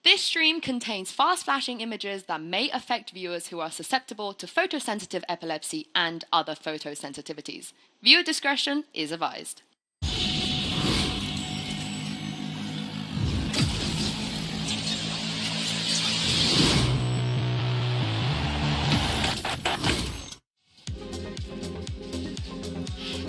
This stream contains fast flashing images that may affect viewers who are susceptible to photosensitive epilepsy and other photosensitivities. Viewer discretion is advised.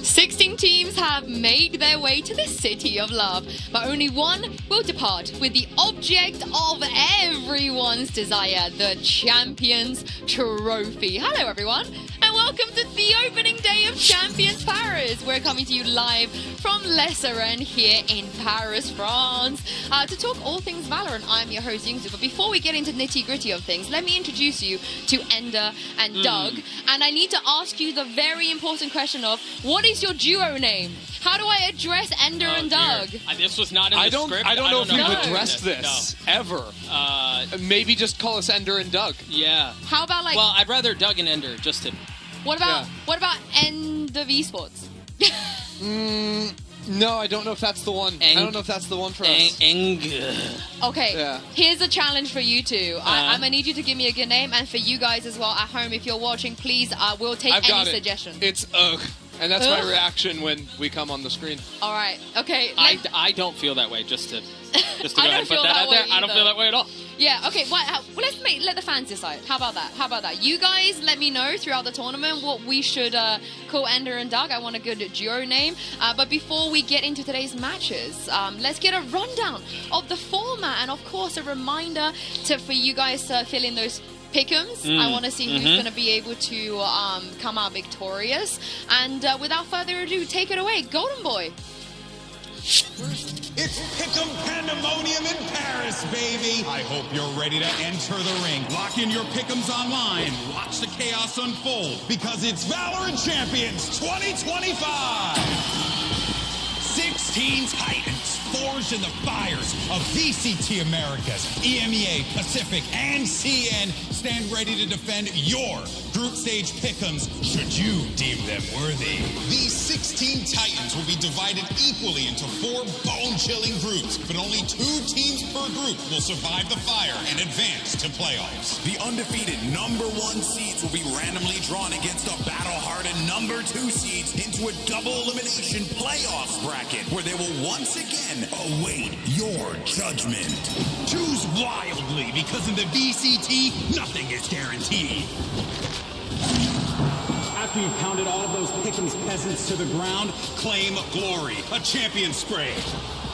Sixteen teams have made their way to the City of Love, but only one will depart with the object of everyone's desire, the Champions Trophy. Hello everyone, and welcome to the opening day of Champions Paris. We're coming to you live from Les Arènes here in Paris, France. To talk all things Valorant, I'm your host Yingzu, but before we get into nitty-gritty of things, let me introduce you to Ender and Doug, and I need to ask you the very important question of, what is your duo name? How do I address Ender and Doug? This was not in the script. I don't know if you've you've addressed this ever. Maybe just call us Ender and Doug. Yeah. How about like? Well, I'd rather Doug and Ender just to. What about End of Esports? No, I don't know if that's the one. I don't know if that's the one for us. Okay, Yeah. Here's a challenge for you two. I'm gonna need you to give me a good name, and for you guys as well at home, if you're watching, please, we'll take I've got any it. suggestions. It's ugh. And that's my reaction when we come on the screen. All right. Okay. I don't feel that way. Just to go I ahead and put that out there. I don't feel that way at all. Yeah. Okay. Well, let the fans decide. How about that? You guys let me know throughout the tournament what we should call Ender and Doug. I want a good duo name. But before we get into today's matches, let's get a rundown of the format, and of course a reminder for you guys to fill in those pick'ems. I want to see who's going to be able to come out victorious. And without further ado, take it away, Golden Boy. It's Pick'em Pandemonium in Paris, baby! I hope you're ready to enter the ring. Lock in your Pick'ems online and watch the chaos unfold, because it's Valorant Champions 2025! 16 Titans forged in the fires of VCT Americas, EMEA, Pacific, and CN stand ready to defend your group stage pick'ems should you deem them worthy. These 16 Titans will be divided equally into 4 bone-chilling groups, but only 2 teams per group will survive the fire and advance to playoffs. The undefeated #1 seeds will be randomly drawn against the battle-hardened #2 seeds into a double elimination playoffs bracket, where they will once again await your judgment. Choose wildly, because in the VCT, nothing is guaranteed. After you've pounded all of those Pick'ems peasants to the ground, claim glory, a champion spray,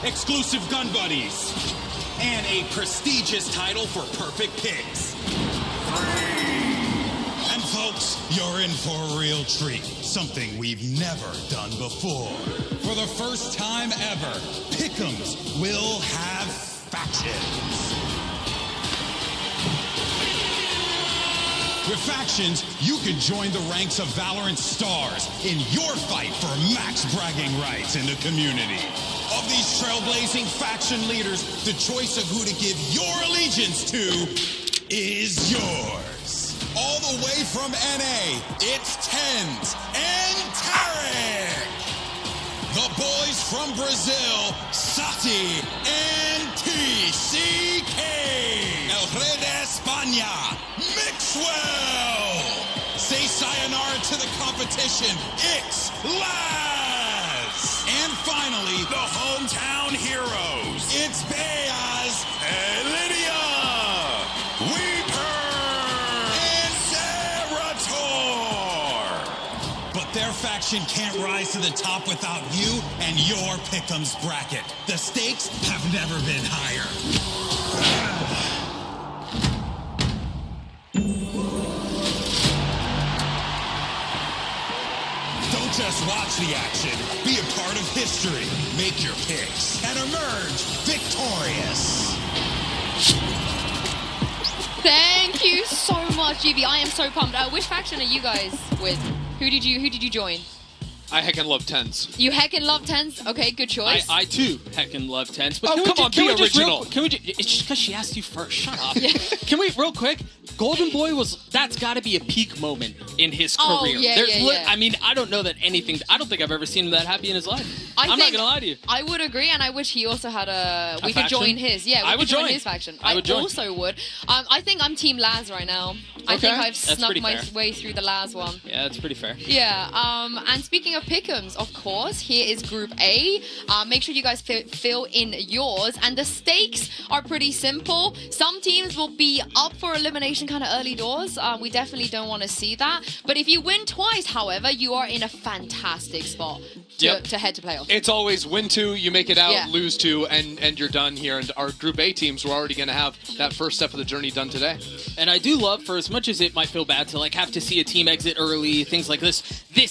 exclusive gun buddies, and a prestigious title for perfect picks. And folks, you're in for a real treat. Something we've never done before. For the first time ever, Pick'ems will have factions. With factions, you can join the ranks of Valorant stars in your fight for max bragging rights in the community. Of these trailblazing faction leaders, the choice of who to give your allegiance to is yours. All the way from NA, it's Tens and Tarek. The boys from Brazil, Sati and TCK. El Rey de España, Mixwell. Say sayonara to the competition, it's Laz. And finally, the hometown heroes, it's Beaz and Lydia, Weeper, and Zerator. But their faction can't rise to the top without you and your Pick'ems bracket. The stakes have never been higher. Don't just watch the action. Be a part of history. Make your picks and emerge victorious. Thank you so much, GB. I am so pumped. Which faction are you guys with? Who did you join? I heckin' love 10s. You heckin' love 10s? Okay, good choice. I too heckin' love 10s. But oh, come on, be original. It's just because she asked you first. Shut up. Yeah. Can we, real quick, Golden Boy that's got to be a peak moment in his career. Oh, yeah. I mean, I don't know that anything, I don't think I've ever seen him that happy in his life. I'm not going to lie to you. I would agree, and I wish he also had we could faction? join his. Yeah, we could join his faction. I also would. I think I'm Team Laz right now. I think I've snuck my way through the Laz one. Yeah, that's pretty fair. Yeah, and speaking of pick'ems, of course, here is Group A. Make sure you guys fill in yours, and the stakes are pretty simple. Some teams will be up for elimination kind of early doors. We definitely don't want to see that. But if you win twice, however, you are in a fantastic spot to head to playoffs. It's always win 2, you make it out, lose 2, and you're done here. And our Group A teams were already going to have that first step of the journey done today. And I do love, for as much as it might feel bad to have to see a team exit early, things like this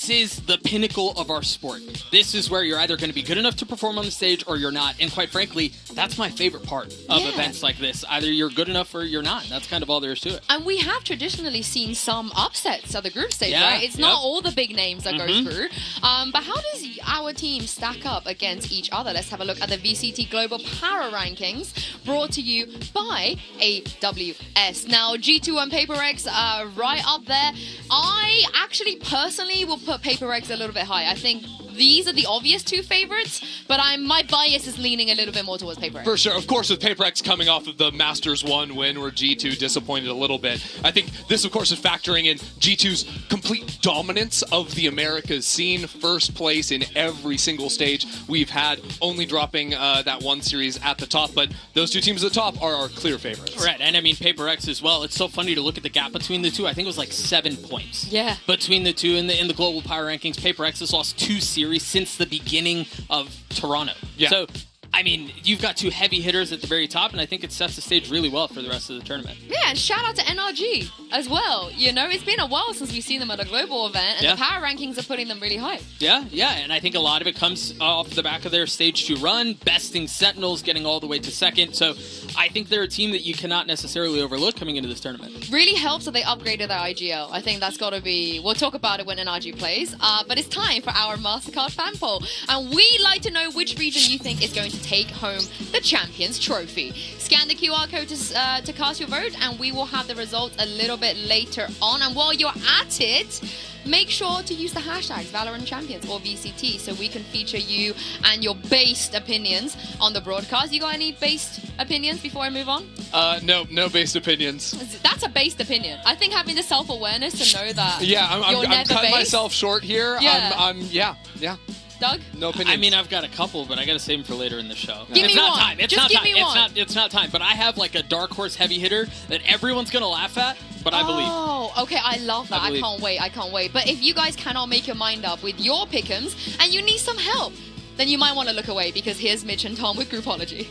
is the pinnacle of our sport. This is where you're either going to be good enough to perform on the stage or you're not. And quite frankly, that's my favorite part of events like this. Either you're good enough or you're not. That's kind of all there is to it. And we have traditionally seen some upsets at the group stage, right? It's not all the big names that go through. But how does our team stack up against each other? Let's have a look at the VCT Global Power Rankings, brought to you by AWS. Now, G2 and PRX are right up there. I actually personally will put PRX a little bit high. I think these are the obvious 2 favorites, but my bias is leaning a little bit more towards PRX. For sure. Of course, with PRX coming off of the Masters 1 win where G2 disappointed a little bit, I think this, of course, is factoring in G2's complete dominance of the Americas scene. First place in every single stage we've had, only dropping that one series at the top, but those 2 teams at the top are our clear favorites. Right, and I mean, PRX as well. It's so funny to look at the gap between the 2. I think it was like 7 points. Yeah. Between the 2 in the global power rankings. PRX has lost 2 series since the beginning of Toronto. Yeah. So, I mean, you've got 2 heavy hitters at the very top, and I think it sets the stage really well for the rest of the tournament. Yeah, and shout out to NRG as well. You know, it's been a while since we've seen them at a global event, and the power rankings are putting them really high. Yeah, and I think a lot of it comes off the back of their stage 2 run, besting Sentinels, getting all the way to 2nd. So I think they're a team that you cannot necessarily overlook coming into this tournament. Really helps that they upgraded their IGL. I think that's got to be... We'll talk about it when NRG plays, but it's time for our MasterCard fan poll. And we'd like to know which region you think is going to take home the Champions Trophy. Scan the QR code to cast your vote, and we will have the results a little bit later on. And while you're at it, make sure to use the hashtags Valorant Champions or VCT so we can feature you and your based opinions on the broadcast. You got any based opinions before I move on? No based opinions. That's a based opinion. I think having the self-awareness to know that I'm cutting myself short here. Yeah. Doug? No opinions. I mean, I've got a couple, but I got to save them for later in the show. Give me not one. time. It's Just not give time. me one. It's not time. But I have like a dark horse heavy hitter that everyone's gonna laugh at. But I believe. Oh, okay. I love that. I can't wait. But if you guys cannot make your mind up with your pick'ems and you need some help, then you might want to look away, because here's Mitch and Tom with Groupology.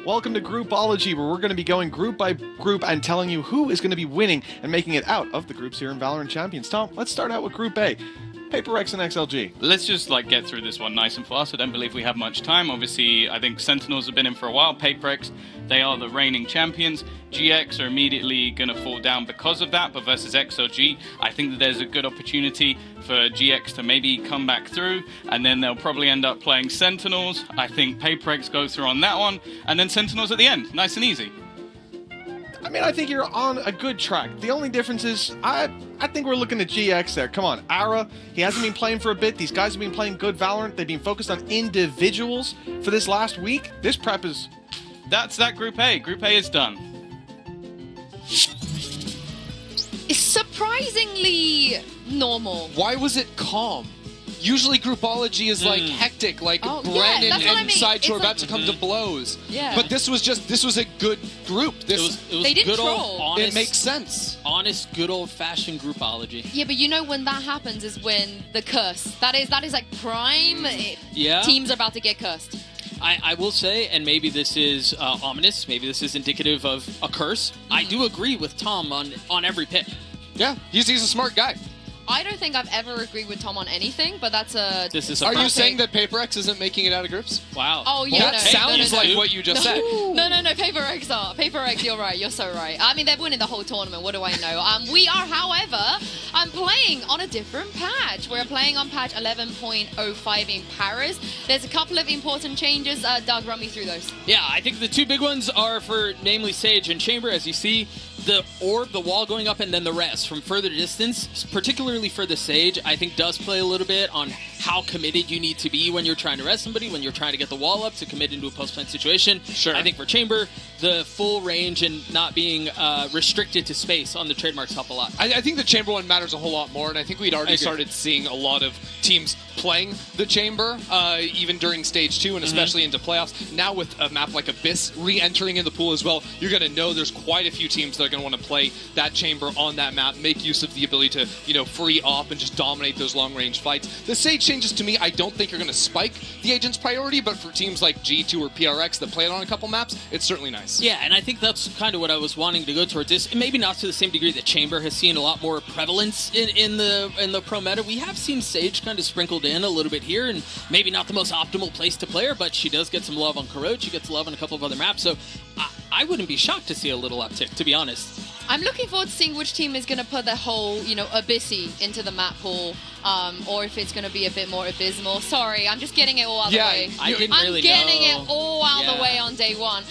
Welcome to Groupology, where we're going to be going group by group and telling you who is going to be winning and making it out of the groups here in Valorant Champions. Tom, let's start out with Group A. PRX and XLG. Let's just get through this one nice and fast. I don't believe we have much time. Obviously, I think Sentinels have been in for a while. PRX, they are the reigning champions. GX are immediately going to fall down because of that, but versus XLG, I think that there's a good opportunity for GX to maybe come back through, and then they'll probably end up playing Sentinels. I think PRX go through on that one, and then Sentinels at the end. Nice and easy. I mean, I think you're on a good track. The only difference is, I think we're looking at GX there. Come on, Ara, he hasn't been playing for a bit. These guys have been playing good Valorant. They've been focused on individuals for this last week. This prep is... That's that Group A. Group A is done. It's surprisingly normal. Why was it calm? Usually Groupology is hectic, Brandon and Sideshow are about to come to blows. Yeah. But this was a good group. It was they didn't good troll. old honest, it makes sense. Honest, good old-fashioned Groupology. Yeah, but you know when that happens is when the curse. That is like prime. Teams are about to get cursed. I will say, and maybe this is ominous, maybe this is indicative of a curse, I do agree with Tom on every pick. Yeah, he's a smart guy. I don't think I've ever agreed with Tom on anything, but that's a... This is a Are you topic. saying that PRX isn't making it out of groups? Wow. Oh, yeah, That sounds like what you just said. No, PRX are. PRX, you're right. You're so right. I mean, they're winning the whole tournament. What do I know? We are, however, playing on a different patch. We're playing on patch 11.05 in Paris. There's a couple of important changes. Doug, run me through those. Yeah, I think the two big ones are for namely Sage and Chamber. As you see, the orb, the wall going up, and then the rest from further distance, particularly for the Sage, I think does play a little bit on how committed you need to be when you're trying to rest somebody, when you're trying to get the wall up to commit into a post-plant situation. Sure. I think for Chamber, the full range and not being restricted to space on the trademarks help a lot. I think the Chamber one matters a whole lot more, and I think we'd already started seeing a lot of teams playing the Chamber, even during Stage 2 and especially into playoffs. Now with a map like Abyss re-entering in the pool as well, you're going to know there's quite a few teams that are going to want to play that Chamber on that map, make use of the ability to, free up and just dominate those long-range fights. The Sage changes, to me, I don't think are going to spike the Agent's priority, but for teams like G2 or PRX that play it on a couple maps, it's certainly nice. Yeah, and I think that's kind of what I was wanting to go towards. This maybe not to the same degree that Chamber has seen a lot more prevalence in the pro meta. We have seen Sage kind of sprinkled in a little bit here, and maybe not the most optimal place to play her, but she does get some love on Corroad. She gets love on a couple of other maps, so I wouldn't be shocked to see a little uptick, to be honest. I'm looking forward to seeing which team is going to put the whole, Abyssy into the map pool, or if it's going to be a bit more abysmal. Sorry, I'm just getting it all out the way. I'm getting it all out the way on day one.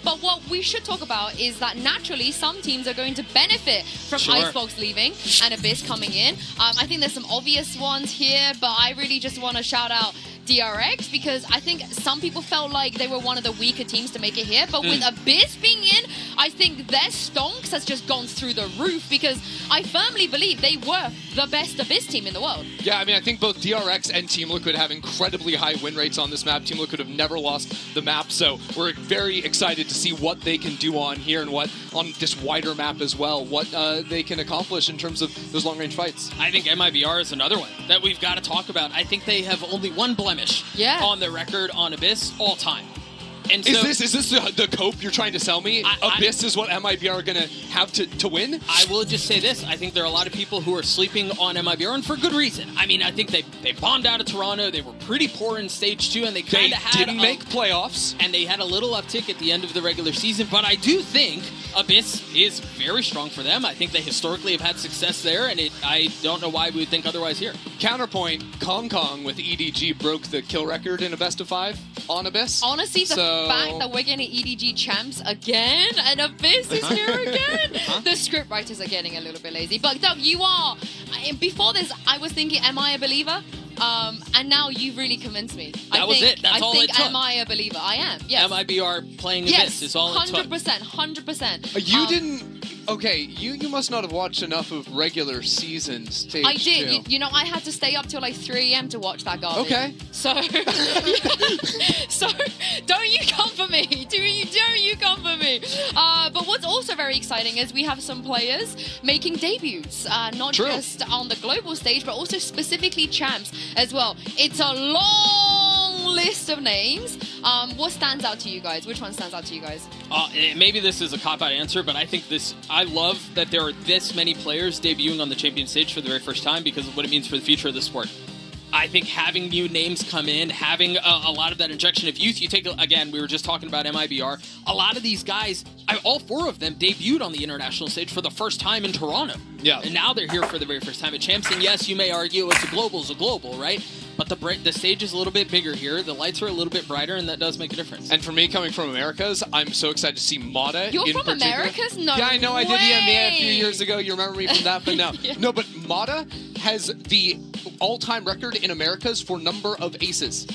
But what we should talk about is that naturally some teams are going to benefit from Icebox leaving and Abyss coming in. I think there's some obvious ones here, but I really just want to shout out DRX, because I think some people felt like they were one of the weaker teams to make it here, but with Abyss being in, I think their stonks has just gone through the roof, because I firmly believe they were the best Abyss team in the world. Yeah, I mean, I think both DRX and Team Liquid have incredibly high win rates on this map. Team Liquid have never lost the map, so we're very excited to see what they can do on here and what on this wider map as well, what they can accomplish in terms of those long-range fights. I think MIBR is another one that we've got to talk about. I think they have only one blemish on their record on Abyss all time. And so, is this the cope you're trying to sell me? Abyss is what MIBR are going to have to win? I will just say this. I think there are a lot of people who are sleeping on MIBR, and for good reason. I mean, I think they bombed out of Toronto. They were pretty poor in Stage 2, and they kind of didn't make playoffs. And they had a little uptick at the end of the regular season. But I do think Abyss is very strong for them. I think they historically have had success there, and I don't know why we would think otherwise here. Counterpoint, Kong with EDG broke the kill record in a best-of-5 on Abyss. Honestly, the fact that we're getting EDG champs again and Abyss is here again. The script writers are getting a little bit lazy. But Doug, you are. Before this, I was thinking, am I a believer? And now you've really convinced me. That was it. That's all it took. Am I a believer? I am. Yes. MIBR playing Abyss is all it took. 100%. You didn't. Okay, you must not have watched enough of regular season Stage 2. I did. You know, I had to stay up till like 3 a.m. to watch that garbage. Okay. So, so don't you come for me. Don't you come for me. But what's also very exciting is we have some players making debuts, not just on the global stage, but also specifically champs as well. It's a long list of names. What stands out to you guys? Which one stands out to you guys? Maybe this is a cop-out answer, but I think I love that there are this many players debuting on the champion stage for the very first time because of what it means for the future of the sport. I think having new names come in, having a lot of that injection of youth. You take, again, we were just talking about MIBR. A lot of these guys, all 4 of them debuted on the international stage for the first time in Toronto. Yeah. And now they're here for the very first time at Champs. And yes, you may argue it's a global, right? But the stage is a little bit bigger here. The lights are a little bit brighter, and that does make a difference. And for me, coming from Americas, I'm so excited to see Mata. You're in from particular. Americas? No Yeah, I know. way. I did EMEA a few years ago. You remember me from that, but no. Yeah. No, but Mata has the all-time record in Americas for number of aces.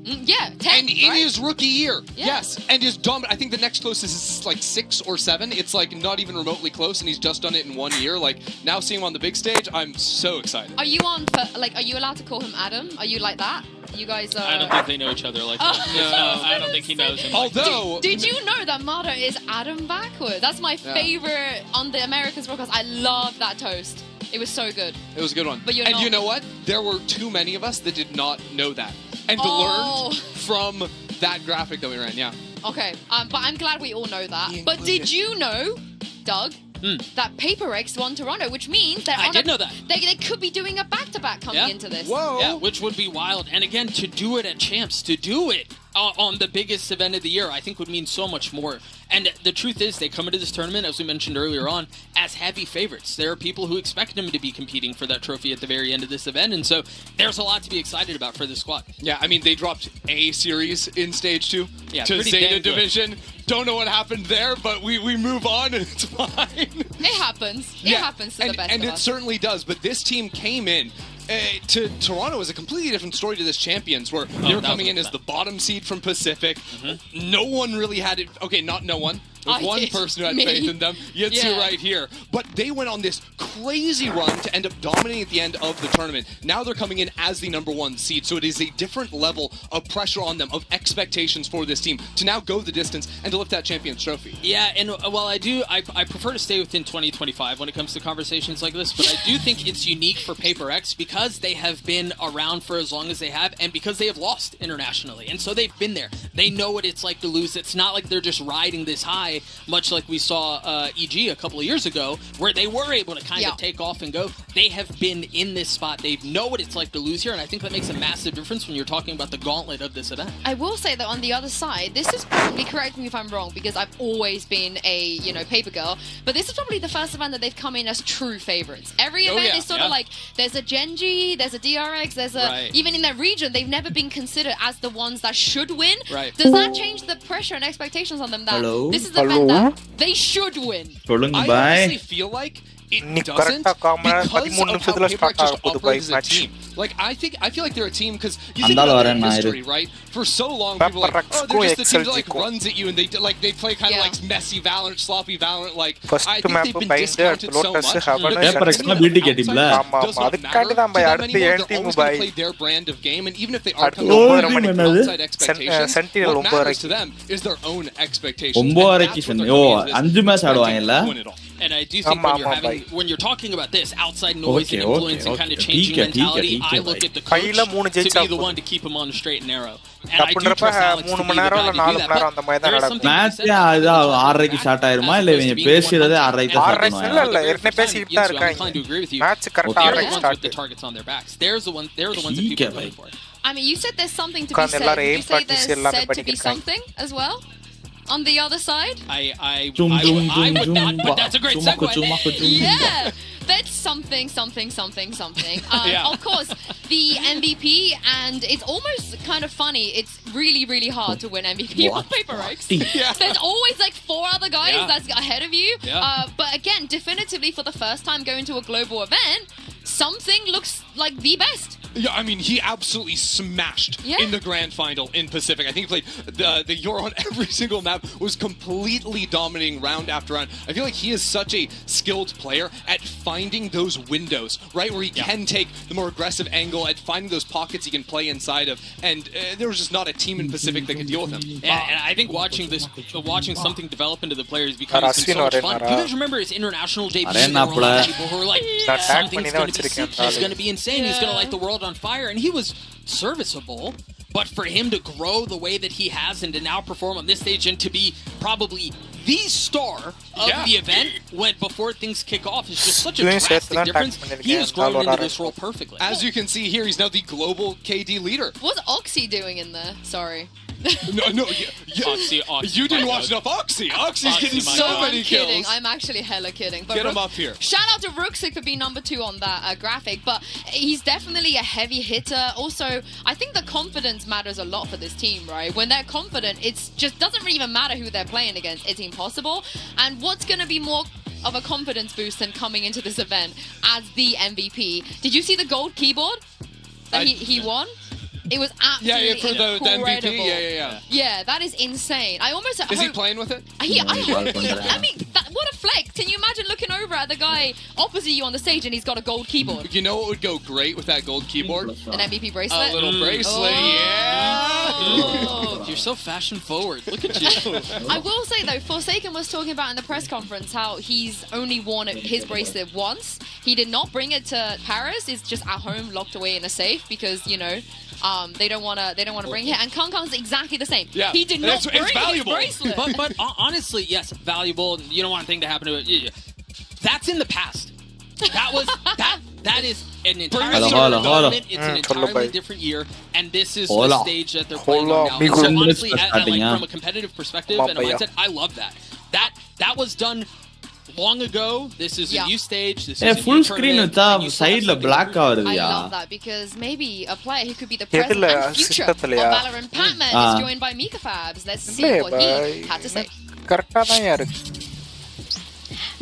Yeah, 10, and in his rookie year, Yeah. yes, and is dominant. I think the next closest is like 6 or 7. It's like not even remotely close, and he's just done it in 1 year. Like now seeing him on the big stage, I'm so excited. Are you are you allowed to call him Adam? Are you like that? You guys are... I don't think they know each other like that. No, I don't think he knows him. Although... Did you know that Mata is Adam backwards? That's my favorite on the Americans broadcast. I love that toast. It was so good. It was a good one. But you're and not... you know what? There were too many of us that did not know that. And learned from that graphic that we ran, yeah. Okay, but I'm glad we all know that. But did you know, Doug, that PRX won Toronto, which means they're I did know that. They could be doing a back-to-back coming into this. Whoa. Yeah, which would be wild. And again, to do it at Champs, to do it on the biggest event of the year, I think would mean so much more. And the truth is, they come into this tournament, as we mentioned earlier on, as heavy favorites. There are people who expect them to be competing for that trophy at the very end of this event, and so there's a lot to be excited about for this squad. Yeah, I mean, they dropped A series in Stage 2 to pretty Zeta damn good. Division. Don't know what happened there, but we move on, and it's fine. It happens. It happens to the best and of it us. certainly does, but this team came in to Toronto is a completely different story to this Champions, where they were coming in as the bottom seed from Pacific. No one really had it. Okay, not no one. There was one person who had faith in them. Yitsu right here. But they went on this crazy run to end up dominating at the end of the tournament. Now they're coming in as the #1 seed, so it is a different level of pressure on them, of expectations for this team to now go the distance and to lift that Champions trophy. Yeah, and while I prefer to stay within 2025 when it comes to conversations like this, but I do think it's unique for PRX because they have been around for as long as they have, and because they have lost internationally, and so they've been there. They know what it's like to lose. It's not like they're just riding this high, much like we saw EG a couple of years ago, where they were able to kind of take off and go. They have been in this spot. They know what it's like to lose here, and I think that makes a massive difference when you're talking about the gauntlet of this event. I will say that on the other side, this is probably, correct me if I'm wrong, because I've always been a, paper girl, but this is probably the first event that they've come in as true favorites. Every event is sort of like, there's a Genji, there's a DRX, there's a, even in their region, they've never been considered as the ones that should win. Does that change the pressure and expectations on them that this is the event that they should win? I honestly feel like it doesn't because of how PRX just operates as a team. Like, I feel like they're a team because you think about their history, right? For so long, people are like, oh, they're just the team that like runs at you, and they play kind of like messy Valorant, sloppy Valorant. Like, I think they've been discounted so much. PRX does not matter to them anymore. They're always going to play their brand of game, and even if they are coming with outside expectations, what matters to them is their own expectations. And that's what they're coming into this. And I do think when you're talking about this outside noise and influence and kind of changing mentality, I look at the coach to be the one to keep him on the straight and narrow. And I do trust Alex to be the guy to do that. But there is something to be said about the fact that I'm inclined to agree with you. They're the ones with the targets on their backs. They're the ones that people are looking for. I mean, you said there's something to be said. Did you say there's said to be something as well? On the other side? I would not, but that's a great segue. Yeah, that's something. Of course, the MVP, and it's almost kind of funny. It's really, really hard to win MVP on PRX. There's always like 4 other guys that's ahead of you. But again, definitively for the first time going to a global event, something looks like the best. Yeah, I mean, he absolutely smashed in the grand final in Pacific. I think he played the Euro on every single map, was completely dominating round after round. I feel like he is such a skilled player at finding those windows, right, where he can take the more aggressive angle, at finding those pockets he can play inside of, and there was just not a team in Pacific that could deal with him. And I think watching something develop into the players because it's been so much fun. You guys remember his international debut? There were a lot of people who were like, something's going to be sick, he's going to be insane, he's going to light the world on fire, and he was serviceable. But for him to grow the way that he has and to now perform on this stage and to be probably the star of the event before things kick off is just such a drastic difference. He has grown into this role perfectly. As you can see here, he's now the global KD leader. What's Oxy doing in there? Sorry. No, Oxy, you didn't watch enough Oxy. Oxy's getting so many kills. I'm actually hella kidding. But get him up here. Shout out to Rooksik for being #2 on that graphic, but he's definitely a heavy hitter. Also, I think the confidence matters a lot for this team, right? When they're confident, it's just doesn't even matter who they're playing against. It's impossible. And what's going to be more of a confidence boost than coming into this event as the MVP? Did you see the gold keyboard that he won? It was absolutely for the incredible. MVP. Yeah, that is insane. I almost is he playing with it? I mean, what a flex! Can you imagine looking over at the guy opposite you on the stage and he's got a gold keyboard? You know what would go great with that gold keyboard? An MVP bracelet. A little bracelet. Oh, you're so fashion forward. Look at you. I will say though, Forsaken was talking about in the press conference how he's only worn his bracelet once. He did not bring it to Paris. It's just at home, locked away in a safe because they don't want to bring it. And Kong's exactly the same. Yeah. He did not bring his valuable. bracelet. But honestly, yes, valuable. You don't want anything to happen to it. That's in the past. That was that is an entirely Hello, different hello. tournament. It's an Hello, entirely bye. different year, and this is Hola. the stage that they're playing Hola, on now. And so amigo. honestly, Starting, from a competitive perspective and a Mamaya. mindset, I love that. That was done long ago. This is a new stage. This is a full new screen tournament, வச்சா and you still have சைடுல something black to prove. ஆகுதுயா I love that because maybe a player who could be the present எதுல? and future of சிஸ்டத்துலயா? Valorant Batman is joined by Mika Fabs. Let's see இல்லையே what he bye had to say. கரெக்டா தான் இருக்கு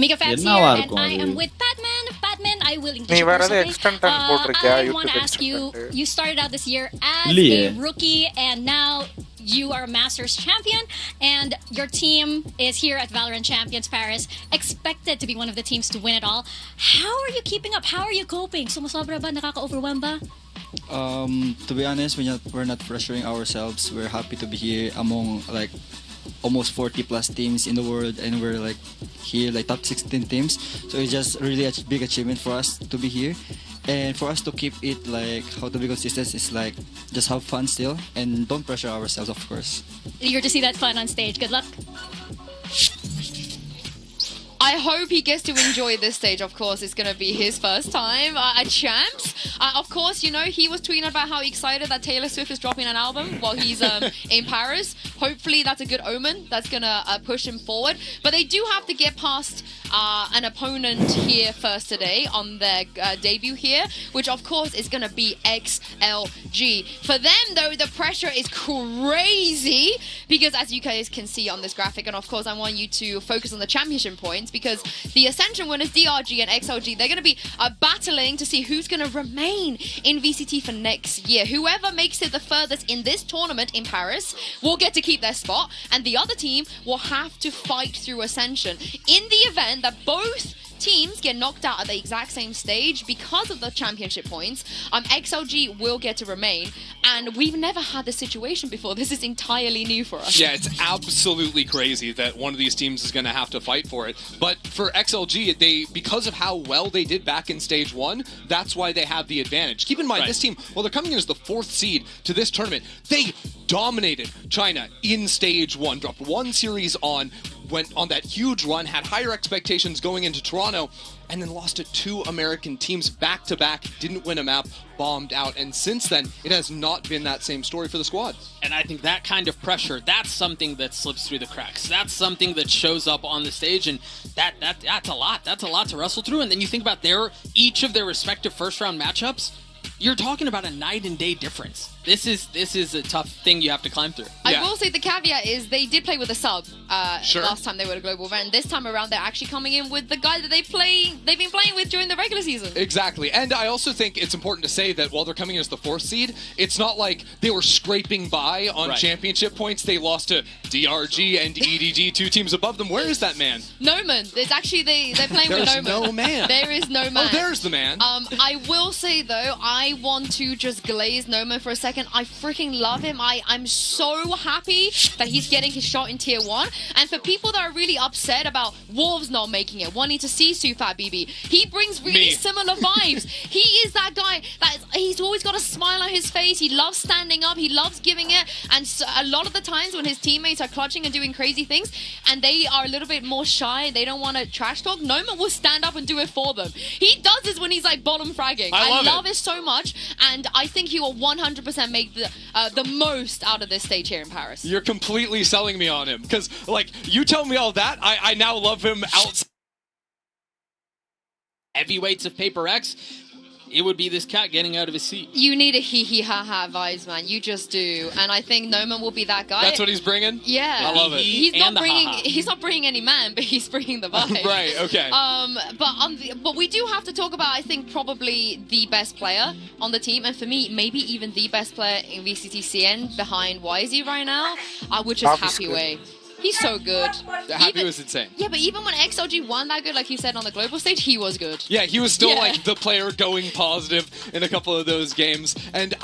Mika Fabs என்னவா here, and இருக்கும் I அது? am with Batman. Batman, I will engage நீ you வேற ஏதாவது personally. extent and போட்டிருக்கியா? I want YouTube to ask you, extent. you started out this year as இல்லையே. a rookie, and now you are a Masters champion, and your team is here at Valorant Champions Paris, expected to be one of the teams to win it all. How are you keeping up? How are you coping? Sumusobra ba? Nakaka-overwhelm ba? To be honest, we're not pressuring ourselves. We're happy to be here among like almost 40 plus teams in the world, and we're like here like top 16 teams. So it's just really a big achievement for us to be here, and for us to keep it like how to be consistent is like just have fun still and don't pressure ourselves, of course. Eager to see that fun on stage. Good luck. I hope he gets to enjoy this stage. Of course, it's going to be his first time at Champs. Of course, you know, he was tweeting about how excited that Taylor Swift is dropping an album while he's in Paris. Hopefully, that's a good omen. That's going to push him forward. But they do have to get past an opponent here first today on their debut here, which, of course, is going to be XLG. For them, though, the pressure is crazy because, as you guys can see on this graphic, and of course, I want you to focus on the championship points, because the Ascension winners, DRG and XLG, they're going to be battling to see who's going to remain in VCT for next year. Whoever makes it the furthest in this tournament in Paris will get to keep their spot, and the other team will have to fight through Ascension. In the event that both teams get knocked out at the exact same stage because of the championship points, XLG will get to remain, and we've never had this situation before. This is entirely new for us. Yeah, it's absolutely crazy that one of these teams is going to have to fight for it. But for XLG, because of how well they did back in stage 1, that's why they have the advantage. Keep in mind, this team, well, they're coming in as the 4th seed to this tournament. They dominated China in stage 1, dropped 1 series went on that huge run, had higher expectations going into Toronto, and then lost to 2 American teams back-to-back, didn't win a map, bombed out, and since then, it has not been that same story for the squad. And I think that kind of pressure, that's something that slips through the cracks. That's something that shows up on the stage, and that's a lot. That's a lot to wrestle through. And then you think about each of their respective first-round matchups, you're talking about a night and day difference. This is a tough thing you have to climb through. I will say the caveat is they did play with a sub Sure. last time they were at a global event. This time around, they're actually coming in with the guy that they've been playing with during the regular season. Exactly. And I also think it's important to say that while they're coming in as the 4th seed, it's not like they were scraping by on championship points. They lost to DRG and EDG, 2 teams above them. Where is that man? Noman. It's actually they're playing with There's Noman. no man. There is no man. Oh, there's the man. I will say though, I want to just glaze Noman for a second. I freaking love him. I'm so happy that he's getting his shot in tier 1. And for people that are really upset about Wolves not making it, wanting to see Sufat BB, he brings really similar vibes. He is that guy he's always got a smile on his face. He loves standing up. He loves giving it. And so a lot of the times when his teammates are clutching and doing crazy things, and they are a little bit more shy, they don't want to trash talk, Noman will stand up and do it for them. He does this when he's like bottom fragging. I love it so much, and I think he will 100% make the most out of this stage here in Paris. You're completely selling me on him, because, like, you tell me all that, I now love him outside. Heavyweights of Paper X, it would be this cat getting out of his seat. You need a hee-hee-ha-ha vibes, man. You just do. And I think Noman will be that guy. That's what he's bringing? Yeah. I love it. He's not bringing any man, but he's bringing the vibe. Right, okay. But we do have to talk about, I think, probably the best player on the team. And for me, maybe even the best player in VCTCN behind YZ right now, which is Happy Way. He's so good. Happy was insane. Yeah, but even when XLG won that good, like you said on the global stage, he was good. Yeah, he was still like the player going positive in a couple of those games. And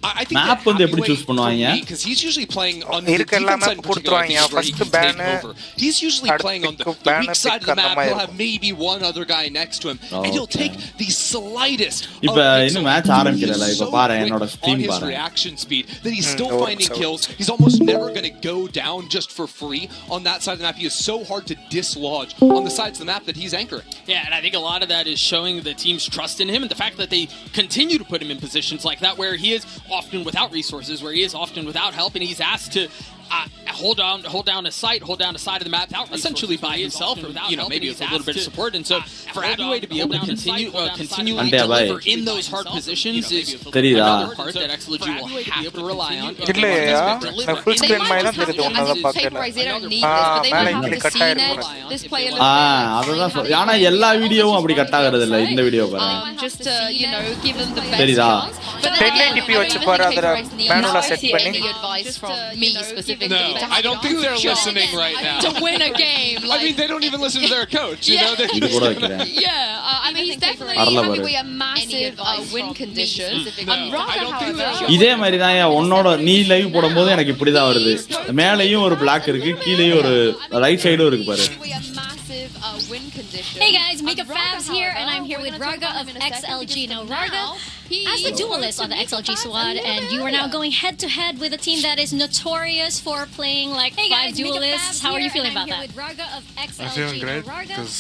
I think Map வந்து எப்படி choose பண்ணுவாங்க? because he's usually playing on the இருக்க எல்லா defense side in map particular. I think is where he first can take banner, over. He's usually playing on the weak side of the map. He'll have maybe one other guy next to him, and he'll take the slightest இப்ப இன்னும் match ஆரம்பிக்கல. இப்ப பாரு என்னோட on stream his பாரு. reaction speed that he's still finding kills. He's almost never going to go down just for free on that side of the map. He is so hard to dislodge on the sides of the map that he's anchoring. Yeah, and I think a lot of that is showing the team's trust in him and the fact that they continue to put him in positions like that where he is often without resources, where he is often without help, and he's asked to hold down a site, hold down a side of the map, essentially by himself, or without maybe with a little bit of support. And so for Abway to be able to continually deliver in those hard positions is another part that XLG will have to rely on. இல்லையா நான் full screen மாதிரி தான் தெரியுது உன்னால பார்க்கல மேல இப்படி cut ஆயிருக்கு அதுதான் சொல்றேன். ஆனா எல்லா வீடியோவும் அப்படி கட் ஆகுறது இல்ல. இந்த வீடியோ பாரு. Just to, give them the best தெரியுதா? chance. But then 1080p வச்சு பாரு அதுல மேனுவலா செட் பண்ணி any advice from me specifically No, to I don't think they're listening right now. to win a game. I mean, they don't even listen to their coach. You know, இது கூட வைக்கிறேன். I mean, he's definitely Arla having baru. a massive win condition. I don't think they're இதே மாதிரி தான் உன்னோட நீ live போடும்போது எனக்கு இப்படிதான் வருது. மேலேயும் ஒரு பிளாக் இருக்கு, கீழேயும் ஒரு ரைட் சைடும் இருக்கு பாரு. Hey guys, Mika Fabs here, and I'm here with Raga of XLG. Now, Raga, as the duelist on the XLG squad, and you are now going head to head with a team that is notorious for playing like 5 duelists. How are you feeling about that? I'm feeling great because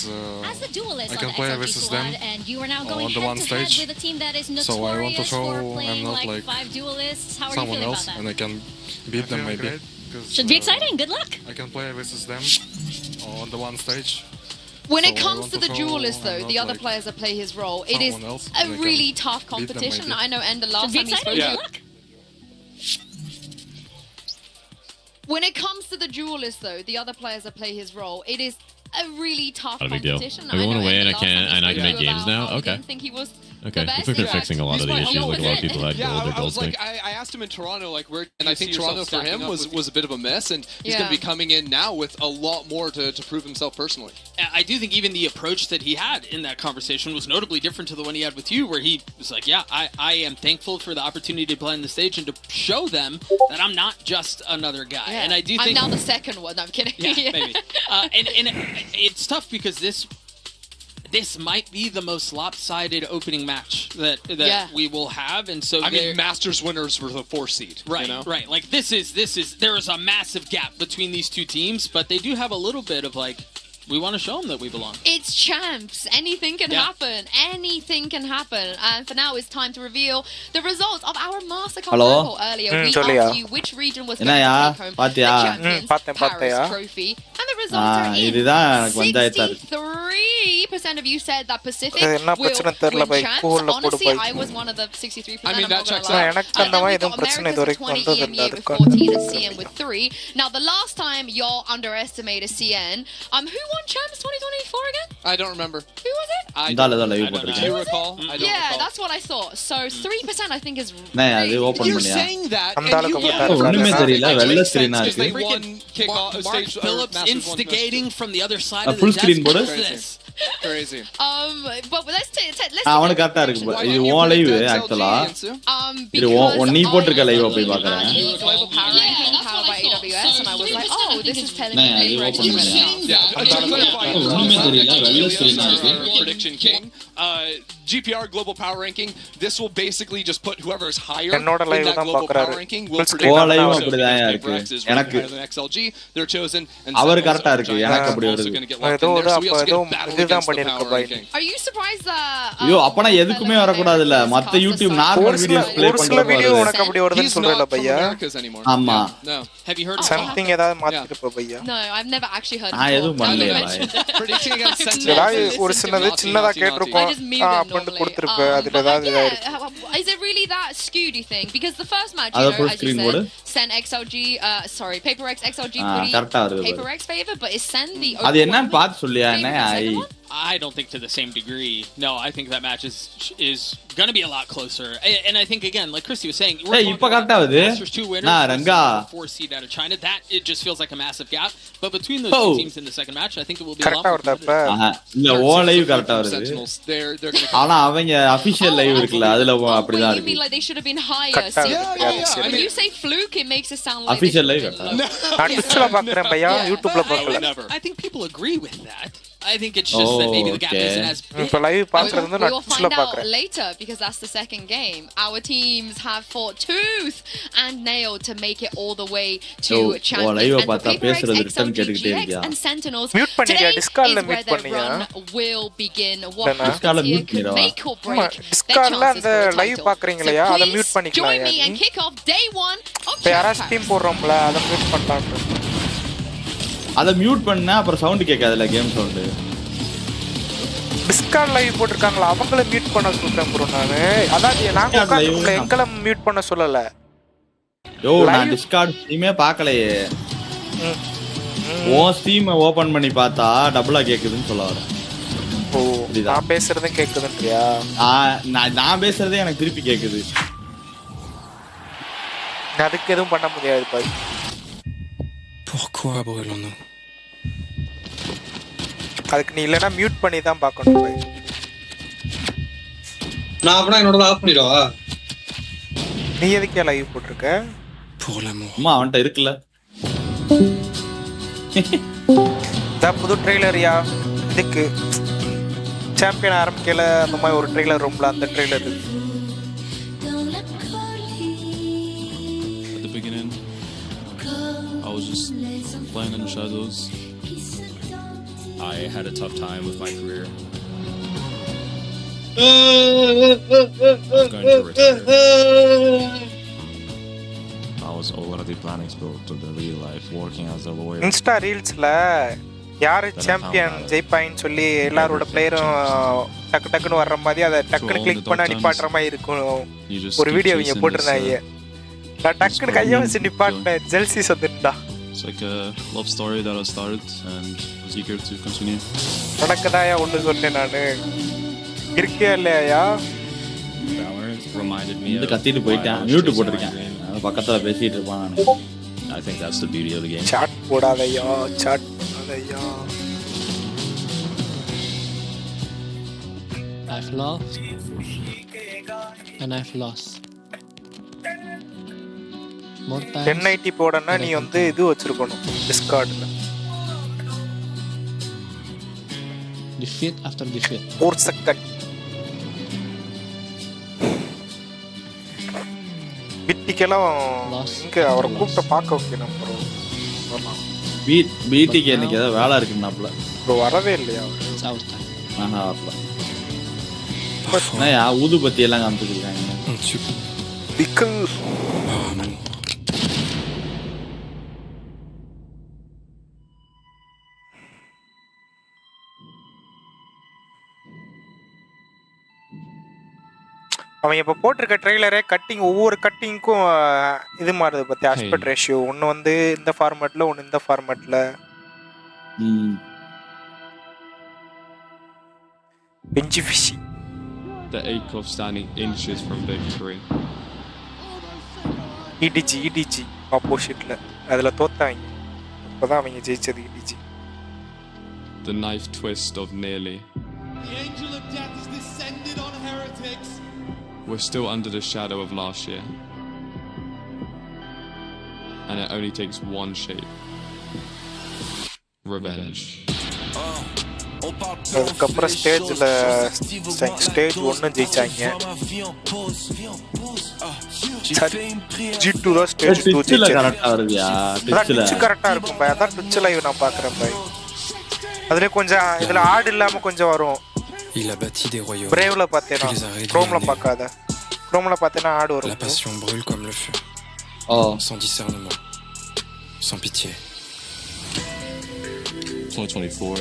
I can play versus them and you are now going on the one stage. with a team that is So I want to show playing I'm not like 5 duelists. How are you someone feeling else, about that? and I can beat them maybe. Should be exciting. Good luck. I can play versus them on the one stage. When So it I comes want to to the show duelists, though, I'm the not other like players that play his role, it is someone else, a and I really can tough beat them competition. maybe. I know, and the last Should be time he exciting. spoke, Good luck. when it comes to the duelists, though, the other players that play his role, it is a really tough Not a big deal. competition. Are we I going know, away and and the last time he I can spoke make games about now? how he Okay. didn't think he was Okay, the best. looks like they're fixing a lot of the issues. Like a lot of people had gold or gold like, sync. I asked him in Toronto, like, where, and I think see Toronto yourself for him stacking up was a bit of a mess, and he's going to be coming in now with a lot more to prove himself personally. I do think even the approach that he had in that conversation was notably different to the one he had with you, where he was like, yeah, I am thankful for the opportunity to play on the stage and to show them that I'm not just another guy. Yeah. And I do think... I'm now the second one. No, I'm kidding. Yeah, maybe. And it's tough because this might be the most lopsided opening match that we will have, and so I mean, Masters winners were the 4th seed, right? You know? Right. Like this is there is a massive gap between these two teams, but they do have a little bit of like, we want to show them that we belong. It's champs. Anything can happen. Anything can happen. And for now, it's time to reveal the results of our Master Conference earlier. We asked you which region was going to take home the Champions Paris Trophy. And the results are in. 63% of you said that Pacific will win champs. Honestly, I was one of the 63%. I mean, that checks out. எனக்கு அந்த மாதிரி எதுவும் பிரச்சனை இது வரைக்கும் வந்தது இல்ல with 14 and CN with 3. Now, the last time y'all underestimated CN, who won champs 2024 again? I don't remember. Who was it? I don't recall. I don't recall. That's what I thought. So 3% I think is You're saying that ஒண்ணுமே தெரியல வெள்ள ஸ்கிரீனா because இருக்கு. they won kickoff Mark stage Phillips Masters instigating from the other side of the full desk. screen board? What is this? Crazy. But let's அவனுக்கு கரெக்ட்டா இருக்கு. இது ஓ live ஆக்சுவலா. இது நீ போட்டுருக்க லைவ் போய் பார்க்கறேன். Global power ranking powered by AWS, and I was like, oh, this is telling me Prediction King. GPR Global Power Ranking. This will basically just put whoever is higher in that global power ranking will predict XLG. They're chosen. அவர் கரெக்ட்டா இருக்கு. எனக்கு அப்படி வருது. Are you surprised that ஐயோ அப்பனா எதுக்குமே வர கூடாது இல்ல. மத்த YouTube நார்மல் வீடியோஸ் ப்ளே பண்ற வீடியோ உனக்கு அப்படி வருதுன்னு சொல்றல பையா. ஆமா. Have you heard something ஏதாவது மாத்திருப்ப பையா? No, I've never actually heard. நான் எதுவும் பண்ணல. Predicting against Sentinel. ஒரு சின்னதா கேட்டிருப்போம். அப்படி கொடுத்திருப்ப அதுல ஏதாவது Is it really that skewed, you think? Because the first match, you know, as you said, sent XLG, PRX XLG pretty PRX favor, but is send the அது என்னன்னு பார்த்து சொல்லியா என்ன I don't think to the same degree. No, I think that match is going to be a lot closer. And I think, again, like Christy was saying, we're Masters 2 winners, 4 seed out of China. That, it just feels like a massive gap. But between those two teams in the second match, I think it will be a lot more competitive. இல்ல ஓ live கரெக்ட்டா வருது. ஆனா அவங்க official live இருக்குல அதுல அப்படி தான் இருக்கு. You mean like they should have been higher? When you say fluke, it makes it sound like official live. நான் Twitchல பார்க்கறேன் பையா, YouTubeல பார்க்கல. I think people agree with that. I think it's just that maybe the gap isn't as big. இப்ப live பார்க்கறது நான் Twitchல பார்க்கறேன். We'll find out later because that's the second game. Our teams have fought tooth and nail to make it all the way to champions. And for PRX, XLG, GX and Sentinels, today is where their run will begin. What happens here could make or break their chances for the live title. பார்க்கறீங்களா? அத mute So please பண்ணிக்கலாம். join me and kick off day 1 of PRX team போடுறோம்ல அத mute பண்ணலாம். அத mute பண்ணா அப்புறம் sound கேட்காதுல game sound. Discord live போட்டுருக்காங்களா அவங்கள மியூட் பண்ண சொல்றேன் ப்ரோ நானு. அதாவது நான் உட்கார்ந்து எங்கள மியூட் பண்ண சொல்லல. யோ நான் டிஸ்கார்ட் ஸ்ட்ரீமே பார்க்கலையே. ஓ ஸ்ட்ரீம் ஓபன் பண்ணி பார்த்தா டபுளா கேக்குதுன்னு சொல்ல வரேன். ஓ நான் பேசுறதும் கேக்குதுன்றியா? நான் பேசுறதே எனக்கு திருப்பி கேக்குது. அதுக்கு எதுவும் பண்ண முடியாது பாரு. Pourquoi brûlons-nous? அதுக்கு நீ இல்லனா மியூட் பண்ணி தான் பார்க்கணும் பாரு. நான் அப்பனா என்னோட ஆஃப் பண்ணிடுவா? நீ எதுக்கு லைவ் போட்டுருக்க? Pour l'amour. அம்மா அவன்ட்ட இருக்குல. இந்த புது ட்ரெய்லரியா இதுக்கு சாம்பியன் ஆரம்பிக்கல அந்த மாதிரி ஒரு ட்ரெய்லர் ரூம்ல அந்த ட்ரெய்லர் இருக்கு. At the beginning, I was just playing in the shadows. I had a tough time with my career. I was going to retire. I was already planning to go to the real life, working as a lawyer. Insta ரீல்ஸ்ல யாரு champion ஜெயிப்பாயின்னு சொல்லி எல்லாரோட பிளேயரும் டக்கு டக்குன்னு வர்ற மாதிரி அதை டக்குன்னு கிளிக் பண்ண நிப்பாட்டுற மாதிரி இருக்கும் ஒரு வீடியோ இங்க போட்டிருந்தாங்க. நான் டக்குன்னு கையை வச்சு நிப்பாட்டினேன். ஜெல்சிஸ் வந்துட்டா. It's like a love story that I started and was eager to continue. உனக்குதாயா ஒன்று சொன்னேன் நானு. இருக்கியா இல்லையா? Valorant reminded me of கத்திட்டு போயிட்டேன். மியூட் போட்டுருக்கேன். பக்கத்துல பேசிட்டு இருப்பான் நானு. I think that's the beauty of the game. Chat போடாதயா, சாட் போடாதயா. I've loved and I've lost. More times. 1080 போடனா நீ வந்து இது வச்சிருக்கணும் டிஸ்கார்ட்ல. Defeat after defeat. 4 செகண்ட். பிட்டிக்கெல்லாம் இங்க அவரை கூப்பிட்டு பார்க்க வைக்கணும் ப்ரோ. பிடிக்கு எனக்கு ஏதாவது வேலை இருக்குன்னாப்ல. ப்ரோ வரவே இல்லையா? ஆஹா வரல. நான் ஊதுபத்தி எல்லாம் காமிச்சிருக்காங்க. பிக்கல் அவன் இப்போ போட்டிருக்க ட்ரெய்லரே கட்டிங் ஒவ்வொரு கட்டிங்க்கும் இது மாறுது பத்தி ஆஸ்பெக்ட் ரேஷியோ. ஒன்று வந்து இந்த ஃபார்மேட்ல ஒன்று இந்த ஃபார்மேட்ல. பெஞ்சி fishy. The ache of standing inches from victory. EDG ஆப்போசிட்ல அதுல தோத்தாங்க. இப்போதான் அவங்க ஜெயிச்சது EDG. The knife twist of nearly. The angel of death has descended on heretics. We're still under the shadow of last year. And it only takes one shape. Revenge. அதுக்கப்புறம் stage 1 ஜெயிச்சாங்க. G2 தான் stage 2 ஜெயிச்சாங்க. கரெக்ட்டா வருதியா? Twitch கரெக்ட்டா இருக்கும் by. அதான் Twitch live நான் பார்க்கறேன் பை. அதுல கொஞ்சம் இதுல ஆட் இல்லாம கொஞ்சம் வரும். Il a bâti des royaumes. பிரேவ்ல பார்த்தேனா க்ரோம்ல பார்க்காத. க்ரோம்ல பார்த்தேனா ஆட் வரும். La passion brûle comme le feu. Sans discernement. Sans pitié. 2024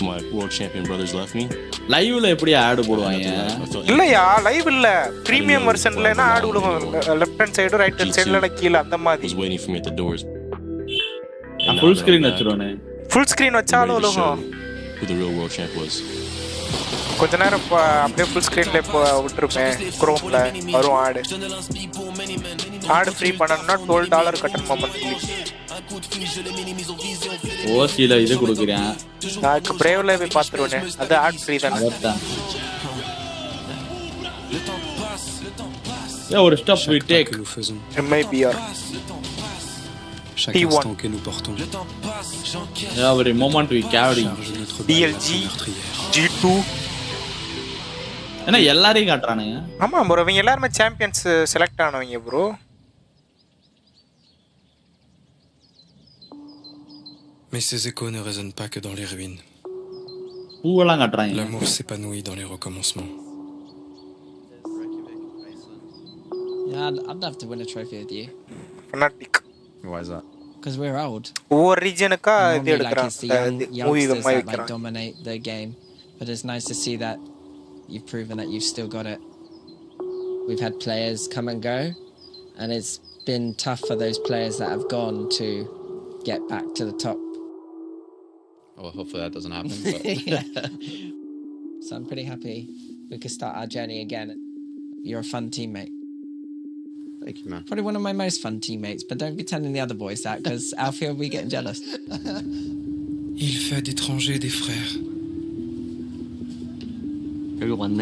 my world champion brothers left me. லைவ்ல எப்படி ஆட் போடுவாங்க? இல்லையா லைவ் இல்ல பிரீமியம் வெர்ஷன்லனா ஆட் விடுவாங்க. Left hand side right hand சைடுல கீழ அந்த மாதிரி. Was waiting for me at the doors. Full screen வச்சிரோனே. ஃபுல் ஸ்கிரீன் வச்சாலும் who the real world champ was. கொஞ்ச நேரம் அப்படியே ஃபுல் ஸ்க்ரீன்ல இப்போ விட்டுருப்பேன் குரோம்ல வரும் ஆடு ஃப்ரீ பண்ணணும்னா $12 கட்டணுமா மந்த்லி. ஓசியில இது கொடுக்குறேன். அதுக்கு பிரேவ்ல போய் பார்த்துருவேனே, அது ஆட் ஃப்ரீ தானே. ஒரு step we take MIBR chaque instant que nous portons. Every moment we carry DLG G2. என்ன எல்லாரையும் காட்டுறானுங்க. ஆமா ப்ரோ, இவங்க எல்லாரும் சாம்பியன்ஸ் செலக்ட் ஆனவங்க bro. Mais ces échos ne résonnent pas que dans les ruines. பூவெல்லாம் காட்டுறாங்க. L'amour s'épanouit dans les recommencements. Yeah, I'd love to win a trophy with you. Fanatic. Why is that? Because we're old. ஒவ்வொரு ரீஜனுக்கா இது Like எடுக்கறாங்க. it's the youngsters that like dominate the game, but it's nice to see that you've proven that you've still got it. We've had players come and go, and it's been tough for those players that have gone to get back to the top. Well, hopefully that doesn't happen. But So I'm pretty happy we could start our journey again. You're a fun teammate. Thank you, man. Probably one of my most fun teammates, but don't be telling the other boys that, because Alfie will be getting jealous. Il fait d'étrangers des frères. 여기 왔네.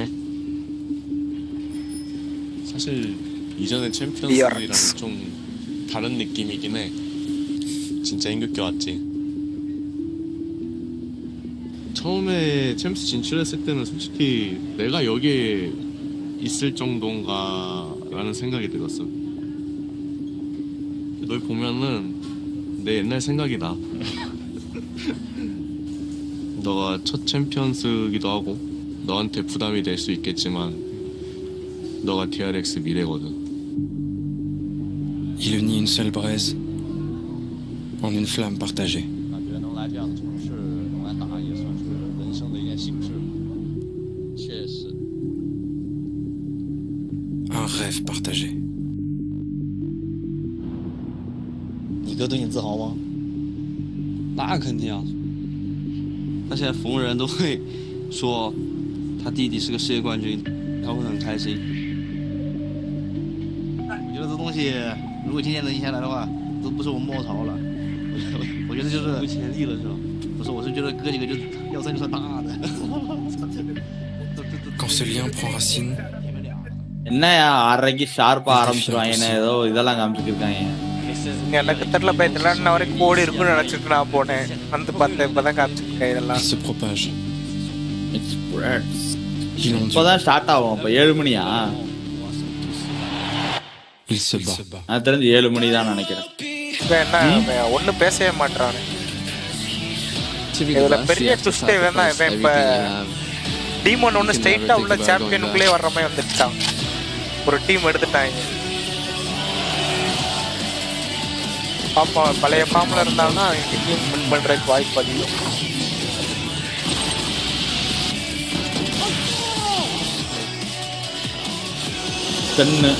사실 이전에 챔피언스랑 좀 다른 느낌이긴 해. 진짜 힘겹게 왔지. 처음에 챔스 진출했을 때는 솔직히 내가 여기에 있을 정도인가라는 생각이 들었어. 널 보면은 내 옛날 생각이 나. 너가 첫 챔피언스기도 하고 너한테 부담이 될 수 있겠지만 너가 PRX 미래거든. Il unit une seule braise en une flamme partagée. Un rêve partagé. 你哥对你自豪吗？那肯定啊！他现在逢人都会说他弟弟是个世界冠军，他会很开心。我觉得这东西如果今天能赢下来的话，都不是我们末潮了。我觉得就是有潜力了，是吧？不是，我是觉得哥几个就是要算就算大的。Quand ce lien prend racine. என்னையா 6:30 ஷார்ப்பா ஆரம்பிச்சிருவாங்க, ஏதோ இதெல்லாம் காமிச்சிட்டு இருக்காங்க. எனக்கு தெரியல by, இதெல்லாம் நான் வரைக்கும் கோடி இருக்குன்னு நினைச்சிட்டு நான் போனேன். வந்து பார்த்தேன், இப்பதான் காமிச்சிருக்கேன் இதெல்லாம். Se propage. இப்போதான் ஸ்டார்ட் ஆகும். இப்போ 7 மணியா? Il se bat. நான் தெரிஞ்சு 7 மணி தான் நினைக்கிறேன். என்ன ஒன்னும் பேசவே மாட்டானே. இதுல பெரிய ட்விஸ்டே வேணா. இவன் இப்ப டீமன் ஒன்னு ஸ்ட்ரைட்டா உள்ள சாம்பியனுக்குள்ளே வர்ற மாதிரி வந்துட்டான். ஒரு டீம் எடுத்துட்டாங்க. பாப்பா பழைய ஃபார்ம்ல இருந்தாங்கன்னா இந்த டீம் வின் பண்றதுக்கு வாய்ப்பு அதிகம். கண்ணு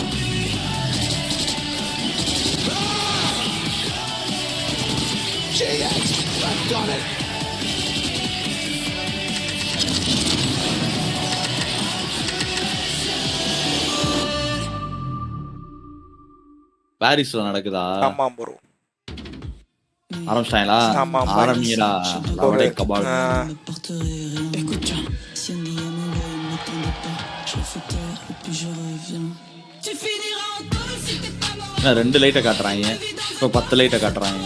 பாரிஸ்ல நடக்குதா? ஆமா ப்ரோ. ஆரம்பிச்சாங்களா? ஆரம்பிடா. லவடே கபால். நான் 2 லைட்டை காட்டுறாங்க, இப்போ 10 லைட்டை காட்டுறாங்க.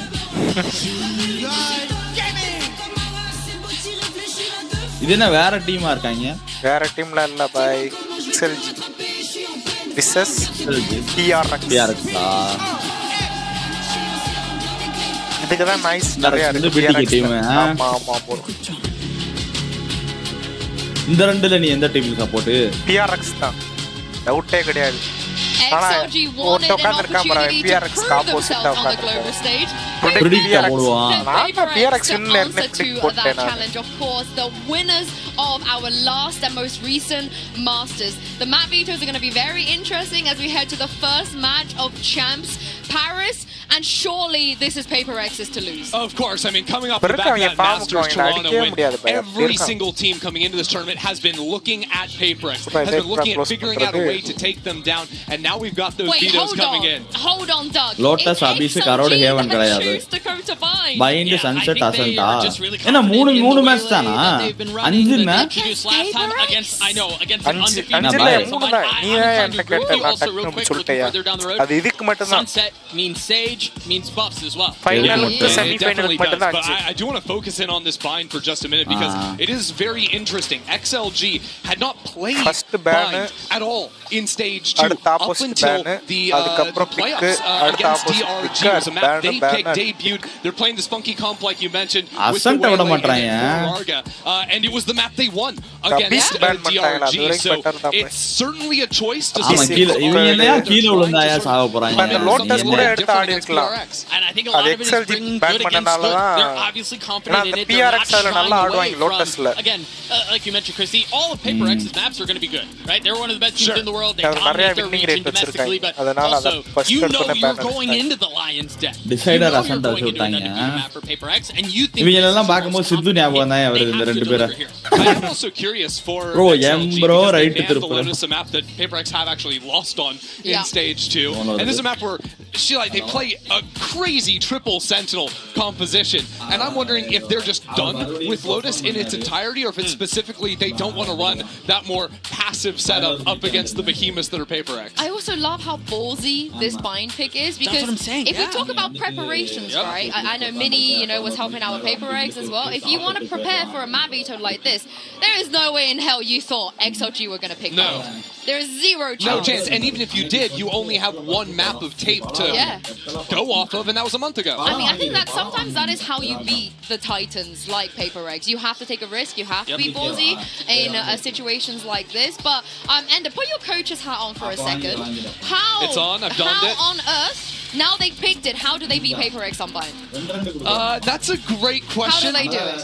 இது என்ன வேற டீமா இருக்காங்க? வேற டீம்ல இல்ல பாய். XLG vs PRX. இதுக்கு தான் நைஸ் நிறைய டீம். ஆமா ஆமா ப்ரோ. இந்த ரெண்டுல நீ எந்த டீமுக்கு சப்போர்ட்? PRX தான், டவுட்டே கிடையாது. XLG wanted an opportunity to prove themselves on the global stage. PRX to answer to that challenge. Of course, the winners of our last and most recent Masters. The map vetoes are going to be very interesting as we head to the first match of champs Paris, and surely this is Paper X's to lose. Of course, I mean, coming off the back of that Masters Toronto win, every single team coming into this tournament has been looking at Paper X, has been looking at figuring out a way to take them down, and now we've got those vetoes coming in. Hold on, Doug. Lotus Abyss Corrode Haven கிடையாது. Bind Sunset Ascenta. என்ன மூணு match தானா? 5 match against an undefeated அது இதுக்கு மட்டும் தான். Sunset means Sage means buffs as well. Final to semi-final மட்டும் தான். I do want to focus in on this bind for just a minute because it is very interesting. XLG had not played bind at all in stage 2 up until the playoffs against DRG. It was a map they debuted. They're playing this funky comp like you mentioned with the Larga, and it was the map they won against DRG. So it's certainly a choice to see. கீழ விழுந்தாயா சாக போறாங்க. அந்த lotus கூட எடுத்து ஆடி இருக்கலாம். And I think a lot of it is bringing good against good. They're obviously confident in it. They're not shying away from, again, like you mentioned, Chrissy, all of Paper X's maps are going to be good, right? They're one of the best teams in the world. They dominate their region domestically, but also, you know you're going into the Lion's Den. Decider Ascenta விட்டாங்க. இவங்களெல்லாம் பாக்கும்போது சித்து ஞாபகம் தான் வருது இந்த ரெண்டு பேரை. I'm also curious for the Lotus, a map that Paper X have actually lost on in stage 2. And this is a map where they play a crazy triple Sentinel composition. And I'm wondering if they're just done with Lotus in its entirety, or if it's specifically they don't want to run that more passive setup up against the behemoths that are Paper X. I also love how ballsy this bind pick is, because if we talk about preparations, right? I know Mini, was helping out with Paper X as well. If you want to prepare for a map veto like this, there is no way in hell you thought XLG were going to pick that. There is zero chance. No chance. And even if you did, you only have one map of tape to go off of, and that was a month ago. I mean, I think that sometimes that is how you beat the Titans like Paper X. You have to take a risk. You have to be ballsy in situations like this. But, Ender, put your coach's hat on for a second. It's on. I've donned it. How on earth, now they've picked it, how do they beat Paper X on bind? That's a great question. How do they do it?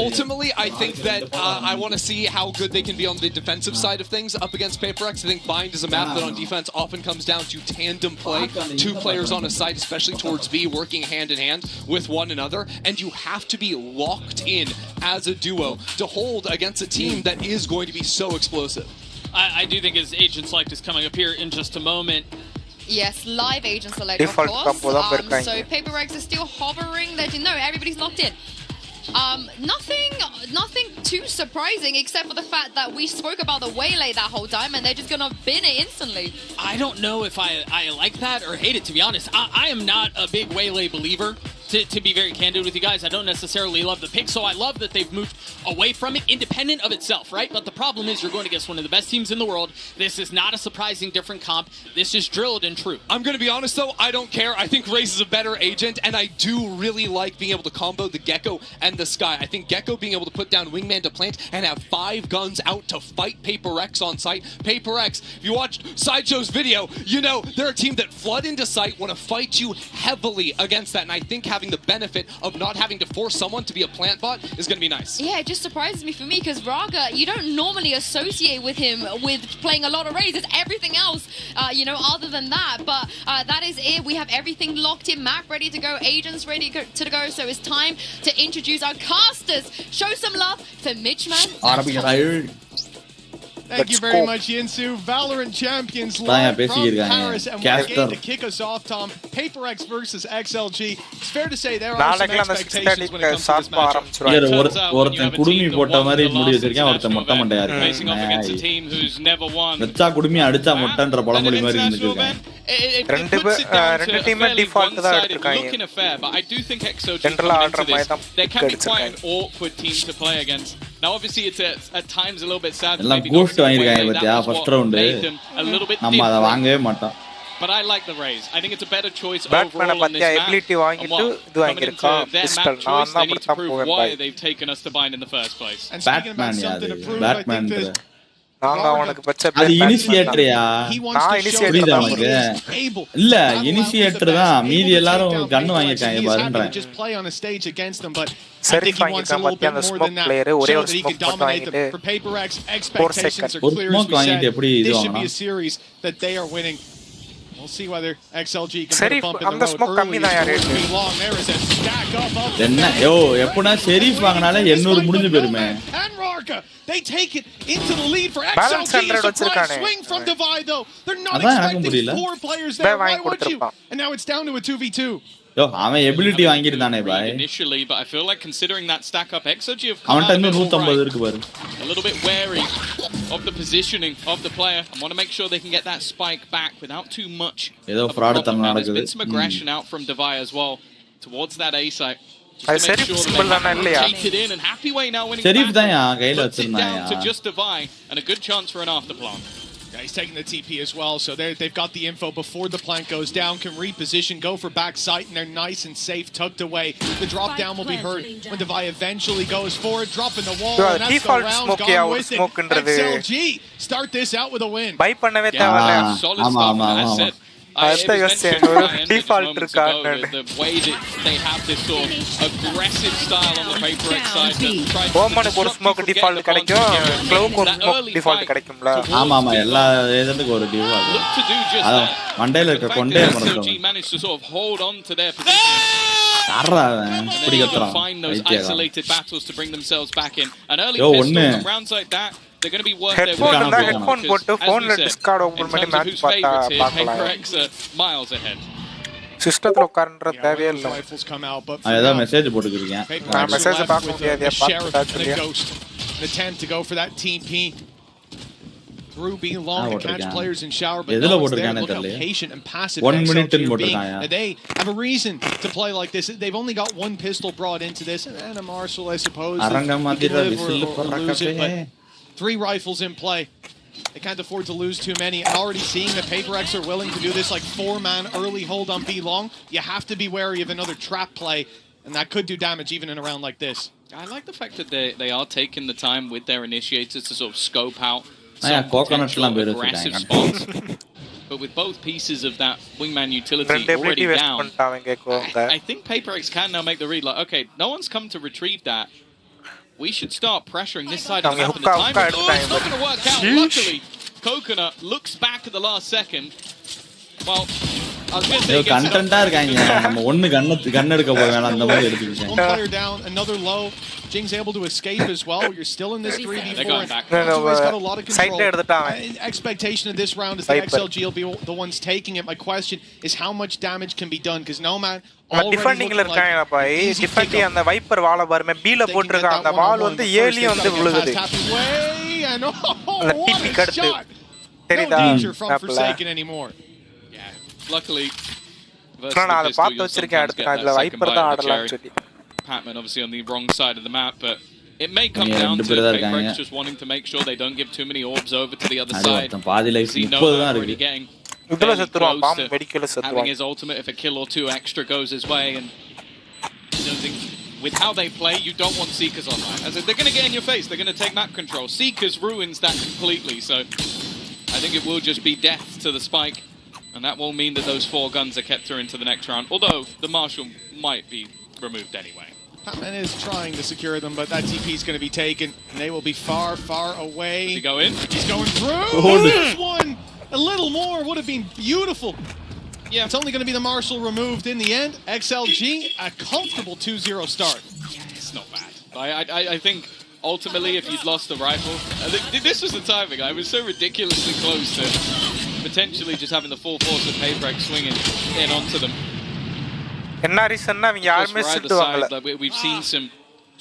Ultimately, I think that I want to see how good they can be on the defensive side of things up against Paper X. I think bind is a map that on defense often comes down to tandem play. 2 players on a side, especially towards B, working hand in hand with one another. And you have to be locked in as a duo to hold against a team that is going to be so explosive. I do think his Agent Select is coming up here in just a moment. Yes, live Agent Select, of course. So Paper X is still hovering. Everybody's locked in. Nothing too surprising except for the fact that we spoke about the waylay that whole time, and they're just gonna bin it instantly. I don't know if I like that or hate it, to be honest. I am not a big waylay believer. To be very candid with you guys, I don't necessarily love the pick, so I love that they've moved away from it, independent of itself, right? But the problem is you're going against one of the best teams in the world. This is not a surprising different comp. This is drilled and true. I'm going to be honest, though. I don't care. I think Raze is a better agent, and I do really like being able to combo the Gecko and the Sky. I think Gecko being able to put down Wingman to plant and have 5 guns out to fight Paper X on site. Paper X, if you watched Sideshow's video, they're a team that flood into site, want to fight you heavily against that, and I think having the benefit of not having to force someone to be a plant bot is going to be nice. Yeah, it just surprises me for me, because Raga, you don't normally associate with him with playing a lot of raids. It's everything else, other than that. But that is it. We have everything locked in, map ready to go, agents ready to go. So it's time to introduce our casters. Show some love for Mitchman. Thank you very much, Yinsu. Valorant champions live from Paris, and one game to kick us off, Tom. Paper X versus XLG. It's fair to say there are some expectations when it comes to this matchup. ஒருத்தன் குடுமி போட்ட மாதிரி முடி வச்சிருக்கேன், ஒருத்தன் மொட்டை மண்டையா இருக்கு. வெச்சா குடுமி அடிச்சா மொட்டன்ற பழமொழி மாதிரி இருந்துச்சு. ரெண்டு டீம் டிஃபால்ட் தான் எடுத்துருக்காங்க. But I do think XLG into this, they can be quite an awkward team to play against. Now obviously it's at times a little bit sad that maybe Ghost வாங்கிருக்காங்க பத்தியா first round. நம்ம அத வாங்கவே மாட்டோம். But I like the Raze. I think it's a better choice overall on this map. Ability வாங்கிட்டு இது வாங்கிருக்கா. Pistol நான் தான் படுத்தா போவேன். Why they've taken us to bind in the first place. Batman Batman நாங்க அவனுக்கு பச்சை அது இனிஷியேட்டர்யா. நான் இனிஷியேட்டர் தான். இல்ல இனிஷியேட்டர் தான். மீதி எல்லாரும் கன் வாங்கிட்டாங்க பாருங்க. சரி வாங்கிட்டான் பத்தியா அந்த ஸ்மோக் பிளேயர் ஒரே ஒரு ஸ்மோக் மட்டும் வாங்கிட்டு 4 செகண்ட் ஒரு ஸ்மோக் வாங்கிட்டு எப்படி இது வாங்கலாம்? We'll see whether XLG can Serif, put a bump in அந்த the smoke road கம்மி தான் யாரு early. Long. There is a stack up of என்ன யோ எப்பனா ஷெரீஃப் வாங்குனாலே 800 முடிஞ்சு போயிருமே. And Rarka, they take it into the lead for XLG. A surprise swing from Divide though. They're not expecting 4 players there. Why would you? And now it's down to a 2v2. யோ அவன் ability வாங்கிட்டானே பாய். Initially, but I feel like considering that stack up, XLG have அவன்ட்ட இன்னும் 150 இருக்கு பாரு. A little bit wary of the positioning of the player. I want to make sure they can get that spike back without too much. ஏதோ fraud தனம் நடக்குது. There's been some aggression out from Divide as well towards that A site. Serif symbol தான இல்லையா? Take it in and happy way now winning. Serif தான் கையில வச்சிருந்தாயா. To just Divide and a good chance for an afterplant. Yeah, he's taking the TP as well, so they've got the info before the plant goes down, can reposition, go for back sight, and they're nice and safe, tucked away. The drop down will be heard when Divide eventually goes forward, dropping the wall, and that's the round gone with it. XLG start this out with a win. Buy பண்ணவே தேவையில்ல. Solid stuff, that's it. அடுத்த யோசிச்சேன் ஒரு default இருக்கான்னு. The way that they have this sort of aggressive style on the PRX side. ஓமனுக்கு ஒரு smoke default கிடைக்கும், க்ளோவுக்கு ஒரு smoke default கிடைக்கும்ல. ஆமா ஆமா எல்லா ஏஜென்ட்டுக்கு ஒரு டிஃபால்ட். அத மண்டையில இருக்க கொண்டே மறந்துட்டோம். Managed to sort of hold on to their position. Find those isolated battles to bring themselves back in. An early pistol from rounds like that. They're going to be worth their weight. Headphone போட்டு phoneல Discord open பண்ணி match பார்த்தா பார்க்கலாம். PRX miles ahead. சிஸ்டத்துல உட்கார்ன்ற தேவையே இல்ல. அத message போட்டுக்கிறீங்க. நான் message பார்க்க முடியாது பார்த்தா சொல்லியா. An attempt to go for that TP. Through being long to catch players in shower, but look how patient and passive 1 minute in they have a reason to play like this. They've only got one pistol brought into this, and a Marshall, I suppose. They can live or lose it, but 3 rifles in play. They can't afford to lose too many. Already seeing that PRX are willing to do this like 4-man early hold on B long. You have to be wary of another trap play, and that could do damage even in a round like this. I like the fact that they are taking the time with their initiators to sort of scope out aggressive spots. But with both pieces of that wingman utility already down, I think PRX can now make the read like, okay, no one's come to retrieve that. We should start pressuring this side of the map, and the time it's not going to work out. Luckily, Coconut looks back at the last second. Well, I was going to say கண்டென்ட்டா இருக்காங்க. நம்ம ஒண்ணு கண்ண எடுக்க போறோம் அந்த மாதிரி எடுத்துக்கிட்டேன். One player down, another low. Jing's able to escape as well. You're still in this 3v4. They're going back. He's got a lot of control. Expectation of this round is that XLG will be the ones taking it. My question is how much damage can be done, because Nomad டிஃபெண்டிங்ல இருக்காங்க பாய். டிஃபெண்டி அந்த wiper வாள பாருமே பீல போட்டுருக்க அந்த வால் வந்து Eli வந்து விழுகுது. அந்த DP கடுத்து தெரியுதா? Luckily, நான் அத பார்த்து வச்சிருக்கேன் அடுத்து நான் இதுல வைப்பர் தான் ஆடலாம்னு சொல்லி. Patman obviously on the wrong side of the map, but it may come down to PRX just wanting to make sure they don't give too many orbs over to the other side. Already getting having his ultimate if a kill or 2 extra goes his way, and I don't think with how they play, you don't want Seekers online. As they're going to get in your face, they're going to take map control. Seekers ruins that completely, so I think it will just be death to the spike, and that will mean that those 4 guns are kept through into the next round, although the Marshal might be removed anyway. Patman is trying to secure them, but that TP is going to be taken, and they will be far, far away. Does he go in? He's going through! There's one! A little more would have been beautiful. Yeah, it's only going to be the Marshal removed in the end. XLG, a comfortable 2-0 start. Yeah, it's not bad. I think ultimately, if you'd lost the rifle, this was the timing. I was so ridiculously close to potentially just having the full force of PRX swinging in onto them. We've seen some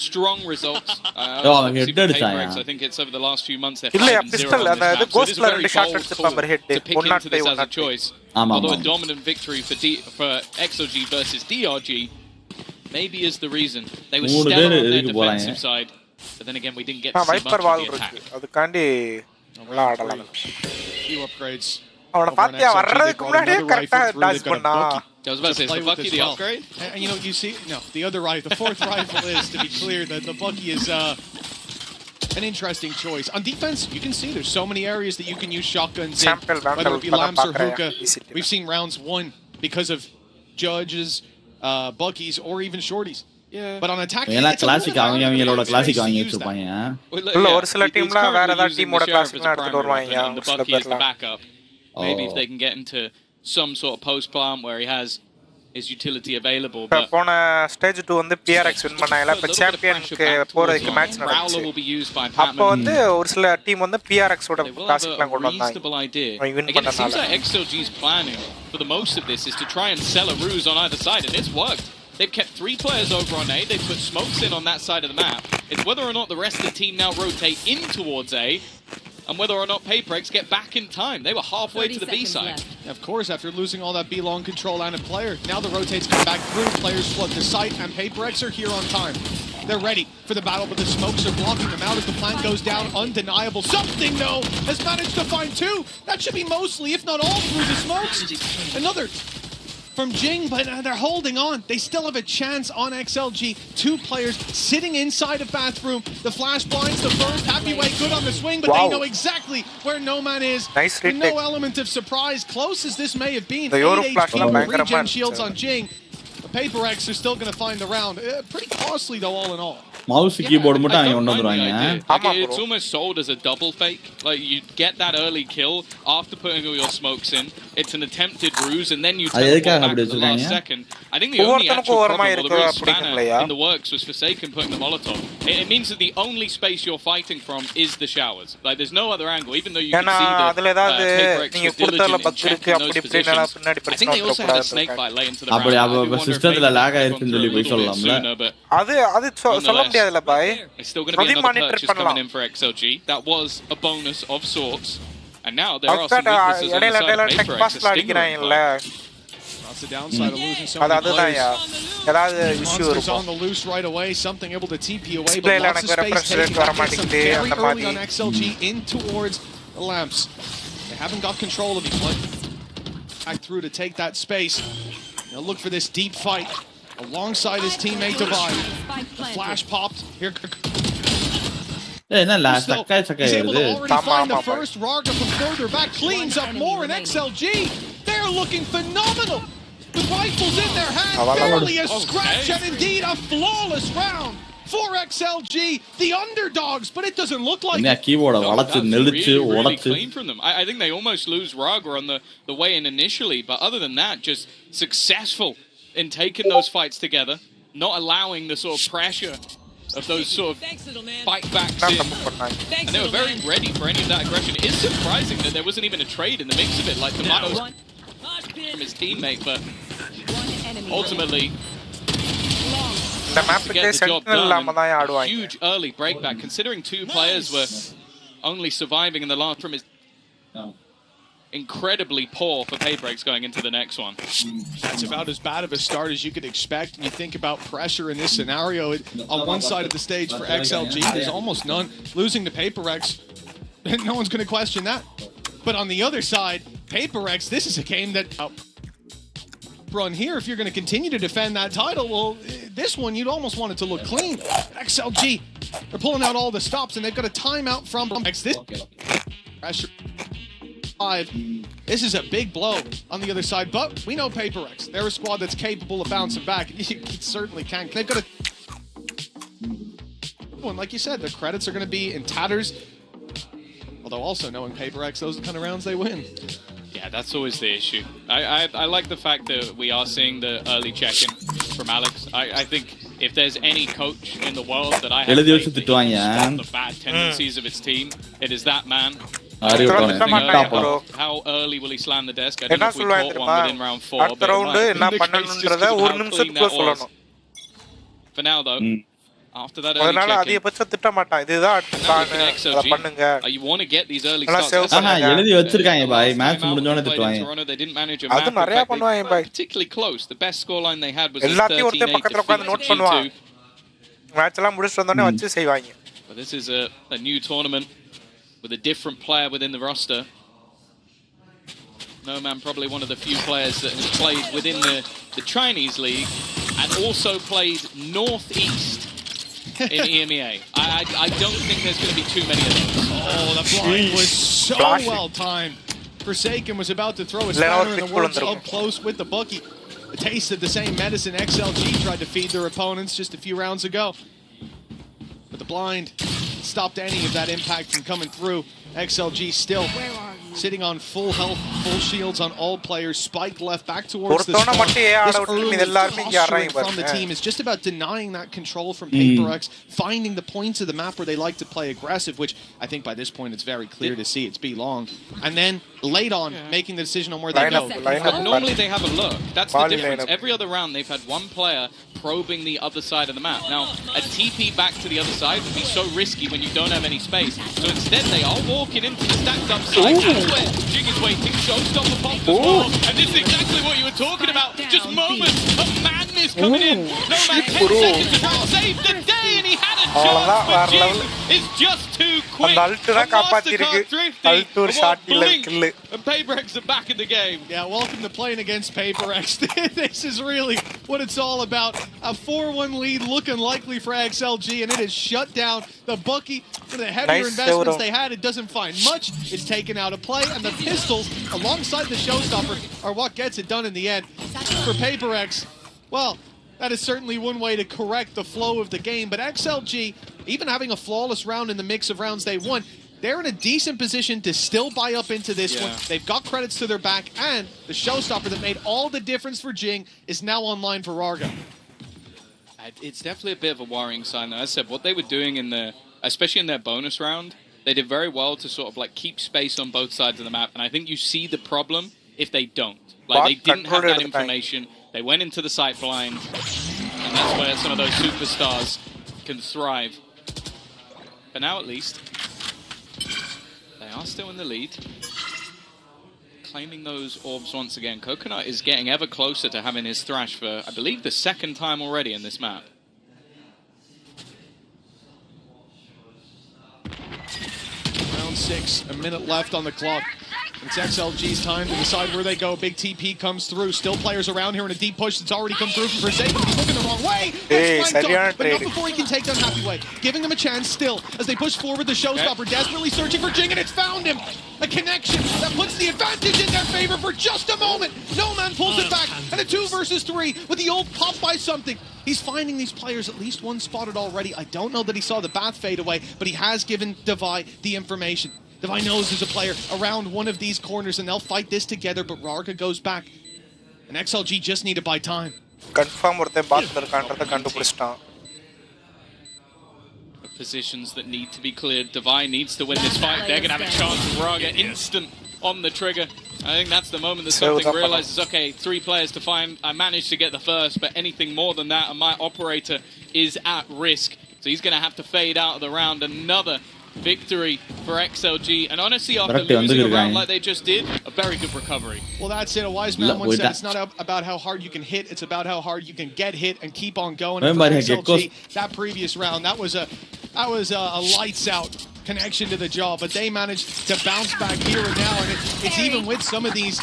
strong results. PRX, I think it's over the last few months they're 5-0 on this map, so it is a very bold call to pick into this as a choice. Although a dominant victory for XLG versus DRG maybe is the reason. They were stellar on their defensive side, but then again we didn't get to see much of the attack. Few upgrades. அவன பாத்தியா வர்றதுக்கு முன்னாடியே கரெக்ட்டா toss பண்ணா. I was about to say, is the Bucky the upgrade? And you know, you see, no, the other rifle, the 4th rifle is, to be clear, that the Bucky is an interesting choice. On defense, you can see there's so many areas that you can use shotguns in, whether it be lamps or hookah. We've seen rounds won because of Judges, Buckies, or even Shorties. Yeah. But on attack, classic அவங்களோட classic வாங்கி வச்சிருப்பாங்க. இல்ல ஒரு சில டீம்ல வேற ஏதாவது டீமோட classic எடுத்துட்டு வருவாங்க. The Bucky is the backup. Maybe if they can get into some sort of post plant where he has his utility available. But போன stage 2 வந்து PRX win பண்ணாங்கல இப்ப சாம்பியனுக்கு போறதுக்கு மேட்ச் நடந்துச்சு அப்ப வந்து ஒரு சில டீம் வந்து PRX ஓட டாஸ்க்லாம் கொண்டு வந்தாங்க Again, it seems like XLG's planning for the most of this is to try and sell a ruse on either side, and it's worked. They've kept 3 players over on A. They've put smokes in on that side of the map. It's whether or not the rest of the team now rotate in towards A, and whether or not PRX get back in time. They were halfway to the B side. Of course, after losing all that B-long control and a player, now the rotates come back through, players flood the site, and PRX are here on time. They're ready for the battle, but the smokes are blocking them out as the plant goes down. Undeniable. Something, though, has managed to find 2. That should be mostly, if not all, through the smokes. Another from Jing, but they're holding on. They still have a chance on XLG. 2 players sitting inside a bathroom. The flash blinds the first. Happy Way good on the swing, but they know exactly where No Man is. Nice retake. No element of surprise. Close as this may have been. The 8 HP, regen shields on Jing. The PRX are still going to find the round. Pretty costly, though, all in all. Mouse keyboard மட்டும் அவங்க கொண்டு வந்துருவாங்க. It's almost sold as a double fake. Like you get that early kill after putting all your smokes in. It's an attempted ruse, and then you teleport back to the last second. I think the only actual problem or the real spanner in the works was Forsaken putting the Molotov. It means that the only space you're fighting from is the showers. Like there's no other angle, even though you can see the PRX was diligent in checking those positions. I think they also had a snake bite late into the round. அப்ப சிஸ்டத்துல lock ஆயிருக்குன்னு சொல்லி போய் சொல்லலாம்ல. அது சொல்ல முடியாதுல பாய். It's still going to be another purchase coming in for XLG. That was a bonus of sorts. And now there are some weaknesses on the side of PRX. That's the downside of losing so many players. Monsters on the loose right away. Something able to TP away, but lots of space taking some very early on XLG in towards the lamps. They haven't got control of each one. Back through to take that space. They'll look for this deep fight alongside his teammate Divide. The flash popped. Here. He's able to already find the first. Raga from further back cleans up more, and XLG, they're looking phenomenal. With rifles in their hand, barely a scratch, and indeed a flawless round for XLG, the underdogs, but it doesn't look like it. Really clean from them. I think they almost lose Raga on the way in initially, but other than that, just successful in taking those fights together, not allowing the sort of pressure of those sort of fight backs in. And they were very ready for any of that aggression. It is surprising that there wasn't even a trade in the mix of it, like Tomatoes from his teammate, but ultimately to get the job done. Huge early breakback, considering 2 players were only surviving in the last from his incredibly poor for PRX going into the next one. That's about as bad of a start as you could expect. And you think about pressure in this scenario. On one side of the stage for XLG, there's almost none. Losing to PRX, no one's going to question that. But on the other side, PRX, this is a game that run here. If you're going to continue to defend that title, well, this one, you'd almost want it to look clean. XLG, they're pulling out all the stops, and they've got a timeout from X. This pressure. This is a big blow on the other side, but we know PRX. They're a squad that's capable of bouncing back. You certainly can. They've got a... And like you said, the credits are going to be in tatters. Although also knowing PRX, those are the kind of rounds they win. Yeah, that's always the issue. I like the fact that we are seeing the early check-in from Alex. I think if there's any coach in the world that I have faith that can stop the bad tendencies of its team, it is that man. How early will he slam the desk? I don't know if we caught one within round 4, but for now though, after that early check-in, you want to get these early starts. Toronto, they didn't manage a map effect. They were particularly close. The best scoreline they had was 13-8 defeat to G2. But this is a new tournament with a different player within the roster. No Man probably one of the few players that has played within the Chinese league and also played Northeast in EMEA. I don't think there's going to be too many of those. Oh, the blind was so well timed. Forsaken was about to throw his spanner in the works up close with the bookie. A taste of the same medicine XLG tried to feed their opponents just a few rounds ago. But the blind stopped any of that impact from coming through. XLG still sitting on full health, full shields on all players. Spike left back towards the spawn. This early posturing from the team is just about denying that control from PRX, finding the points of the map where they like to play aggressive, which I think by this point it's very clear to see it's B long. And then late on, making the decision on where they go. Normally they have a look. That's the difference. Every other round they've had one player probing the other side of the map. Now, a TP back to the other side would be so risky when you don't have any space. So instead they are walking into the stacked up side. That's where Jing is waiting. Showstopper popped as well. And this is exactly what you were talking about. Just moments of madness coming in. No man, 10 seconds to try and save the day, and he had a chance, but Jing is just too quick. Mastercard thrifty. Blink, and PRX are back in the game. Yeah, welcome to playing against PRX. This is really what it's all about. A 4-1 lead looking likely for XLG, and it has shut down the bookie. For the heavier investments they had, it doesn't find much. It's taken out of play, and the pistols, alongside the showstopper, are what gets it done in the end. For PRX, well, that is certainly one way to correct the flow of the game, but XLG, even having a flawless round in the mix of rounds they won, they're in a decent position to still buy up into this one. They've got credits to their back, and the showstopper that made all the difference for Jing is now online for Rarga. It's definitely a bit of a worrying sign, though. As I said, what they were doing in the, especially in their bonus round, they did very well to sort of like keep space on both sides of the map, and I think you see the problem if they don't. Like, they didn't have that information. They went into the sight blind, and that's where some of those superstars can thrive. But now, at least, they are still in the lead. Claiming those orbs once again. Coconut is getting ever closer to having his thrash for, I believe, the second time already in this map. Round 6, a minute left on the clock. It's XLG's time to decide where they go. Big TP comes through. Still players around here in a deep push that's already come through from Forsaken. He's looking the wrong way. But not before he can take down Happy Way. Giving them a chance still as they push forward. The showstopper desperately searching for Jing, and it's found him. A connection that puts the advantage in their favor for just a moment. No man pulls it back, and a 2 versus 3 with the old pop by something. He's finding these players at least one spotted already. I don't know that he saw the Bath fade away, but he has given Devi the information. Devi knows there's a player around one of these corners, and they'll fight this together, but Rarga goes back. And XLG just need to buy time. Positions that need to be cleared. Devi needs to win this fight. They're going to have a chance with Rarga instant on the trigger. I think that's the moment that something realizes, okay, 3 players to find. I managed to get the first, but anything more than that, and my operator is at risk. So he's going to have to fade out of the round. Another victory for XLG, and honestly, after losing a round like they just did, a very good recovery. Well, that's it. A wise man once said, it's not about how hard you can hit, it's about how hard you can get hit and keep on going. And for XLG, that previous round, that was a lights out connection to the jaw, but they managed to bounce back here and now, and it's even with some of these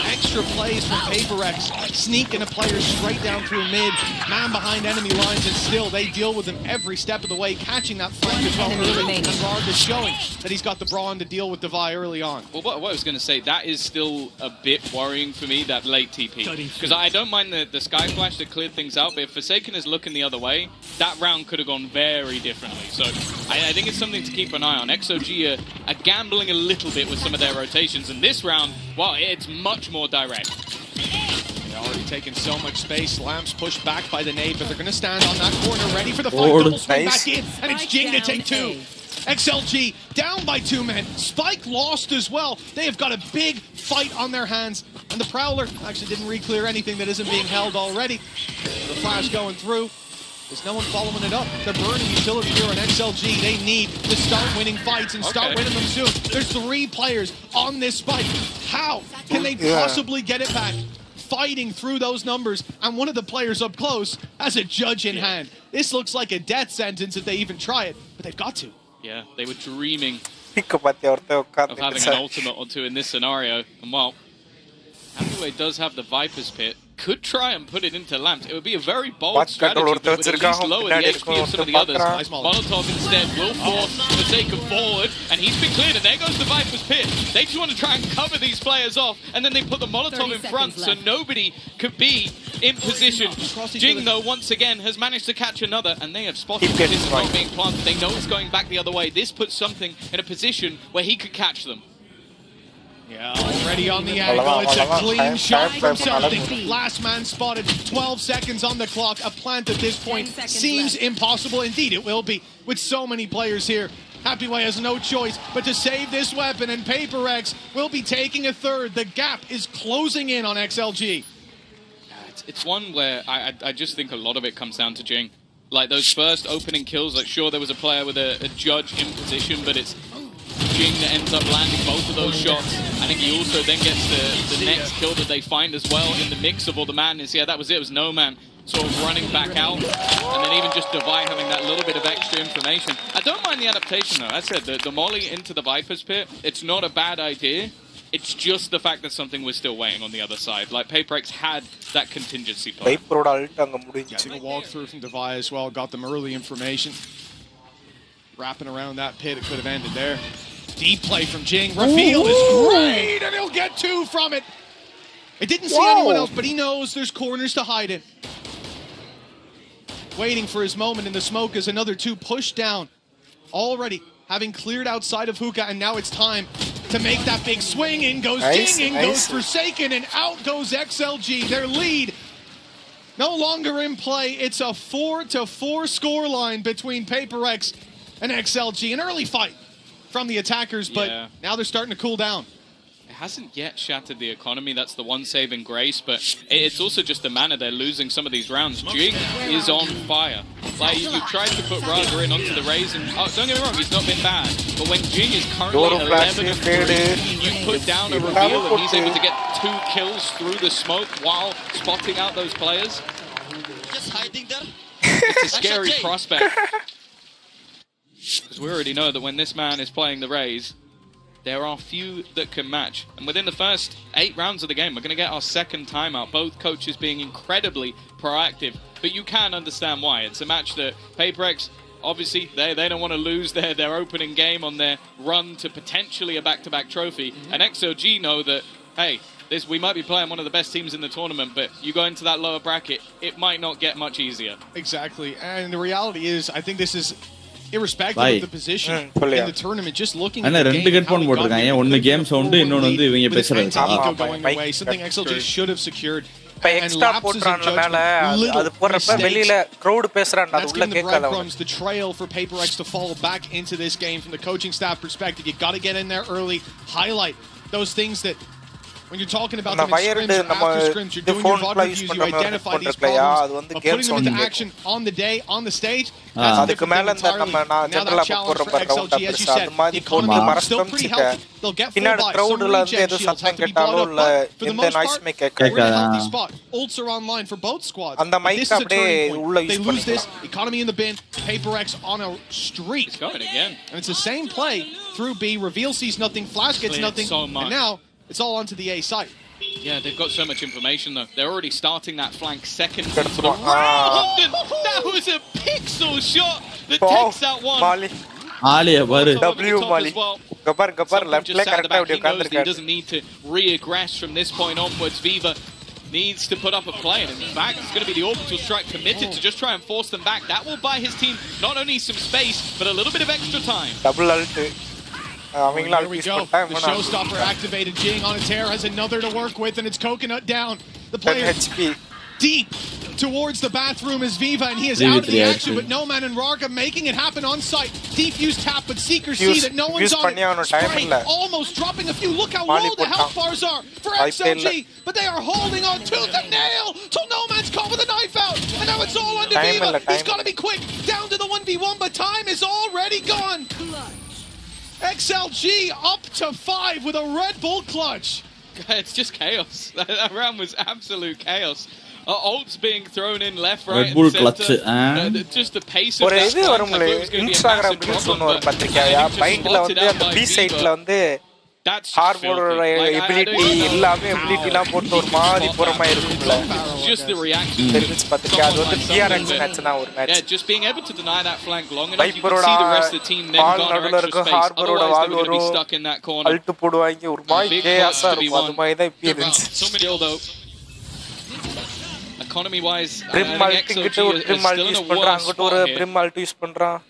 extra plays from PRX, sneaking a player straight down through mid, man behind enemy lines, and still they deal with him every step of the way, catching that flank as well early, and Rarga showing that he's got the brawn to deal with Devi early on. Well, what I was going to say, that is still a bit worrying for me, that late TP. Because I don't mind the Sky Flash that cleared things out, but if Forsaken is looking the other way, that round could have gone very differently. So I think it's something to keep an eye on. XOG are gambling a little bit with some of their rotations, and this round, well, it's much more direct. They're already taking so much space. Lamps pushed back by the nade, but they're going to stand on that corner, ready for the fight. Double swing back in, and it's Jing to take 2. XLG down by 2 men. Spike lost as well. They have got a big fight on their hands, and the Prowler actually didn't re-clear anything that isn't being held already. The flash going through. There's no one following it up. They're burning utility here on XLG. They need to start winning fights and start winning them soon. There's 3 players on this spike. How can they possibly get it back? Fighting through those numbers, and one of the players up close has a judge in hand. This looks like a death sentence if they even try it, but they've got to. Yeah, they were dreaming of having an ultimate or 2 in this scenario. And well, Hathaway does have the Viper's Pit. Could try and put it into Lamps. It would be a very bold strategy, but would at least lower the HP of some of the others. Molotov instead will force Forsaken forward, and he's been cleared, and there goes the Viper's Pit. They just want to try and cover these players off, and then they put the Molotov in front, so nobody could be in position. Jing, though, once again, has managed to catch another, and they have spotted this is not being planted. They know it's going back the other way. This puts something in a position where he could catch them. Yeah, already on the angle. It's a clean shot from something. Last man spotted. 12 seconds on the clock. A plant at this point seems impossible. Indeed, it will be with so many players here. Happyway has no choice but to save this weapon, and PRX will be taking a third. The gap is closing in on XLG. It's one where I just think a lot of it comes down to Jing. Like those first opening kills, like sure there was a player with a judge in position, but it's Jing that ends up landing both of those shots. I think he also then gets the next kill that they find as well in the mix of all the madness. Yeah, that was it. It was No Man sort of running back out, and then even just Divide having that little bit of extra information. I don't mind the adaptation though. As I said, the molly into the Viper's pit, it's not a bad idea. It's just the fact that something was still weighing on the other side. Like PRX had that contingency plan. Getting a walkthrough from Divide as well, got them early information. Wrapping around that pit, it could have ended there. Deep play from Jing. Reveal is great, and he'll get 2 from it. It didn't see anyone else, but he knows there's corners to hide in. Waiting for his moment in the smoke as another 2 push down. Already having cleared outside of Hookah, and now it's time to make that big swing. In goes Jing, in goes Forsaken, and out goes XLG. Their lead no longer in play. It's a 4-4 scoreline between PRX and XLG. An early fight from the attackers, but now they're starting to cool down. It hasn't yet shattered the economy. That's the one saving grace, but it's also just the manner they're losing some of these rounds. Jing is on fire. Like, you tried to put Razer in onto the Raze, and don't get me wrong, he's not been bad. But when Jing is currently 11-3, you put down a reveal and he's able to get 2 kills through the smoke while spotting out those players. Just hiding there. It's a scary prospect. Because we already know that when this man is playing the Raze, there are few that can match. And within the first 8 rounds of the game, we're going to get our second timeout. Both coaches being incredibly proactive. But you can understand why. It's a match that PRX, obviously, they don't want to lose their opening game on their run to potentially a back-to-back trophy. And XLG know that, hey, we might be playing one of the best teams in the tournament, but you go into that lower bracket, it might not get much easier. Exactly. And the reality is, I think this is irrespective of the position in the tournament, just looking at the game, how we got here, one game sound, with its Eco going away, something XLG should have secured. And lapses of judgment, little mistakes. That's getting the breadcrumbs, the trail for PRX to fall back into this game from the coaching staff perspective. You got to get in there early, highlight those things that when you're talking about them in scrims or after scrims, you're doing your VOD reviews, you identify these problems, but putting them into action on the day, on the stage, that's a different thing entirely. Now that challenge for XLG, as you said, the economy is still pretty healthy. They'll get 4 by. Some regen shields have to be bought up, but for the most part, we're in a healthy spot. Ults are online for both squads. But this is a turning point. They lose this, economy in the bin, PRX on a streak. It's going again. And it's the same play through B. Reveal sees nothing, Flash gets nothing, and now it's all onto the A side. Yeah, they've got so much information though. They're already starting that flank second to the round. That was a pixel shot that takes out one. W Mali. Gabbar left leg correct. He doesn't need to reaggress from this point onwards. Viva needs to put up a play, and in fact, it's going to be the orbital strike committed to just try and force them back. That will buy his team not only some space, but a little bit of extra time. Double ult. Here we go. The showstopper activated. Jing on a tear has another to work with, and it's Coconut down. The player deep towards the bathroom is Viva, and he is out of the action, but No Man and Raga making it happen on site. Defuse tap, but Seekers see that no one's on it. Spray almost dropping a few. Look how low the health bars are for XLG, but they are holding on tooth and nail till No Man's caught with a knife out, and now it's all under Viva. He's got to be quick. Down to the 1v1, but time is already gone. XLG up to 5 with a Red Bull clutch. It's just chaos. That round was absolute chaos. Ults being thrown in left, right, Red Bull and center. Just the pace of that. I thought it was going to be a massive problem, but I think just spotted out by Viva. That's ability எல்லாமே ability போட்டு ஒரு மாதிரி இருக்கும்ல just the reaction அது வந்து PRX மேட்ச்னா ஒரு match yeah just being able to deny that flank long enough you can see the rest of the team then got extra space otherwise they were going to be stuck in that corner Alt போடுவாங்க ஒரு மாதிரி கேஸா இருக்கும் அது மாதிரி தான் இப்ப இருந்துச்சு still though economy wise brim ult use பண்றாங்க அங்க ஒரு brim ult யூஸ் பண்றான்.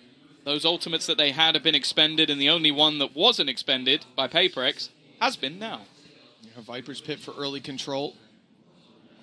Those ultimates that they had have been expended, and the only one that wasn't expended by PRX has been now. A Viper's Pit for early control.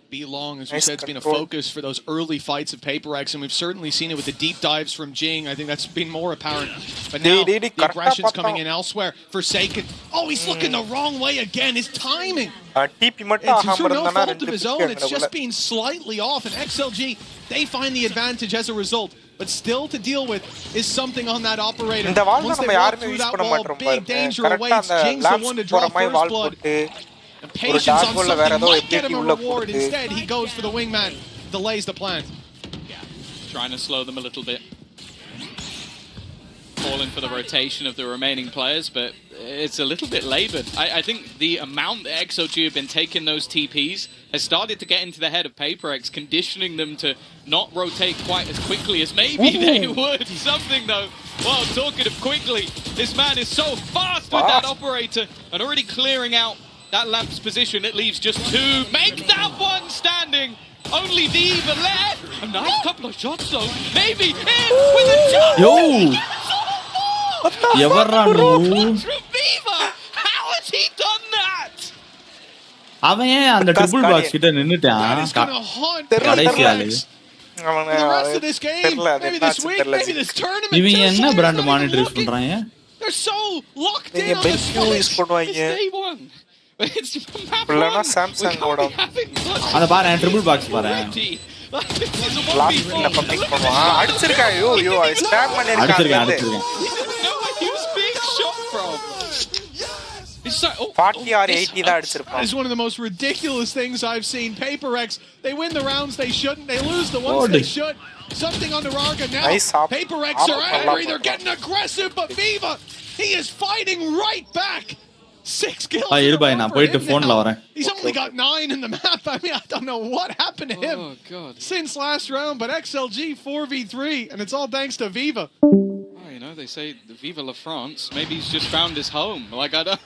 B long, as we said, it's been a focus for those early fights of PRX, and we've certainly seen it with the deep dives from Jing. I think that's been more apparent. But now, the aggression's coming in elsewhere. Forsaken. Oh, he's looking the wrong way again. His timing. It's through no fault of his own. It's just been slightly off. And XLG, they find the advantage as a result. But still to deal with is something on that operator. Once they walk through that wall, big danger awaits. Jing's the one to draw first blood. And patience on something might get him a reward. Instead, he goes for the wingman, delays the plant. Trying to slow them a little bit. Calling for the rotation of the remaining players, but it's a little bit labored. I think the amount that XLG have been taking those TPs has started to get into the head of PRX, conditioning them to not rotate quite as quickly as maybe they would. Something, though, well, talking of quickly, this man is so fast with that operator and already clearing out that lamp's position. It leaves just two. Make that one standing. Only Viva left. A nice couple of shots, though. Maybe in with a jump. Yo! From Viva. How has he done that? அவன் ஏன் அந்த triple box கிட்ட நின்னுட்டான் கடைசியால இவங்க என்ன brand monitor use பண்றாங்க அத பாரு triple box பாரு அடிச்சிருக்கேன் It's one of the most ridiculous things I've seen. PRX, they win the rounds they shouldn't. They lose the ones they should. Something on the Raga now. PRX are angry. They're getting aggressive, but Viva, he is fighting right back. 6 kills. He's only got 9 in the map. I mean, I don't know what happened to him since last round, but XLG 4v3, and it's all thanks to Viva. You know, they say the Viva la France. Maybe he's just found his home. Like, I don't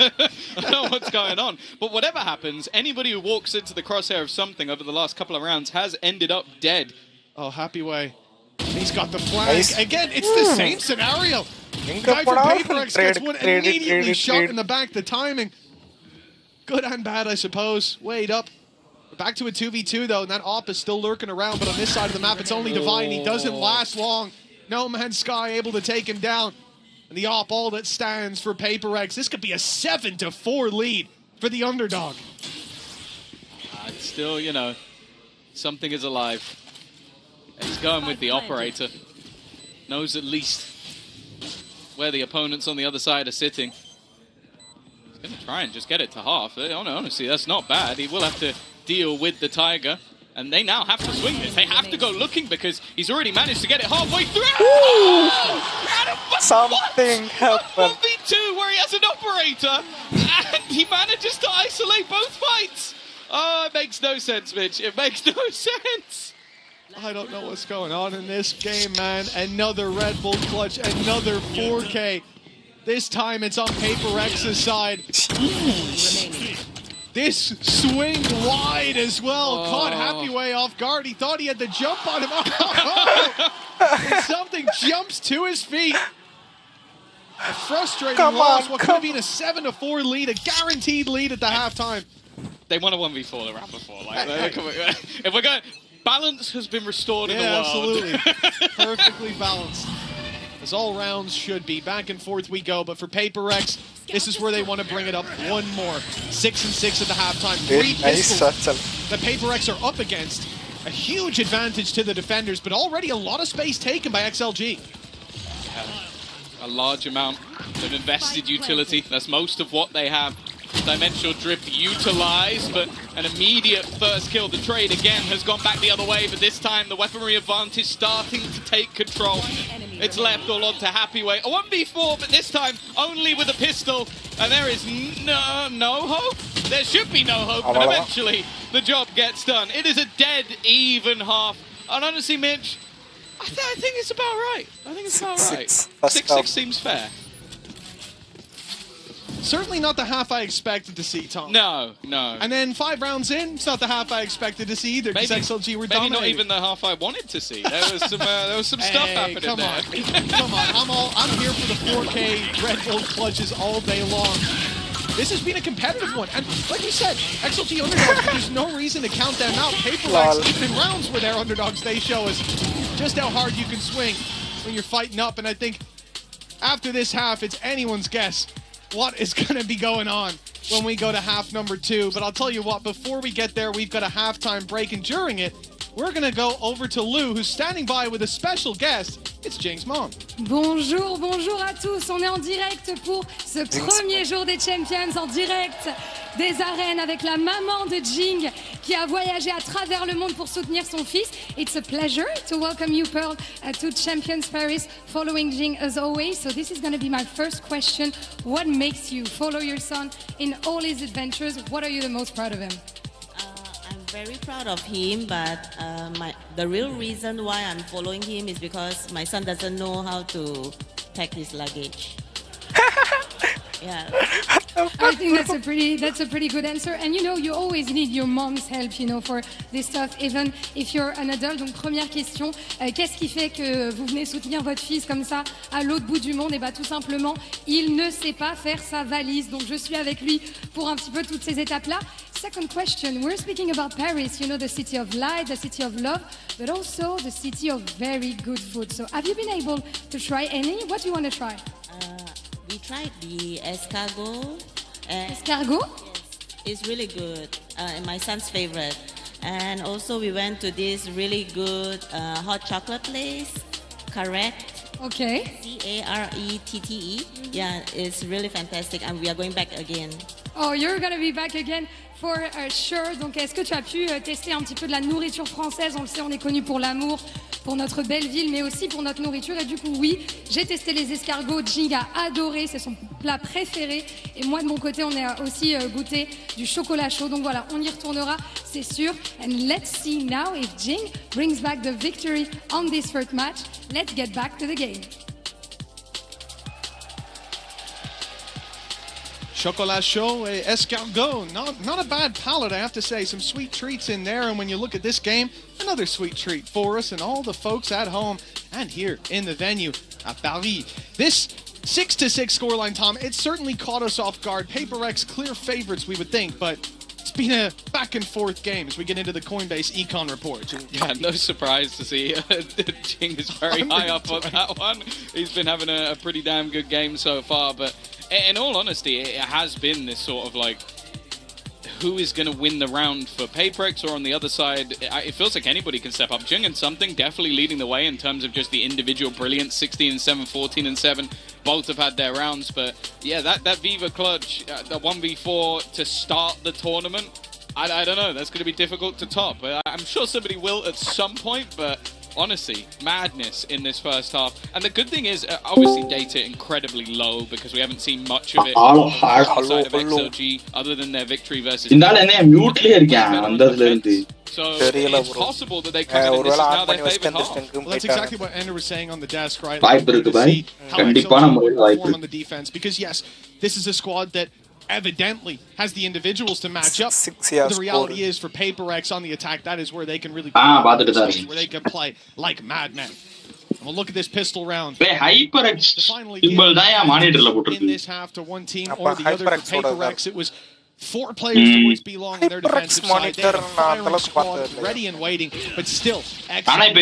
know what's going on. But whatever happens, anybody who walks into the crosshair of something over the last couple of rounds has ended up dead. Oh, happy way. He's got the flag. Again, it's the same scenario. Guy from PRX gets one immediately shot in the back. The timing, good and bad, I suppose. Weighed up. Back to a 2v2, though, and that op is still lurking around. But on this side of the map, it's only Divine. He doesn't last long. No Man's Sky able to take him down. And the op, all that stands for PRX. This could be a 7-4 lead for the underdog. It's still, you know, something is alive. He's going with the operator. Knows at least where the opponents on the other side are sitting. He's going to try and just get it to half. Oh, no, honestly, that's not bad. He will have to deal with the Tiger. And they now have to swing this. They have to go looking because he's already managed to get it halfway through. Something happened. 1v2 where he has an operator and he manages to isolate both fights. Oh, it makes no sense, Mitch. It makes no sense. I don't know what's going on in this game, man. Another Red Bull clutch, another 4K. This time it's on PRX's side. This swing wide as well. Caught Happyway off guard. He thought he had the jump on him. And something jumps to his feet. A frustrating loss. What could have been a 7-4 lead, a guaranteed lead at the halftime. They won a 1v4 the round before. If we're going, balance has been restored in the world. Absolutely. Perfectly balanced. As all rounds should be. Back and forth we go, but for PRX, this is where they want to bring it up one more. 6-6 at the halftime. 3 pistols that PRX are up against. A huge advantage to the defenders, but already a lot of space taken by XLG. A large amount of invested utility. That's most of what they have. Dimensional drift utilized, but an immediate first kill. The trade again has gone back the other way, but this time the weaponry advantage starting to take control. It's left all on to Happyway. A 1v4, but this time only with a pistol, and there is no hope. There should be no hope, but eventually the job gets done. It is a dead even half, and honestly, Mitch, I think it's about right. I think it's about right. 6-6 seems fair. Certainly not the half I expected to see, Tom. No. And then 5 rounds in, it's not the half I expected to see either, because XLG were dominating. Maybe not even the half I wanted to see. There was some stuff happening there. Come on, I'm here for the 4K Red Bull clutches all day long. this has been a competitive one. And like we said, XLG underdogs, there's no reason to count them out. PRX, even in rounds where they're underdogs, they show us just how hard you can swing when you're fighting up. And I think after this half, it's anyone's guess what is going to be going on when we go to half number 2. But I'll tell you what, before we get there, we've got a halftime break. And during it, we're going to go over to Lou, who's standing by with a special guest. It's Jing's mom. Bonjour, bonjour à tous. On est en direct pour ce premier jour des Champions, en direct des arènes avec la maman de Jing qui a voyagé à travers le monde pour soutenir son fils. It's a pleasure to welcome you, Pearl, to Champions Paris, following Jing as always. So this is going to be my first question. What makes you follow your son in all his adventures? What are you the most proud of him? Very proud of him, but the real reason why I'm following him is because my son doesn't know how to pack his luggage. Yeah. I think that's a pretty good answer. And you know, you always need your mom's help, you know, for this stuff, even if you're an adult. Donc première question, qu'est-ce qui fait que vous venez soutenir votre fils comme ça à l'autre bout du monde? Et bah tout simplement, il ne sait pas faire sa valise. Donc je suis avec lui pour un petit peu toutes ces étapes-là. Second question, we're speaking about Paris, you know, the city of light, the city of love, but also the city of very good food. So have you been able to try any? What do you want to try? We tried the escargot. Escargot? Yes, it's really good, and my son's favorite. And also we went to this really good hot chocolate place, Correct. Okay. C-A-R-E-T-T-E. Yeah, it's really fantastic, and we are going back again. Oh, you're going to be back again for sure. Donc, est-ce que tu as pu tester un petit peu de la nourriture française? On le sait, on est connu pour l'amour, pour notre belle ville, mais aussi pour notre nourriture. Et du coup, oui, j'ai testé les escargots. Jing a adoré, c'est son plat préféré. Et moi, de mon côté, on a aussi goûté du chocolat chaud. Donc voilà, on y retournera, c'est sûr. And let's see now if Jing brings back the victory on this first match. Let's get back to the game. Chocolat chaud et escargot. Not a bad palate, I have to say. Some sweet treats in there. And when you look at this game, another sweet treat for us and all the folks at home and here in the venue at Paris. This 6-6 scoreline, Tom, it certainly caught us off guard. PRX clear favorites, we would think, but it's been a back and forth game as we get into the Coinbase econ report. Yeah, no surprise to see Jing is very high up on that one. He's been having a pretty damn good game so far, but in all honesty, it has been this sort of like, who is going to win the round for PRX, or on the other side, it feels like anybody can step up. Jing and Something definitely leading the way in terms of just the individual brilliance. 16-7, 14-7, both have had their rounds, but yeah, that Viva clutch, the 1v4 to start the tournament, I don't know, that's going to be difficult to top. I'm sure somebody will at some point, but honestly, madness in this first half. And the good thing is, obviously, data incredibly low because we haven't seen much of it outside of XLG other than their victory versus. So it's possible that they come in and this is now their favorite half. Well, that's exactly what Ender was saying on the desk, right? Like, to see how XLG perform on the defense. Because yes, this is a squad that evidently has the individuals to match up. The reality is, for PRX on the attack, that is where they can really where they can play like madmen. And we'll look at this pistol round. To finally get in this half to one team or the other. For PRX, it was 4 players towards B-Long on their defensive side. They had a firing squad ready and waiting, but still excellent. Half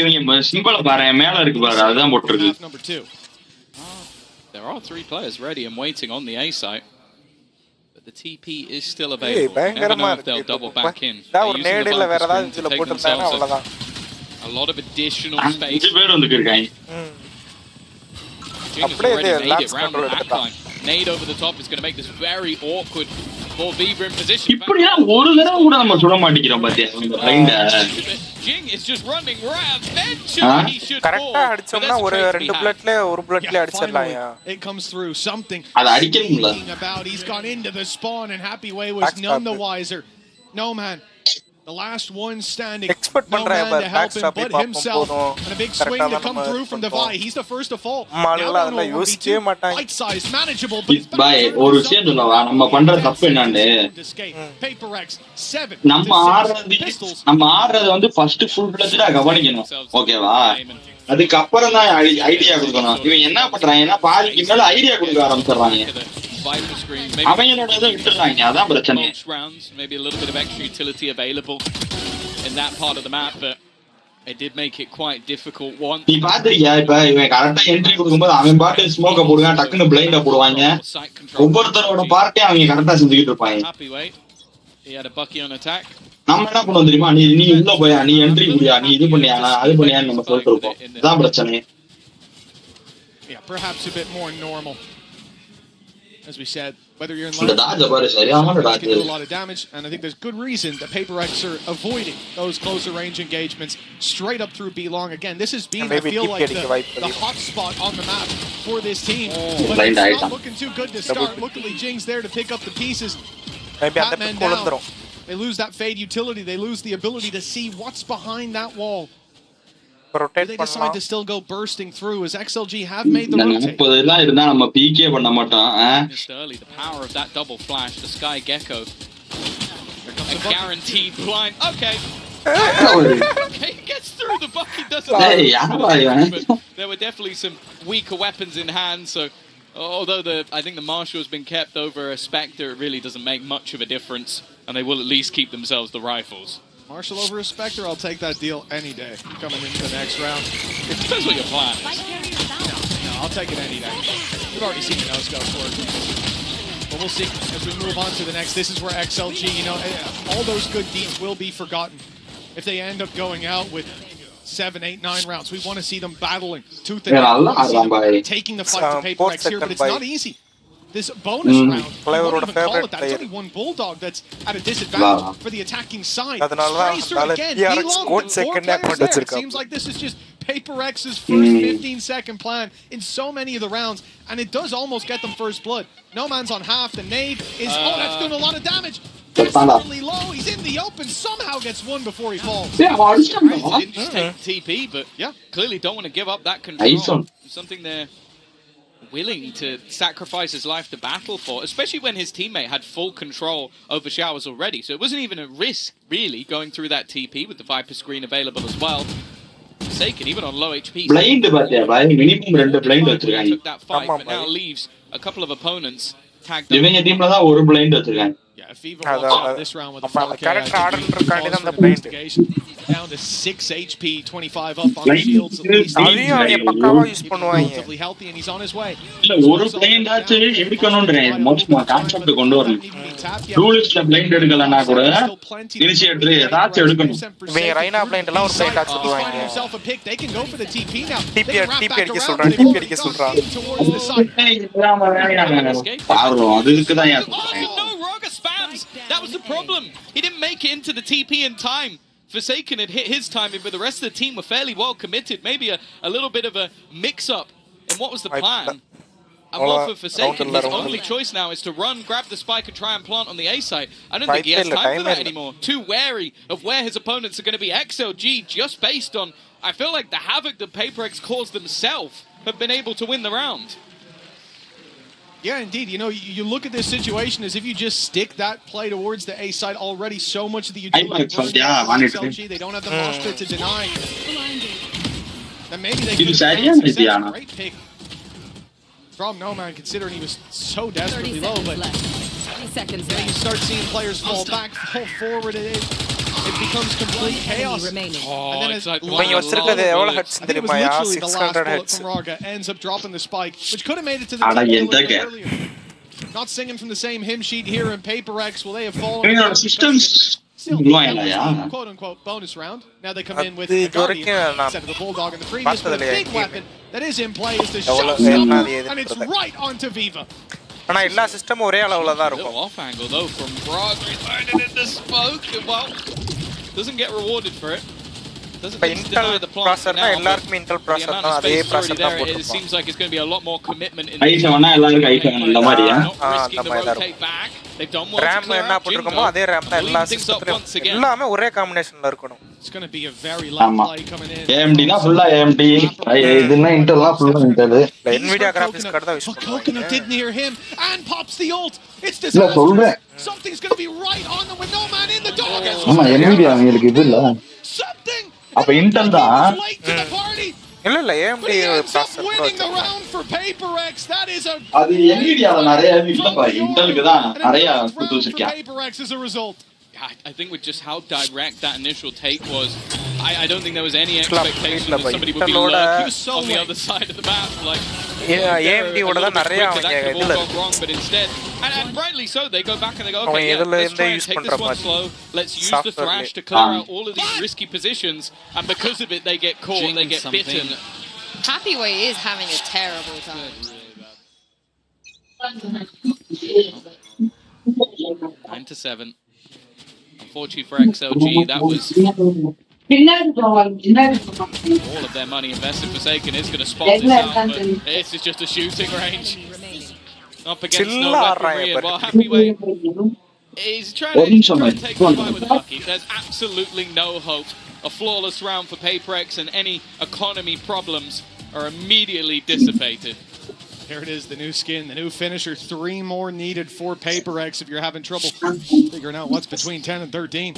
number 2. There are 3 players ready and waiting on the A site. The TP is still available. Never know if they'll double back in. They're using the bumper screen to take themselves a lot of additional space. Jing has already made it round the backline. Nade over the top is going to make this very awkward for Viva in position. Jing is just running right. Eventually he should fall. It comes through. Something thinking about. He's gone into the spawn, and Happy Way was none the wiser. No man. The last one standing. No man to help him but himself. And a big swing to come through from Devi. He's the first to fall. Bite-sized, manageable, but it's better to escape. PRX 7 pistols. Viper screens. Most rounds, maybe a little bit of extra utility available in that part of the map, but it did make it quite difficult once. நீ பாத்திருக்கியா இப்ப இவன் கரெக்டா entry கொடுக்கும்போது அவன் பாட்டு ஸ்மோக்க போடுவான் டக்குன்னு பிளைண்ட போடுவாங்க ஒவ்வொருத்தரோட பார்ட்டே அவங்க கரெக்டா செஞ்சுக்கிட்டு இருப்பாங்க He had a Bucky on attack. நம்ம என்ன பண்ணுவோம் தெரியுமா நீ உள்ள போயா நீ என்ட்ரி குடியா நீ இது பண்ணியா அது பண்ணியான்னு நம்ம சொல்லிட்டு இருப்போம் இதான் பிரச்சனை. Yeah, perhaps a bit more normal. As we said, whether you're in line, you can do a lot of damage, and I think there's good reason that PRX are avoiding those closer range engagements straight up through B long. Again, this has been, I feel like, the hot spot on the map for this team. But it's not looking too good to start. Look at Lee Jing's there to pick up the pieces. Batman down. They lose that fade utility. They lose the ability to see what's behind that wall. Do they decide to still go bursting through as XLG have made the rotate? Just early, the power of that double flash, the Sky Gecko. A guaranteed blind. Okay. Okay, he gets through the bucket, doesn't he? But there were definitely some weaker weapons in hand, so although I think the Marshal has been kept over a Spectre, it really doesn't make much of a difference, and they will at least keep themselves the rifles. Marshal over a Spectre, I'll take that deal any day coming into the next round. It depends what your plan is. No, I'll take it any day. We've already seen the no-scopes work. But we'll see as we move on to the next. This is where XLG, all those good deeds will be forgotten if they end up going out with 7, 8, 9 rounds. We want to see them battling tooth and nail, taking the fight to PRX here, but it's not easy. This bonus round, I won't even call it that. It's only one Bulldog that's at a disadvantage for the attacking side. Tracer again, D-Long with 4 players there. It seems like this is just PRX's first 15-second plan in so many of the rounds, and it does almost get them first blood. No man's on half. The nade is, that's doing a lot of damage. Desperately low, he's in the open, somehow gets one before he falls. He didn't just take TP, but clearly don't want to give up that control. Something they're willing to sacrifice his life to battle for, especially when his teammate had full control over showers already. So it wasn't even a risk, really, going through that TP with the Viper screen available as well. Forsaken, even on low HP. Blind, minimum 2 blind took that fight, but now leaves a couple of opponents tagged up. Yeah, if Viva walks out this round with a 4K, investigation. Down to 6 HP, 25 up on shields. At least he's relatively healthy and he's on his way. Himself a pick. They can go for the TP now. They can wrap back around. They've already gone towards the side. No, Raga spams. That was the problem. He didn't make it into the TP in time. Forsaken had hit his timing, but the rest of the team were fairly well committed. Maybe a little bit of a mix-up in what was the plan. And well, for Forsaken, his only choice now is to run, grab the spike, and try and plant on the A side. I don't think he has time for that anymore. Too wary of where his opponents are going to be. XLG, just based on, I feel like the havoc that PRX caused themselves, have been able to win the round. Yeah, indeed. You look at this situation as if you just stick that play towards the A side already. So much of the utility XLG, they don't have the mosh pit to deny. Then maybe they could have great pick from No Man, considering he was so desperately low. But 30 seconds then you start seeing players fall back, fall forward. It becomes complete chaos. And then I think it was literally the last bullet from Raga ends up dropping the spike, which could have made it to the team earlier. Not singing from the same hymn sheet here in PRX. Will they have fallen? Still, quote unquote bonus round. Now they come in with the Guardian instead of the Bulldog in the previous. But a big weapon that is in play is the shotstopper, and it's right onto Viva. ஆனா எல்லா சிஸ்டமும் ஒரே அளவுல தான் இருக்கும். Off angle though from Raga, he's landed in the smoke. Well, doesn't get rewarded for it. Doesn't deny the plant now. எல்லாருக்கும் Intel processor தான் அதே processor தான் போட்டுருப்பாங்க. It seems like it's going to be a lot more commitment in i7 எல்லாரும் i7 அந்த மாதிரியா அந்த மாதிரி தான் இருக்கும். They've done well. RAM என்ன போட்டுருக்கோமோ அதே RAM தான் எல்லா சிஸ்டத்துலயும் எல்லாமே ஒரே காம்பினேஷன்ல இருக்கணும். It's going to be a very light play coming in. AMD na full AMD இதுனா Intel la full Intel. Nvidia graphics card da use பண்ணுவாங்க. Coconut didn't hear him and pops the ult. It's disaster. Something's going to be right on them with No Man in the dog. ஆமா Nvidia அவங்களுக்கு இது இல்ல. Something. அப்ப Intel தான். இல்ல AMD processor winning the round for PaperX. That is a அது NVIDIAல நிறைய இல்லப்பா இன்டெலுக்கு தான் நிறைய கொடுத்து வச்சிருக்கான். PaperX as a result. I think with just how direct that initial take was, I don't think there was any expectation that somebody would be lurking on the other side of the map. Like, AMD ஓட தான் நிறைய அவங்க இதுல wrong, but instead, and rightly so, they go back and they go, okay, yeah, let's try and take this one slow. Let's use the thrash to clear out all of these risky positions, and because of it, they get caught, they get bitten. Happyway is having a terrible time. 9-7. Unfortunately for XLG, that was all of their money invested. Forsaken is going to spot this out, but this is just a shooting range. Up against no weaponry, and while Happyway is trying to take the fight with Lucky, there's absolutely no hope. A flawless round for PaperX, and any economy problems are immediately dissipated. Here it is, the new skin, the new finisher. 3 more needed for PaperX if you're having trouble figuring out what's between 10 and 13.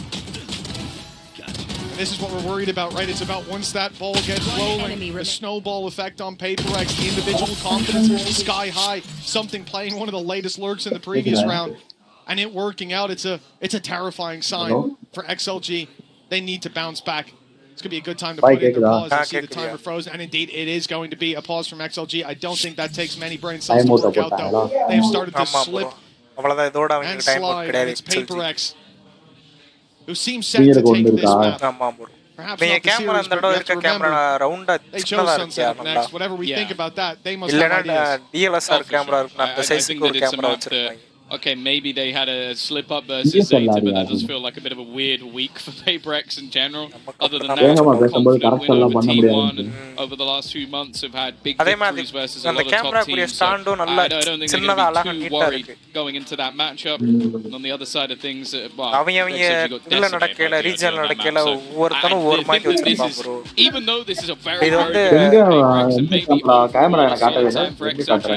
And this is what we're worried about, right? It's about once that ball gets rolling, the snowball effect on PaperX, the individual confidence sky high, something playing one of the latest lurks in the previous round, and it working out. It's a terrifying sign for XLG. They need to bounce back. It's going to be a good time to put in the pause. I see the timer frozen, and indeed it is going to be a pause from XLG. I don't think that takes many brain cells to work out, though. They've started to slip and slide, and it's PaperX who seems set to take this map. Perhaps not the series, but you have to remember, they chose Sunset next. Whatever we think about that, they must have ideas. DLSR camera I think that it's a map that, okay, maybe they had a slip up versus Zeta, but that does feel like a bit of a weird week for PaperX in general. Other than that, confident win over T1 and over the last few months have had big victories versus a lot of top teams. So I don't think they're going to be too worried going into that matchup. And on the other side of things, well, XLG got decimated by regional map. So I think that this is, even though this is a very, very good PaperX and maybe time for XLG,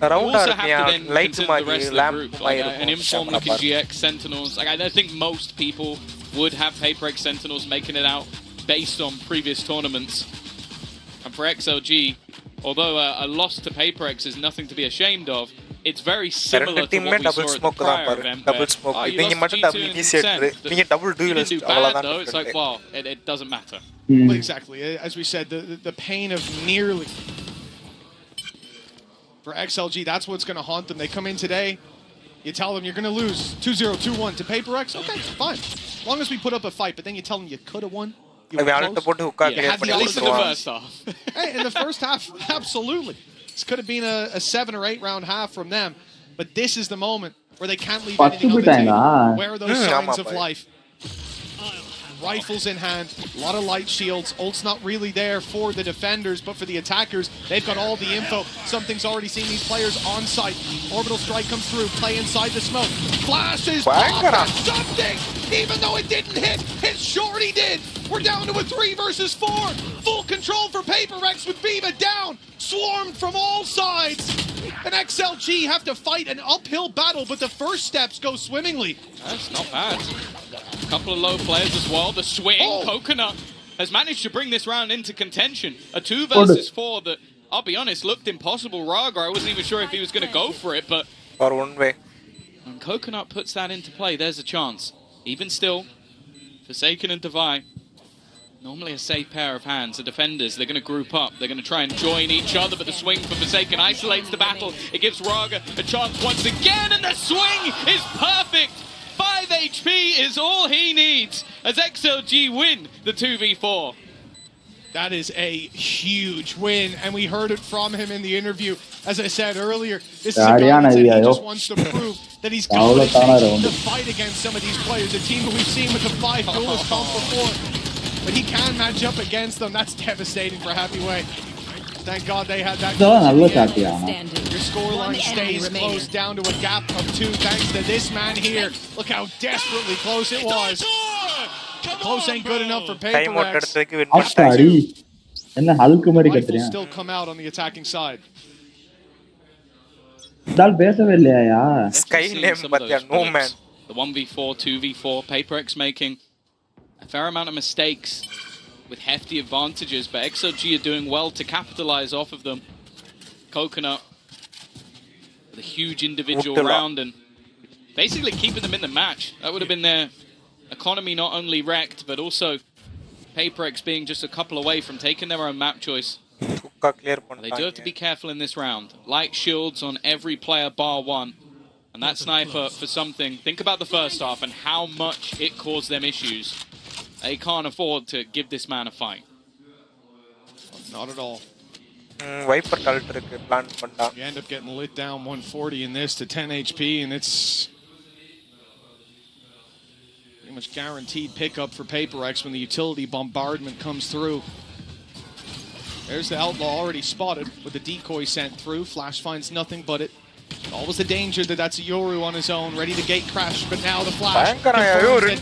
you also have to then consider the rest of the group. Like an informed looking GX Sentinels. Like I think most people would have PaperX Sentinels making it out based on previous tournaments. And for XLG, although a loss to PaperX is nothing to be ashamed of, it's very similar to what we saw at the prior event. Where, you lost to G2 and Sen, but you didn't do bad though. It's like, well, it doesn't matter. Well, exactly. As we said, the pain of nearly. For XLG, that's what's going to haunt them. They come in today. You tell them you're going to lose 2-0, 2-1 to PaperX. Okay, fine. As long as we put up a fight, but then you tell them you could have won. You were close. You had the in the first half. Hey, in the first half, absolutely. This could have been a 7 or 8 round half from them. But this is the moment where they can't leave anything on the table. Where are those signs of life? Rifles in hand, a lot of light shields. Ult's not really there for the defenders, but for the attackers, they've got all the info. Something's already seen these players on site. Orbital strike comes through, play inside the smoke. Flashes, something! Even though it didn't hit, it surely did! We're down to a 3 versus 4. Full control for PaperX with Viva down, swarmed from all sides. And XLG have to fight an uphill battle, but the first steps go swimmingly. That's not bad. A couple of low players as well. The swing, Coconut has managed to bring this round into contention. A 2 versus 4 that, I'll be honest, looked impossible. Raga, I wasn't even sure if he was going to go for it, but... Or one way. When Coconut puts that into play, there's a chance. Even still, Forsaken and Divine, normally a safe pair of hands. The defenders, they're going to group up. They're going to try and join each other, but the swing for Forsaken isolates the battle. It gives Raga a chance once again, and the swing is perfect! 5 HP is all he needs as XLG win the 2v4. That is a huge win, and we heard it from him in the interview. As I said earlier, this is a guy that he just wants to prove that he's going to fight against some of these players, a team that we've seen with the 5 duelist comp before. But he can match up against them. That's devastating for Happyway. Thank God they had that. Your scoreline stays close down to a gap of 2 thanks to this man here. Look how desperately close it was. Close ain't good enough for PaperX. Rifles still come out on the attacking side. Skyname, but yeah, no man. The 1v4, 2v4, PaperX making a fair amount of mistakes with hefty advantages, but XLG are doing well to capitalize off of them. Coconut with a huge individual round and basically keeping them in the match. That would have been their economy not only wrecked, but also PRX being just a couple away from taking their own map choice. They do have to be careful in this round. Light shields on every player bar one. And that sniper for something. Think about the first half and how much it caused them issues. They can't afford to give this man a fight. Not at all. Viper plan பண்ணா. You end up getting lit down 140 in this to 10 HP, and it's pretty much guaranteed pickup for PRX when the utility bombardment comes through. There's the Outlaw already spotted with the decoy sent through. Flash finds nothing but it. Always the danger that that's a Yoru on his own, ready to gate crash, but now the Flash confirms that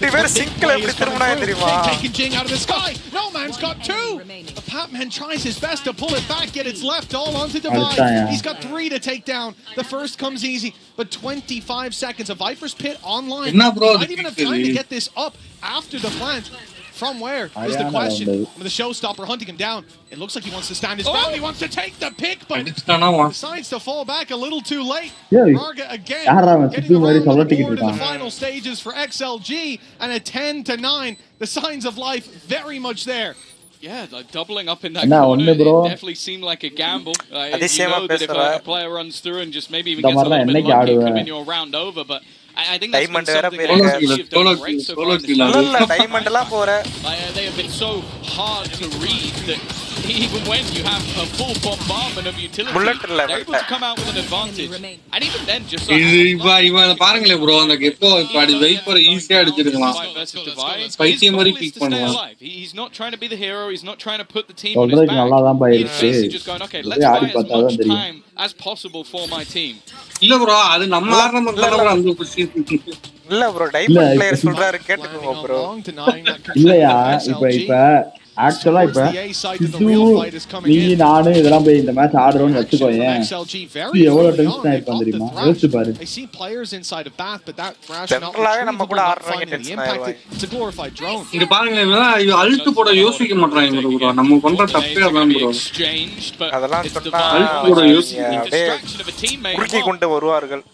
the big play is coming through. Taking Jing out of the sky. No man's got two. The Patman tries his best to pull it back, yet it's left all onto Divide. He's got 3 to take down. The first comes easy, but 25 seconds. A Viper's Pit online. Might even have time to get this up after the plant. From where is the question? With the showstopper hunting him down. It looks like he wants to stand his ground. He wants to take the pick, but decides to fall back a little too late. Marga again getting around the board in the final stages for XLG, and a 10-9. The signs of life very much there. Yeah, like doubling up in that corner, it definitely seemed like a gamble. You know that if a player runs through and just maybe even gets a little bit lucky, it could have been your round over, but I think that's been something that XLG have done great so far in this match. They have been so hard to read that even when you have a full bombardment of utility, they're able to come out with an advantage. And even then, just so he's not trying to be the hero, he's not trying to put the team on his back. He's basically just going, okay, let's buy as much time as possible for my team. இல்ல bro diamond player சொல்றாரு கேட்டுக்கோங்க bro இல்லையா இப்ப ஆக்சுவலா இப்ப நீ நானு இதெல்லாம் போய் இந்த மேட்ச் ஆடுறோம்னு வச்சுக்கோயேன் எவ்வளவு டென்ஷன் ஆயிருக்கும் தெரியுமா யோசிச்சு பாரு நம்ம கூட ஆடுறாங்க டென்ஷன் இங்க பாருங்க அல்ட் போட யோசிக்க மாட்டாங்க bro நம்ம பண்ற தப்பே அதான் bro அதெல்லாம் சொன்னா அல்ட் போட யோசிக்க குறுக்கி கொண்டு வருவார்கள்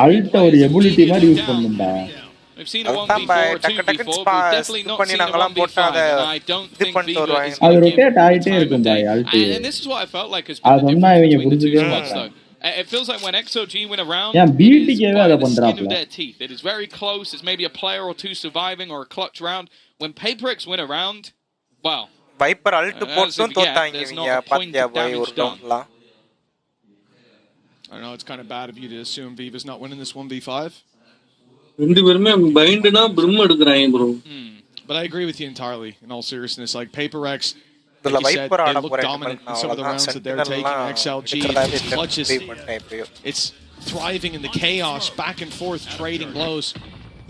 அல்ட் ஒரு எபிலிட்டி மாதிரி யூஸ் பண்ணுடா We've seen a 1v4 2v4 but definitely not seen a 1v5 and I don't think Viva is அது ரொட்டேட் ஆயிட்டே இருக்கும் பாய் Alt and this is what I felt like has been the difference between the two spots though. It feels like when XLG win a round, it is very close. It's maybe a player or two surviving or a clutch round. When PRX win a round, wow. Viper ult போட்டும் தோத்தாங்க இவங்க பாத்தியா போய் ஒரு டவுன்ல. I know it's kind of bad of you to assume Viva's not winning this 1v5. ரெண்டு பேருமே பைண்ட்னா பிரம் எடுக்கறாங்க bro. But I agree with you entirely in all seriousness. Like PRX, like you said, they look dominant in some of the rounds that they're taking. XLG clutches. It's thriving in the chaos, back and forth, trading blows.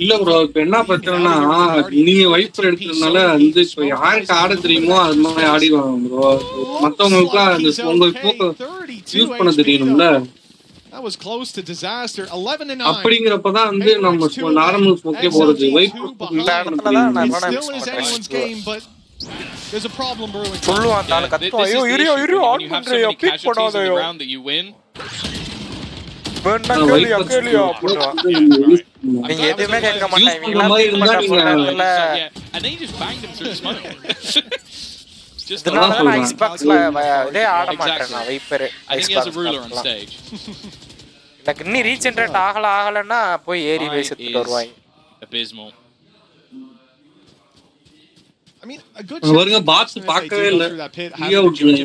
இல்ல bro இப்ப என்ன பிரச்சனைனா நீங்க wiper எடுக்கிறதுனால அந்த இப்ப யாருக்கு ஆட தெரியுமோ அது மாதிரி ஆடிவாங்க bro. மத்தவங்களுக்கு அந்த உங்களுக்கு யூஸ் பண்ண தெரியணும்ல. That was close to disaster. 11-9. அப்படிங்கறப்ப தான் வந்து நம்ம நார்மல் ஸ்மோக்கே போறது வைப்பர் இந்த இடத்துல தான் நான் anyone's game but there's a problem brewing. சொல்லுவான் நாள கத்து ஐயோ இரு ஆன் பண்றியா பிக் பண்ணாதயோ வேண்டா கேளியா போடுவா நீங்க எதுமே கேட்க மாட்டீங்க இவங்க பண்ணல and they just banged him through the smoke. Just the Xboxல இதே ஆட மாட்டேனா wiper I think he has a ruler on stage. like இன்னி ரீஜெனரேட் ஆகலனா போய் ஏறி பேசிட்டு வருவாங்க. Abysmal. I mean a good வருங்க பாக்ஸ் பார்க்கவே இல்ல.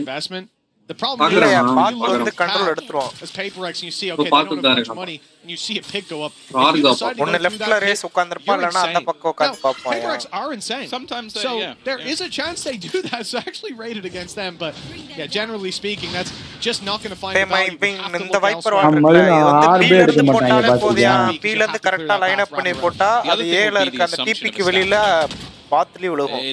investment. The problem is bot வந்து control எடுத்துறோம். As PRX and you see okay they don't have much money and you see a pick go up. ஒன்னு லெஃப்ட்ல ரேஸ் உட்கார்ந்திருப்பா இல்லனா அந்த பக்கம் உட்கார்ந்து பாப்போம். PRX are insane. Sometimes so there is a chance they do that. So actually rated against them but yeah generally speaking that's just not going to find இந்த wiper வாட்டர்ல வந்து பீல இருந்து போட்டாலே போதியா பீல இருந்து கரெக்ட்டா லைன் அப் பண்ணி போட்டா அது ஏல இருக்க அந்த டிபிக்கு வெளியில பாத்லி விழுகும்.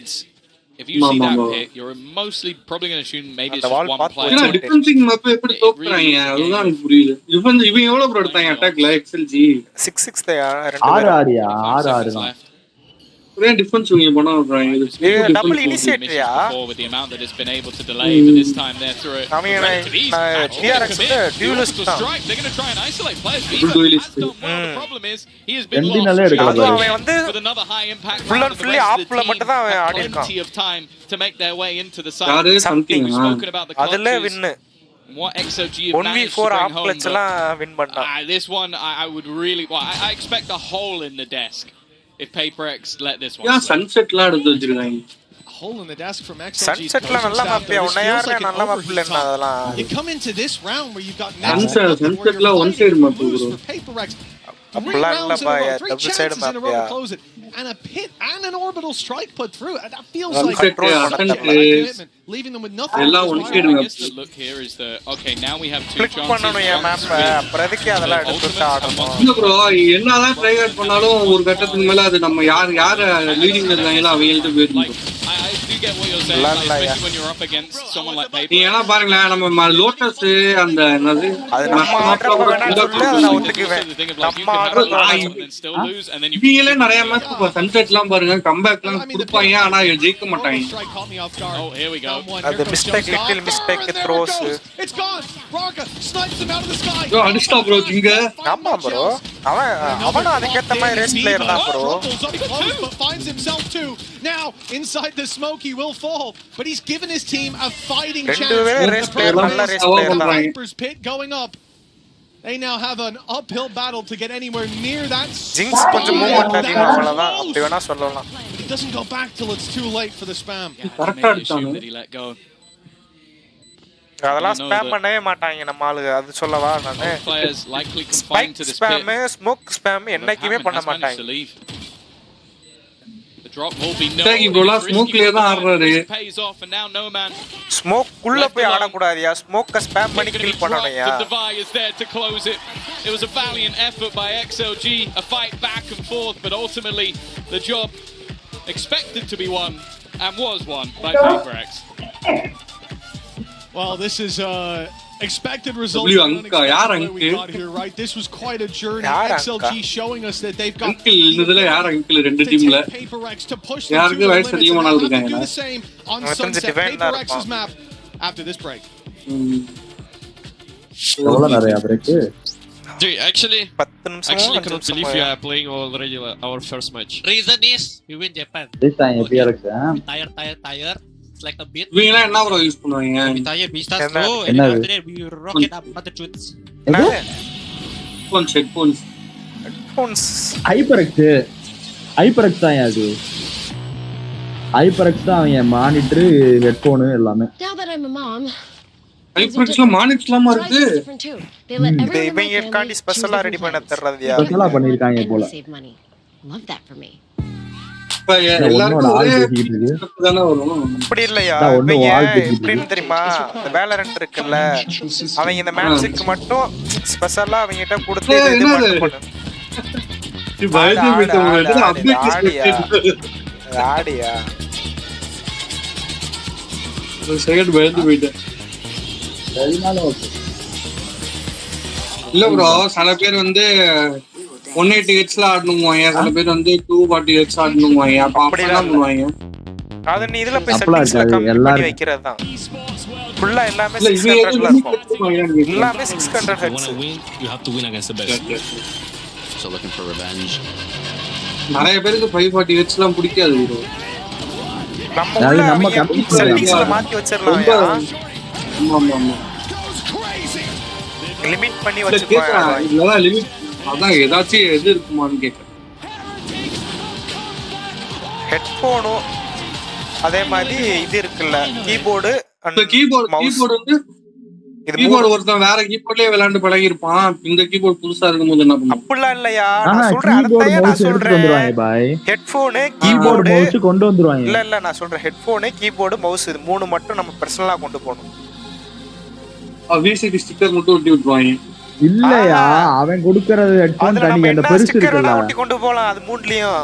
If you see that hit, you're mostly probably going to assume maybe it's just one player. ஏன்னா டிஃபென்சிங் மேப் எப்படி தோக்குறாங்க அதுதான் எனக்கு புரியல. இவன் எவ்வளவு ப்ரோ எடுத்தாங்க அட்டாக்ல XLG 6-6 தான் ரெண்டு 6-6 தான் ஒரே டிஃபரன்ஸ் இவங்க பண்ண விடுறாங்க. இது double இனிஷியேட்டரியா? With the amount that has been able to delay, but this time they're through it. I mean, PRX duelist strike. They're going to try and isolate players. Duelist. The problem is he has been lost. With another high impact. Full and fully ஆப்ல மட்டும் தான் ஆடி இருக்கான். Plenty of time to make their way into the side. Something. We've spoken about the அதுல win. What XLG have managed to 1v4 bring up home. கிளட்ச்லாம் win பண்ணான். This one I would really I expect a hole in the desk. If PRX let this one. Yeah, sunset la eduthu vechirukanga. Hole in the desk from XLG. Sunset la nalla map ya unna yaar nalla map illa adala. You come into this round where you've got sunset la one side map bro. PRX. Appla illa ba ya double side map ya. And a pit and an orbital strike put through. That feels like commitment, leaving them with nothing. Ella one side map. The look here is the okay, now we have two click பண்ணனும் ya map அப்பறதுக்கு அதெல்லாம் எடுத்து ஆடணும். இல்ல bro என்னதான் try பண்ணாலும் ஒரு கட்டத்துக்கு மேல அது நம்ம யார் லீடிங்ல இருக்காங்களோ அவங்களுக்கு போயிடும். I do get what you're saying, especially when you're up against someone like PRX. நீ என்ன பாருங்க நம்ம லோட்டஸ் அந்த என்னது அது நம்ம ஆட்றப்ப வேணா சொல்ல அத ஒத்துக்குவேன். நம்ம ஆட்றப்ப still lose and then you நீங்களே நிறைய மேட்ச் சன்செட்லாம் பாருங்க கம்பேக்லாம் கொடுப்பாங்க ஆனா ஜெயிக்க மாட்டாங்க. Oh here we go. The mistake, little mistake throws. It's gone. Braga snipes him out of the sky. Yo, அடிச்சா bro இங்க. ஆமா bro. அவன் அதுக்கு ஏத்த மாதிரி ரேஸ் பிளேயர் தான் bro. But finds himself too. Now inside the smoke he will fall, but he's given his team a fighting chance. Race player நல்ல race player தான். Viper's pit going up. They now have an uphill battle to get anywhere near that. Jinx கொஞ்சம் movement அதிகமா அவ்வளவுதான் அப்படி வேணா சொல்லலாம். He doesn't go back till it's too late for the spam. கரெக்ட்டா அடிச்சாங்க. அதெல்லாம் ஸ்பாம் பண்ணவே மாட்டாங்க நம்ம ஆளுங்க அது சொல்லவா நானு. Players likely confined to this pit. Spam smoke spam என்னைக்குமே பண்ண மாட்டாங்க. The drop will be no. Thank you bro. ஸ்மோக்ல தான் ஆடுறாரு. Pays off and now no man. Smoke குள்ள போய் ஆட கூடாதியா. ஸ்மோக்க ஸ்பாம் பண்ணி kill பண்ணனும்யா. The Divide is there to close it. It was a valiant effort by XLG, a fight back and forth, but ultimately the job expected to be won and was won by PRX. Well, this is expected result. We got here, right? This was quite a journey. XLG showing us that they've got இதுல யார் uncle ரெண்டு டீம்ல PRX to push யாருக்கு வயசு அதிகமான ஆளு இருக்காங்க. Do the same on Sunset PRX's map after this break. எவ்வளவு நிறைய break? Dude, actually can't believe we are playing already our first match. Reason is we win Japan. This time PRX Tire. It's like a bit. வீங்களா என்ன bro use பண்ணுவீங்க? Tire Vista Pro and after that we rocket up mother truths. Headphones. HyperX தான் அது. HyperX தான் அவன் monitor headphone எல்லாமே. Now that I'm a mom, HyperXல மானிட்டர்லாம் இருக்கு. இவங்க காண்டி ஸ்பெஷலா ரெடி பண்ண தரறதியா. ஸ்பெஷலா பண்ணிருக்காங்க போல. love that for me. எல்லாரும் தான வரும். அப்படி இல்லையா? எப்படின்னு தெரியுமா? இந்த வேலரண்ட் இருக்குல்ல அவங்க இந்த மேட்ச்க்கு மட்டும் ஸ்பெஷலா அவங்க கிட்ட கொடுத்து இது பண்ணு. இது பயந்து விட்டவங்க அப்டேட் ஆடியா. ஒரு செகண்ட் பயந்து விட்டேன். இல்ல ப்ரோ சில பேர் வந்து 180 ஹெச்ல ஆடணும்வாங்க, சில பேர் வந்து 240 ஹெச் ஆடணும்வாங்க. அப்ப அப்படிலாம் பண்ணுவாங்க. அது நீ இதுல போய் செட்டிங்ஸ்ல கம்மி பண்ணி வைக்கிறது தான். ஃபுல்லா எல்லாமே 600ல இருக்கும். எல்லாமே 600 heads. You have to win against the best. So looking for revenge. நிறைய பேருக்கு 540 ஹெச்லாம் பிடிக்காது ப்ரோ. நம்ம செட்டிங்ஸ்ல மாத்தி வச்சிரலாம்யா. ஆமா. லிமிட் பண்ணி வச்சிருப்பாங்க. இல்ல லிமிட் அதான் ஏதாச்சும் எது இருக்குமான்னு கேட்குறேன். ஹெட்ஃபோனு அதே மாதிரி இது இருக்குல்ல கீபோர்டு வந்து இது கீபோர்டு ஒருத்தன் வேற கீபோர்ட்லயே விளையாண்டு பழகி இருப்பான். இந்த கீபோர்டு புதுசா இருக்கும்போது என்ன பண்ணும்? அப்படிலாம் இல்லையா? நான் சொல்றேன் அதத்தையே நான் சொல்றேன். ஹெட்ஃபோனு கீபோர்டு மவுஸ் கொண்டு வந்துருவாங்க. இல்ல நான் சொல்றேன் ஹெட்ஃபோனு கீபோர்டு மவுஸ் இது மூணு மட்டும் நம்ம பர்சனலா கொண்டு போகணும். விசிடி ஸ்டிக்கர் மட்டும் ஒட்டி விட்டுருவாங்க. இல்லையா அவன் கொடுக்கறது ஹெட்போன் தனி அந்த பெருசு இருக்குல்ல ஒட்டி கொண்டு போலாம் அது மூணுலயும்.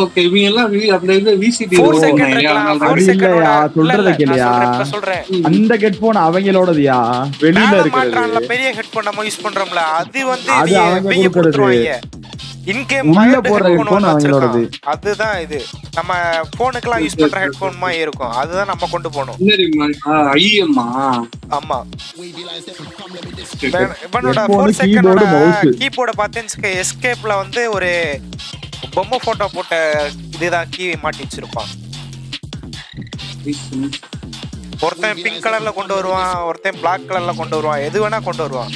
ஓகே இவங்க எல்லாம் அந்த இது விசிடி 4 செகண்ட் இல்லையா சொல்றத கேளியா? அந்த ஹெட்போன் அவங்களோடதுயா வெளியில இருக்குறது. பெரிய ஹெட்போன் நம்ம யூஸ் பண்றோம்ல அது வந்து அவங்க கொடுத்துருவாங்க. இன்கேம் உள்ள போற ஹெட்போன் அவங்களோடது. அதுதான் இது நம்ம போனுக்குலாம் யூஸ் பண்ற ஹெட்போன் மாதிரி இருக்கும். அதுதான் நம்ம கொண்டு போகணும். ஐஎம்மா ஆமா. இவனோட 4 செகண்டோட கீபோர்ட பார்த்தேன்னு எஸ்கேப்ல வந்து ஒரு பொம்மை போட்டோ போட்ட இதுதான் கீ மாட்டி வச்சிருப்பான். ஒருத்தன் பிங்க் கலர்ல கொண்டு வருவான், ஒருத்தன் பிளாக் கலர்ல கொண்டு வருவான், எது வேணா கொண்டு வருவான்.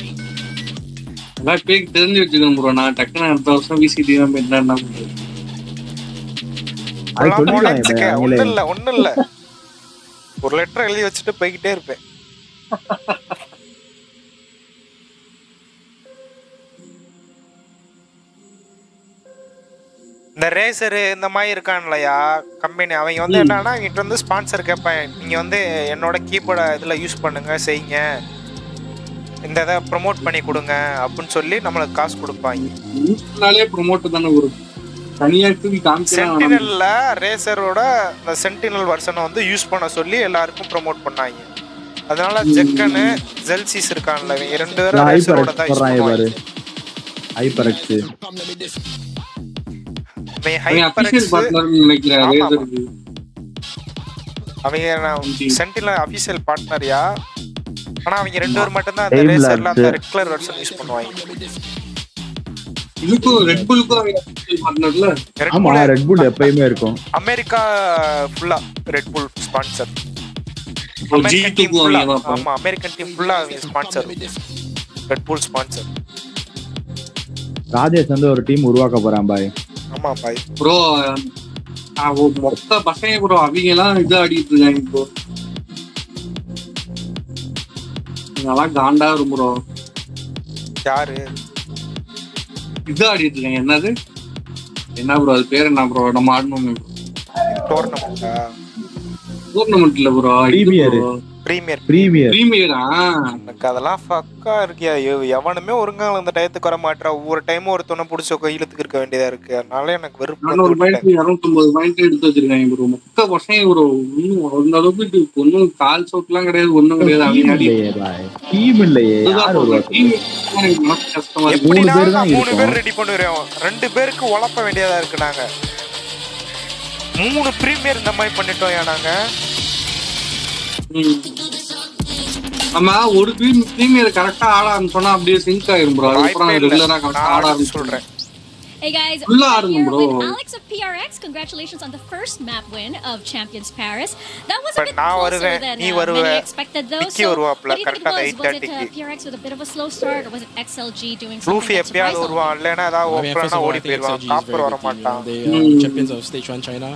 எல்லாம் பேருக்கு தெரிஞ்சு வச்சுக்கணும் ப்ரோ. நான் டக்குன்னு அடுத்த வருஷம் விசிடி தான் போயிட்டேன்னா ஒன்னும் இல்ல ஒரு லெட்டர் எழுதி வச்சுட்டு போய்கிட்டே இருப்பேன். இந்த ரேசர் இந்த மாதிரி இருக்கான்லையா கம்பெனி, அவங்க வந்து என்னன்னா இங்கிட்ட வந்து ஸ்பான்சர் கேட்பேன், நீங்க வந்து என்னோட கீபோர்டை இதில் யூஸ் பண்ணுங்க செய்யுங்க, இந்த இதை ப்ரொமோட் பண்ணி கொடுங்க அப்படின்னு சொல்லி நம்மளுக்கு காசு கொடுப்பாங்க. ப்ரொமோட் தானே வரும். சென்டினல்ல ரேசரோட இந்த சென்டினல் வெர்ஷனை வந்து யூஸ் பண்ண சொல்லி எல்லாருக்கும் ப்ரொமோட் பண்ணாங்க. அதனால ஜெக்கனு ஜெல்சிஸ் இருக்கான்ல இவங்க ரெண்டு பேரும் ரேசரோட தான் யூஸ் பண்ணுவாங்க. ஹைபர்எக்ஸ் அவங்க சென்டினல் அபிஷியல் பார்ட்னர்யா. ஆனா அவங்க ரெண்டு பேர் மட்டும் தான் அந்த ரேசர்ல அந்த ரெட் கலர் வெர்ஷன் யூஸ் பண்ணுவாங்க. இதுக்கு ரெட் புல்க்கு பார்ட்னர்ல ஆமா ரெட் புல் எப்பவுமே இருக்கும். அமெரிக்கா ஃபுல்லா ரெட் புல் ஸ்பான்சர். அமெரிக்கன் டீம் ஃபுல்லா ஆமா அமெரிக்கன் டீம் ஃபுல்லா ஸ்பான்சர் ரெட் புல் ஸ்பான்சர். ராஜேஷ் வந்து ஒரு டீம் உருவாக்க போறான் பாய். ஆமா பாய் ப்ரோ. மொத்த பசங்க ப்ரோ அவங்க எல்லாம் இது ஆடிட்டு இருக்காங்க ப்ரோ. நல்லா காண்டா இருக்கும் ப்ரோ. யாரு இது ஆடிட்டு இருக்காங்க? என்னது என்ன ப்ரோ அது பேர் என்ன ப்ரோ? நம்ம ஆடணும் டோர்னமெண்ட் இல்ல ப்ரோ, பிரீமியரா? எனக்கு அதெல்லாம் ஃபக்கா இருக்கியா. எவனுமே ஒருங்கா அந்த டயத்துக்கு வர மாட்டா. ஒவ்வொரு டைமும் ஒருத்தனை பிடிச்ச கையிலத்துக்கு இருக்க வேண்டியதா இருக்கு. அதனால எனக்கு வெறுப்பு. 290 பாயிண்ட் எடுத்து வச்சிருக்காங்க ப்ரோ. மொத்த பசங்க ப்ரோ இன்னும் அந்த அளவுக்கு ஒன்னும் கால் சவுட்லாம் கிடையாது, ஒன்னும் கிடையாது. டீம் இல்லையே கஷ்டமா 3 பேர் ரெடி பண்ணுறோம். 2 பேருக்கு உழப்ப வேண்டியதா இருக்கு. நாங்க 3 பிரீமியர் இந்த மாதிரி பண்ணிட்டோம் நாங்க. ஆமா ஒரு பிரீமியர் கரெக்டா ஆட ஆரம்பிச்சோம்னா அப்படியே சிங்க் ஆயிரும் ப்ரோ. அதுக்கப்புறம் ரெகுலரா கரெக்டா ஆட ஆரம்பிச்சுடுறேன். Hey guys, we're here with Alex of PRX. Congratulations on the first map win of Champions Paris. That was a bit closer than many expected though. So what do you think it was? Was it PRX with a bit of a slow start, or was it XLG doing something that's surprising? Champions of Stage 1 China.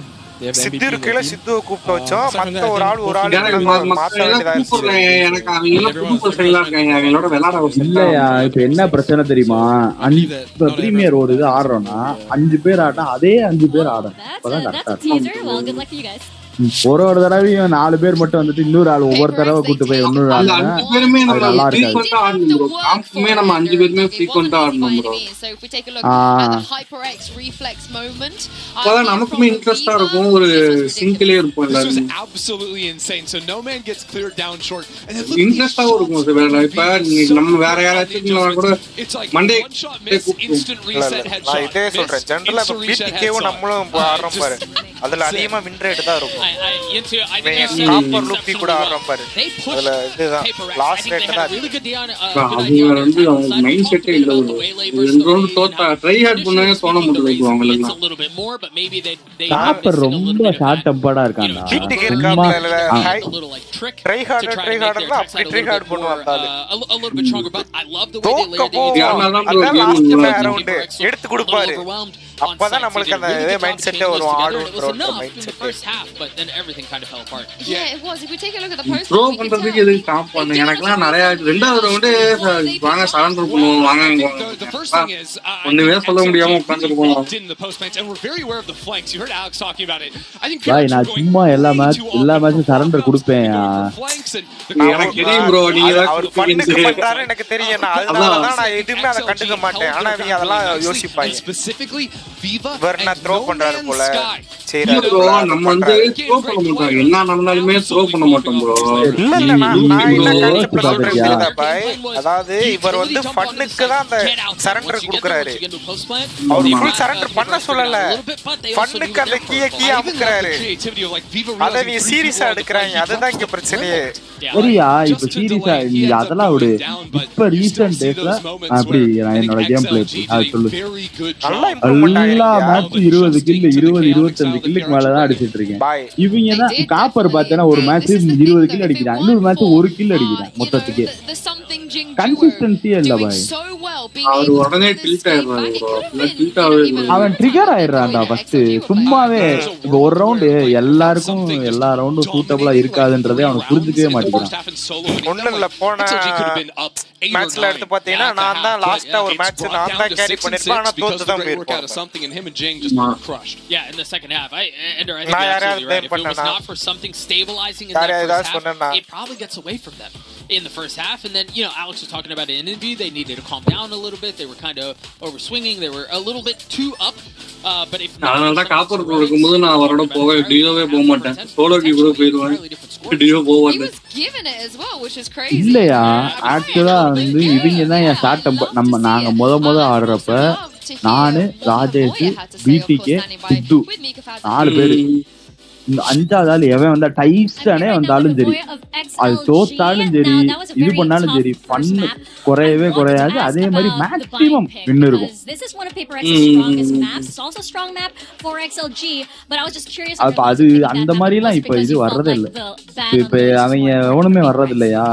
சித்து இருக்குல சித்துவை கூப்பிட்டு வச்சோம். மத்த ஒரு ஆள் இல்லையா. இப்ப என்ன பிரச்சனை தெரியுமா, இப்ப பிரீமியர் ஓடுது ஆடுறோம்னா 5 பேர் ஆட்டா அதே 5 பேர் ஆடணும். அப்பதான் கரெக்டா இருக்கும். ஒரு தடவையும் 4 பேர் மட்டும் வந்துட்டு இன்னொரு ஆள் ஒவ்வொரு தடவை கூட்டு போய் இன்னொரு ஆள் நல்லா இருக்காது. நம்ம 5 பேருமே ஃப்ரீக்வென்ட்டா ஆடணும் ப்ரோ. அப்பதான் நமக்குமே இன்ட்ரெஸ்டா இருக்கும். ஒரு சிங்கிளே இருக்கும் எல்லாரும். இன்ட்ரெஸ்டா இருக்கும். இப்ப நம்ம வேற யாராச்சும் கூட மண்டே நான் இதே சொல்றேன். ஜெனரலா பிடிகேவும் நம்மளும் ஆடுறோம் பாரு, அதுல அதிகமா வின் ரேட் தான் இருக்கும். காப்பர் லூப்பி கூட ஆடுறோம் பாரு, அதுல இதுதான் லாஸ்ட் ரேட் தான். அவங்க வந்து அவங்க மைண்ட் செட்டே இல்ல. ரெண்டு ரவுண்ட் தோத்தா ட்ரை ஹார்ட் பண்ணவே தோண முடியல அவங்களுக்கு. காப்பர் ரொம்ப ஷார்ட் டெம்பர்டா இருக்காங்க. பிடிகே காப்பர்ல ட்ரை ஹார்ட் அப்படி ட்ரை ஹார்ட் பண்ணுவாங்க. ரவுண்ட் எடுத்து கொடுப்பாரு. அப்பதான் நம்மளுக்கு அந்த இதே மைண்ட் செட்டே வரும். ஆடுன்ற மைண்ட் செட். ப்ரோ பண்றதுக்கு எதுக்கு ஸ்டாப் பண்ணு. எனக்குலாம் நிறைய ரெண்டாவது ரவுண்டே வாங்க சரண்டர் பண்ணுவோம் வாங்க ஒண்ணுமே சொல்ல முடியாம உட்கார்ந்துருக்கோம். நான் சும்மா எல்லா மேட்சும் சரண்டர் கொடுப்பேன். எனக்கு தெரியும் ப்ரோ, நீங்க பண்றாரு எனக்கு தெரியும். அதனாலதான் நான் எதுவுமே அதை கண்டுக்க மாட்டேன். ஆனா நீங்க அதெல்லாம் யோசிப்பாங்க. வெர்னா த்ரோ பண்றாரு போல, செய்றாரு ப்ரோ நம்ம வந்து த்ரோ பண்ண மாட்டோம் என்ன நடந்தாலுமே த்ரோ பண்ண மாட்டோம் ப்ரோ இல்ல இல்ல நான் என்ன கான்செப்ட்ல சொல்றேன் புரியுதா பாய் அதாவது இவர் வந்து ஃபன்னுக்கு தான் அந்த சரண்டர் கொடுக்கறாரு அவர் ஃபுல் சரண்டர் பண்ண சொல்லல ஃபன்னுக்கு அந்த கீயை அமுக்குறாரு அத நீ சீரியஸா எடுக்கறாங்க அதுதான் இங்க பிரச்சனையே சரியா இப்ப சீரியஸா நீ அதெல்லாம் விடு இப்ப ரீசன்ட் டேஸ்ல அப்படி என்னோட கேம் பிளே அது சொல்லு எல்லா மேட்ச் 20 கில் 20-25 கில்லுக்கு மேல தான் அடிச்சிட்டு இருக்கேன் இவங்க தான் காப்பர் பார்த்தேன்னா ஒரு மேட்ச் 20 கில் அடிக்கிறான் இன்னொரு மேட்ச் 1 கில் அடிக்கிறான் மொத்தத்துக்கு கன்சிஸ்டன்சியே இல்ல பாய் அவர் உடனே டில்ட் ஆயிடுறாரு ப்ரோ டில்ட் ஆவே அவன் ட்ரிகர் ஆயிடுறான்டா ஃபர்ஸ்ட் சும்மாவே இப்ப ஒரு ரவுண்ட் எல்லாருக்கும் எல்லா ரவுண்டும் சூட்டபிளா இருக்காதுன்றதே அவனுக்கு புரிஞ்சுக்கவே மாட்டேங்கிறான் ஒண்ணும் இல்ல போன மேட்ச்ல எடுத்து பாத்தீங்கன்னா நான் தான் லாஸ்டா ஒரு மேட்ச் நான் தான் கேரி பண்ணிருப்பேன் ஆனா தோத்து தான் போயிருப்பேன் Yeah, in the second half. I think if it was not for something stabilizing in that first half, it probably gets away from them in the first half. And then, you know, Alex was talking about it in an interview. They needed to calm down a little bit. They were kind of overswinging. They were a little bit too up. But if நான் copper போடும்போது நான் அவரோட போக டியோவே போக மாட்டேன் சோலோக்கு கூட போயிடுவேன் deo போவாங்க இல்லையா ஆக்சுவலா வந்து இவங்க தான் என் ஷார்ட் நாங்க முத ஆடுறப்ப நானு ராஜேஷ் பிடிகே சித்து 4 பேரு இந்த 5வது ஆள் எவன் வந்தா டைஸ்டனே வந்தாலும் சரி அது தோத்தாலும் சரி இது பண்ணாலும் சரி பண்ணு குறையவே குறையாது அதே மாதிரி மேக்ஸிமம் வின் இருக்கும் அப்ப அது அந்த மாதிரி எல்லாம் இப்ப இது வர்றதே இல்ல இப்ப அவங்க எவனுமே வர்றது இல்லையா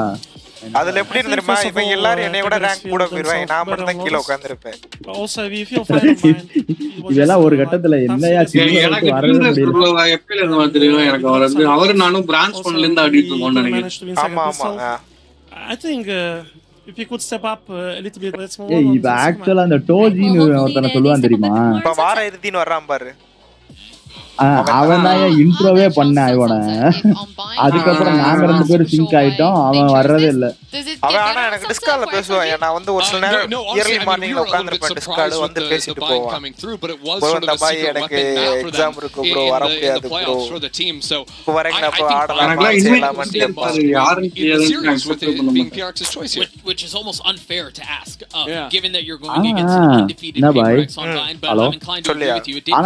அதுல எப்படி இருந்திருமா இவங்க எல்லாரும் என்னைய விட ரேங்க் கூட போயிருவாங்க நான் மட்டும் தான் கீழ உட்கார்ந்திருப்பேன் இதெல்லாம் ஒரு கட்டத்துல என்னையா எனக்கு வரவே முடியல எப்பல இருந்து வந்துருங்க எனக்கு வந்து அவரு நானும் பிரான்ச் பண்ணல இருந்து ஆடிட்டு இருக்கோம்னு நினைக்கிறேன் ஆமா ஆமா I think if you could step up a little bit let's move on இது ஆக்சுவலா அந்த டோஜின்னு ஒருத்தன சொல்லுவான் தெரியுமா இப்ப வார இறுதின்னு வர்றான் பாரு அவன் தான் இன்ட்ரோவே பண்ண இவனை அதுக்கப்புறம் நாங்க 2 பேரும் சிங்க் ஆயிட்டோம் அவன் வர்றதே இல்ல அவன் ஆனா எனக்கு டிஸ்கார்ட்ல பேசுவான் நான் வந்து ஒரு சில நேரம் இயர்லி மார்னிங்ல உட்கார்ந்திருப்பேன் டிஸ்கார்ட் வந்து பேசிட்டு போவான் ப்ரோ இந்த பாய் எனக்கு எக்ஸாம் இருக்கு ப்ரோ வர முடியாது ப்ரோ இப்போ வரேங்கடா ப்ரோ ஆடலாம் யாரும் which is almost unfair to ask given that you're going against an undefeated PRX online but I'm inclined to agree with you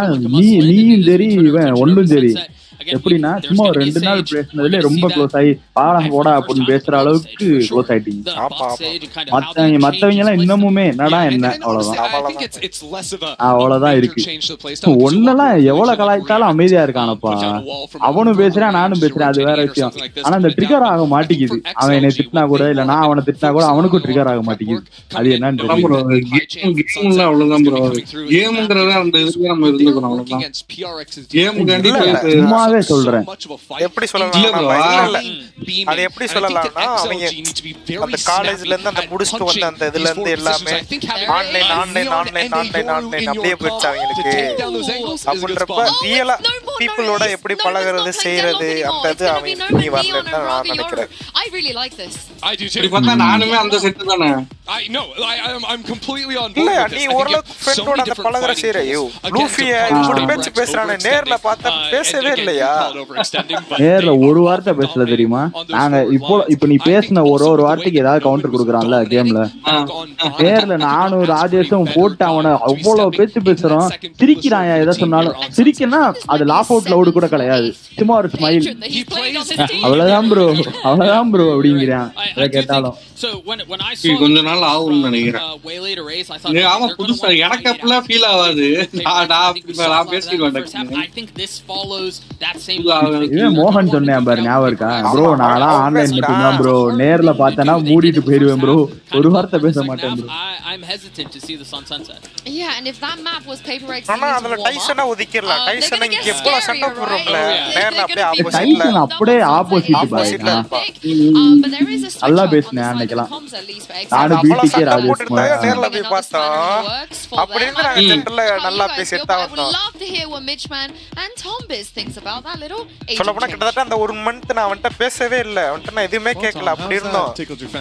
it did இவன் ஒன்றும் சரி எப்படின்னா சும்மா ஒரு 2 நாள் பேசினதுல ரொம்ப க்ளோஸ் ஆகி பாடம் போடா அப்படின்னு பேசுற அளவுக்கு க்ளோஸ் ஆயிட்டீங்க மத்தவங்க எல்லாம் இன்னமுமே என்னடா என்ன அவ்வளவுதான் இருக்கு ஒன்னெல்லாம் எவ்வளவு கலாய்ச்சாலும் அமைதியா இருக்கானப்பா அவனும் பேசுறான் நானும் பேசுறேன் அது வேற விஷயம் ஆனா அந்த ட்ரிகர் ஆக மாட்டேங்குது அவன் என்னை திட்டினா கூட இல்ல நான் அவனை திட்டினா கூட அவனுக்கும் ட்ரிகர் ஆக மாட்டேங்குது அது என்னன்னு அவ்வளவுதான் ப்ரோ கேம்ங்கறத அந்த இதுல நம்ம இருந்துக்கணும் அவ்வளவுதான் கேம் சொல்றேன் எப்படி சொல்லலாம் அது எப்படி சொல்லலாம்னா அவங்க அந்த காலேஜ்ல இருந்து அந்த முடிச்சிட்டு வந்த அந்த இதுல இருந்து எல்லாமே ஆன்லைன் அப்படியே போயிடுச்சு அவங்களுக்கு அப்படின்றப்ப ரியலா பீப்புளோட எப்படி பழகிறது செய்யறது அந்த இது அவங்க நீ வரலன்னு நான் நினைக்கிறேன் நானுமே அந்த செட்டு தானே இல்ல நீ ஓரளவுக்கு ஃப்ரெண்டோட அந்த பழகிற செய்யறியோ லூஃபிய இப்படி பேச்சு பேசுறானே நேர்ல பார்த்தா பேசவே இல்லையா நேர்ல ஒரு வார்த்தை பேசல தெரியுமா நாங்க இப்போ நீ பேசின ஒரு வார்த்தைக்கு ஏதாவது கவுண்டர் கொடுக்குறான்ல கேம்ல நேர்ல நானும் ராஜேஷும் போட்டு அவனை அவ்வளவு பேச்சு பேசுறோம் சிரிக்கிறான் எதை சொன்னாலும் சிரிக்கனா அது லாஃப் அவுட் லவுட் கூட கிடையாது சும்மா ஒரு ஸ்மைல் அவ்வளவுதான் ப்ரோ அப்படிங்கிறான் எதை கேட்டாலும் கொஞ்ச நாள் ஆகும்னு நினைக்கிறேன் ஆமா புதுசா எனக்கு அப்பெல்லாம் ஃபீல் ஆகாது நான் பேசிக்குவேன் மோகன் சொன்னேன் பாரு ஞாபகம் இருக்கா ப்ரோ நான்லாம் ஆன்லைன் மட்டும்தான் ப்ரோ நேர்ல பார்த்தேன்னா மூடிட்டு போயிருவேன் ப்ரோ ஒரு வார்த்தை பேச மாட்டேன் bro I'm hesitant to see the sun sunset. Yeah, and if that map was PRX ஆனா அதுல டைசனை ஒதுக்கிரலாம் டைசன் இங்க எப்போ சண்டை போடுறோம்ல நேர்ல அப்படியே ஆப்போசிட்ல டைசன் அப்படியே ஆப்போசிட் பாய் நல்லா பேசுனேன் அன்னைக்கெல்லாம் நானு பிடிகே ராஜேஷ் நேர்ல போய் பார்த்தோம் அப்படி இருந்து நாங்க சென்டர்ல நல்லா பேசிட்டா வந்தோம். I would love to hear what Mitchman and Tom Biz thinks about that little. சொல்லப்போனா கிட்டத்தட்ட அந்த ஒரு மந்த் நான் அவன்கிட்ட பேசவே இல்ல. அவன்கிட்ட நான் எதுவுமே கேட்கல. அப்படி இருந்தோம்.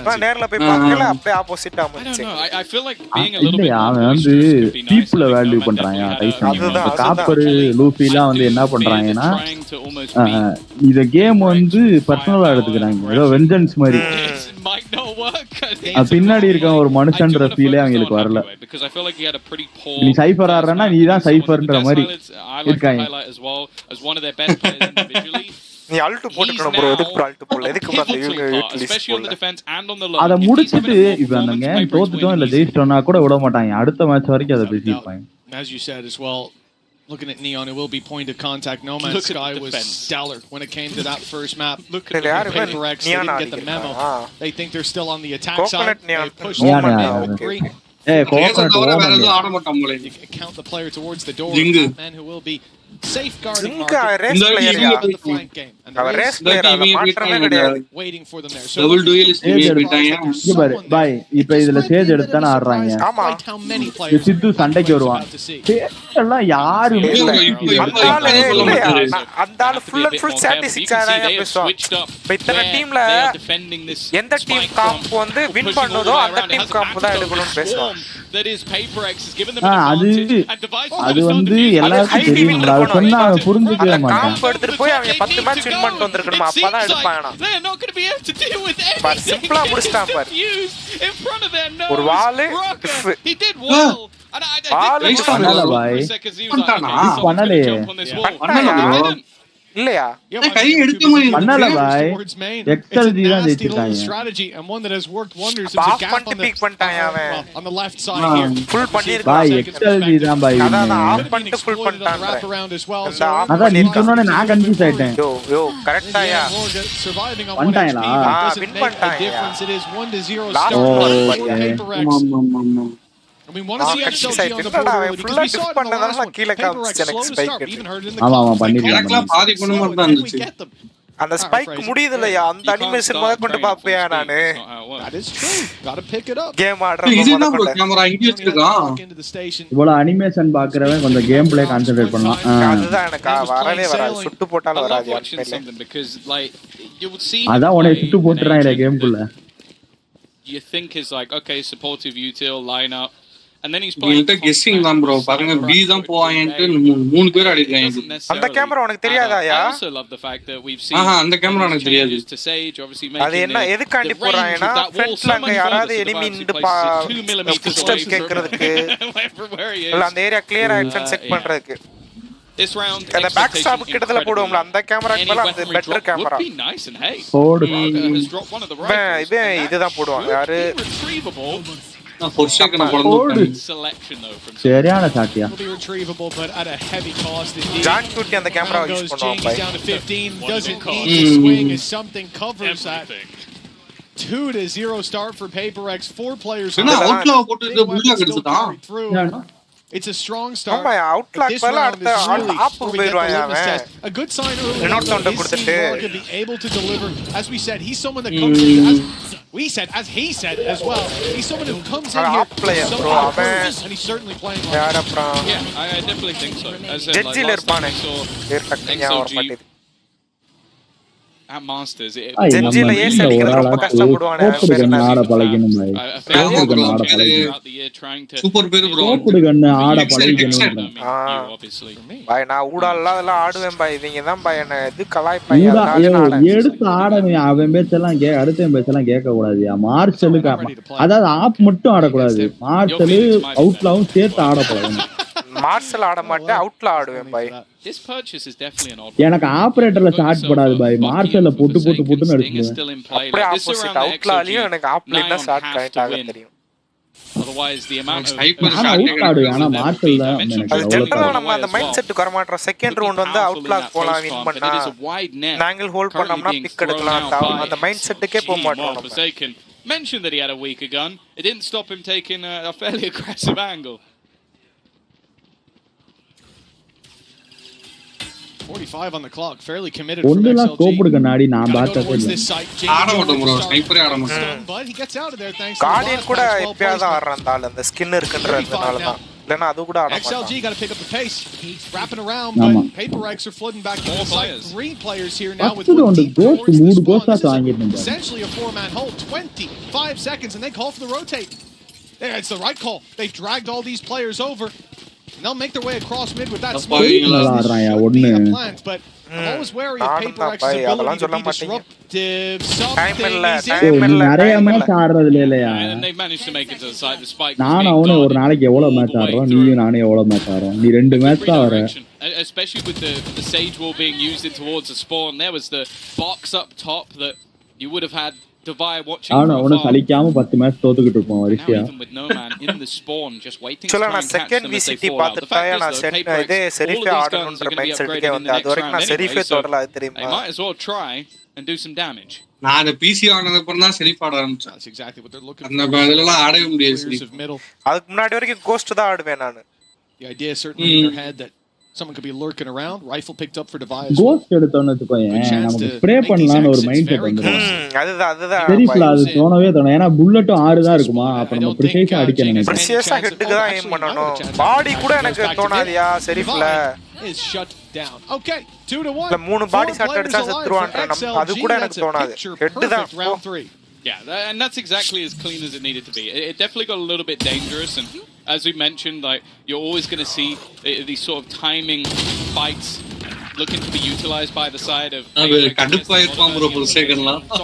நான் நேர்ல போய் பார்க்கல. அப்படியே ஆப்போசிட்டா அமைச்சு. I feel like being a little bit அவன் வந்து பீப்புள வேல்யூ பண்றாங்க. டைசன் காப்பர் லூஃபிலாம் வந்து என்ன பண்றாங்கன்னா இந்த கேம் வந்து பர்சனலா எடுத்துக்கிறாங்க. ஏதோ வெஞ்சன்ஸ் மாதிரி. பின்னாடி இருக்க ஒரு மனுஷன்ற ஃபீலே அவங்களுக்கு வரல. நீ சைஃபர் ஆடுறனா நீ தான் சைஃபர்ன்ற மாதிரி இருக்காங்க. நீ அல்ட் போட்டுக்கணும் bro. எதுக்கு bro அல்ட் போடல? எதுக்கு bro அந்த அத முடிச்சிட்டு இப்ப அந்த கேம் தோத்துட்டோம் இல்ல ஜெயிச்சிட்டோம்னா கூட விட மாட்டாங்க. அடுத்த மேட்ச் வரைக்கும் அத பேசிப்பாங்க. As you said as well, looking at Neon, it will be point of contact. No Man's Sky was stellar when it came to that first map. Look at PRX, they didn't get the memo. They think they're still on the attack side. They push count the player towards the door. Man who will be safeguarding the flank game. And the race player waiting for them there. So double duelist bye. இப்ப இதுல Sage எடுத்து தான ஆடுறாங்க. ஆமா. சித்து சண்டைக்கு வருவான். எல்லாம் யாரு அந்த ஆளு full and full statistic ஆயா பேசுவான். இப்ப இத்தனை டீம்ல எந்த டீம் காம்ப் வந்து வின் பண்ணுதோ அந்த டீம் காம்ப் தான் எடுக்கணும்னு பேசுவான். That is PRX has given them an advantage and device அது வந்து எல்லாருக்கும் தெரியும். அது சொன்னா புரிஞ்சுக்கவே மாட்டாங்க. காம்ப் எடுத்துட்டு போய் அவங்க 10 மேட்ச் வின் பண்ணிட்டு வந்திருக்கணும். அப்பதான் எடுப்பாங்கனா. They are not going to be able to deal with anything. But சிம்பிளா முடிச்சிட்டான் பாரு. In front of their nose. ஒரு வால் he did well. And I பண்ணல பாய். பண்ணலே. இல்லையா? கை எடுக்க முடியல. பண்ணல பாய். XLG தான் ஜெயிச்சிட்டாங்க. strategy and one that has worked wonders. It's a gap on the left side here. Full பண்ணிருக்கான். பாய் XLG தான் பாய். அதான் ஆஃப் பண்ணிட்டு full பண்ணிட்டான். Wrap around as well. அதான் நீ சொன்னோனே நான் கன்ஃபியூஸ் ஆயிட்டேன். யோ கரெக்ட்டாயா? Surviving on பண்ணிட்டாங்களா? win பண்ணிட்டாங்க. It is 1-0 start. I mean, want to see XLG on the board because we saw it in the last one. PRX slow to start. We even heard it in the அந்த spike முடியதில்லையா? அந்த animation முத கொண்டு பாப்பேன் நானு. That is true. Got to pick it up. Game ஆடுறப்ப camera இங்க வச்சிருக்கான். இவ்வளவு அனிமேஷன் பாக்குறவன் கொஞ்சம் கேம் பிளே கான்சென்ட்ரேட் பண்ணலாம். அதுதான் எனக்கு வரவே வராது. சுட்டு போட்டாலும் வராது. அதான் உன்னை சுட்டு போட்டுறான் கேம்க்குள்ள. You think is like okay, supportive util line up. And then he's playing guessing தான் bro. பாருங்க B தான் போவாங்கன்னு மூணு பேர் அடிச்சாங்க. அந்த கேமரா உனக்கு தெரியாதாயா? I also love the fact that we've seen அந்த கேமரா எனக்கு தெரியாது. அது என்ன எதுக்காண்டி போறாங்கன்னா ஃப்ரண்ட்ல அங்க யாராவது எனிமி நின்னு ஸ்டெப்ஸ் கேக்குறதுக்கு இல்ல அந்த ஏரியா கிளியர் ஆயிடுச்சுன்னு செக் பண்றதுக்கு. This round அந்த பேக் ஸ்டாப் கிட்டத்துல போடுவோம்ல அந்த கேமராக்கு பதிலா அந்த பெட்டர் கேமரா போடு. இதுதான் போடுவாங்க. யாரு சரியான சாட்டியா. ஜான் குட்டி அந்த கேமரா யூஸ் பண்ணுவாங்க. 2-0 start for PRX. 4 players. அவுட்லா போட்டு புல்லா எடுத்துட்டான். It's a strong start. ஆமா அவுட்லாக் பல அடுத்து ஆப் போயிடுவாங்க அவன். A good sign early. Not on the கொடுத்துட்டு be able to deliver. As we said, he's someone that comes in as we said, as he said as well. He's someone who comes in here player bro. And he's certainly playing like yeah, I definitely think so. As a ஜட்ஜில இருப்பானே. டக்குனியா வர மாட்டேங்குது. At Masters ஜட்ஜில ace அடிக்கிறது ரொம்ப கஷ்டப்படுவானே. ஆட பழகணும் பாய். Super பேர் bro. கோப்புடு கண்ணு ஆட பழகணும். பாய் நான் ஊடால அதெல்லாம் ஆடுவேன் பாய். இவங்க தான் பாய் என்ன இது கலாய்ப்பாய். அதனால எடுத்து ஆடவே அவன் பேச்செல்லாம் அடுத்த பேச்செல்லாம் கேட்க கூடாதுயா. மார்ஷலுக்கு அதாவது ஆப் மட்டும் ஆட கூடாது. மார்ஷல் அவுட்லாவும் சேர்த்து ஆட பழகணும். மார்ஷல் ஆட மாட்டேன் அவுட்லா ஆடுவேன் பாய். This purchase is definitely an option. எனக்கு ஆபரேட்டர்ல ஷாட் போடாது பாய். மார்ஷல்ல போட்டு அடிச்சுடுவேன். அப்படியே ஆப்போசிட் அவுட்லாலியும் எனக்கு ஆப்லைன்ல ஷாட் கனெக்ட் ஆக தெரியும். Otherwise the amount of ஆனா மார்ஷல் தான் அது ஜெனரலா நம்ம அந்த மைண்ட் செட்டுக்கு வர மாட்டோம். செகண்ட் ரவுண்ட் வந்து அவுட்லாக் போலாம் வின் பண்ணா. நாங்கள் ஹோல்ட் பண்ணோம்னா பிக் எடுக்கலாம். அந்த மைண்ட் செட்டுக்கே போக மாட்டோம். Mentioned that he had a weaker gun. It didn't stop him taking a fairly aggressive angle. 45 on the clock, fairly committed. ஒண்ணுல கோப்புடு கண்ணாடி நான் பார்த்ததே இல்ல. ஆட மாட்டோம் bro. ஸ்னைப்பரே ஆட மாட்டோம். But he gets out of there thanks to Guardian கூட இப்பயாதான் ஆடுறான். அந்த ஸ்கின் இருக்குன்றதுனால தான். இல்லனா அது கூட ஆட மாட்டான். XLG got to pick up the pace. Wrapping around, but PRX are flooding back into the site. 3 players here now with one deep towards the spawn. This is essentially a 4-man hold. 25 seconds, and they call for the rotate. It's the right call. They've dragged all these players over. And they'll make their way across mid with that smoke. Should be a plant, but I'm always wary of PRX's ability to be disruptive. Something நிறைய match ஆடுறதுல இல்லையா? And they've managed to make it to the side despite நான் அவனே ஒரு நாளைக்கு எவ்வளவு match ஆடுறோம், நீயும் நானே எவ்வளவு மேட்ச் ஆடுறோம். நீ 2 மேட்ச் தான் வர. Especially with the sage wall being used in towards the spawn, there was the box up top that you would have had Divide watching. அவன சலிக்காம 10 மேட்ச் தோத்துக்கிட்டு இருப்போம் வரிசையா. With no man in the spawn just waiting to try and catch second them as they VCT fall out. The fact is set இதே செரிஃபே ஆடணும்ன்ற mind செட்க்கே வந்து அது வரைக்கும் நான் செரிஃபே தொடல அது தெரியுமா. They might as well try and do some damage. நான் அந்த பிசி ஆனதுக்கு அப்புறம் தான் செரிஃப் ஆட ஆரம்பிச்சேன். That's exactly what they're looking for. அந்த அதெல்லாம் ஆடவே முடியாது. அதுக்கு முன்னாடி வரைக்கும் கோஸ்ட் தான் ஆடுவேன் நான். The idea is certainly in their head that someone could be lurking around. Rifle picked up for Device. Ghost எடுத்தோன்னு வெச்சுக்கோங்க, நமக்கு ஸ்ப்ரே பண்ணலாம்னு ஒரு மைண்ட் செட் வந்துரும். அதுதான் சரிஃப்ல அது தோணவே தோணும். ஏனா புல்லட்டும் 6 தான் இருக்குமா, அப்ப நம்ம ப்ரிசைஸா அடிக்கணும். ப்ரிசைஸா ஹெட்க்கு தான் எய்ம் பண்ணனும். பாடி கூட எனக்கு தோணாதியா சரிஃப்ல. Is shut down. Okay, 2-1. 3 body shot அடிச்சா செத்துருவான். அது கூட எனக்கு தோணாது. ஹெட் தான் round 3. Yeah, and that's exactly as clean as it needed to be. It definitely got a little bit dangerous, and as we mentioned, like you're always going to see these sort of timing fights looking to be utilized by the side of. So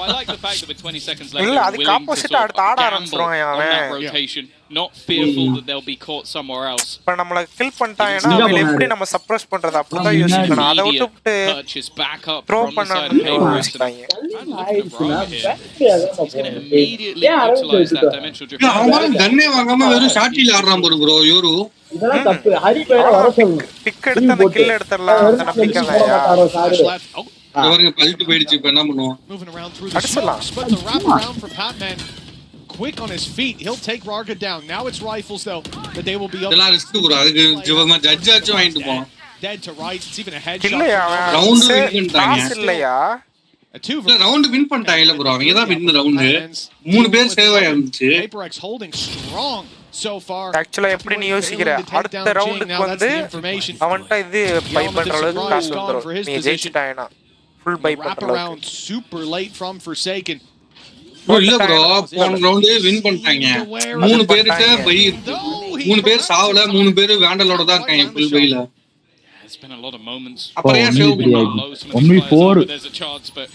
I like the fact that with 20 seconds left, they're willing to sort of gamble on that rotation, not fearful that they'll be caught somewhere else. இப்ப நம்மள kill பண்ணிட்டாங்கன்னா அவங்கள எப்படி நம்ம suppress பண்றது அப்படி தான் யோசிக்கணும். அத விட்டுட்டு purchase back up throw from the side of PRX. Immediately utilize that dimensional drift. அவன் கண்ணே வாங்காம வெறும் ஷாட்டில ஆடுறான் பாரு ப்ரோ யோரு. இதெல்லாம் தப்பு. ஹரி பேர வர சொல்லுங்க. பிக் எடுத்து அந்த கில் எடுத்துறலாம். அந்த நம்பிக்கையா. அவருக்கு பல்ட் போயிடுச்சு. இப்ப என்ன பண்ணுவோம்? Moving around through the smokes, but the wrap around for Patman. Quick on his feet, he'll take Raga down. Now it's rifles though that they will be up. இதெல்லாம் ரிஸ்க் ப்ரோ. அதுக்கு ஜிவமா judge ஆச்சு வாங்கிட்டு போவோம். Dead to right. It's even a headshot. Round win பண்ணிட்டாங்க. இல்லையா? Round win பண்ணிட்டாங்க bro. அவங்க தான் வின் ரவுண்ட். 3 பேர் save ஆயிருந்துச்சு. PRX holding strong so far. Actually எப்படி நீ யோசிக்கிற? அடுத்த ரவுண்டுக்கு வந்து அவன்ட்ட இது பை பண்ற அளவுக்கு காசு வந்துரும். நீ ஜெயிச்சிட்டாயனா ஃபுல் பை பண்ற அளவுக்கு. Super late from Forsaken. இல்ல ப்ரோ, போன ரவுண்டே வின் பண்ணிட்டாங்க. 3 பேருக்கு பை இருக்கு. 3 பேர் சாவல, 3 பேர் வேண்டலோட தான் இருக்காங்க full பைல. It's been a lot of moments. Only 4. There's a chance, but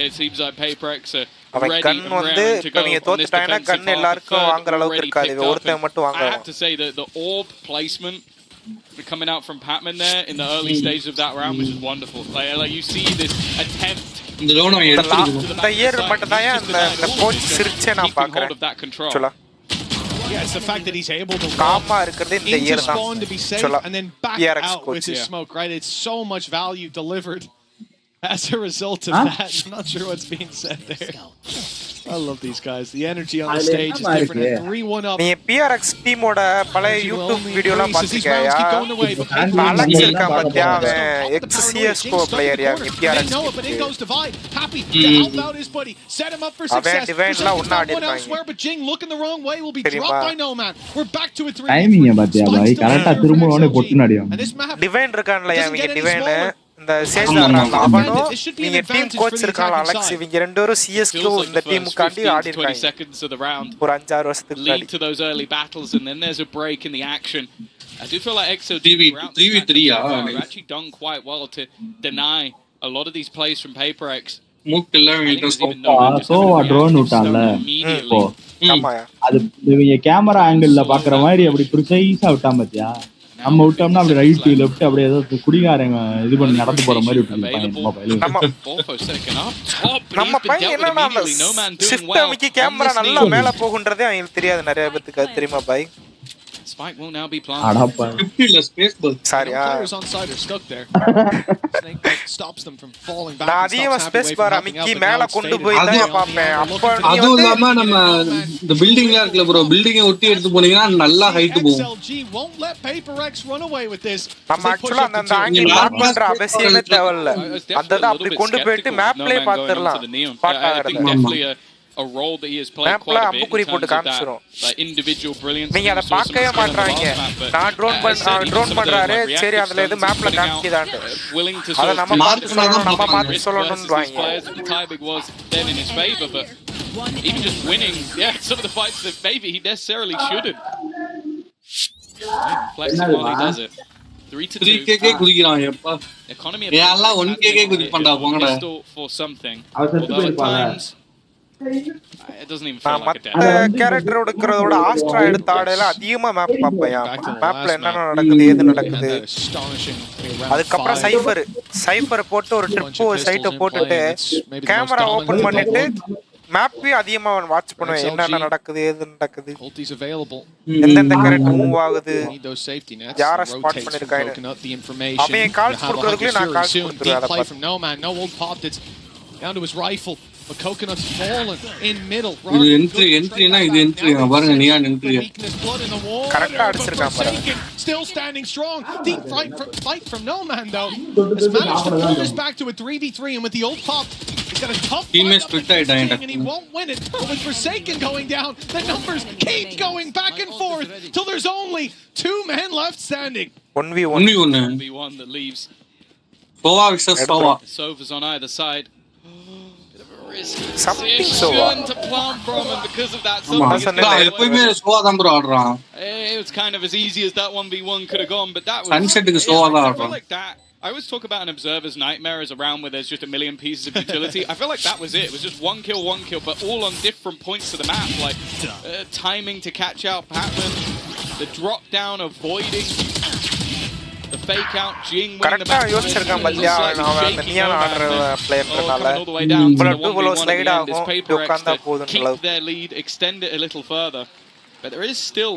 it seems like PRX are அவன் ready கன் and வந்து raring to go நீங்க on this தோத்துட்டானா defensive கன் half. எல்லாருக்கும் வாங்குற அளவுக்கு இருக்காது. ஒருத்தன் மட்டும் I வாங்குறான். have to say that the orb placement coming out from Patman there in the early stages of that round was just wonderful. Like you see this attempt. இந்த round அவன் எடுத்துட்டு இந்த இயர் மட்டும் தான் அந்த கோச் சிரிச்சே நான் பார்க்கறேன். சொல்ல. Yeah, it's the fact that he's able to காமா இருக்குறது இந்த இயர் தான். spawn to be safe and then back out with his smoke, right? It's so much value delivered as a result of that. I'm not sure what's being said there. I love these guys. The energy on the stage is different. 3-1 up. நீ PRX டீமோட பழைய YouTube வீடியோலாம் பாத்துக்கியா? Alex இருக்கா பாத்தியா? XCS கோ player யா PRX. But in goes Divide. Happy to help out his buddy. Set him up for success. Divine ஒண்ணா ஆடிட்டாங்க. But Jing looking the wrong way will be dropped by No Man. We're back to a 3. Timing பாத்தியா பாய்? கரெக்ட்டா திரும்புறவனே பொட்டு நடியாம். Divine இருக்கான்ல இவங்க divine இந்த Sage ஆடுறாங்க. அவனோ நீங்க டீம் கோச் இருக்காங்க அலெக்ஸ். இவங்க ரெண்டு பேரும் CS:GO இந்த டீமுக்காண்டி ஆடி இருக்காங்க. ஒரு 5-6 வருஷத்துக்கு முன்னாடி. To those early battles and then there's a break in the action. I do feel like XLG 3v3 have actually done quite well to deny a lot of these plays from PRX. மூக்கெல்லாம் Sova drone விட்டான்ல இப்போ. அது இவங்க camera ஆங்கிள்ல பாக்குற மாதிரி அப்படி ப்ரிசைஸா விட்டான் பாத்தியா? நம்ம விட்டோம்னா அப்படி ரைட் லெஃப்ட் அப்படியே ஏதோ குடிகாரங்க இது பண்ணி நடந்து போற மாதிரி விட்டுருப்பாங்க மொபைல். நம்ம பையன் என்னன்னா ஷிஃப்ட் அமைக்கி கேமரா நல்லா மேல போகுன்றதே அவங்களுக்கு தெரியாது. நிறைய பேருக்கு அது தெரியுமா பாய்? Spike will now be planted. 50 space ball. Sorry, players on side are stuck there. Snake stops them from falling back. நான் அதிகமா ஸ்பேஸ் பார் அமைக்கி மேல கொண்டு போய் தான் பாப்பேன். அப்ப அது இல்லாம நம்ம இந்த பில்டிங்ல இருக்குல ப்ரோ, பில்டிங்கை ஒட்டி எடுத்து போனீங்கன்னா நல்லா ஹைட் போகும். XLG won't let PRX run away with this. நம்ம ஆக்சுவலா அந்த ஆங்கிள் மார்க் பண்ற அவசியமே தேவையில்ல. அததான் அப்படி கொண்டு போயிட்டு மேப்லயே பாத்துறலாம். Definitely a role that he has played quite a bit in terms of that individual brilliance. நீங்க அத பார்க்கவே மாட்டறாங்க. நான் ட்ரோன் பண்றாரு. சரி அதுல எது மேப்ல காமிக்குதான்னு. Willing to அத நம்ம மாத்தி சொல்லணும்ன்றாங்க. Tybig was then in his favor, but even just winning, some of the fights that maybe he necessarily shouldn't. Flexing while he does it. 3K குதிக்கிறான் எப்பா. எல்லாம் 1K குதிப்பண்டா போங்கடா. For something. Although at times it doesn't even feel like a death. Character எடுக்கிறதோட Astra எடுத்த ஆடையில அதிகமா map Pappaiah. மேப்ல என்னென்ன நடக்குது ஏது நடக்குது. அதுக்கப்புறம் சைஃபர் போட்டு ஒரு ட்ரிப் சைட்டை போட்டுட்டு கேமரா ஓபன் பண்ணிட்டு மேப்பே அதிகமா வாட்ச் பண்ணுவேன். என்னென்ன நடக்குது ஏது நடக்குது. எந்தெந்த கேரக்டர் மூவ் ஆகுது. யார ஸ்பாட் பண்ணிருக்காங்க. அவன் கால்ஸ் கொடுக்கிறதுக்குள்ள நான் கால்ஸ் கொடுத்துருவேன். But Coconut's fallen in middle. இது entry na இது entry பாருங்க neon entry. கரெக்ட்டா அடிச்சிருக்கான் பாருங்க. Still standing strong. Deep fight from Nomad though. Has managed to pull this back to a 3v3 and with the ult pop, he's got a tough fight and he won't win it. But with Forsaken going down, the numbers keep going back and forth till there's only 2 men left standing. 1v1 that leaves. Sova versus Sova. Sova's on either side. Something so to plant from him because of that. It was kind of as easy as that 1v1 could have gone, but that was. I feel like that. I always talk about an observer's nightmare as a round where there's just a million pieces of utility. I feel like that was it. It was just one kill, but all on different points of the map, like timing to catch out Patman, the drop down, avoiding. The fake out, Jing winning the back. யோசிச்சிருக்கான் Ballia அவன் neon order பிளேயர்னால புள்ள slide ஆகும் உட்கார்ந்தா போதும்ல. Keep their lead, extend it a little further. But there is still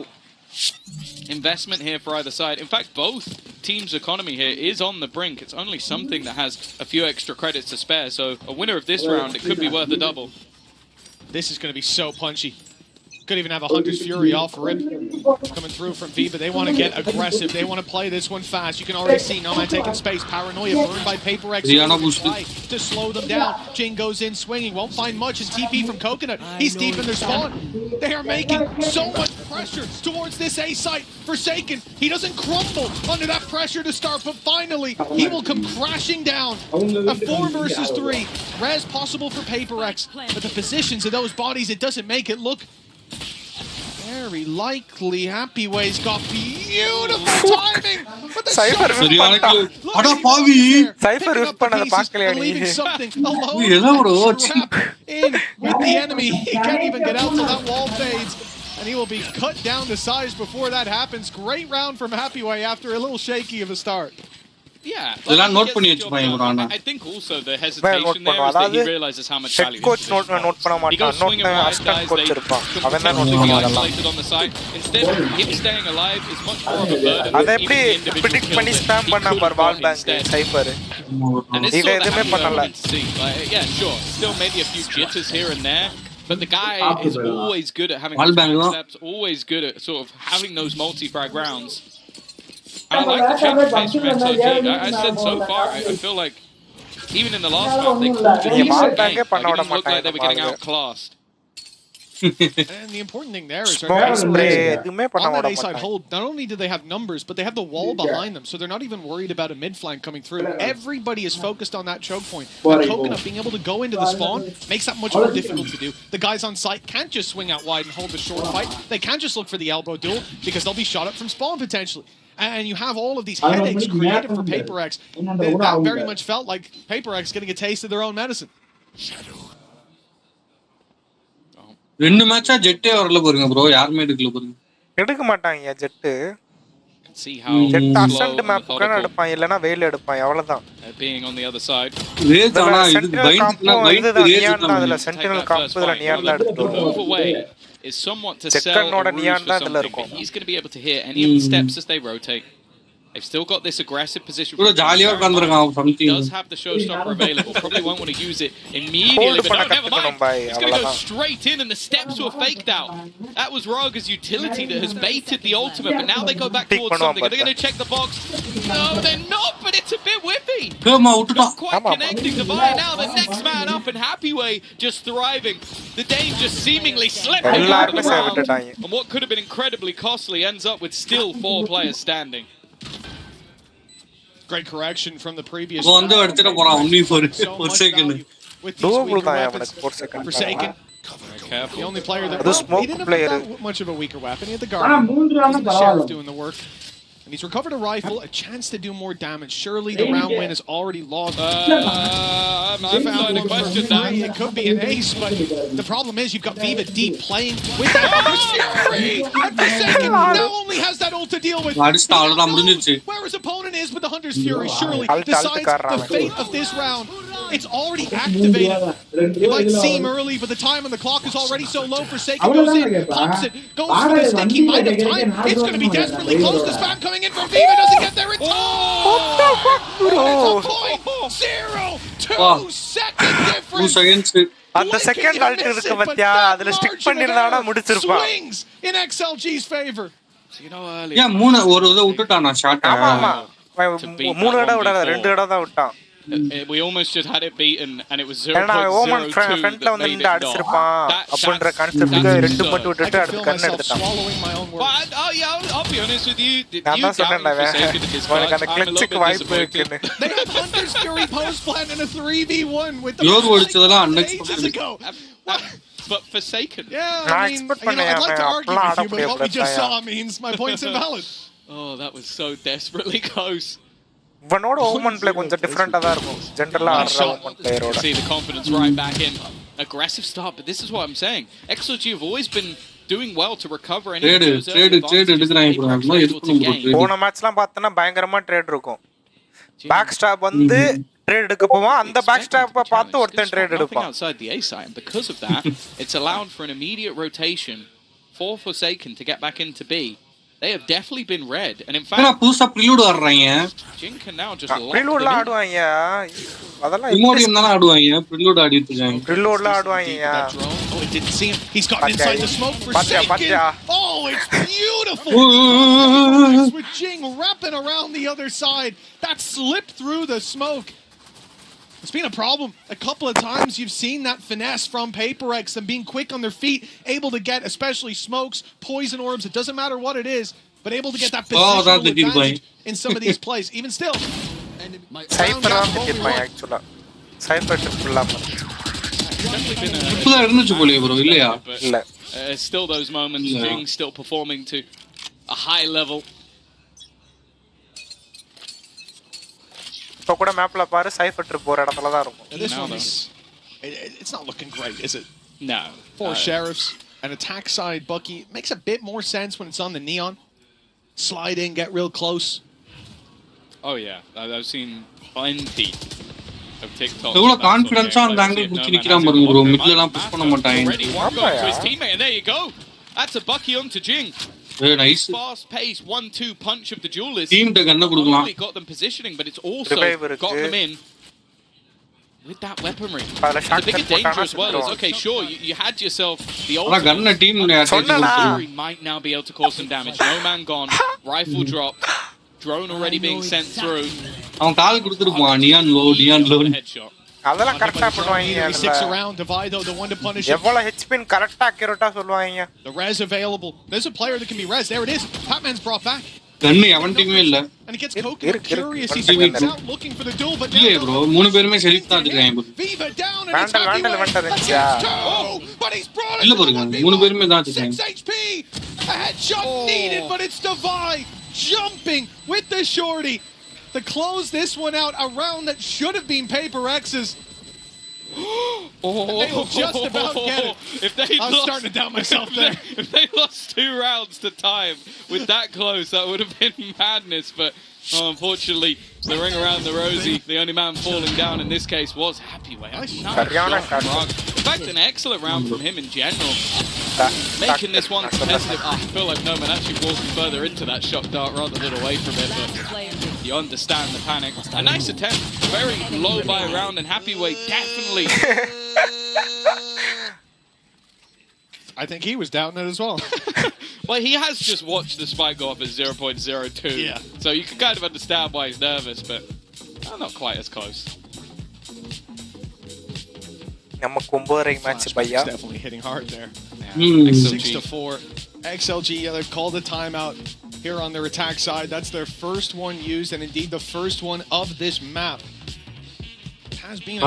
investment here for either side. In fact, both teams' economy here is on the brink. It's only something that has a few extra credits to spare. So a winner of this round, it could be worth a double. This is going to be so punchy. Could even have a Hunter's Fury off rip coming through from V, but they want to get aggressive. They want to play this one fast. You can already see Nomad taking space. Paranoia burned by PRX to slow them down. Jing goes in swinging, won't find much. And TP from Coconut. He's deep in their spawn. They are making so much pressure towards this A site. Forsaken, he doesn't crumble under that pressure to start, but finally he will come crashing down. A 4 versus 3. Res possible for PRX, but the positions of those bodies, it doesn't make it look very likely. Happy Way's got beautiful timing. Cypher பண்ணத பார்க்கலையா நீ? Something alone in with the enemy. He can't even get out till that wall fades. And he will be cut down to size before that happens. Great round from Happy Way after a little shaky of a start. Yeah, note பண்ணி வச்சுப்பாங்க. I think also the hesitation there is that he realizes how much value coach note பண்ண மாட்டான். assistant coach இருப்பான். அவன் தான் note பண்ணுவான். on the side. Instead him staying alive is much more of a burden. அத எப்படி predict பண்ணி spam பண்ணா பார் வால் பேங்க் சைபர். இது எதுமே பண்ணல. Yeah, sure. Still maybe a few jitters here and there. But the guy is always good at having steps, always good at sort of having those multi-frag rounds. I like the change of pace from XLG. I said so far, I feel like even in the last round, they called it a decent game. It didn't look like they were getting outclassed. And the important thing there is on that A side hold, not only do they have numbers, but they have the wall behind them, so they're not even worried about a mid flank coming through. Everybody is focused on that choke point. And Coconut being able to go into the spawn makes that much more difficult to do. The guys on site can't just swing out wide and hold the short fight. They can't just look for the elbow duel because they'll be shot up from spawn potentially. And you have all of these headaches created for PRX. That very much felt like PRX getting a taste of their own medicine. ரெண்டு மேட்சா ஜெட்டே வரல பாருங்க bro. யாருமே எடுக்கல பாருங்க. எடுக்க மாட்டாங்க jet. Jet ascend மேப்க்கு எடுப்பான் இல்லனா வேல் எடுப்பான் அவ்வளவுதான். Being on the other side. Race ஆனா இது பைண்ட்னா பைண்ட் ரேஸ் தான் அதுல சென்டினல் காம்புல நியான் தான் எடுத்து. Is somewhat to sell something. He's going to be able to hit any of the steps as they rotate. They've still got this aggressive position. He does have the showstopper available. Probably won't want to use it immediately, but no, never mind. He's going to go straight in and the steps were faked out. That was Raga's utility that has baited the ultimate, but now they go back towards something. Are they going to check the box? No, they're not, but it's a bit whippy. Not quite connecting the buy now. The next man up and Happyway just thriving. The Dane just seemingly slipping out of the round. And what could have been incredibly costly ends up with still 4 players standing. Great correction from the previous round. Forsaken. The only player that he didn't have that much of a weaker weapon. He had the Guardian. Sheriff doing the work. And he's recovered a rifle, a chance to do more damage. Surely the round win is already lost. I found a question now. It could be an ace, but the problem is you've got Viva deep playing with that Fury. And Forsaken now only has that ult to deal with. Where his opponent is with the Hunter's Fury surely decides the fate of this round. It's already activated. It might seem early, but the time on the clock is already so low. Forsaken goes in, pumps it, goes for the stick. He might have time. It's going to be desperately close. The spam coming in from Viva doesn't get there in time. What the fuck, bro? 0.02 second difference. அந்த second Alt இருக்கு பத்தியா அதுல stick பண்ணிருந்தானா முடிச்சிருப்பான். Swings in XLG's favor. You know early. Yeah, மூணு ஒரு இத விட்டுட்டானா shot. ஆமா ஆமா. 3 தடவை விடாத 2 தடவை தான் விட்டான். We almost just had it beaten and it was 0.02. ஃப்ரண்ட்ல வந்து நின்னு அடிச்சிருப்பான் அப்படிங்கற கான்செப்ட்க்கு ரெண்டு மட்டும் விட்டுட்டு அடுத்து கன் எடுத்துட்டான். Oh yeah, I'll be honest with you. நான் தான் சொன்னேன்டா உனக்கு அந்த கிளிச்சுக்கு வாய்ப்பு இருக்குன்னு. They have Hunter's Fury post plan in a 3v1 with the Yoru ஓடிச்சதெல்லாம் unexpected. But Forsaken. Yeah, I mean, I'd like to argue with you, but what we just saw means my point's invalid. Oh, that was so desperately close. Vanoda woman play konja different ah da irukum generally aadra woman player oda see the confidence right back in. Aggressive start, but this is what I'm saying. XLG have always been doing well to recover any trade எடுக்கறாங்க. போன மேட்ச்லாம் பார்த்தனா பயங்கரமா trade இருக்கும். Back stop வந்து trade எடுக்க போவான் அந்த back ஸ்டாப்பை பார்த்து ஒருத்தன் ட்ரேட் எடுப்பான். Outside the Acer, and because of that, it's allowed for an immediate rotation for Forsaken to get back into B. They have definitely been red, and in fact, pusa prelude ஆடுறாங்க. Jin can now just prelude la ஆடுவாங்க. அதெல்லாம் Imodium தான ஆடுவாங்க. prelude ஆடிட்டு இருக்காங்க. prelude la ஆடுவாங்க. Oh, it didn't see him. He's got inside the smoke for Forsaken. Oh, it's beautiful. With Jing wrapping around the other side. That slipped through the smoke. It's been a problem. A couple of times you've seen that finesse from PRX and being quick on their feet, able to get especially smokes, poison orbs, it doesn't matter what it is, but able to get that positional advantage in some of these plays. Even still. Cypher actually. Cypher still those moments, Jing still performing to a high level. இப்போ கூட மேப்ல பாரு cipher trip போற இடத்துல தான் இருக்கும். It's not looking great, is it? No. 4 sheriffs, an attack side Bucky makes a bit more sense when it's on the neon. Slide in, get real close. Oh yeah, I've seen plenty of TikTok. எவ்வளவு கான்ஃபிடன்ஸா அந்த angle புடிச்சு நிக்கறான் பாருங்க bro. மிட்ல எல்லாம் push பண்ண மாட்டாங்க. His teammate, and there you go. That's a Bucky onto Jing. Very nice. Fast pace 1-2 punch of the duelist. Team te ganna kudukalam. Got them positioning, but it's also got them in with that weaponry. The bigger danger as well is okay. Sure, you had yourself the ultimate. Ganna team might now be able to cause some damage. No man gone. Rifle dropped. Drone already being sent through. Avan kaal kuduthirupaan. Neon low. Headshot. அதெல்லாம் கரெக்ட்டா பண்ணுவாங்க. 6 around Divido, the one to punish. எவ்வளவு HP கரெக்ட்டா accurate சொல்வாங்க. The res available. There's a player that can be res. There it is. Patman's brought back. கண்ணு அவன் டீமே இல்ல. And he gets curious. He's out looking for the duel, but இல்ல bro மூணு பேருமே செல்ஃப் தான் அடிக்கறாங்க. Viva down and it's வந்துருச்சா. But he's brought இல்ல பாருங்க மூணு பேருமே தான் அடிக்கறாங்க. 6 HP. A headshot needed, but it's Divide jumping with the shorty to close this one out. A round that should have been PRX's. They will just about get it. I'm starting to doubt myself there. If they lost 2 rounds to time with that close, that would have been madness. But unfortunately, the ring around the rosy, the only man falling down in this case was Happyway. In fact, an excellent round from him in general. Making this one competitive. I feel like Noman actually walking further into that shock dart rather than away from it. But you understand the panic. A nice attempt. Very low by round, and Happyway definitely. I think he was doubting it as well. Well, he has just watched the spike go up at 0.02. Yeah. So you can kind of understand why he's nervous, but not quite as close. Definitely hitting hard there. Yeah. 6-4. XLG they've called a timeout here on their attack side. That's their first one used, and indeed the first one of this map. It has been a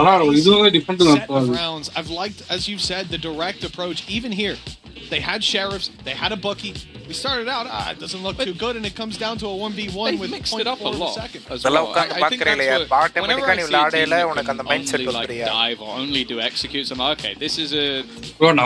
set of rounds. I've liked, as you've said, the direct approach. Even here, they had sheriffs, they had a bookie. We started out, it doesn't look too good, and it comes down to a 1v1 with mixed it up a lot second. as well. I think that's what, whenever I see a team that can only like dive or only do executes, I'm like, okay, this is a... But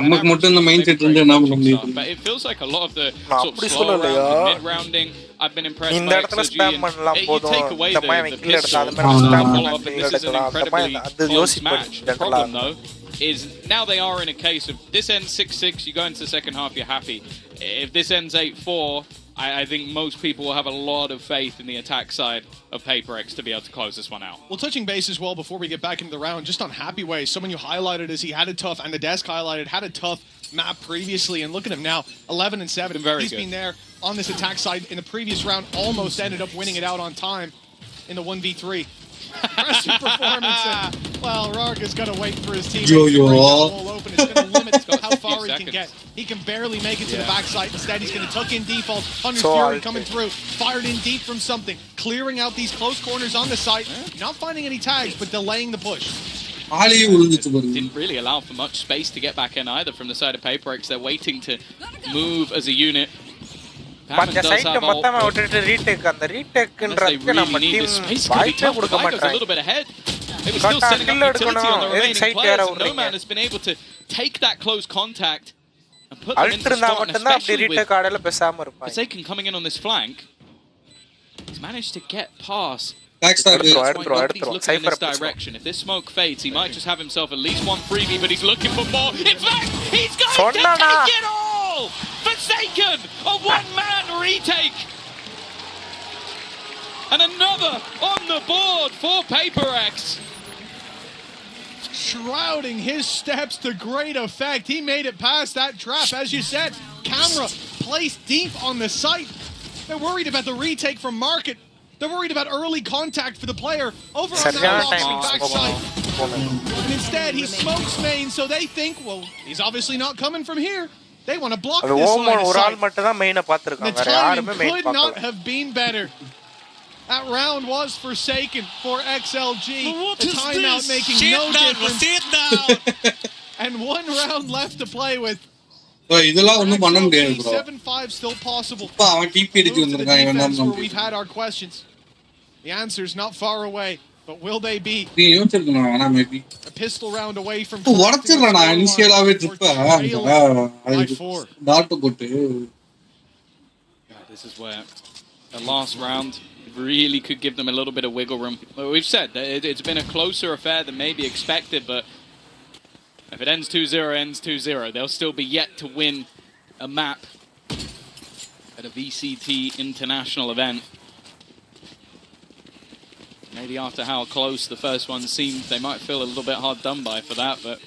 it feels like a lot of the sort of slow round, mid-rounding, I've been impressed by XLG, and you take away the pistol, follow up, and this is an incredibly close match. The problem, though, is now they are in a case of this ends 6-6, you go into the second half, you're happy. If this ends 8-4, I think most people will have a lot of faith in the attack side of PRX to be able to close this one out. Well, touching base as well before we get back into the round, just on Happy Way, someone you highlighted as he had a tough, and the desk highlighted, had a tough map previously, and look at him now, 11-7. He's been there on this attack side in the previous round, almost ended up winning it out on time in the 1v3. Impressive performance. Well, Rark is going to wait for his team to bring the whole open. It's going to limit how far he can get. He can barely make it to the backside. Instead, he's going to tuck in default. Thunder's Fury coming through. Fired in deep from something. Clearing out these close corners on the site. Not finding any tags, but delaying the push. Didn't really allow for much space to get back in either from the side of PRX. They're waiting to move as a unit. But the site மொத்தமா விட்டுட்டு retake அந்த ரீடேக்ன்றதுக்கு நம்ம team வாய்ப்பே கொடுக்க மாட்டாங்க. A little bit ahead. It was still setting up utility on the remaining players, and Nomad has been able to take that close contact and put them into the spot, and especially with Forsaken coming in on this flank, he's managed to get past. He's looking in this direction. If this smoke fades, he might just have himself at least one freebie, but he's looking for more. In fact, he's going to take it all! Forsaken! A one-man retake! And another on the board for PRX. Shrouding his steps to great effect. He made it past that trap. As you said, camera placed deep on the site. They're worried about the retake from Market. They're worried about early contact for the player over on that backside. And instead, he smokes main, so they think, well, he's obviously not coming from here. They want to block this line of sight. The timing could not have been better. That round was forsaken for XLG. The timeout making no difference. And one round left to play with. இதெல்லாம் ஒண்ணும் பண்ண முடியாது bro. 7-5 still possible. அவன் DP அடிச்சு வந்திருக்கான் இவன் தான். We've had our questions. The answer's not far away, but will they be? நீ யோசிச்சிருக்கணும் ஆனா maybe. A pistol round away from உடைச்சிரலாம் நான் இனிஷியலாவே ட்ரிப் டாட் போட்டு. This is where the last round really could give them a little bit of wiggle room. We've said that it's been a closer affair than maybe expected, but if it ends 2-0, ends 2-0. They'll still be yet to win a map at a VCT international event. Maybe after how close the first one seemed, they might feel a little bit hard done by for that, but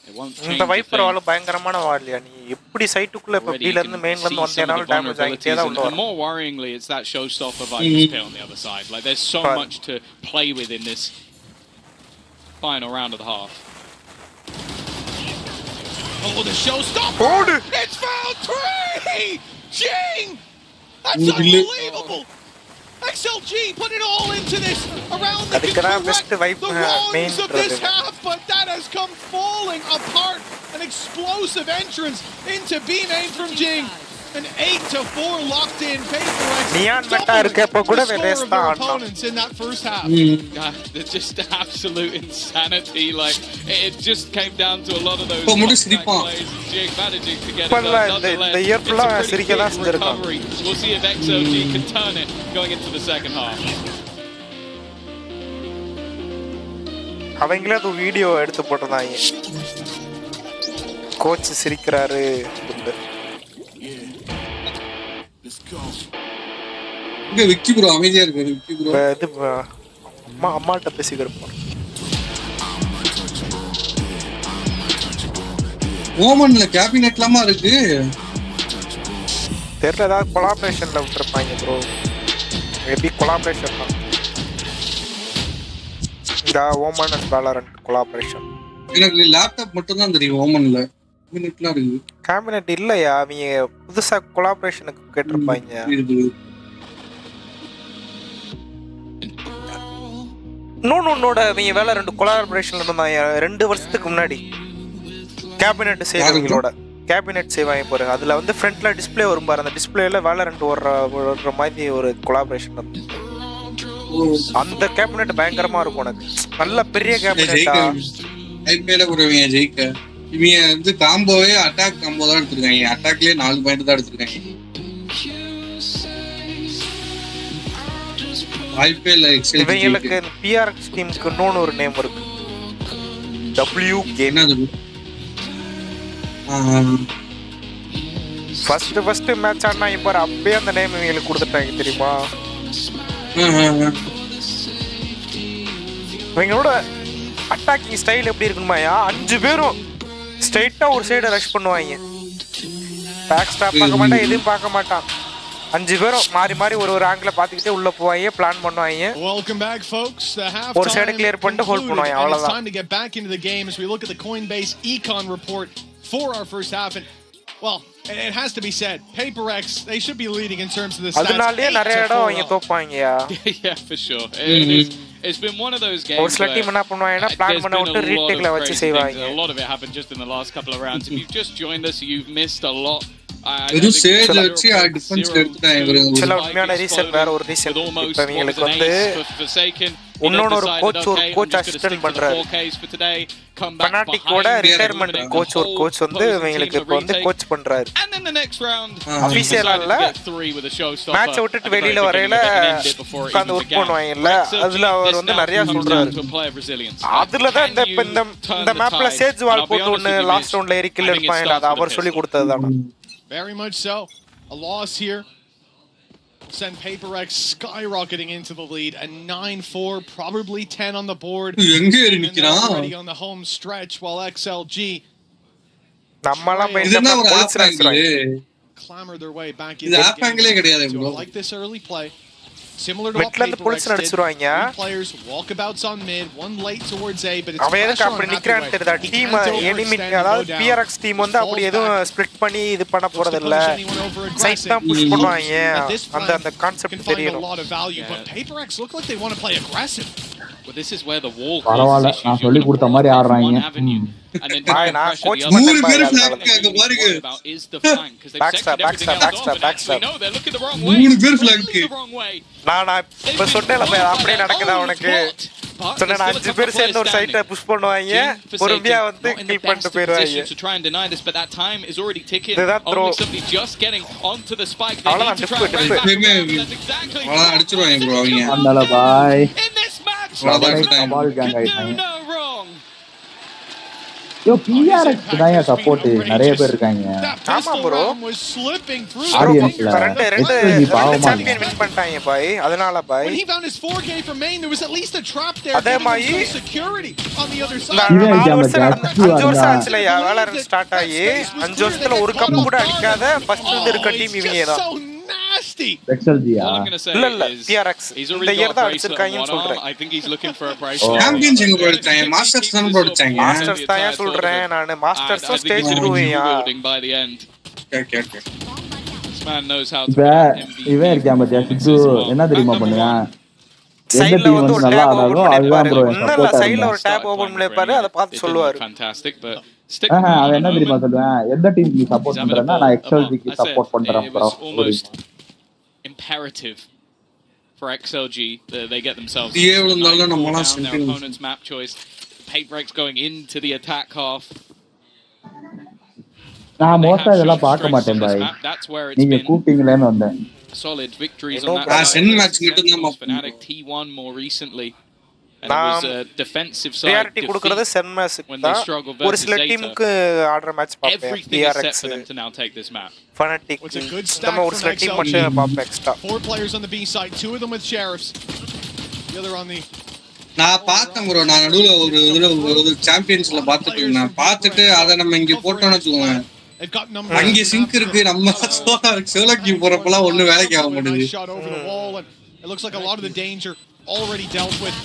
it won't change the Viper all பயங்கரமான வால்யா நீ எப்படி சைட்டுக்குள்ள இப்ப பீல இருந்து மெயின்ல இருந்து வந்தேனால damage ஆகிட்டே தான் உள்ள. More worryingly, it's that showstopper Viper's pit on the other side. Like there's so much to play with in this final round of the half. Oh, the showstopper! It's foul 3! Jing! That's unbelievable! XLG put it all into this around the wrongs of this half, but that has come falling apart. An explosive entrance into B main from Jing. An 8-4 locked in PRX. Neon meta irukappo kuda Vedesta opponents in that first half. It's just absolute insanity. Like it just came down to a lot of those plays. Jing managing to get it nonetheless. It's a pretty big recovery. We'll see if XLG can turn it going into the second half. அவங்களே ஒரு video எடுத்து போட்டுறாங்க. Coach சிரிக்கிறாரு. இங்க Vicky bro அமைதியா இருக்காரு Vicky bro. இது அம்மாட்ட பேசிக்கிறப்போ. ஓமன்ல கேபினெட்லாமா இருக்கு. தெரியல, ஏதாவது கொலாபரேஷன்ல விட்டுருப்பாங்க ப்ரோ. மேபி கொலாபரேஷன் தான். இந்த ஓமன் அண்ட் வேலரண்ட் கொலாபரேஷன். எனக்கு லேப்டாப் மட்டும் தான் தெரியும் ஓமன்ல. கேபினெட்லாம் இருக்கு. கேபினெட் இல்லையா? அவங்க புதுசா கொலாபரேஷனுக்கு கேட்டிருப்பாங்க. இன்னொன்னோட அவங்க வேலரண்ட் கொலாபரேஷன்ல இருந்தாங்க 2 வருஷத்துக்கு முன்னாடி. கேபினெட் செய்வாங்களோட கேபினெட் செய்வாங்க பாருங்க. அதுல வந்து ஃப்ரண்ட்ல டிஸ்பிளே வரும் பாரு. அந்த டிஸ்பிளேல வேலரண்ட் ஓடுற மாதிரி ஒரு கொலாபரேஷன் இருக்கு. அந்த கேபினெட் பயங்கரமா இருக்கும். உனக்கு நல்ல பெரிய கேபினெட்டா. ஐபிஎல்ல போறவங்க ஜெயிக்க இவங்க வந்து காம்போவே அட்டாக் காம்போ தான் எடுத்துருக்காங்க. அட்டாக்லயே 4 பாயிண்ட் தான் எடுத்துருக்காங்க. ஐபிஎல் XLG இவங்களுக்கு PRX டீமுக்கு இன்னொன்னு ஒரு நேம் இருக்கு. W game. ஃபர்ஸ்ட் மேட்ச் ஆனா இப்ப அப்படியே அந்த நேம் இவங்களுக்கு கொடுத்துட்டாங்க தெரியுமா? இவங்களோட அட்டாக்கிங் ஸ்டைல் எப்படி இருக்குமாயா? 5 பேரும் ஸ்ட்ரைட்டா ஒரு சைடு ரஷ் பண்ணுவாங்க. பேக் ஸ்டாப் பார்க்க மாட்டான், எதுவும் பார்க்க மாட்டான். 5 பேரும் மாறி மாறி ஒரு ஆங்கிள் பார்த்துக்கிட்டே உள்ள போவாங்க, பிளான் பண்ணுவாங்க. ஒரு சைடு கிளியர் பண்ணிட்டு ஹோல்ட் பண்ணுவாங்க. அவ்வளவுதான். Well, it has to be said, PRX, they should be leading in terms of the stats. அதனாலயே நிறைய இடம் அவங்க தோப்பாங்கயா. Yeah, for sure. It's been one of those games. ஒரு சில டீம் என்ன பண்ணுவாங்கன்னா பிளான் பண்ண விட்டு ரீடேக்ல வச்சு செய்வாங்க. A lot of it happened just in the last couple of rounds. If you've just joined us, you've missed a lot. இது Sage வச்சு டிஃபென்ஸ் எடுத்துட்டாங்க இவங்க. சில உண்மையான ரீசன் வேற ஒரு ரீசன். இப்ப இவங்களுக்கு வந்து இன்னொரு கோச் அசிஸ்டன்ட் பண்றாரு. ஃபனாட்டிக்கோட ரிட்டையர்மென்ட் கோச் வந்து இவங்களுக்கு இப்ப வந்து கோச் பண்றாரு. அபிஷியலா இல்ல, மேட்சை விட்டுட்டு வெளியில வரையில உட்கார்ந்து ஒர்க் பண்ணுவாங்கல்ல, அதுல அவர் வந்து நிறைய சொல்றாரு. அதுலதான் இந்த மேப்ல சேஜ் வால் போட்டு ஒன்னு லாஸ்ட் ரவுண்ட்ல ஏறி கில் எடுப்பாங்க. அது அவர் சொல்லி கொடுத்ததுதான். Very much so. A loss here. Send PRX skyrocketing into the lead. A 9-4, probably 10 on the board. Already on the home stretch while XLG clamor their way back into the game. So like this early play. Similar to what PRX did. 3 players walkabouts on mid, one late towards A, but it's pressure on the team enemy. அதாவது PRX team வந்து அப்படி எதுவும் split பண்ணி இது பண்ண போறது இல்ல. Side தான் புஷ் பண்ணுவாங்க. அந்த கான்செப்ட் தெரியும். But PRX look like they want to play aggressive. Well, this is where the wall பரவாயில்லை, நான் சொல்லி கொடுத்த மாதிரி ஆடுறாங்க. And then நான் coach is the flank because they've backstab. We know they're looking the wrong way. நான் இப்ப சொன்னேன்ல அப்படியே நடக்குதா உனக்கு? சொன்ன 5 பேர் சேர்ந்து ஒரு சைட்ட புஷ் பண்ணுவாங்க, பொறுமையா வந்து கில் பண்ணிட்டு போயிடுவாங்க. To try and deny this, but that time is already ticking. Only somebody just getting onto the spike. அவ்வளவுதான் டிஃப். அடிச்சிருவாங்க ப்ரோ அவங்க. அண்ணால பாய். In this match, பால் கேங் ஆயிட்டாங்க. யோ PRX தான் சப்போர்ட் நிறைய பேர் இருக்காங்க. ஆமா ப்ரோ. ஆடியன்ஸ்ல ரெண்டு சாம்பியன் வின் பண்ணிட்டாங்க பாய். அதனால பாய் அதே மாதிரி 5 வருஷம் ஆச்சுல வேலரண்ட் ஸ்டார்ட் ஆகி 5 வருஷத்துல ஒரு கப் கூட அடிக்காத ஃபர்ஸ்ட் வந்து இருக்க டீம் இவங்க தான். XLG இல்ல PRX இந்த இயர் தான் அடிச்சிருக்காங்கன்னு சொல்றேன். I think he's looking for a price. Champions எங்க போடுறாங்க? மாஸ்டர்ஸ் தான் போடுறாங்க. மாஸ்டர்ஸ் தான் சொல்றேன் நான். மாஸ்டர்ஸ் ஸ்டேஜ் 2யா by the end. Okay. This man knows how to இவன் இருக்கான் பாத்தியா சித்து, என்ன தெரியுமா பண்ணுவான்? சைடுல வந்து ஒரு டேப் ஓபன் பண்ணிப்பாரு. இன்னல்ல சைடுல ஒரு டேப் ஓபன் பண்ணிப்பாரு, அத பார்த்து சொல்லுவாரு. Fantastic, but அவன் என்ன தெரியுமா சொல்லுவான்? எந்த டீம் நீ சப்போர்ட் பண்றேன்னா நான் XLG க்கு சப்போர்ட் பண்றேன் bro. Imperative for XLG they get themselves their opponent's map choice. PRX going into the attack half. நான் மோஸ்டா இதெல்லாம் பார்க்க மாட்டேன் பாய். நீங்க கூப்பிட்டீங்களேன்னு வந்தேன். Solid victories on that send match மட்டும் தான் Fnatic T1 more recently. And it was a defensive side. priority கொடுக்கிறது சென் மேட்ச்க்கு தான். ஒரு சில டீமுக்கு ஆர்டர் மேட்ச் பாப்பேன். PRX for them to now take this map. Fnatic நம்ம ஒரு சில டீம் மட்டும் பாப்பேன் extra. 4 players on the B side, 2 of them with sheriffs. The other on the நான் பார்த்தேன் ப்ரோ. நான் நடுவுல ஒரு சாம்பியன்ஸ்ல பார்த்துட்டு நான் பார்த்துட்டு அத நம்ம இங்க போட்டோம்னு வெச்சுக்கோங்க. They've got numbers. அங்க சிங்க் இருக்கு நம்ம சோலோக்கு போறப்பலாம் ஒண்ணு வேலைக்கு ஆக மாட்டேங்குது. Shot over the wall and it looks like a lot of the danger already dealt with.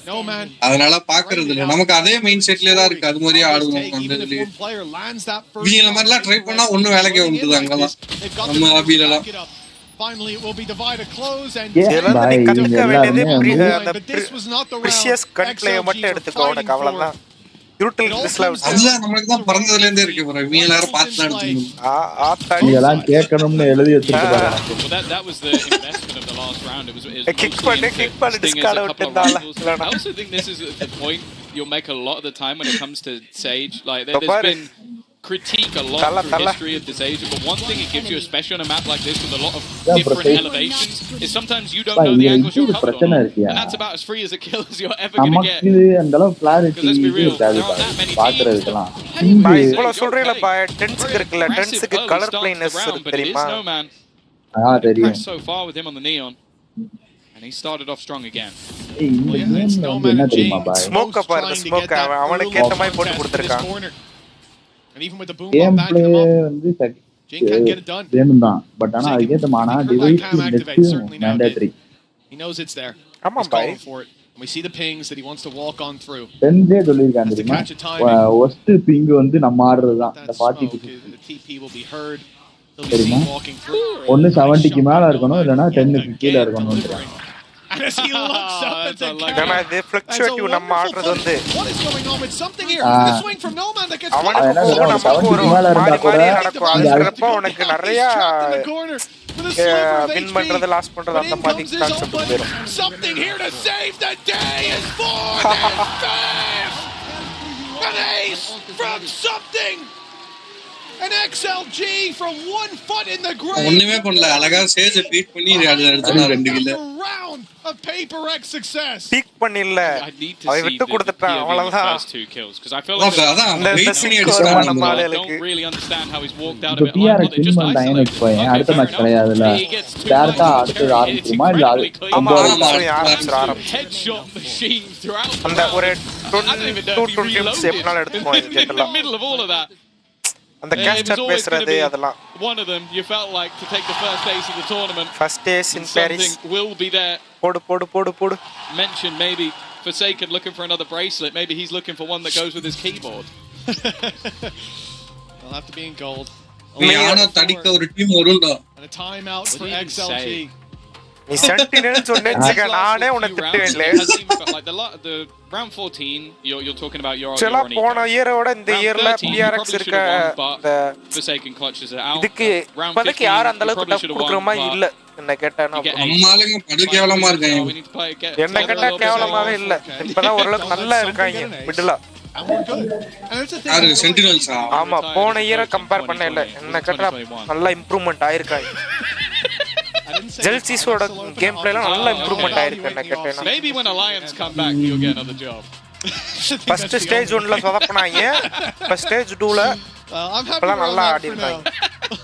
No man. அதனால பாக்குறது இல்ல. நமக்கு அதே மைண்ட் செட்லயே தான் இருக்கு. அது மாதிரியே ஆடுவோம் அந்த வீல மாதிரிலாம் ட்ரை பண்ணா ஒண்ணு வேலைக்கு வந்துது அங்கலாம். நம்ம அபிலலாம் finally it will be divided close and நீ கத்துக்க வேண்டியது அந்த precious gun play மட்டும் எடுத்துக்கோ உனக்கு அவ்வளவுதான். brutal disloud அதுதான் நமக்கு தான் பிறந்ததுல இருந்தே இருக்கு bro. வீல எல்லாரும் பார்த்து தான் இதெல்லாம் கேட்கணும்னு எழுதி வச்சிருக்காங்க. That was the investment of the last round. It was kick பண்ணி discard விட்டுட்டால. I also think this is the point you'll make a lot of the time when it comes to Sage. Like there's been critique a lot through history of this Acer, but one thing it gives you, especially on a map like this with a lot of different elevations, is sometimes you don't know the angles you're covered on, and that's about as free as a kill as you're ever going to get. அந்த அளவு clarity இருக்காது பாக்குறதுலாம். இவ்வளவு சொல்றீல பா டென்ஸ்க்கு இருக்குல டென்ஸ்க்கு colour பிளைனஸ் தெரியுமா? தெரியும். So far with him on the neon. And he started off strong again. Smoke up the smoke அவனுக்கு ஏத்த மாதிரி போட்டு கொடுத்திருக்கான். And even with the boom bomb backing him up, Jane can't get it done. வேணும்தான் but ஆனா அதுக்கு ஏத்த மானா device net mandatory. He knows it's there. ஆமா பை. We see the pings that he wants to walk on through. தெந்தே சொல்லிருக்காங்க தெரியுமா? worst ping வந்து நம்ம ஆடுறதுதான். அந்த 40 the TP will be heard. தெரியுமா? ஒன்னு 70 க்கு மேல இருக்கணும் இல்லனா 10 க்கு கீழ இருக்கணும். And as he looks up at the camera, they fluctuate நம்ம ஆடுறது வந்து. What is going on with something here? The swing from No Man that gets நமக்கு ஒரு மாறி நடக்கும். அதுறப்ப உனக்கு நிறைய வின் பண்றது லாஸ் பண்றது அந்த மாதிரி கான்செப்ட் வரும். Something here to save the day is for an ace from something. An XLG from 1 foot in the grave. ஒண்ணுமே பண்ணல அழகா சேஜ் பீட் பண்ணி அடிச்சா ரெண்டு கில்ல. Round of PRX success. Peak பண்ணல. அவ விட்டு கொடுத்துட்டான் அவ்வளவுதான். First two kills because I feel like அந்த பீக் அடிச்சான் நம்ம ஆளுக்கு. Don't really understand how he's walked out of it. PRX win பண்ணானே போய் அடுத்த மேட்ச் கிடையாதுல. டேரக்டா அடுத்து ஆரம்பிக்குமா இல்ல ஆமா ஆரம்பிச்சு headshot machine throughout. அந்த ஒரு 220 ஸ்டெப்னால எடுத்துப்போம் இந்த in the middle of all of that. அந்த கேஸ்டர் பேசுறது அதெல்லாம் one of them you felt like to take the first ace of the tournament. First ace in Paris will be there. போடு Mention maybe Forsaken looking for another bracelet. Maybe he's looking for one that goes with his keyboard. They'll have to be in gold. யாரோ தடிக்க ஒரு team வரும்டா. And a timeout for XLG. நீ sentinel சொன்னேங்க நானே உன்னை திட்டுவேன்ல. Like the round 14 you're talking about your சில போன இயரோட இந்த இயர்ல PRX இருக்க the Forsaken clutches are out. இதுக்கு இப்போதைக்கு யார் அந்த அளவுக்கு டஃப் கொடுக்குற மாதிரி இல்ல என்ன கேட்டானா நம்மாலங்க படு கேவலமா இருக்காங்க. என்ன கேட்டா கேவலமாவே இல்ல. இப்பதான் ஓரளவுக்கு நல்லா இருக்காங்க மிடிலா. சென்டினல்ஸ் ஆமா போன இயரை கம்பேர் பண்ண இல்ல என்ன கேட்டா நல்லா இம்ப்ரூவ்மென்ட் ஆயிருக்காங்க. ஜெல்சிஸோட கேம் பிளேல நல்ல இம்ப்ரூவ்மென்ட் ஆயிருக்கு என்ன கேட்டேனா. Maybe when Alliance come back you'll get another job. First stage 1ல சொதப்பனாங்க. First stage 2ல I'm happy நல்லா ஆடிட்டாங்க.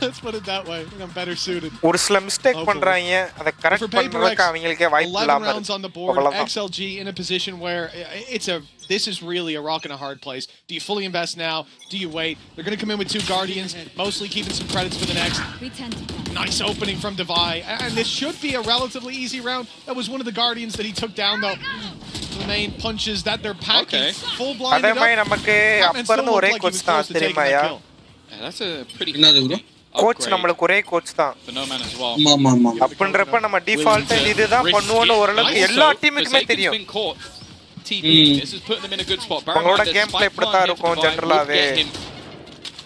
Let's put it that way. I think I'm better suited. ஒரு சில மிஸ்டேக் பண்றாங்க. அத கரெக்ட் பண்றதுக்கு அவங்களுக்கு வாய்ப்பு இல்லாம இருக்கு. XLG in a position where this is really a rock and a hard place. Do you fully invest now? Do you wait? They're going to come in with 2 Guardians, mostly keeping some credits for the next. Nice opening from Divide. And this should be a relatively easy round. That was one of the Guardians that he took down though. The main punches that they're packing. Full blinded up. அதே நமக்கு அப்பறந்து ஒரே coach தான் தெரியுமாயா? That's a pretty என்னது bro? Coach நம்மளுக்கு ஒரே coach தான். ஆமா அப்படின்றப்ப நம்ம டிஃபால்ட் இதுதான் பண்ணுவோம்னு ஓரளவுக்கு எல்லா டீமுக்குமே தெரியும். This is putting them in a good spot. அவங்களோட கேம் பிளே இப்படி தான் இருக்கும் ஜெனரலாவே.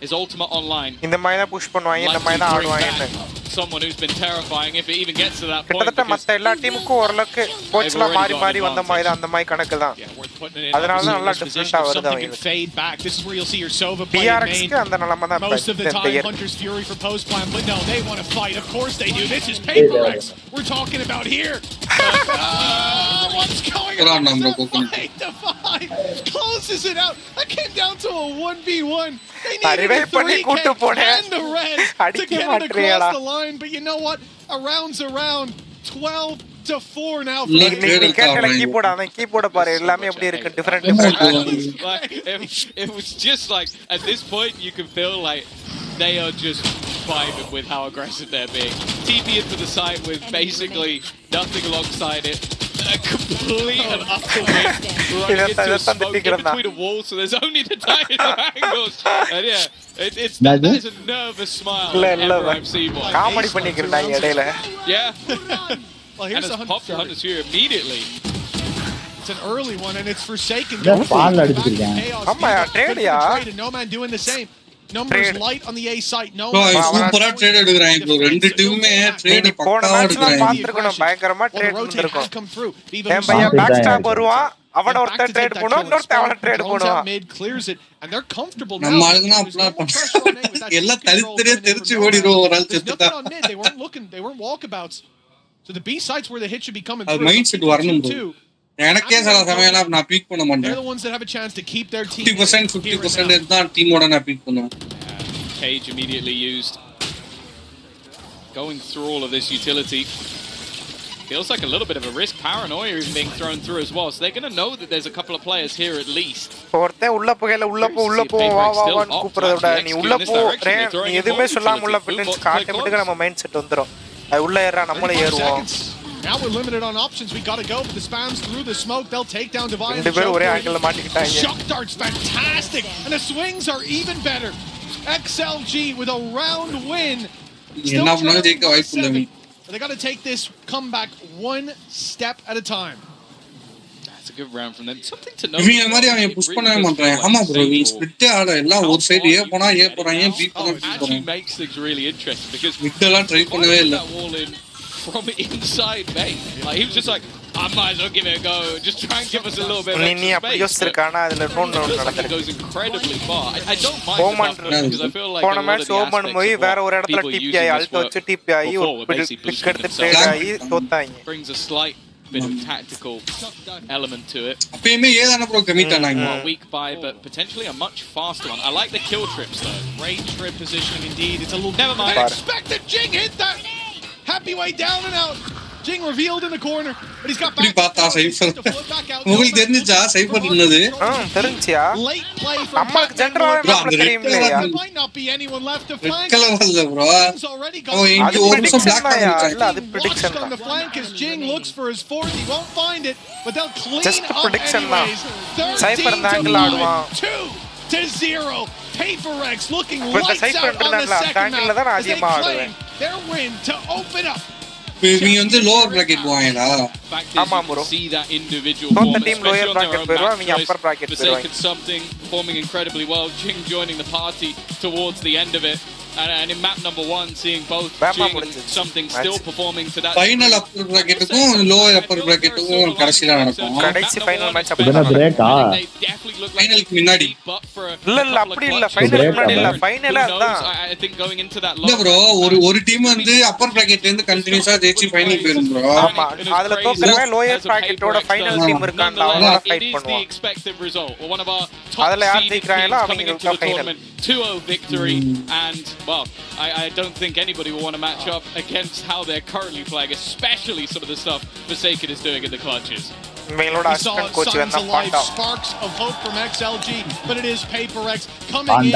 His ultimate online. இந்த மாதிரி தான் புஷ் பண்ணுவாங்க இந்த மாதிரி தான் ஆடுவாங்க. Someone who's been terrifying if it even gets to that point. கிட்டத்தட்ட மத்த எல்லா டீமுக்கும் ஓரளவுக்கு கோச்ல மாறி வந்த மாதிரி தான் அந்த மாதிரி கணக்கு தான். அதனால தான் நல்லா டிஃபரண்டா வருது அவங்க. PRX அந்த நிலைமை தான் most of the time Hunter's Fury for post plan, but no, they want to fight. Of course they do. This is PRX we're talking about here. What's going on? Closes it out. That came down to a 1v1. They needed 3 and the red to get it across the line, but you know what? A round's a round. 12-4 now. நீ கேட்டல keyboard பாரு எல்லாமே எப்படி இருக்கு different it was just like at this point you can feel like they are just vibing with how aggressive they're being. TP into the side with basically nothing alongside it. A complete and utter win running into a smoke in between a wall, so there's only the tiniest of angles. And yeah, that is a nervous smile ever I've seen one. Yeah. Well, here's and has popped the Hunters here immediately. It's an early one, and it's Forsaken. No man doing the same. Numbers light on the A site. No சூப்பரா trade எடுக்கறாங்க bro ரெண்டு டீமுமே trade பக்காவா எடுக்கறாங்க பாத்துக்கணும் பயங்கரமா trade வந்திருக்கும் ஏன் பையா back stop வருவான் அவன ஒருத்த ட்ரேட் பண்ணுவான் இன்னொருத்த அவன ட்ரேட் பண்ணுவான் நம்ம ஆளுங்கனா அப்பலாம் எல்லாம் தரித்திரே தெரிச்சு ஓடிரோம் ஒரு ஆள் செத்துட்டா they weren't walkabouts. So the B sites where the hit should be coming through. Mind set வரணும் ப்ரோ எனக்கே சில சமயம்ல நான் பீக் பண்ண மாட்டேன் 50% தான் டீமோட நான் பீக் பண்ணுவேன் Cage immediately used going through all of this utility feels like a little bit of a risk. Paranoia even being thrown through as well, so they're going to know that there's a couple of players here at least. ஒருத்தே உள்ள போகல உள்ள போ வா வான்னு கூப்பிடுறத நீ உள்ள போ நீ எதுமே சொல்லாம உள்ள போட்டு காட்ட மட்டும் நம்ம மைண்ட் செட் வந்துரும் அது உள்ள ஏறா நம்மளே ஏறுவோம் Now we're limited on options. We gotta go, but the spams through the smoke. They'll take down Divine. Shock dart's fantastic, and the swings are even better. XLG with a round win. They gotta take this comeback one step at a time. That's a good round from them. Something to know. இவங்க மாதிரி அவங்க push பண்ணவே மாட்டாங்க. ஆமா bro, we split ஆட எல்லாம் ஒரு side ஏ போனா ஏ போறாங்க பி போனா பி போறாங்க. Makes things really interesting because இதெல்லாம் ட்ரை பண்ணவே இல்ல. From inside main, like he was just like, I might as well give it a go. Just try and give us a little bit of space. It goes incredibly far. I don't mind because I feel like a lot of the aspects brings a slight bit of tactical element to it. Weak buy, but potentially a much faster one. I like the kill trips though. Range trip positioning indeed. It's a little never mind. Unexpected Jing hit that. Happy way down and out. Jing revealed in the corner, but he's got back. உங்களுக்கு தெரிஞ்சா சைபர் என்னது தெரிஞ்சியா நமக்கு ஜெனரலாவே மேப்ல தெரியும்லையா might not be anyone left to flank. கலவல்ல bro அது ஒரு நிமிஷம் black இல்ல அது prediction on the flank as Jing looks for his fourth. He won't find it, but they'll clean just up prediction தான் சைபர் ஆங்கிள் ஆடுவான் 2-0. PRX looking lights out on the second map as they claim their win to open up. நீ வந்து lower bracket போவாங்களா ஆமா bro see that individual the team lower bracket போறவா நீ upper bracket போறவா something forming incredibly well. Jing joining the party towards the end of it. And in map number 1, seeing both Jing and something still performing to that final upper bracket க்கும் lower upper bracket க்கும் கடைசில நடக்கும் கடைசி final match அப்படி பிரேக்கா final க்கு முன்னாடி இல்ல அப்படி இல்ல final முன்னாடி இல்ல final அதான் I think going into that இல்ல bro ஒரு டீம் வந்து upper bracket ல இருந்து கண்டினியூஸா ஜெயிச்சு final போயிரும் bro ஆமா அதுல தோக்கறவன் lower bracket ஓட final team இருக்கான்ல அவங்கள ஃபைட் பண்ணுவான் அதுல யார் ஜெயிக்கறாங்களோ அவங்க final 2-0 victory and well, I don't think anybody will want to match up against how they're currently playing, especially some of the stuff Forsaken is doing in the clutches. We saw signs of life, sparks of hope from XLG, but it is PRX coming in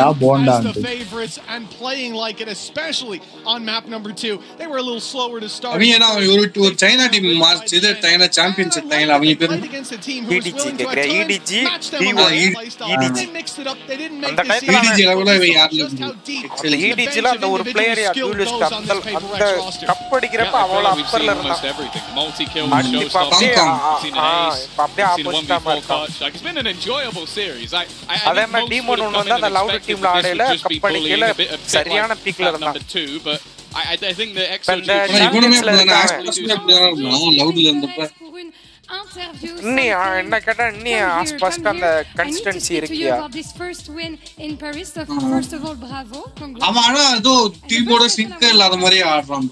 as the favorites and playing like it, especially on map number 2. They were a little slower to start. Avina ஒரு China team match இது China championship டைம்ல அவங்க பேரு against a team who was willing to EDG they mixed it up. They didn't make this EDG லெவல்ல யார் EDG ல அந்த ஒரு பிளேயர் duelist அந்த கப் அடிக்கிறப்ப அவள அப்பர்ல இருந்தா multi kill அப்படியே ஆப்போசிட்டா மார்க்கா it's been an enjoyable series. அதே மாதிரி டீம் ஒன்னு வந்து அந்த லவுட் டீம்ல ஆடையில கப் அடிக்கல சரியான பீக்ல இருந்தா but I think the XLG லவுட்ல இருந்தப்ப நீ என்ன கேட்டா நீ ஆஸ்பாஸ்ட் அந்த கன்சிஸ்டன்சி இருக்கியா ஆமா ஆனா அது டீமோட சிங்க் இல்லாத மாதிரி ஆடுறான்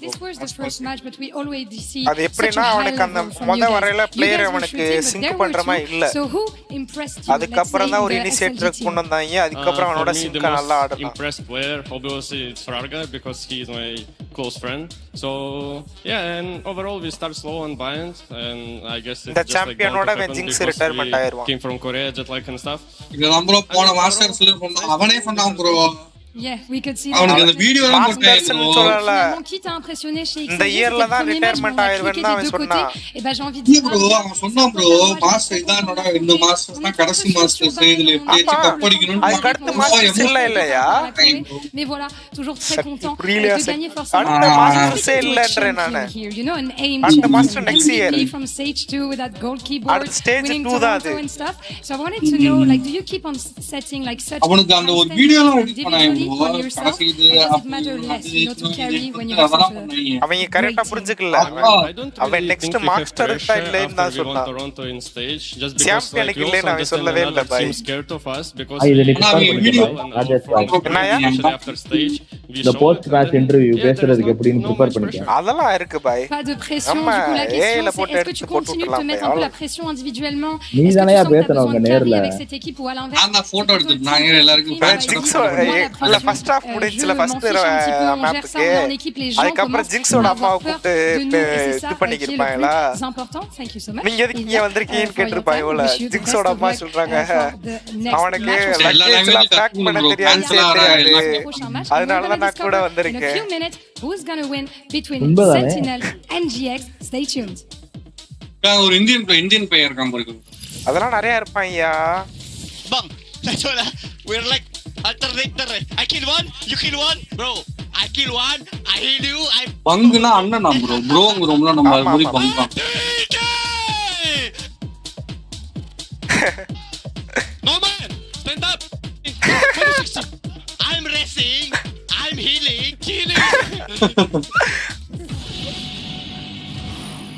அது எப்படின்னா அவனுக்கு அந்த முத வரையில பிளேயர் அவனுக்கு சிங்க் பண்ற மாதிரி இல்ல அதுக்கப்புறம் தான் ஒரு இனிஷியேட்டர் கொண்டு வந்தாங்க அதுக்கப்புறம் அவனோட சிங்க் நல்லா ஆடுறான் impressed player obviously it's Farga because he is my close friend so yeah and overall we start slow and bind and I guess the champion oda Jinx retirement ஆயிருவான் came from Korea jet like and stuff இது நம்ம போன மாஸ்டர்ஸ்ல அவனே சொன்னான் bro Yeah, we could see அவனுக்கு அந்த வீடியோலாம் மாஸ்டர்ஸ்னு சொல்லல qui t'a impressionné chez இந்த இயர்ல தான் ரிட்டையர்மென்ட் ஆயிருவேன்னு அவன் சொன்னான். Et ben j'ai envie de dire bro அவன் சொன்னான் bro மாஸ்டர் இதானடா இந்த மாஸ்டர்ஸ் தான் கடைசி மாஸ்டர்ஸ் இதுல எப்படியாச்சும் கப் அடிக்கணும்னு அதுக்கு அடுத்த மாஸ்டர்ஸ் இல்லையா mais voilà toujours très content de gagner forcément அடுத்த மாஸ்டர்ஸ் இல்லன்றே நானே you know an aim அடுத்த master next year from stage 2 with that gold keyboard அடுத்த stage 2 தான் அது and stuff so I wanted to know like do you keep on setting like such அவனுக்கு அந்த ஒரு வீடியோலாம் ரெடி பண்ணாங்க கடைசி இது அவங்க கரெக்ட்டா புரிஞ்சுக்கல அவன் நெக்ஸ்ட் மாஸ்டர் இருக்கா இல்லன்னு தான் சொன்னான் சாம்பியனுக்கு இல்லன்னு அவன் சொல்லவே இல்ல பாய் இந்த போஸ்ட் மேட்ச் இன்டர்வியூ பேசுறதுக்கு எப்படின்னு ப்ரிப்பேர் பண்ணிட்டேன் அதெல்லாம் இருக்கு பாய் pas de pression du coup la question c'est est-ce que tu continues de te mettre un peu la pression individuellement நீ தானே பேசறவங்க நேர்ல avec cette équipe ou à l'inverse அந்த போட்டோ எடுத்து நான் எல்லாருக்கும் இல்ல ஃபர்ஸ்ட் ஹாஃப் முடிஞ்சல ஃபர்ஸ்ட் மேப்புக்கு அதுக்கப்புறம் ஜிங்ஸோட அம்மாவை கூப்பிட்டு இது பண்ணிக்கிருப்பாங்களா நீங்க எதுக்கு இங்க வந்திருக்கீங்கன்னு கேட்டிருப்பாங்க ஜிங்ஸோட அம்மா சொல்றாங்க அவனுக்கு லக்கேஜ்ல பேக் பண்ண தெரியாது அதனாலதான் நான் கூட வந்திருக்கேன் who's going to win between Sentinel and GX stay tuned ஒரு இந்தியன் பிளேயர் இருக்கான் பாருங்க அதெல்லாம் நிறைய இருப்பாங்கயா bang that's all we're like alternator I kill one you kill one bro I kill one I heal you I பங்குனா அண்ணனா ப்ரோங்கறோம்ல நம்ம அது மாதிரி பங்கா no man stand up I'm racing I'm healing killing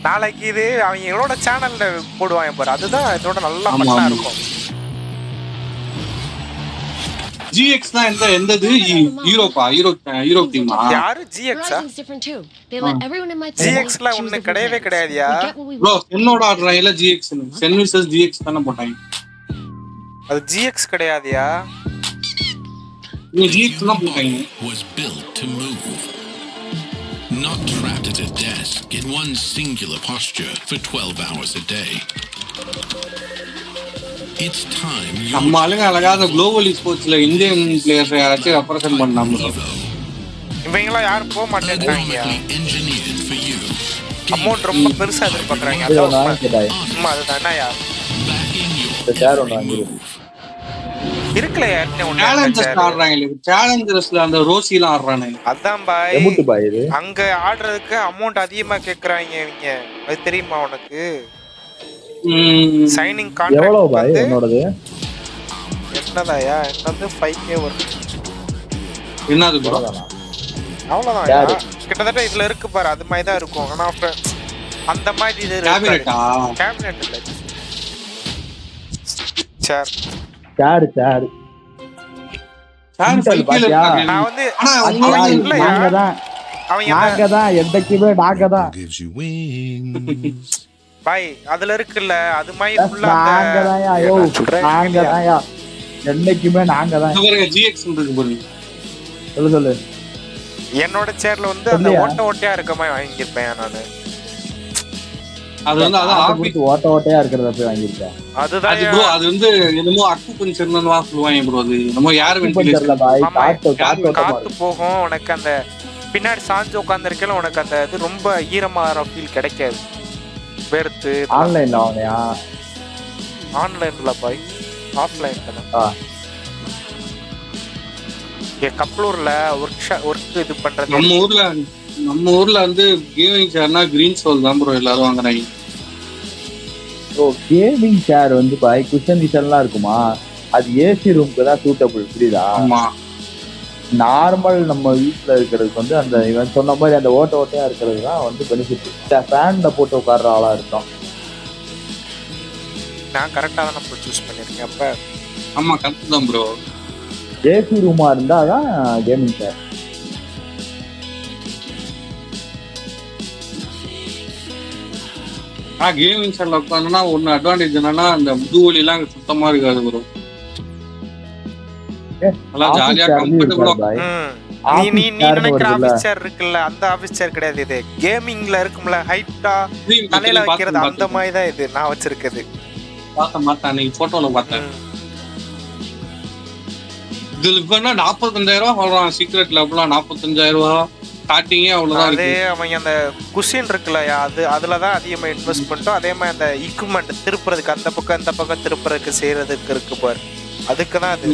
நாளைக்கு இது அவங்க என்னோட சேனல்ல போடுவாங்க பாரு அதுதான் இதோட நல்லா ஃபன்னா இருக்கும் GX தான் எந்தது ஹீரோ டீமா யாரு GX GX ல ஒண்ணு கிடையவே கிடையாதுயா bro என்னோட ஆடுறாங்கல GX சென் vs GX தான போட்டாங்க அது GX கிடையாதுயா நீ GX தான் போட்டாங்க was built to move not trapped at a desk in one singular posture for 12 hours a day it's time நம்ம ஆளுங்க அழகாத குளோபல் ஸ்போர்ட்ஸ்ல இந்தியன் பிளேயர்ஸ் யாராச்சும் ரெப்ரசன்ட் பண்ணாம இவங்களா யாரும் போக மாட்டேங்கிறாங்க அமௌண்ட் ரொம்ப பெருசா எதிர்பார்க்கறாங்க அதுதான் யார் இருக்குல சேலஞ்சர்ஸ்ல அந்த ரோசிலாம் ஆடுறானுங்க அதான் பாய் அங்க ஆடுறதுக்கு அமௌண்ட் அதிகமா கேக்குறாங்க இவங்க அது தெரியுமா உனக்கு சைனிங் கான்ட்ராக்ட் எவ்வளவு பாய் என்னோடது என்னதாயா என்னது 5k வரும் என்னது ப்ரோ அவ்வளவுதான் கிட்டத்தட்ட இதுல இருக்கு பாரு அது மாதிரி தான் இருக்கும் ஆனா அந்த மாதிரி இது கேபினட் இல்ல சேர் நான் வந்து நாங்கதான் என்னைக்குமே நாங்கதான் பாய் அதுல இருக்குல்ல அது மாதிரி ஃபுல்லா நாங்கதான்யா என்னைக்குமே நாங்கதான் சொல்லு என்னோட சேர்ல வந்து அந்த ஓட்டையா இருக்க மாதிரி வாங்கியிருப்பேன் நானு அது வந்து ஓட்டையா இருக்கிறத போய் வாங்கியிருக்கேன் அதுதான் ப்ரோ அது வந்து என்னமோ அக்குபஞ்சர்னு சொல்லுவாங்க ப்ரோ அது நம்ம யார் காத்து போகும் உனக்கு அந்த பின்னாடி சாஞ்சு உட்கார்ந்திருக்கல உனக்கு அந்த இது ரொம்ப ஈரமான ஃபீல் கிடைக்காது வேர்த்து ஆன்லைன்ல வாங்கயா ஆன்லைன்ல பாய் ஆஃப்லைன்ல கப்ளூர்ல ஒர்க் இது பண்றது நம்ம ஊர்ல வந்து கேமிங் சேர்னா கிரீன் சோல் தான் ப்ரோ எல்லாரும் வாங்குறாங்க ப்ரோ கேமிங் சேர் வந்து பாய் குஷன் கிஷன்லாம் இருக்குமா அது ஏசி ரூமுக்கு தான் சூட்டபிள் புரியுதா ஆமா நார்மல் நம்ம வீட்டுல இருக்கிறதுக்கு வந்து அந்த இவன் சொன்ன மாதிரி அந்த ஓட்டையா இருக்கிறது தான் வந்து பெனிஃபிட் ஃபேன்ல போட்டு உட்கார்ற ஆளா இருக்கும் நான் கரெக்டா தான் சூஸ் பண்ணிருக்கேன் அப்ப ஆமா கரெக்ட் தான் ப்ரோ ஏசி ரூமா இருந்தா தான் கேமிங் சேர் கேமிங் சேர்ல உட்கார்ந்தா ஒன்னு அட்வான்டேஜ் என்னன்னா அந்த முதுவலி எல்லாம் சுத்தமா இருக்காது ப்ரோ நல்லா ஜாலியா கம்ஃபர்ட்டபிளா நீ நினைக்கிற ஆபீஸ் சேர் இருக்குல்ல அந்த ஆபீஸ் சேர் கிடையாது இது கேமிங்ல இருக்கும்ல ஹைட்டா தலையில வைக்கிறது அந்த மாதிரி தான் இது நான் வச்சிருக்கிறது மாத்தா நீ போட்டோல பார்த்தேன் இதுல இப்பனா 45000 சொல்றான் சீக்ரெட் லேப்லாம் 45000 ஸ்டார்டிங்கே அவ்வளவுதான் அதே அவங்க அந்த குஷின் இருக்குல்ல அதுல தான் அதிகமா இன்வெஸ்ட் பண்ணிட்டோம். அதே மாதிரி அந்த equipment திருப்புறதுக்கு அந்த பக்கம் திருப்புறதுக்கு செய்யறதுக்கு இருக்கு பாரு, அதுக்கு தான் அது.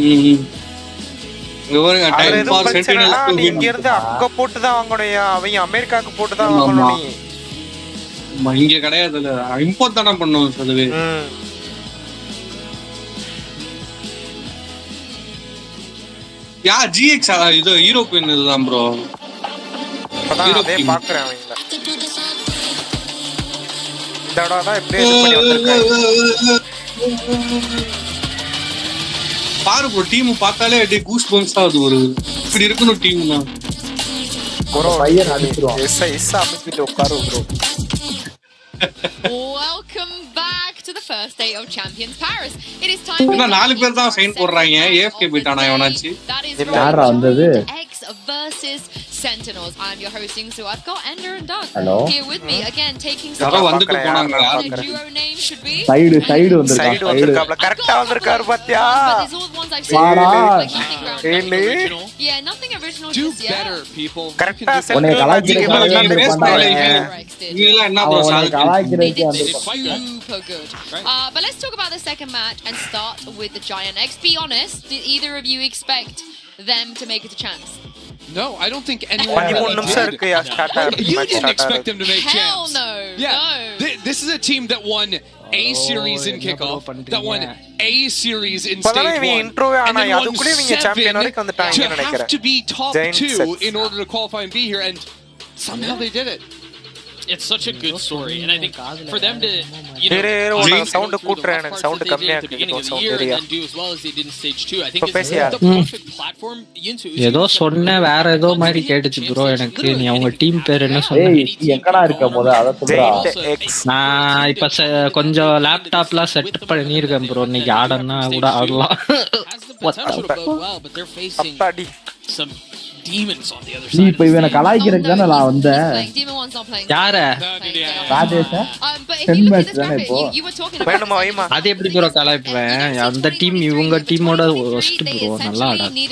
இங்க இருந்து அங்க போட்டு தான் வாங்கணும், அவங்க அமெரிக்காவுக்கு போட்டு தான் வாங்கணும். இங்க கிடையாது, இம்போர்ட் தானே பண்ணுவோம் அதுவே. யா GX இது யூரோப்பியன் இதுதான் ப்ரோ. அதே பாக்குறேன் அவங்கள இந்த தடவை தான் இப்படியே இது பண்ணி வந்திருக்காங்க. பாரு ப்ரோ, டீம் பார்த்தாலே அப்படியே கூஸ் பம்ப்ஸ் ஆகுது. ஒரு இப்படி இருக்கணும் டீம் தான். ப்ரோ பையன் அடிச்சிருவான். எஸ் அமைப்பிட்டு உட்காரு bro. Welcome back to the first day of Champions Paris. It is time. இன்னும் 4 பேர் தான் சைன் போடுறாங்க. AFK போய்ட்டானா எவனாச்சு? யாரா வந்தது? X versus Sentinels. I'm your hosting, so I've got Ender and Doug here with me again, taking some. யாரோ வந்துட்டு போனாங்க. Duo name should be. Side வந்திருக்காப்ல. கரெக்ட்டா வந்திருக்காரு பாத்தியா? வாடா. Yeah, nothing original. Do better, people. கரெக்ட்டா உன்னை கலாய்க்கிறதுக்கு நீங்க என்ன bro சாதிக்கிறீங்க? Super good. But let's talk about the second match and start with the Giant X. Be honest, did either of you expect them to make it a chance? No, I don't think anyone did. You didn't expect them to make chance. Hell no. Yeah. No. This is a team that won A series in kickoff, that won A series in stage 1, and then won 7 to have to be top 2 in order to qualify and be here, and somehow they did it. It's such a good story, and I think for them to, you know, sound கூட்றேன் sound கம்மியா இருக்கு sound area and do as well as they did in stage 2, I think is the perfect platform into. ஏதோ சொன்ன வேற ஏதோ மாதிரி கேட்டுச்சு bro எனக்கு. நீ அவங்க டீம் பேர் என்ன சொன்ன? ஏய் எங்கடா இருக்க போத அத சொல்றா. நான் இப்ப கொஞ்சம் லேப்டாப்லாம் செட் பண்ணிருக்கேன் ப்ரோ. இன்னைக்கு ஆடனா கூட ஆடலாம். அப்பாடி some demons on the other side. நீ இப்ப இவனை கலாய்க்கிறதுக்கு தான நான் வந்தேன். யார? ராதேஷ் 10 மேட்ச் தானே இப்போ. வேணுமா வைமா? அது எப்படி ப்ரோ கலாய்ப்பேன்? அந்த டீம் இவங்க டீமோட ஒஸ்ட் ப்ரோ. நல்லா ஆடாது.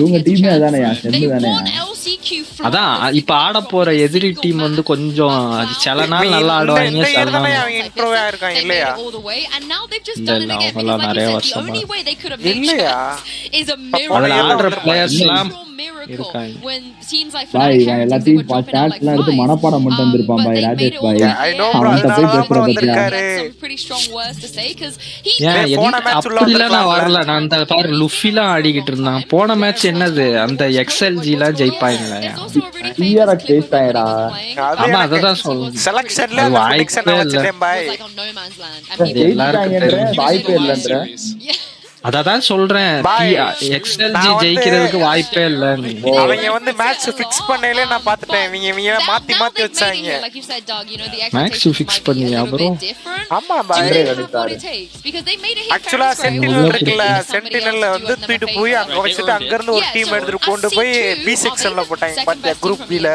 இவங்க டீமே அதானேயா, செந்து தானே. அதான் இப்ப ஆட போற எதிரி டீம் வந்து கொஞ்சம் சில நாள் நல்லா ஆடுவாங்க, சில நாள் அவங்க இன்ட்ரோவா இருக்காங்க இல்லையா? இல்ல அவங்கலாம் நிறைய வருஷம் இல்லையா? அதுல ஆடுற பிளேயர்ஸ்லாம் பாய் எல்லாத்தையும் ஸ்டாட்ஸ்லாம் எடுத்து மனப்பாடம் பண்ணிட்டு வந்திருப்பான் பாய் ராஜேஷ் பாய். அவன்கிட்ட போய் பேசுற பத்தியா? அப்படிலாம் நான் வரல. நான் அந்த பாரு லுஃபிலாம் ஆடிக்கிட்டு இருந்தான். போன மேட்ச் என்னது அந்த XLG எல்லாம் ஜெயிப்பாங்களே. PRX ஜெயிச்சாங்கடா. ஆமா அததான் சொல்றேன். செலக்ஷன்ல செலக்ஷன் வச்சிட்டேன் பாய். எல்லாரும் வாய்ப்பே இல்லன்ற. அதான் சொல்றேன், XLG ஜெயிக்கிறதுக்கு வாய்ப்பே இல்ல. அவங்க வந்து மேட்ச் ஃபிக்ஸ் பண்ணையில நான் பாத்துட்டேன். இவங்க மாத்தி வச்சாங்க. மேட்ச் ஃபிக்ஸ் பண்ணியா ப்ரோ? ஆமா பாய். ஆக்சுவலா சென்டினல் இருக்குல, சென்டினல்ல வந்து தூக்கிட்டு போய் அங்க வச்சிட்டு அங்க இருந்து ஒரு டீம் எடுத்து கொண்டு போய் B செக்ஷன்ல போட்டாங்க. பாத்தியா குரூப் B ல.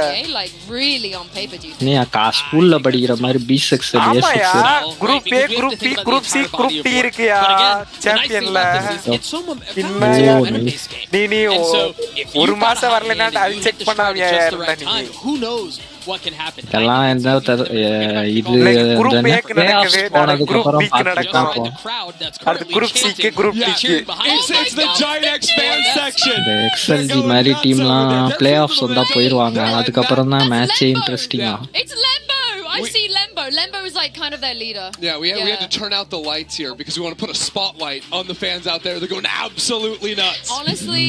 நீ ஸ்கூல்ல படிக்கிற மாதிரி B section A section. Group A, group B, group C, group D இருக்குயா சாம்பியன்ல. நீ ஒரு மாசம் வரலனா அது செக் பண்ணாவியா இருந்தா நீ. Who knows what can happen? எல்லாம் என்ன இது குரூப் A போனதுக்கு அப்புறம் நடக்கும். அது குரூப் C க்கு குரூப் D க்கு. It's the Giant X fan section. இந்த XLG மாதிரி டீம்லாம் ப்ளே ஆஃப்ஸ் வந்தா போயிடுவாங்க. அதுக்கு அப்புறம் தான் மேட்சே இன்ட்ரெஸ்டிங்கா. I see Lembo. Lembo is like kind of their leader. Yeah, we had to turn out the lights here because we want to put a spotlight on the fans out there. They're going absolutely nuts. Honestly,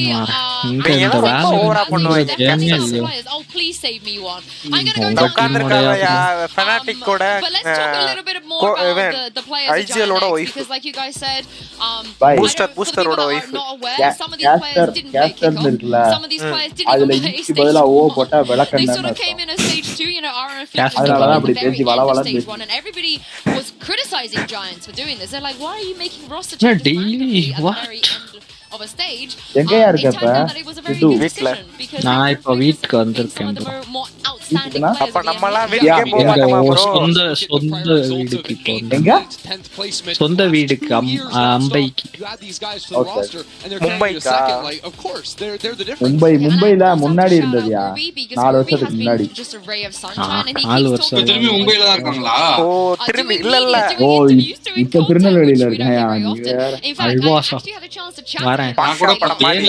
oh please save me one. I'm going to go fanatic koda. But let's talk a little bit more about the players of Giant X, because like you guys said, booster oda wife. Some of these players didn't play kickoff. Some of these players didn't even play stage 2. They sort of came in as stage 2, you know, very stage 1, and everybody was criticizing Giants for doing this. They're like, why are you making roster changes at the very end of of a stage. எங்கயா இருக்க It turned out that it was a very good வீட்ல decision because நான் இப்ப வீட்டுக்கு some வந்திருக்கேன் of bro. the more outstanding வீட்டுக்குனா? players அப்ப of the நம்மலாம் NBA. வீட்டுக்கே போக எங்க மாட்டோமா ப்ரோ சொந்த வீடுக்கு போகணும். எங்க சொந்த வீடுக்கு அம்பைக்கு. மும்பைக்கா மும்பைல முன்னாடி இருந்ததுயா 4 வருஷத்துக்கு முன்னாடி. Just a ray of sunshine and he 4 keeps வருஷம் திரும்பி மும்பைல தான் இருக்காங்களா? ஓ திரும்பி இல்ல இல்ல ஓ இப்ப திருநெல்வேலியில இருக்கையா நீ வேற. In fact, I அல்வாசா. actually had a chance to chat வரேன். to him. பாஷா படம் மாதிரி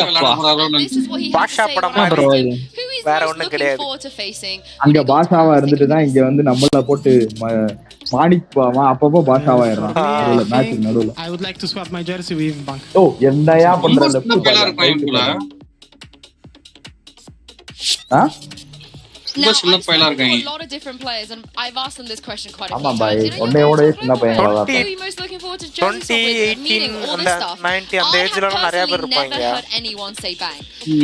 This is what he had Basha to say படம் about மாதிரி bro. who he's வேற most ஒண்ணும் looking கிடையாது forward to facing. அங்க பாஷாவா இருந்துட்டு தான் இங்க வந்து நம்மள போட்டு மாணிப்பாவா அப்பப்போ பாஷாவாயிடுறான் நடுவுல மேட்ச் நடுவுல. I would like to swap my jersey with Bank. ஓ என்னையா பண்ற ரொம்ப பையலா இருக்காங்க. ஆ Now, I've சின்ன பையலா spoken to இருக்காங்க. a lot of different players and I've asked them this question quite a ஆமா few bye times. You know, ஒன்னையோட சின்ன பையன் who தான். are you most looking forward to jersey swap 20, with, 18 meaning all அந்த this stuff. 90 அந்த I ஏஜ்ல have நிறைய பேர் personally never இருப்பாங்க. heard anyone say Bang.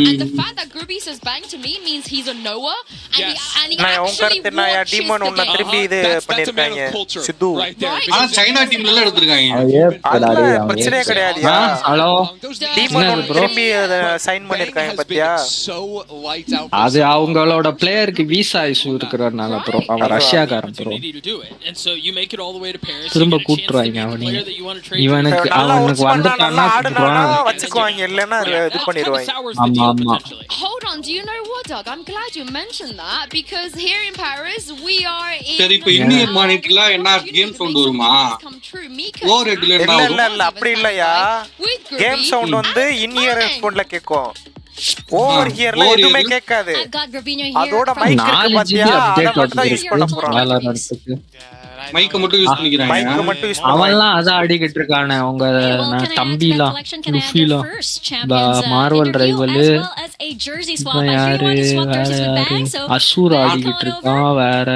And the fact that Gruby says Bang to me means he's a knower and he நான் உன் actually கருத்து நான் watches டீமன் the ஒண்ண game. திரும்பி இது பண்ணிருக்காங்க சித்து ஆனா சைனா டீம்ல எல்லாம் எடுத்துருக்காங்க. அவன் ஏப்டா அல்ல டேய் அவன். பிரச்சனையே கிடையாதுயா ஹலோ டீமன் ஒண்ணு திரும்பி சைன் பண்ணிருக்காங்க பாத்தியா அது அவங்களோட பிளேயருக்கு விசா இஷ்யூ இருக்கிறதுனால ப்ரோ. அவன் ரஷ்யாக்காரன் ப்ரோ. திரும்ப கூட்டுறாங்க அவனையும். இவனுக்கு அவனுக்கு வந்துட்டானா வச்சுக்குவாங்க இல்லன்னா இது பண்ணிடுவாங்க. ஆமா ஆமா. Hold on, do you know what, Doug? I'm glad you mentioned that because here in Paris we are in. சரி இப்ப இந்தியன் மானிட்டர்ல என்ன கேம் சவுண்ட் வருமா? ஓ ரெட்ல இல்ல என்ன இல்ல இல்ல அப்படி இல்லையா கேம் சவுண்ட் வந்து இன் இயர் ஹெட்போன்ல கேட்கும் ஓவர் ஹியர்ல எதுவுமே கேட்காது அதோட மைக் இருக்கு பாத்தியா அத மட்டும் தான் யூஸ் பண்ண போறோம் மைக்க மட்டும் யூஸ் பண்ணிக்கிறாங்க மைக்க மட்டும் யூஸ் அவன்லாம் அத ஆடிக்கிட்டு இருக்கானே அவங்க தம்பிலாம் லுஃபிலாம் மார்வல் ரைவல் யாரு அசூர் ஆடிக்கிட்டு இருக்கான் வேற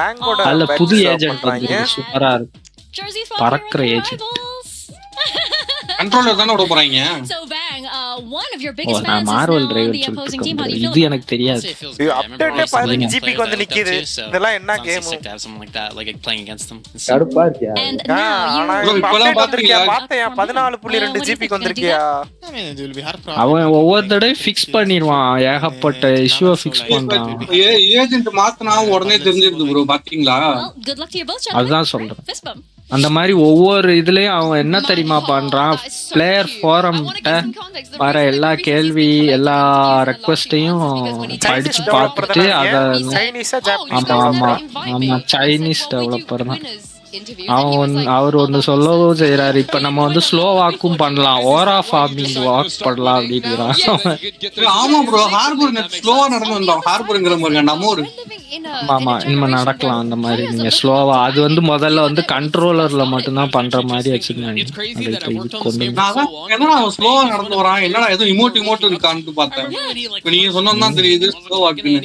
பேங்கோட அல்ல புது ஏஜென்ட் வந்து சூப்பரா இருக்கு பறக்குற ஏஜென்ட் கண்ட்ரோலர் தான ஓட போறாங்க one of your biggest fans is Marvel now on the opposing team. How do you feel? இது எனக்கு தெரியாது. அப்டேட் 15 GB க்கு வந்து நிக்குது. இதெல்லாம் என்ன game? Something like that, like playing against them. கடுப்பா இருக்கியா? And now இப்பலாம் பாத்திருக்கியா? பார்த்தேன் 14.2 GB க்கு வந்திருக்கியா? அவன் ஒவ்வொரு தடவை ஃபிக்ஸ் பண்ணிடுவான். ஏகப்பட்ட இஷ்யூ ஃபிக்ஸ் பண்றான். ஏஜென்ட் மாத்துனா உடனே தெரிஞ்சிருது ப்ரோ பாத்தீங்களா? good luck to you both. அதான் சொல்றேன். அந்த மாதிரி ஒவ்வொரு இதுலயும் அவன் என்ன தெரியுமா பண்றான், பிளேயர் ஃபோரம்ட்ட வர எல்லா கேள்வி எல்லா ரெக்வஸ்டையும் படிச்சு பார்த்துட்டு அத ஆமா ஆமா ஆமா சைனீஸ் டெவலப்பர் தான் அவர் ஒன்னு சொல்லவும் செய்யறாரு. இப்ப நம்ம வந்து ஸ்லோவாக்கும் பண்ணலாம், ஓரா ஃபார்மிங் வாக் பண்ணலாம் அப்படிங்கிறான். ஆமா ப்ரோ ஹார்பர் ஸ்லோவா நடந்து வந்தோம் ஹார்பர்ங்கிற மாதிரி நம்ம ஒரு ஆமா இனிமே நடக்கலாம் அந்த மாதிரி. நீங்க ஸ்லோவா அது வந்து முதல்ல வந்து கண்ட்ரோலர்ல மட்டும் தான் பண்ற மாதிரி வச்சிருந்தாங்க. என்னடா ஸ்லோவா நடந்து வரான், என்னடா ஏதோ இமோட் இருக்கான்னு பார்த்தேன். இப்ப நீங்க சொன்னதான் தெரியுது ஸ்லோவாக்குன்னு.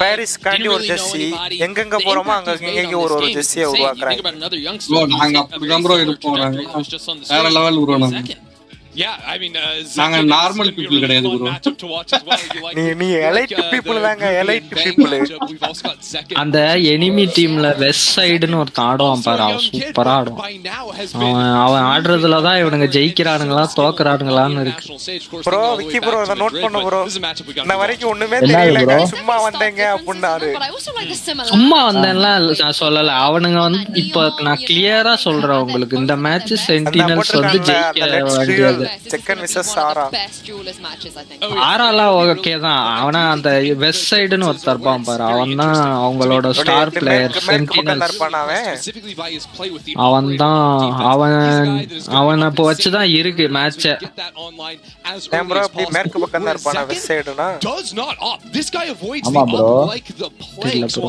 பாரிஸ் காண்டி ஒரு ஜெர்சி எங்கெங்க போறோமோ அங்க இங்க ஒரு ஜெர்சியை உருவாக்குறாங்க. நாங்க அப்படிதான் ப்ரோ இருப்போம். வேற லெவல் உருவாங்க. நாங்க நார்மல் பீப்புள் கிடையாது ப்ரோ. நீ எலைட் பீப்புள் தாங்க, எலைட் பீப்புள். அந்த எனிமி டீம்ல வெஸ்ட் சைடுன்னு ஒரு ஆடுவான் பாரு, அவன் சூப்பரா ஆடுவான். அவன் ஆடுறதுல தான் இவனுங்க ஜெயிக்கிறானுங்களா தோக்குறானுங்களான்னு இருக்கு. ப்ரோ விக்கி ப்ரோ அத நோட் பண்ணு ப்ரோ. இந்த வரைக்கும் ஒண்ணுமே தெரியல, சும்மா வந்தேங்க அப்படினாரு. சும்மா வந்தேன்ல நான் சொல்லல. அவனுங்க வந்து இப்ப நான் கிளியரா சொல்றேன் உங்களுக்கு, இந்த மேட்ச் சென்டினல்ஸ் வந்து ஜெயிக்க வேண்டியது. செகண்ட் விசஸ் ஆரா ஆராலாம் ஓகே தான். அவனா அந்த வெஸ்ட் சைடுன்னு ஒருத்தர் இருப்பான் பாரு, அவன் தான் அவங்களோட ஸ்டார் பிளேயர் சென்டினல்ஸ். அவன் தான் அவனை இப்போ வச்சுதான் இருக்கு மேட்ச். ப்ரோ அப்படி மேற்கு பக்கம் தான் இருப்பானா வெஸ்ட் சைடுனா? ஆமா ப்ரோ தெரியல bro.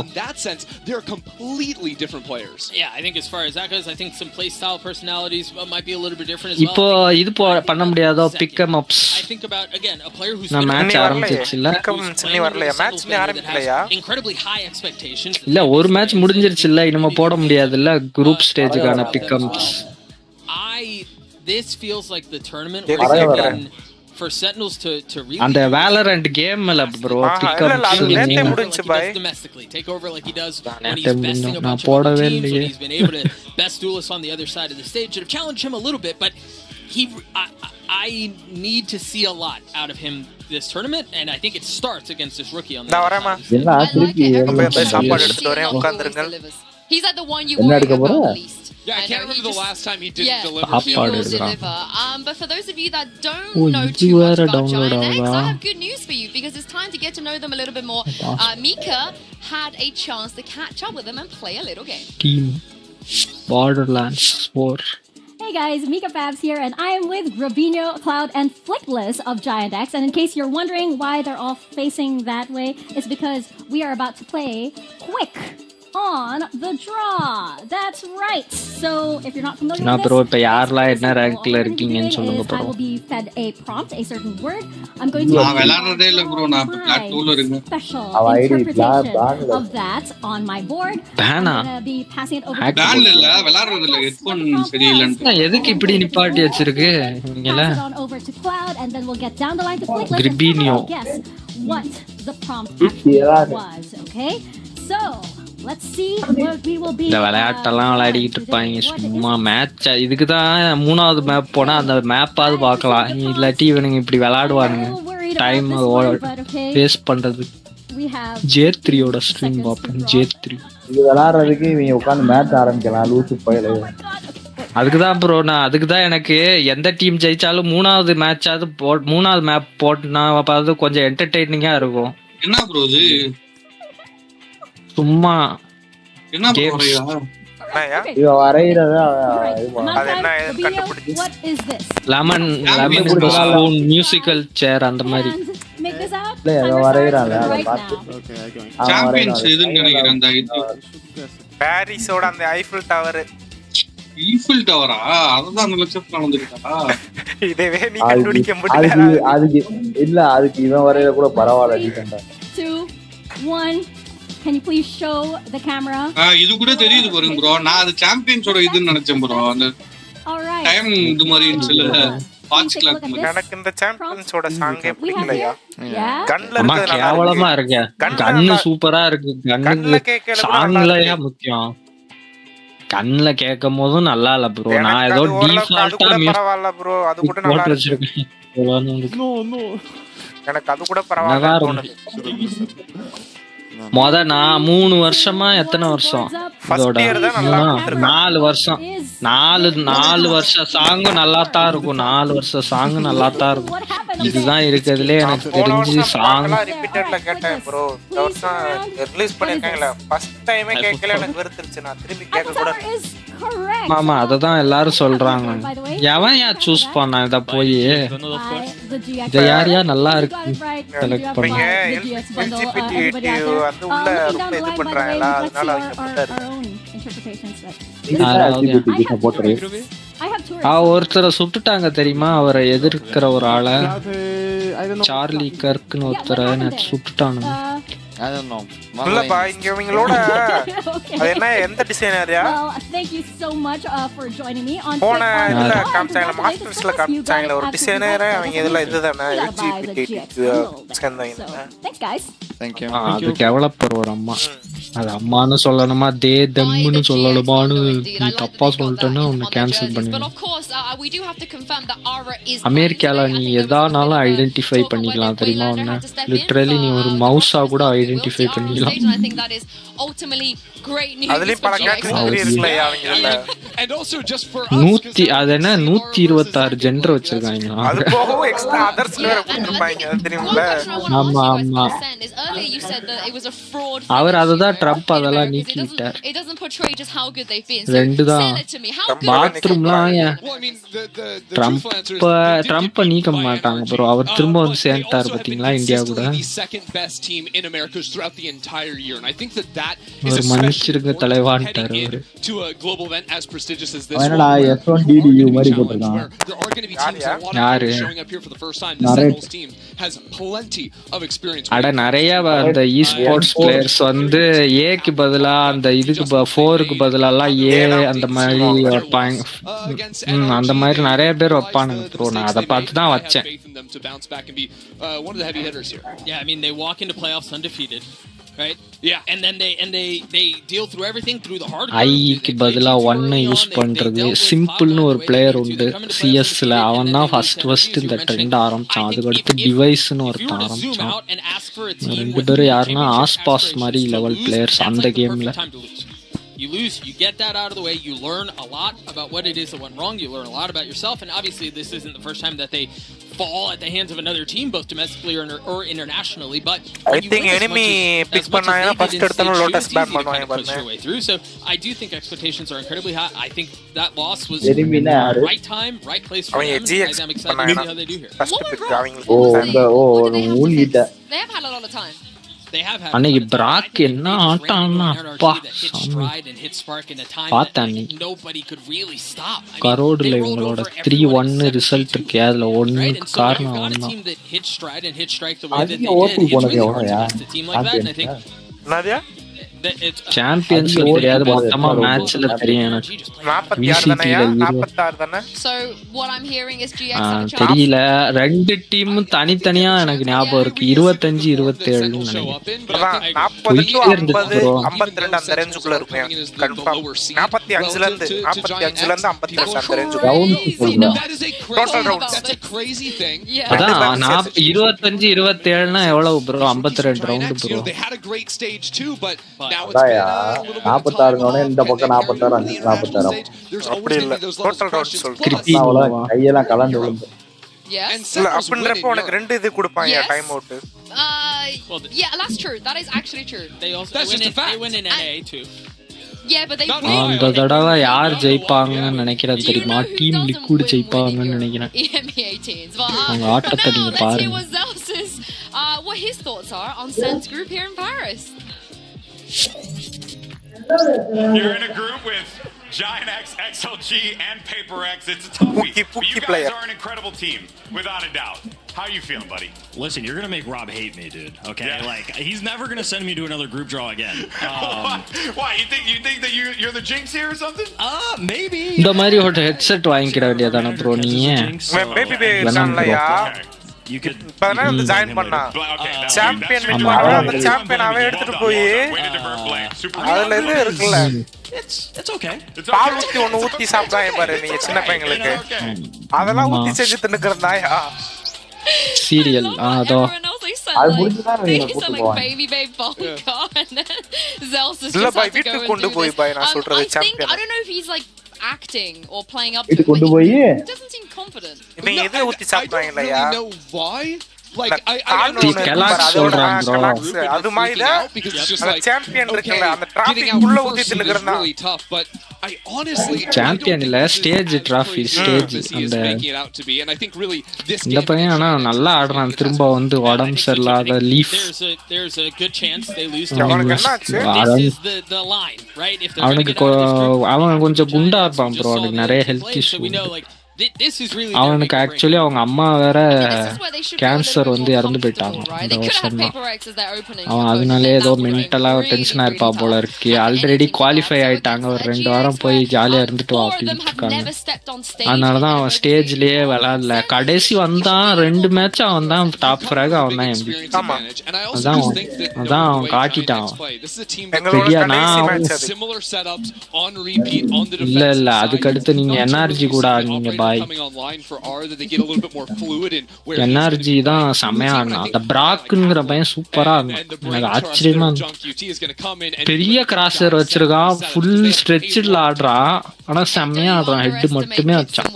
Yeah, I think as far as that goes, I think some play style personalities might be a little bit different as well. இப்போ இது பண்ண முடியாதோ பிக் எம் அப்ஸ். நான் மேட்ச் ஆரம்பிச்சிருச்சுல, இல்ல ஒரு மேட்ச் முடிஞ்சிருச்சுல, இனிமே போட முடியாதுல்ல குரூப் ஸ்டேஜுக்கான pick ems. This feels like the tournament was for Sentinels to really அந்த Valorant கேம்ல bro pick up domestically take over like he does when he's besting a bunch of other teams, when he's been able to best duelists on the other side of the stage to challenge him a little bit, but I need to see a lot out of him this tournament, and I think it starts against this rookie on the He's like the one you worry about least. Yeah, I can't remember the last time he didn't deliver. He will deliver. But for those of you that don't know too much about Giant X, I have good news for you because it's time to get to know them a little bit more. Mika had a chance to catch up with them and play a little game. Team Borderlands 4. Hey guys, Mika Fabs here, and I am with Robinho, Cloud, and Flickless of Giant X. And in case you're wondering why they're all facing that way, it's because we are about to play Quick on the Draw. That's right. So if you're not familiar with this, I will be fed a prompt, a certain word. I'm going to special interpretation of that on my board. I'm going to be passing it over to Cloud, and then we'll get down the line to Flickless and guess what the prompt was. Okay? So let's see what we will be. இந்த விளையாட்டெல்லாம் விளையாடிட்டு இருப்பாங்க சும்மா match. இதுக்கு தான் 3வது map போனா அந்த மேப்பாவது பார்க்கலாம், இல்லாட்டி இவனுங்க இப்படி விளையாடுவானுங்க டைம் வேஸ்ட் பண்றது. J3 ஓட ஸ்ட்ரீம் பாப்பேன். J3 இது விளையாடுறதுக்கு இவங்க உட்காந்து மேட்ச் ஆரம்பிக்கலாம் லூசு பையல. அதுக்குதான் ப்ரோ, நான் அதுக்குதான் எனக்கு எந்த டீம் ஜெயிச்சாலும் 3வது மேட்சாவது 3வது மேப் போட்டுனா பார்த்து கொஞ்சம் என்டர்டெய்னிங்கா இருக்கும். என்ன ப்ரோ இது சும்மா என்ன போறீங்க? இவ வரையறத அது என்ன கண்டுபிடிச்சு லெமன் மியூசிக்கல் சேர் அந்த மாதிரி இல்ல இவ வரையறாங்க. அத பார்த்து சாம்பியன்ஸ் இதுன்னு நினைக்கிறேன். அந்த பாரிஸோட அந்த ஐஃபில் டவர். ஈஃபில் டவரா? அதுதான் அந்த லட்சத்துல நடந்துருக்கா? இதவே நீ கண்டுபிடிக்க முடியல. அதுக்கு இல்ல, அதுக்கு இவன் வரையற கூட பரவாயில்ல டீசன்ட்டா. 2 1 Can you please show the camera? இது கூட தெரியுது பாருங்க bro. நான் அது சாம்பியன்ஸோட இதுன்னு நினைச்சேன் bro. அந்த டைம் இது மாதிரி இல்ல வாட்ச் கிளாக் மாதிரி. எனக்கு இந்த சாம்பியன்ஸோட சாங்கே பிடிக்கலையா? கன்ல இருக்கு கேவலமா இருக்கு. கன்னு சூப்பரா இருக்கு. கன்னுல சாங்லயா முக்கியம். கன்ல கேக்கும்போது நல்லா இல்ல bro. நான் ஏதோ டிஃபால்ட்டா பரவாயில்ல bro. அது கூட நல்லா இருக்கு. நோ எனக்கு அது கூட பரவாயில்ல தோணுது. நான் 3 வருஷமா எத்தனை வருஷம் இதோட 4 வருஷம் 4 வருஷம் சாங் நல்லா தான் இருக்கும். 4 வருஷம் சாங் நல்லா தான் இருக்கும். இதுதான் இருக்குதுல எனக்கு தெரிஞ்சு சாங் ரிப்பீட்டட்ல கேட்டேன் bro. இந்த வருஷம் ரிலீஸ் பண்ணிருக்காங்கல ஃபர்ஸ்ட் டைமே கேட்கல, எனக்கு வெறுத்துருச்சு. நான் திருப்பி கேட்க கூட மாமா அததான் எல்லாரும் சொல்றாங்க. எவன் சூஸ் பண்ணா இத போய் இத யாரையா நல்லா இருக்கு செலக்ட் பண்ணுங்க. அது உள்ள ரொம்ப இது பண்றாங்களா, அதனால அவங்க போட்டாரு. ஒருத்தரை சுட்டுட்டாங்க தெரியுமா? அவரை எதிர்க்கிற ஒரு ஆளை சார்லி கர்க்னு ஒருத்தரை சுட்டுட்டானுங்க. இல்லப்பா இங்க இவங்களோட அது என்ன எந்த டிசைனரியா? Thank you so much for joining me on இதுல காமிச்சாங்க, மாஸ்டர்ஸ்ல காமிச்சாங்க ஒரு டிசைனர். அவங்க இதெல்லாம் இதுதானே LGBT சேர்ந்தவங்க. Thanks guys. Thank you. அது டெவலப்பர் ஒரு அம்மா. அது அம்மான்னு சொல்லணுமா தம்முன்னு சொல்லணுமான்னு தப்பா சொல்லிட்டேன்னா உன்னை கேன்சல் பண்ணிடுவேன். அமெரிக்கால நீ எதானாலும் ஐடென்டிஃபை பண்ணிக்கலாம் தெரியுமா? உன்னை லிட்டரலி நீ ஒரு மவுஸா கூட ஐடென்டிஃபை பண்ணிக்கலாம். அதுலயும் பல கேட்டகரி இருக்குலையா அவங்கல. And also just for us 126 gender வச்சிருக்காங்க. அது போக எக்ஸ்ட்ரா அதர்ஸ்ல வேற போட்டுருப்பாங்க தெரியுமா? ஆமா ஆமா. அவர் அததான் ட்ரம்ப் அதெல்லாம் நீக்கிட்டார். ரெண்டு தான் பாத்ரூம்லாம் ட்ரம்ப் நீக்க மாட்டாங்க ப்ரோ. அவர் திரும்ப வந்து சேர்ந்தார் பாத்தீங்களா இந்தியா கூட. ஒரு மன்னிச்சிருங்க தலைவான்ட்டார் அவரு. S1DDU மாதிரி போட்டுருக்கான். யாரு? அட நிறைய அந்த e-sports players வந்து ஏக்கு பதிலா அந்த இதுக்கு 4க்கு பதிலாலாம் ஏ அந்த மாதிரி வைப்பாங்க. அந்த மாதிரி நிறைய பேர் வைப்பானுங்க ப்ரோ. நான் அதை பார்த்து தான் வச்சேன். Yeah, I mean they walk into playoffs undefeated. Right? Yeah, and then they deal through everything through the hard. ஐக்கு பதிலா 1 யூஸ் பண்றது சிம்பிள்னு ஒரு பிளேயர் உண்டு சிஎஸ்ல. அவன் தான் ஃபர்ஸ்ட் இந்த ட்ரெண்ட் ஆரம்பிச்சான். அதுக்கு அடுத்து டிவைஸ்னு ஒருத்தன் ஆரம்பிச்சான். 2 பேரும் யாருன்னா ஆஸ்பாஸ் மாதிரி லெவல் பிளேயர்ஸ் அந்த கேம்ல. You lose, you get that out of the way, you learn a lot about what it is that went wrong, you learn a lot about yourself, and obviously this isn't the first time that they fall at the hands of another team, both domestically or internationally, but I think enemy pick பண்ணாயனா first எடுத்தன lotus ban பண்ணுவாங்க பாருங்க. So I do think expectations are incredibly high. I think that loss was right time, right place for them. I'm excited to see how they do here. First pick அவங்க they have had a lot of time. அன்னைக்கு பிராக் என்ன ஆட்டான்னா அப்பா பார்த்தேன். கரோடுல இவங்களோட 3-1 result இருக்கு. அதுல 1 காரணம் அவன் தான். சாம்பியன்ஸ்ல தெரியாது, மொத்தமா மேட்ச்ல தெரியும் எனக்கு. தெரியல, 2 டீமும் தனித்தனியா எனக்கு ஞாபகம் இருக்கு. 25-27 அதான் 25-27 எவ்வளவு ப்ரோ? 52 round bro. 46 இந்த பக்கம் 46 46 அப்படி இல்ல, டோட்டல் ரவுண்ட் சொல்றேன். கையெல்லாம் கலந்து விழுந்து. அப்படின்றப்ப உனக்கு 2 இது கொடுப்பாங்க time out. Yeah, that's true. That is actually true. They win in NA too. Yeah, but they அந்த தடவை யார் ஜெயிப்பாங்கன்னு நினைக்கிறேன் தெரியுமா? டீம் லிக்விட் ஜெயிப்பாங்கன்னு நினைக்கிறேன். அவங்க ஆட்டத்தை நீங்க பாருங்க. What his thoughts are on Sen's group here in Paris. You're in a group with Giant X, XLG, and PRX. It's a toughie. You guys are an incredible team, without a doubt. How are you feeling, buddy? Listen, you're gonna make Rob hate me, dude. Okay, like he's never gonna send me to another group draw again. Why? You think that you're the jinx here or something? Maybe. இந்த மாதிரி ஒரு headset வாங்கிக்கிற வேண்டியதானே bro நீ? Maybe பண்ணலையா? You could join பண்ணா champion champion அவன் எடுத்துட்டு போய் அதுல இது இருக்குல்ல, it's okay. பால் ஊத்தி ஒன்னு ஊத்தி சாப்பிடாங்க பாரு நீங்க சின்ன பையங்களுக்கு. அதெல்லாம் ஊத்தி செஞ்சு தின்னுக்கிறதாயா சீரியல்? அதோ அது முடிஞ்சுதான் baby babe vodka and Zels is இல்ல just பாய் வீட்டுக்கு கொண்டு போய் பாய் நான் சொல்றது champion. I don't know if he's like acting or playing up to it. கொண்டு போய் doesn't seem confident. இவன் எதை ஊத்தி சாப்பிடுறாங்கலையா? I don't know why. Like I அது மாதிரி தான் சாம்பியன் இருக்குல்ல, அந்த டிராஃபிக் உள்ள ஊத்தி தின்னுக்கிறதா. But I honestly சாம்பியன் இல்ல, ஸ்டேஜ் டிராஃபி ஸ்டேஜ். இந்த பையன் ஆனா நல்லா ஆடுறான். திரும்ப வந்து உடம்பு சரியில்லாத லீஃப். அவனுக்கு அவன் கொஞ்சம் குண்டா இருப்பான் ப்ரோ. அவனுக்கு நிறைய ஹெல்த் இஷ்யூ. அவனுக்கு ஆக்சுவலி அவங்க அம்மா வேற கேன்சர் வந்து இறந்து போயிட்டாங்க இந்த வருஷம் தான். அவன் அதனாலே ஏதோ மென்டலா டென்ஷனா இருப்பா போல இருக்கு. ஆல்ரெடி குவாலிஃபை ஆயிட்டாங்க. ஒரு 2 வாரம் போய் ஜாலியா இருந்துட்டு வா அப்படின்னு இருக்காங்க. அதனாலதான் அவன் ஸ்டேஜ்லயே விளையாடல. கடைசி வந்தான் 2 மேட்ச் அவன் தான் டாப் ஃபிராக், அவன் தான் MVP. அதான் அவன் காட்டிட்டான். இல்ல அதுக்கடுத்து நீங்க NRG கூட நீங்க எனர்ஜி தான் செமையா ஆடுனா. அந்த பிராக்ங்கிற பையன் சூப்பரா ஆடுனான். எனக்கு ஆச்சரியமா பெரிய கிராசர் வச்சிருக்கான். ஃபுல் ஸ்ட்ரெச்ல ஆடுறான். ஆனா செமையா ஆடுறான். ஹெட் மட்டுமே வச்சான்.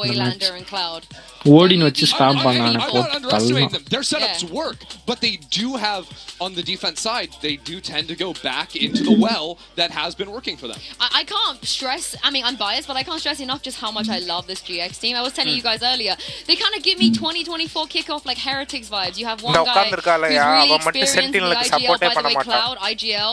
ஓடின்னு வச்சு ஸ்டாம் பண்ணானே போட்டு தள்ளலாம். Their setups work, but they do have on the defense side, they do tend to go back into the well that has been working for them. I can't stress, I mean I'm biased, but I can't stress enough just how much I love this GX team. I was telling you guys earlier, they kind of give me 2024 kickoff like Heretics vibes. You have one guy who's really experienced in the IGL, by the way, Cloud, IGL.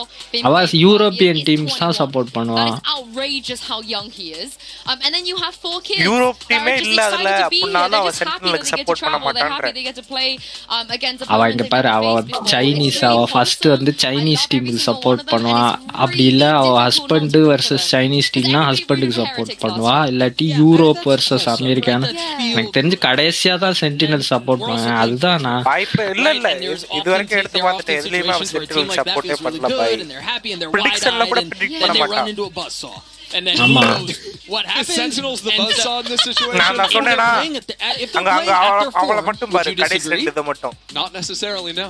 அவன் European teams தான் support பண்ணுவான். That is outrageous how young he is. And then you have 4 kids. Europe டீமே இல்ல அதுல. அப்பனால அவ சென்டினலுக்கு support பண்ண மாட்டான்ற. அவ இங்க பாரு, அவ சைனீஸ், அவ ஃபர்ஸ்ட் வந்து சைனீஸ் டீமுக்கு சப்போர்ட் பண்ணுவா. அப்படி இல்ல அவ ஹஸ்பண்ட் வர்சஸ் சைனீஸ் டீம்னா ஹஸ்பண்டுக்கு சப்போர்ட் பண்ணுவா. இல்லாட்டி யூரோப் வர்சஸ் அமெரிக்கான்னு எனக்கு தெரிஞ்சு கடைசியா தான் சென்டினல் சப்போர்ட் பண்ணுவேன். அதுதான் நான் வாய்ப்பு இல்ல இது வரைக்கும் எடுத்து பார்த்துட்டு எதுலயுமே அவ சென்டினல் சப்போர்ட்டே பண்ணல பாய். பிரெடிக்ஷன்ல கூட பிரெடிக்ட் பண்ண மாட்டான். And then what happens? The Sentinels the buzzsaw in this situation. நான் சொன்னேனா அங்க அவள மட்டும் பாரு கடைசி ரெண்டு மட்டும். Not necessarily no.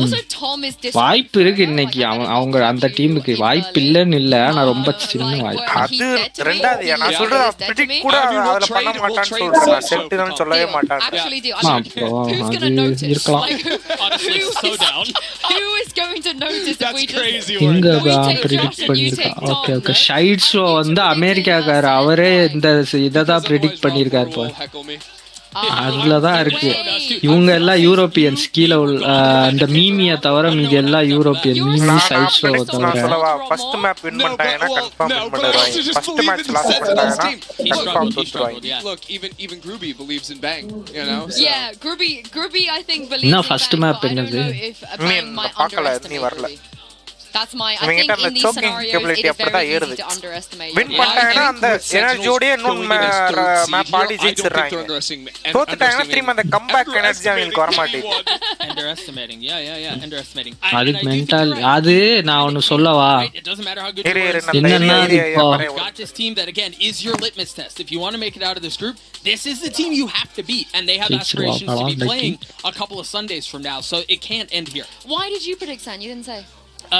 Also Tom is வாய்ப்பு இருக்கு இன்னைக்கு அவங்க அந்த டீமுக்கு வாய்ப்பு இல்லன்னு இல்ல, நான் ரொம்ப சின்ன வாய்ப்பு. அது ரெண்டாவது நான் சொல்றேன் பிரெடிக்ட் கூட அதல பண்ண மாட்டான்னு சொல்றேன். சென்டினல் சொல்லவே மாட்டான். அது இருக்கலாம். So down. Who is going to notice that we crazy one? இங்க பிரெடிக்ட் பண்ணிருக்கா. Okay okay. ஷைட் ஷோ வந்து அமெரிக்காக்கார அவரே இந்த இததான் பிரெடிக்ட் பண்ணிருக்காரு பா. அதுலதான் இருக்கு. இவங்க எல்லாம் யூரோப்பியன்ஸ் கீழே அந்த மீமிய தவிர மீதி எல்லாம் யூரோப்பியன். மீமி சைட் ஷோ தவிர ஃபர்ஸ்ட் மேப் வின் பண்ணிட்டாங்கன்னா கன்ஃபார்ம் வின் பண்ணிடுவாங்க. ஃபர்ஸ்ட் மேட்ச் லாஸ் பண்ணிட்டாங்கன்னா confirm தோத்துருவாங்க. Look, even Gruby believes in Bang, you know. So. Yeah, Gruby I think believes in Bang. First map என்னது? பார்க்கல நீ வரல. That's my I think in these scenarios it is very easy to underestimate. Win பண்ணாங்கன்னா அந்த எனர்ஜியோட இன்னும் map ஆடி ஜெயிச்சிராங்க. தோத்துட்டாங்கன்னா திரும்ப அந்த comeback energy அவங்களுக்கு வர மாட்டேங்குது. Underestimating. Yeah. Underestimating. அது மென்டல். அது நான் ஒன்னு சொல்லவா? It doesn't matter how good you are. என்னன்னா இப்போ got this team that again is your litmus test. If you want to make it out of this group, this is the team you have to beat, and they have aspirations to be playing a couple of Sundays from now, so it can't end here. Why did you predict San? You didn't say.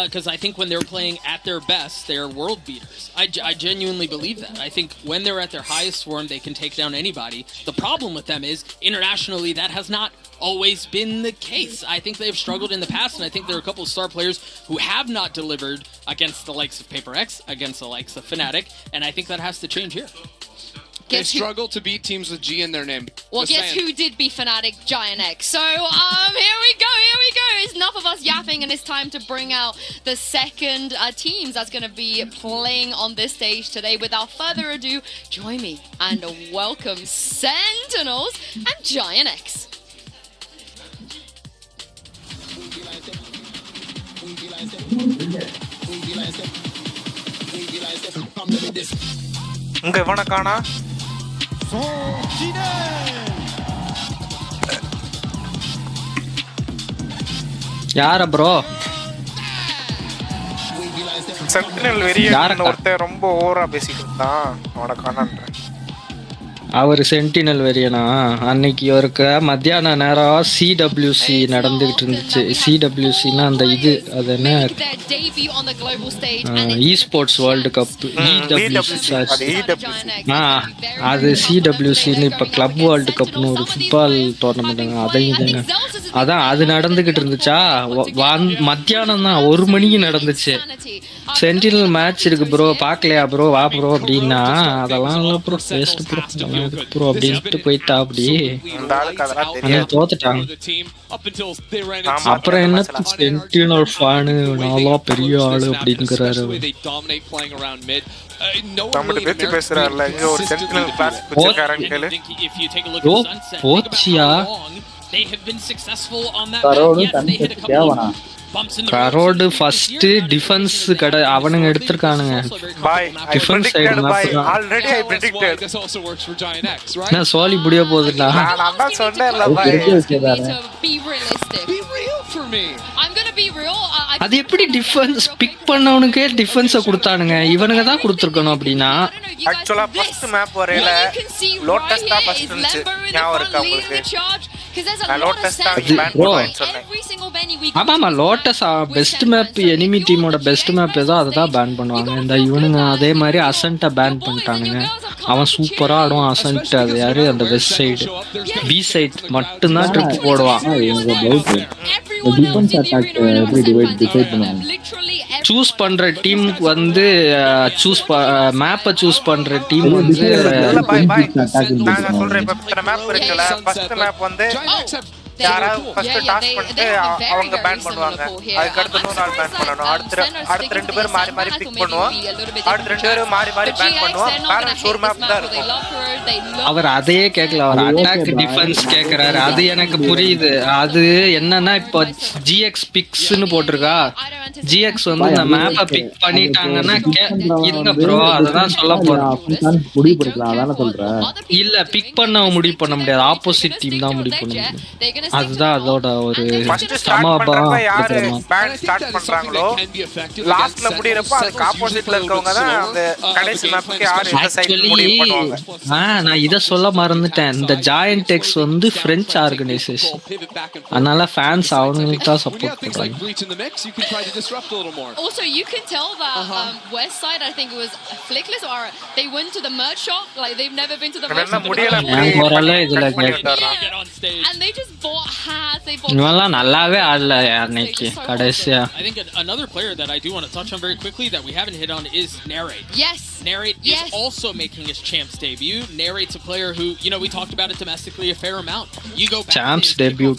Because I think when they're playing at their best, they're world beaters. I genuinely believe that. I think when they're at their highest form, they can take down anybody. The problem with them is, internationally, that has not always been the case. I think they've struggled in the past, and I think there are a couple of star players who have not delivered against the likes of PRX, against the likes of Fnatic, and I think that has to change here. They struggle to beat teams with G in their name. Well, guess who did beat Fnatic? Giant X. So, here we go. It's enough of us yapping, and it's time to bring out the second teams that's going to be playing on this stage today. Without further ado, join me and welcome Sentinels and Giant X. இங்க இவனை காணா. யார bro? Sentinel வெறியன் ஒருத்தன் ரொம்ப ஓவரா பேசிட்டு இருந்தான். அவனை காணான்றேன். அவர் சென்டினல் வெறியனா? அன்னைக்கு ஒருக்க மத்தியான நேரம் சிடபிள்யூசி நடந்துகிட்டு இருந்துச்சு. சிடபிள்யூசின்னா அந்த இது அது என்ன இ ஸ்போர்ட்ஸ் வேர்ல்டு கப் அது சிடபிள்யூசின்னு இப்போ கிளப் வேர்ல்டு கப்னு ஒரு ஃபுட்பால் டோர்னமெண்ட் அதையும் அதான் அது நடந்துகிட்டு இருந்துச்சா. மத்தியானம் தான் 1 மணிக்கு நடந்துச்சு. சென்டினல் மேட்ச் இருக்கு ப்ரோ, பாக்கலையா ப்ரோ, வா ப்ரோ அப்படின்னா அதெல்லாம் இல்லை ப்ரோ, வேஸ்ட் ப்ரோ அப்படின்ட்டு போயிட்டா. அப்படி தோத்துட்டாங்க. அப்புறம் என்ன சென்டினல் ஃபேனு நாளா பெரிய ஆளு அப்படிங்கிறாரு. போச்சியா கரோடு ஃபர்ஸ்ட் டிஃபென்ஸ் கடை அவனுங்க எடுத்துட்டானுங்க. Defence side already I predicted. நான் சோலி புடிய போகுதுடா. நான் தான் சொன்னேன்ல பாய். அது எப்படி டிஃபென்ஸ் பிக் பண்ணவனுக்கே டிஃபென்ஸ கொடுத்தானுங்க, இவனுங்க தான் கொடுத்துருக்கணும் அப்படின்னா. ஆக்சுவலா ஃபர்ஸ்ட் மேப் வரையில லோட்டஸ் தான் ஃபர்ஸ்ட் இருந்துச்சு. ஞாபகம் இருக்கா உங்களுக்கு? லோட்டஸ் தான் பேன் பண்ணுவான்னு சொன்னேன். ஆமாமா, லோட்டஸ் பெஸ்ட் மேப், எனிமி டீமோட பெஸ்ட் மேப் ஏதோ அதை தான் பேன் பண்ணுவாங்க. இந்த இவனுங்க அதே மாதிரி அசன்ட்டை பேன் பண்ணிட்டானுங்க. அவன் சூப்பரா ஆடுவான் அசன்ட். அது யாரு? அந்த வெஸ்ட் சைடு பி சைட் மட்டும்தான் ட்ரிப் போடுவான். சூஸ் பண்ற டீம் வந்து மேப்பை சூஸ் பண்ற டீம் வந்து நான் சொல்றேன். இப்ப மேப் இருக்குல, ஃபர்ஸ்ட் மேப் வந்து யாராவது ஃபர்ஸ்ட் டாஸ் பண்ணிட்டு அவங்க பேன் பண்ணுவாங்க. அதுக்கு அடுத்து இன்னொரு நாள் பேன் பண்ணணும். அடுத்து ரெண்டு பேர் மாறி மாறி பிக் பண்ணுவோம். அடுத்து ரெண்டு பேரும் மாறி மாறி பேன் பண்ணுவோம். பேலன்ஸ் ஒரு மேப் தான் இருக்கும். அவர் அதையே கேட்கல, அவர் அட்டாக் டிஃபென்ஸ் கேக்குறாரு. அது எனக்கு புரியுது. அது என்னன்னா இப்போ ஜிஎக்ஸ் பிக்ஸ்னு போட்டிருக்கா. ஜிஎக்ஸ் வந்து இந்த மேப்பை பிக் பண்ணிட்டாங்கன்னா இருங்க ப்ரோ, அதான் சொல்ல போறேன். முடிவு பண்ணிக்கலாம், அதான சொல்றேன். இல்ல பிக் பண்ண முடிவு பண்ண முடியாது, ஆப்போசிட் டீம் தான் முடிவு பண்ண முடியும். அதுதான் அதோட ஒரு சமபம். யாரு பேன் ஸ்டார்ட் பண்றாங்களோ லாஸ்ட்ல முடியறப்ப அதுக்கு ஆப்போசிட்ல இருக்கவங்க தான் அந்த கடைசி மேப்புக்கு யார் எந்த சைடு முடிவு பண்ணுவாங்க. நான் இத சொல்ல மறந்துட்டேன். இந்த ஜாயன்ட் எக்ஸ் வந்து பிரெஞ்சு ஆர்கனைசேஷன், அதனால ஃபேன்ஸ் அவங்களுக்கு தான் சப்போர்ட் பண்றாங்க. Also, you can tell that West Side, I think it was Flickless, or they went to the merch shop. Like they've never been to the merch shop. And they just bought hats. They bought. இவெல்லாம் நல்லாவே ஆடல அன்னைக்கு கடைசியா. I think another player that I do want to touch on very quickly that we haven't hit on is Narrate. Yes. Narrate is also making his Champs debut. Narrate's a player who, you know, we talked about it domestically a fair amount. You go back Champs debut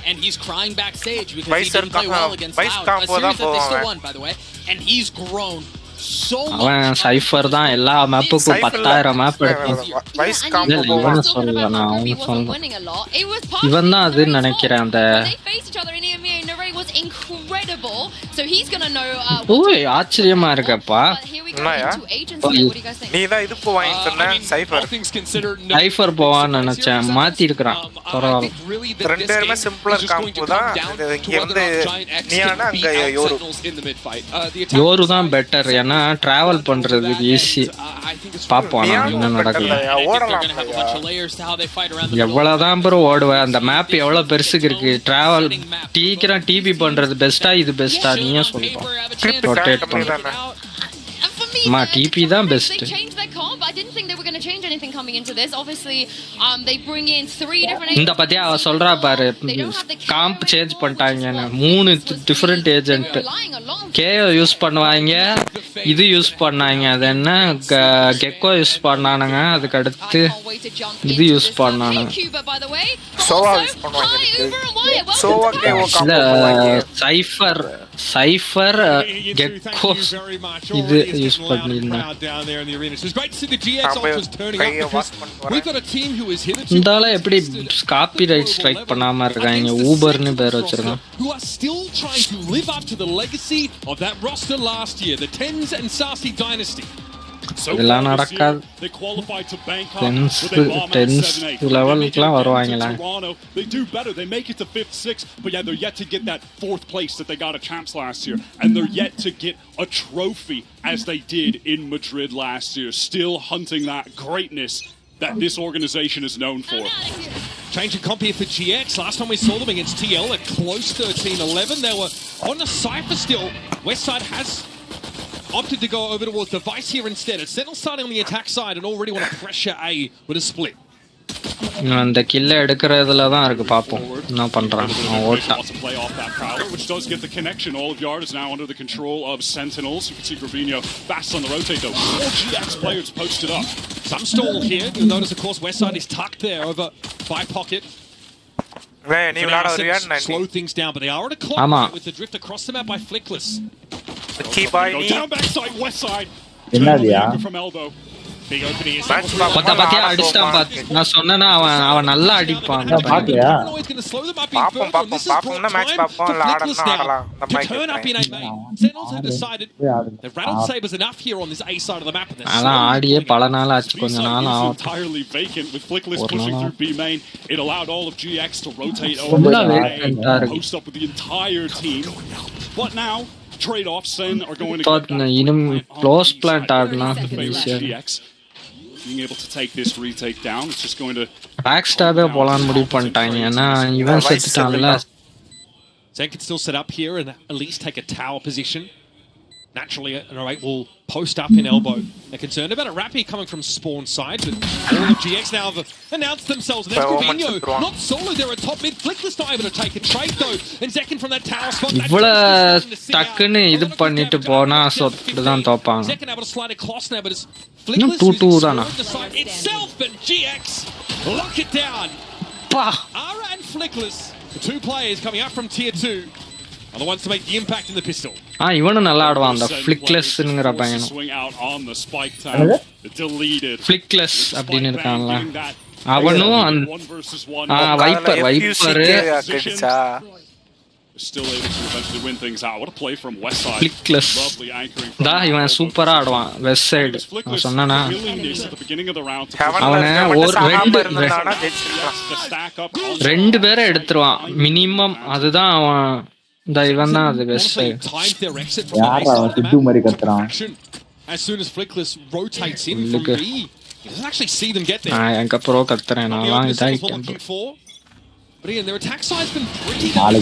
and he's crying backstage because he didn't play well against Loud. A series that they still won, by the way. And he's grown so much. அவன் cipher தான் எல்லா மேப்புக்கும் 10,000 map எடுத்தான். இவன் தான் அது நினைக்கிறேன். அந்த ஆச்சரியமா இருக்கப்பா. நீதான் இது போவாங்க சொன்ன சைஃபர். சைஃபர் போவான்னு நினைச்சேன், மாத்தி இருக்கிறான். பரவாயில்ல, ரெண்டு பேருமே சிம்பிளர் காம்போ தான். இங்க வந்து நீயானா அங்க யோரு தான் பெட்டர். ஏன்னா டிராவல் பண்றதுக்கு ஈஸி. பாப்போம் என்ன நடக்குது. எவ்வளவுதான் ப்ரோ ஓடுவேன். அந்த மேப் எவ்வளவு பெருசுக்கு இருக்கு. டிராவல் டீக்கிறேன் டிபி பண்றது பெஸ்டா இது பெஸ்டா நீயே சொல்லுவோம். ரொட்டேட் பண்றேன். Ma TP தான் best. They changed their comp. I didn't think they were going to change anything coming into this. Obviously, they bring in 3 different இந்த பத்தியா அவ சொல்றா பாரு, காம்ப் சேஞ்ச் பண்ணிட்டாங்கன்னு. 3 டிஃபரண்ட் ஏஜென்ட் கேஓ யூஸ் பண்ணுவாங்க, இது யூஸ் பண்ணாங்க. அது என்ன கெக்கோ யூஸ் பண்ணானுங்க, அதுக்கு அடுத்து இது யூஸ் பண்ணானுங்க. சோவா யூஸ் பண்ணுவாங்க. சோவா கேஓ காம்ப் சைஃபர் கெக்கோ இது யூஸ் பண்ணிருந்தாங்க. இந்தால எப்படி காப்பி ரைட் ஸ்ட்ரைக் பண்ணாம இருக்காங்க. ஊபர்னு பேர் வச்சிருக்காங்க. இதெல்லாம் நடக்காது. டென்ஸ் லெவலுக்குலாம் வருவாங்களா? They do better. They make it to 5th, 6th, but yeah, they're yet to get that 4th place that they got at Champs last year, and they're yet to get a trophy as they did in Madrid last year. Still hunting that greatness that this organization is known for. Changing comp here for GX. Last time we saw them against TL at close 13-11. They were on a cypher still. Westside has opted to go over towards Device here instead. It's Sentinel starting on the attack side and already want to pressure A with a split. அந்த கில்ல எடுக்கிறதுல தான் இருக்கு. பாப்போம் என்ன பண்றான். ஓட்டா play off that prowler, which does get the connection. All of Yard is now under the control of Sentinels. You can see Gravino fast on the rotate though. All GX players posted up. Some stall here. You'll notice, of course, Westside is tucked there over by Pocket. Slow things down, but they are at a clock with the drift across the map by Flickless. Down backside, Westside. From elbow. நான் சொன்னா அவன் நல்லா அடிப்பான். அதான் ஆடியே பல நாள் ஆச்சு, கொஞ்ச நாள் ஆகும். க்ளோஸ் பிளான்ட் ஆடுனா being able to take this retake down. It's just going to backstab போலான்னு முடிவு பண்ணிட்டாங்க. ஏன்னா இவன் செத்துட்டான்ல. Zen can still set up here and at least take a tower position. Naturally, an 08 will post up in elbow. They're concerned about a Rappy coming from spawn side, but all of GX now have announced themselves. And there's Gravino, not solo, they're at top mid. Flickless not able to take a trade though. And Zekin from that tower spot. டக்குன்னு இது பண்ணிட்டு போனா சொட்டுதான் தோப்பாங்க. Zekin able to slide across now, but it's Flickless 2-2 தானா itself, and GX lock it down. Ara and Flickless, the two players coming up from tier 2, are the ones to make the impact in the pistol. இவனும் நல்லா ஆடுவான் அந்த ஃப்ளிக்லெஸ்ங்கற பையனும். ஃப்ளிக்லெஸ் அப்படினு இருக்கான்ல. அவனும் wiper அடிச்சா still able to eventually win things out. What a play from west side. Flickless. Lovely anchoring. Da ivan சூப்பரா ஆடுவான் வெஸ்ட் சைடு. நான் சொன்னேனா அவனே ரெண்டு பேரை எடுத்துருவான் மினிமம். அதுதான் அவன் இவன் தான் அது வெஸ்ட் சைடு. யாரா திட்டு மாதிரி கத்துறான். As soon as Flickless rotates in from B, he doesn't actually see them get there. எங்க ப்ரோ கத்துறேன் நான் இதாயிட்டேன். But again, their attack side's been pretty good.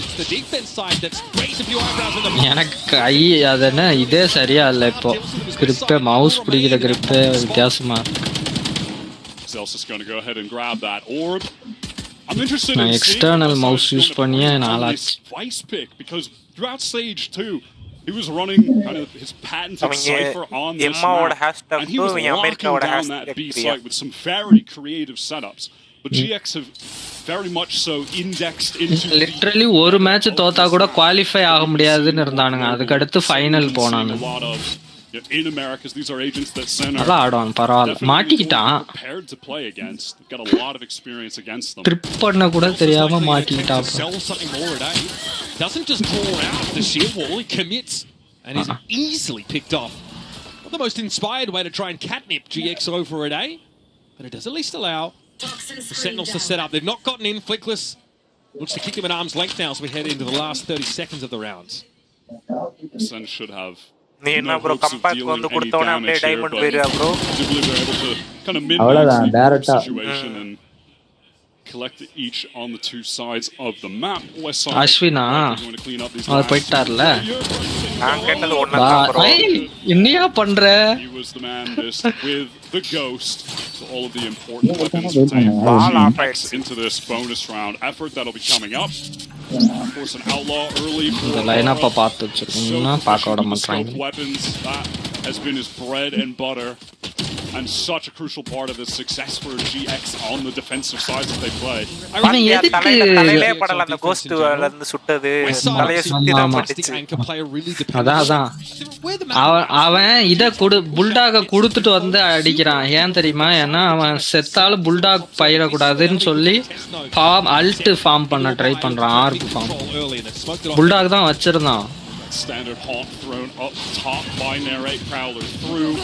It's the defense side that's raised a few eyebrows in the எனக்கு அதன இதே சரியா இல்ல இப்போ. grip mouse பிடிக்கிற grip வித்தியாசமா இருக்கு. Zel's is going to go ahead and grab that orb. I'm interested in external mouse use பண்ணியே நாளாச்சு. Vice pick because throughout stage 2 he was running kind of his patented cipher on this map, and he was locking down that B site with some very creative setups. But GX have very much so indexed into literally ஒரு match தோத்தா கூட qualify ஆக முடியாதுன்னு இருந்தானுங்க. அதுக்கு அடுத்து final போனாங்க. in Americas these are agents that center நல்லா ஆடுவான் பரவாயில்லை. மாட்டிக்கிட்டான். prepared to play against. They've got a lot of experience against them. Trip பண்ண கூட தெரியாம மாட்டிக்கிட்டான். Doesn't just draw out the shield wall, he commits and is easily picked off. Not the most inspired way to try and catnip GX over a day, but it does at least allow the Sentinels to set up. They've not gotten in. Flickless looks to kick them at arm's length now as we head into the last 30 seconds of the rounds. Sen should have no hopes of dealing any damage here, but I believe they're able to kind of mid-max the situation and collect each on the two sides of the map. West side Ashwina going to clean up these அவர் போயிட்டார்ல. நான் கேட்டது ஒண்ணாதான் bro. என்னையா பண்ற? He was the man this with the ghost. So all of the important weapons PRX into this bonus round effort that'll be coming up. Of course an outlaw early for the lineup பார்த்து வச்சிருக்கீங்கன்னா பார்க்க விட மாட்டாங்க. Weapons that has been his bread and butter and such a crucial part of the success for GX on the defensive sides that they play. தலையிலே படல அந்த cost வந்து சுட்டது தலைய சுத்தி தான் பட்டுச்சு. அதான் அவன் இத புல்டாக கொடுத்துட்டு வந்து அடிக்கிறான். ஏன் தெரியுமா? ஏன்னா அவன் செத்தாலும் புல்டாக் பயிரக்கூடாதுன்னு சொல்லி அல்ட் ஃபார்ம் பண்ண ட்ரை பண்றான். ஆர்க் ஃபார்ம் புல்டாக் தான் வச்சிருந்தான். Standard haunt thrown up top by Narrate Prowler through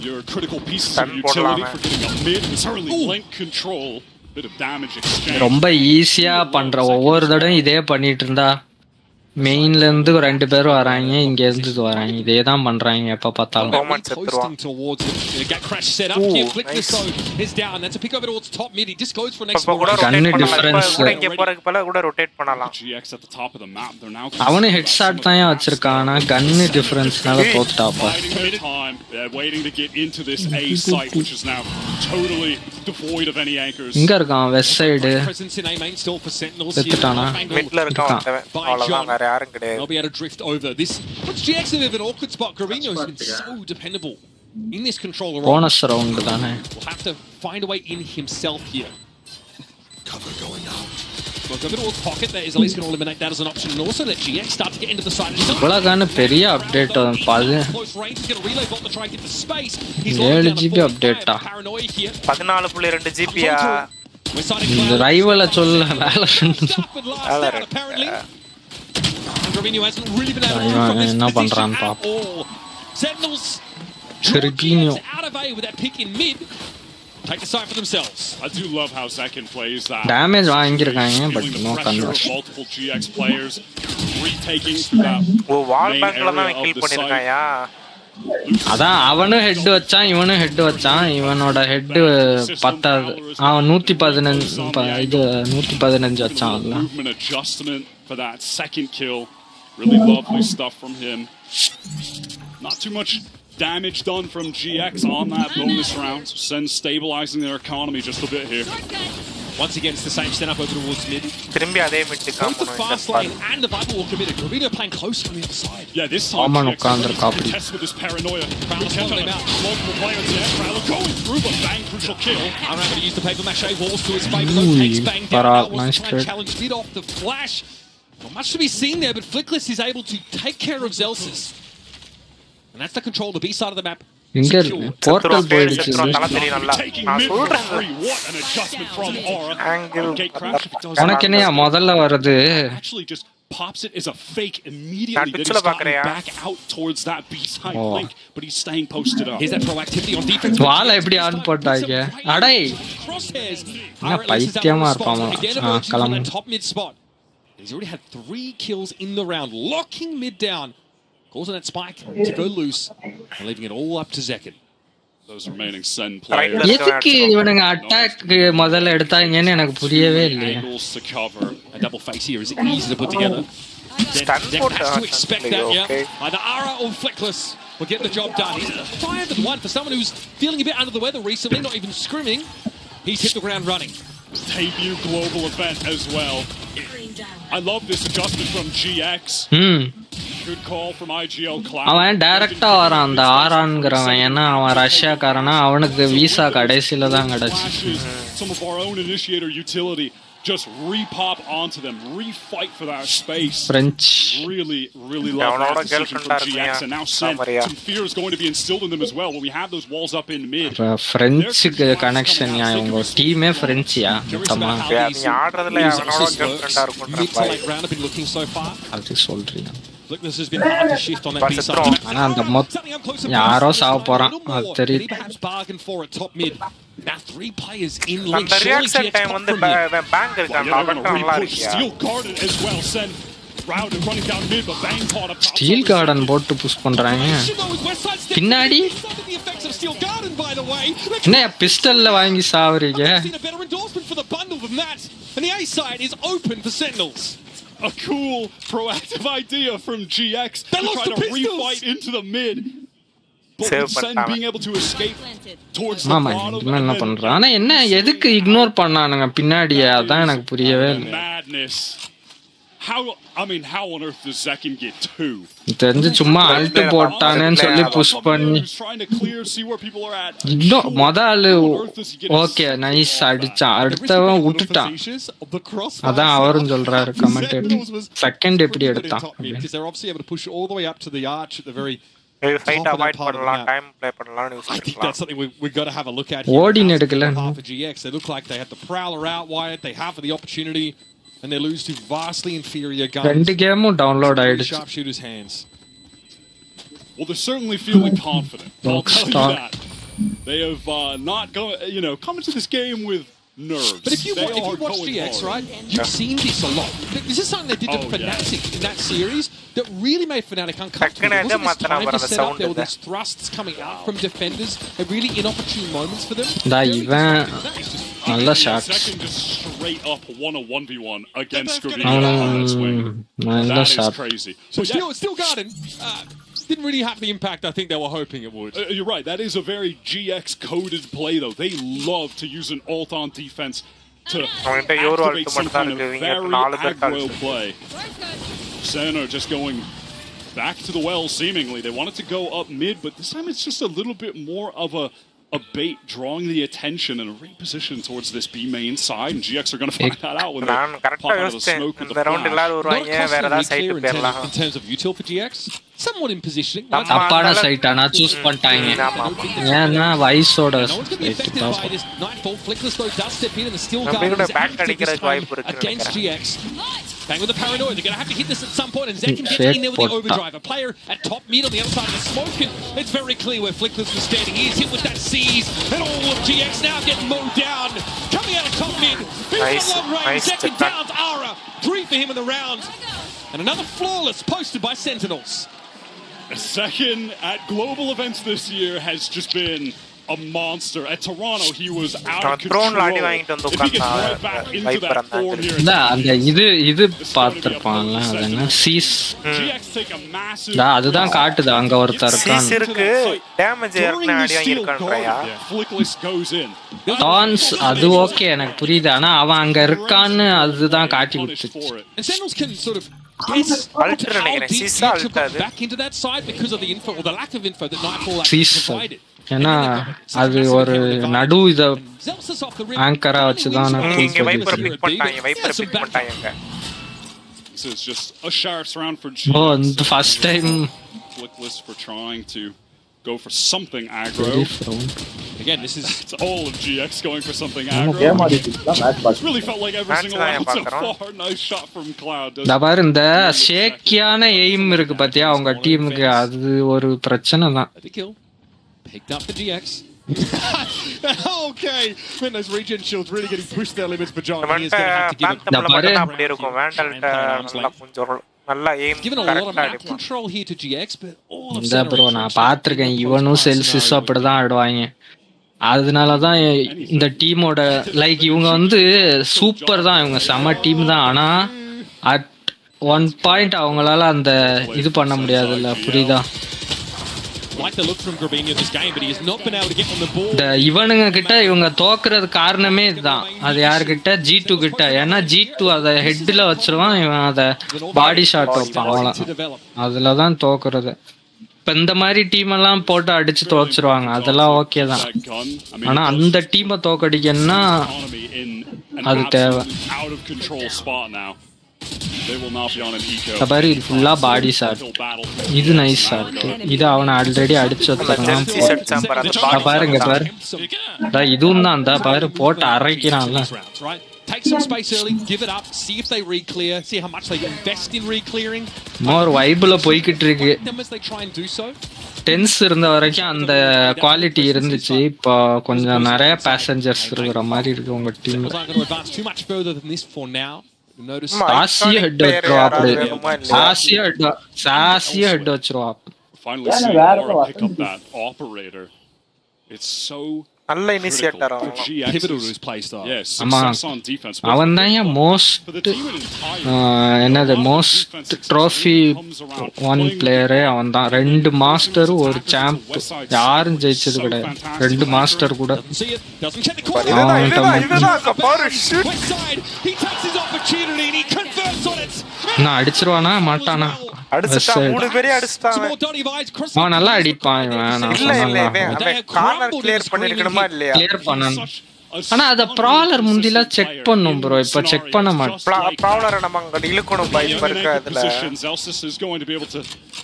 your critical pieces of utility for getting a mid and certainly link control. Bit of damage exchange. ரொம்ப ஈஸியா பண்ற ஒவ்வொரு தடவையும் இதே பண்ணிட்டு இருந்தா மெயின்ல இருந்து ரெண்டு பேரும் வராங்க, இங்க இருந்து வராங்க, இதே தான் பண்றாங்க எப்ப பார்த்தாலும். அவனு ஹெட் ஷாட் தான் வச்சிருக்கான், ஆனா கன்னு டிஃபரன்ஸ்னால தோத்துட்டாப்பா. இங்க இருக்கான் வெஸ்ட் சைடு செத்துட்டானா? மிட்ல இருக்கான் அவ்வளவுதான். They'll be able to drift over. This puts GX in an awkward spot. Garino has been so dependable in this controller. Bonus round dane. Will have to find a way in himself here. Cover going out. Well, go towards pocket. That is at least going to eliminate that as an option, and also let GX start to get into the side. இவ்வளவுதான பெரிய update பாது. Close range. He's going to relay bot to try and get the space. He's 7 GB update. Paranoia here. 14.2 GB இந்த ரைவல சொல்ல Valorant. Radeon hasn't really been able to move from this position at all. Sentinels out of A with that pick in mid. Take the side for themselves. I do love how Zekin plays that. Damage வாங்கிருக்காங்க but no conversion. Multiple GX players retaking through that. wall bankல தான் kill பண்ணிருக்காயா. அதான் அவனும் head வச்சான், இவனும் head வச்சான். இவனோட head 10, அவன் 115 இது 115 வச்சான்ல. For that second kill, really lovely stuff from him. Not too much damage done from GX on that bonus round. Sen stabilizing their economy just a bit here. Once again, it's the same setup over towards mid. Both the fast lane and the Viper were committed. Radeon playing close on the other side. Yeah, this time GX test with this paranoia. Multiple players there. Prowler going through, but bang, crucial kill. I'm going to use the paper mache walls to its favor. Those takes bang down. Nice challenge mid off the flash. Not much to be seen there, but Flickless is able to take care of Zelsis. And that's the control, the B side of the map. இங்க portal போயிடுச்சு உனக்கு என்னையா முதல்ல வருது pops it as a fake immediately that he's gotten back out towards that B side flank, but he's staying posted up. Here's that proactivity on defense. வாளை எப்படி on போட்டாங்க அடே என்ன பைத்தியமா இருப்பாமா கலம் top mid spot. He's already had 3 kills in the round, locking mid down. Causing that spike to go loose and leaving it all up to Zekin. Those remaining Sen players. எதுக்கு இவனுங்க attack முதல்ல எடுத்தாங்கன்னு எனக்கு புரியவே இல்ல. A double face here is easy to put together. Zekin has to expect that, yeah. Either Ara or Flickless will get the job done. He's 5-1 for someone who's feeling a bit under the weather recently, not even scrimming. He's hit the ground running. Debut global event as well. I love this adjustment from GX. Good call from IGL Cloud. அவன் டைரக்டா வரான் அந்த ஆரான்ங்கறவன் ஏன்னா அவன் ரஷ்யாக்காரனா அவனுக்கு visa கடைசில தான் கிடைச்சு. Some of our own initiator utility just repop onto them, refight for that space. French. Really love that decision from GX, and now some fear is going to be instilled in them as well when we have those walls up in mid. French connection யா உங்க டீமே French யா மொத்தமா நீ ஆடுறதுல அவனோட கேர்ள்ஃப்ரெண்டா இருக்கும் looking so far. அது சொல்றீங்க. Flickless has been hard to shift on that B side. ஆனா அந்த யாரோ சாவ போறான் அது தெரியுது. Perhaps bargain for a top mid. Now 3 players in link. The reaction time வந்து bang இருக்கான் அவன்ட்ட நல்லா இருக்கியா. Steel Garden as well send Round and running down mid but bang caught up. Steel Garden போட்டு புஷ் பண்றாங்க. பின்னாடி என்ன பிஸ்டல்ல வாங்கி சாவறீங்க. And the A side is open for Sentinels. A cool, proactive idea from GX to try to refight into the mid. But Sen being able to escape towards the bottom. என்ன பண்றான்? ஆனா என்ன எதுக்கு ignore பண்ணானுங்க பின்னாடியே அதான் எனக்கு புரியவே இல்ல. Madness. How on earth does Zekin get 2? தெரிஞ்சு சும்மா அல்ட் போட்டானேன்னு சொல்லி புஷ் பண்ணி இன்னும் முதல்ல ஓகே நைஸ் அடிச்சான் அடுத்தவன் விட்டுட்டான் அதான் அவரும் சொல்றாரு கமெண்டேட்டர் செகண்ட் எப்படி எடுத்தான் fight avoid பண்ணலாம் டைம் ப்ளே பண்ணலாம்னு use I think that's something we got to have a look at ஓடி எடுக்கல for GX. They look like they had the Prowler out wide, they have the opportunity and they lose to vastly inferior guns. ரெண்டு கேமும் download ஆயிடுச்சு. Sharpshooter's hands. Well, they're certainly feeling confident. I'll tell you that. They have not come into this game with nerves. But if you watch GX, right, you've seen this a lot. This is something they did to Fnatic in that series that really made Fnatic uncomfortable. There wasn't this time to set up. There were these thrusts coming out from defenders at really inopportune moments for them. நல்ல shot. Just straight up 1v1 against Scribbing. நல்ல shot. Crazy. So still Garden. Didn't really have the impact I think they were hoping it would. You're right. That is a very GX coded play, though. They love to use an ult on defense to activate some kind of very aggro play. Sen are just going back to the well, seemingly. They wanted to go up mid, but this time it's just a little bit more of a bait, drawing the attention and a reposition towards this B main side, and GX are going to find that out when they pop out of the smoke with the flash. Not clear in terms of util for GX. Somewhat in positioning. தப்பான side ஆனா choose பண்ணிட்டாங்க. ஏன்னா வைஸோட Nightfall Flickless though does step in and the Steel Garden is active this time against GX. Bang with the paranoia. They're going to have to hit this at some point, and Zekin gets in there with the overdrive. A player at top mid on the other side of the smoke, and it's very clear where Flickless was standing. He is hit with that seize, and all of GX now getting mowed down. Coming out of top mid. Here's the long range. Zekin downs Ara. 3 for him in the round. And another flawless posted by Sentinels. The second at global events this year has just been a monster. At Toronto, he was out of control. If he gets right back into that form here, அந்த இது பார்த்திருப்பான்ல அது என்ன cheese அதுதான் காட்டுது அங்க ஒருத்தர் இருக்கான். Cheese இருக்கு டேமேஜ் ஏற்கனவே அடி வாங்கி இருக்கான்றாயா? Flickless goes in. டான்ஸ் அது ஓகே எனக்கு புரியுது, ஆனா அவன் அங்க இருக்கான்னு அதுதான் காட்டி கொடுத்துச்சு. And Sentinels can sort of guess how deep to back into that side because of the info or the lack of info that Nightfall actually provided. ஏன்னா அது ஒரு நடு இத ஆங்கரா வச்சுதான் இங்க வைப்பர் பிக் பண்ணிட்டாங்க. This is just a sharps round for GX. Oh, the first time Flickless for trying to go for something aggro. Again, this is all of GX going for something aggro. It's really felt like every single round so far. Nice shot from Cloud. தபார் இந்த ஷேக்கியான aim இருக்கு பாத்தியா அவங்க டீமுக்கு, அது ஒரு பிரச்சனை தான். Picked up the GX. Okay, when those regen shields really getting pushed their limits, but John is going to have to give it. அப்படி இருக்கும் வேண்டல்ட்ட நல்லா கொஞ்சம் நல்லா aim given a lot of map control here to GX, but all of இந்த bro நான் பாத்திருக்கேன் இவனும் செல்சிஸ் அப்படிதான் ஆடுவாங்க. அதனாலதான் இந்த டீமோட லைக் இவங்க வந்து சூப்பர் தான், இவங்க செம டீம் தான், ஆனா அட் ஒன் பாயிண்ட் அவங்களால அந்த இது பண்ண முடியாதுல்ல, புரியுதா? Like the look from Grabinho this game, but he has not been able to get on the ball. இந்த இவனுங்க கிட்ட இவங்க தோக்குறது காரணமே இதுதான். அது யார்கிட்ட? G2 கிட்ட. ஏன்னா G2 அத ஹெட்ல வச்சிருவான், இவன் அத பாடி ஷாட் வைப்பான், அவ்வளவுதான். அதுலதான் தோக்குறது. இப்ப இந்த மாதிரி டீம் எல்லாம் போட்டு அடிச்சு தோச்சிருவாங்க, அதெல்லாம் ஓகே தான். ஆனா அந்த டீமை தோக்கடிக்கணும்னா அது தேவை. இது ஃபுல்லா பாடி ஷாட், இது நைஸ் ஷாட், இது அவனை ஆல்ரெடி அடிச்சு வச்சிருக்கான். பாருங்க பாரு, இதுவும் தான் அந்த பாரு போட்டு அரைக்கிறான்ல. Take some space early, give it up, see if they re-clear, see how much they invest in re-clearing. மோர் வைப்ல போய்கிட்டு இருக்கு. As they try and do so. Tense இருந்த வரைக்கும் அந்த குவாலிட்டி இருந்துச்சு, இப்போ கொஞ்சம் நிறைய பேசஞ்சர்ஸ் இருக்கிற மாதிரி இருக்கு உங்க டீம். சாசிய ஹெட் ட்ராப், சாசிய head drop. Finally see Laura pick up that operator. It's so நல்ல இனிஷியேட்டர் அவன். Pivotal to his play style. Yes, success on defense. அவன் தான் மோஸ்ட் என்னது மோஸ்ட் ட்ரோஃபி ஒன் பிளேயரே அவன் தான். 2 மாஸ்டர் ஒரு சாம்ப், யாரும் ஜெயிச்சது கிடையாது 2 மாஸ்டர் கூட. நான் அடிச்சிருவானா மாட்டானா? அவன் நல்லா அடிப்பான், ஆனா அத ப்ராலர் முந்தில செக் பண்ணும் ப்ரோ, இப்ப செக் பண்ண மாட்டோம். ப்ராலரை நம்ம அங்க இழுக்கணும் பை பர்க்க அதுல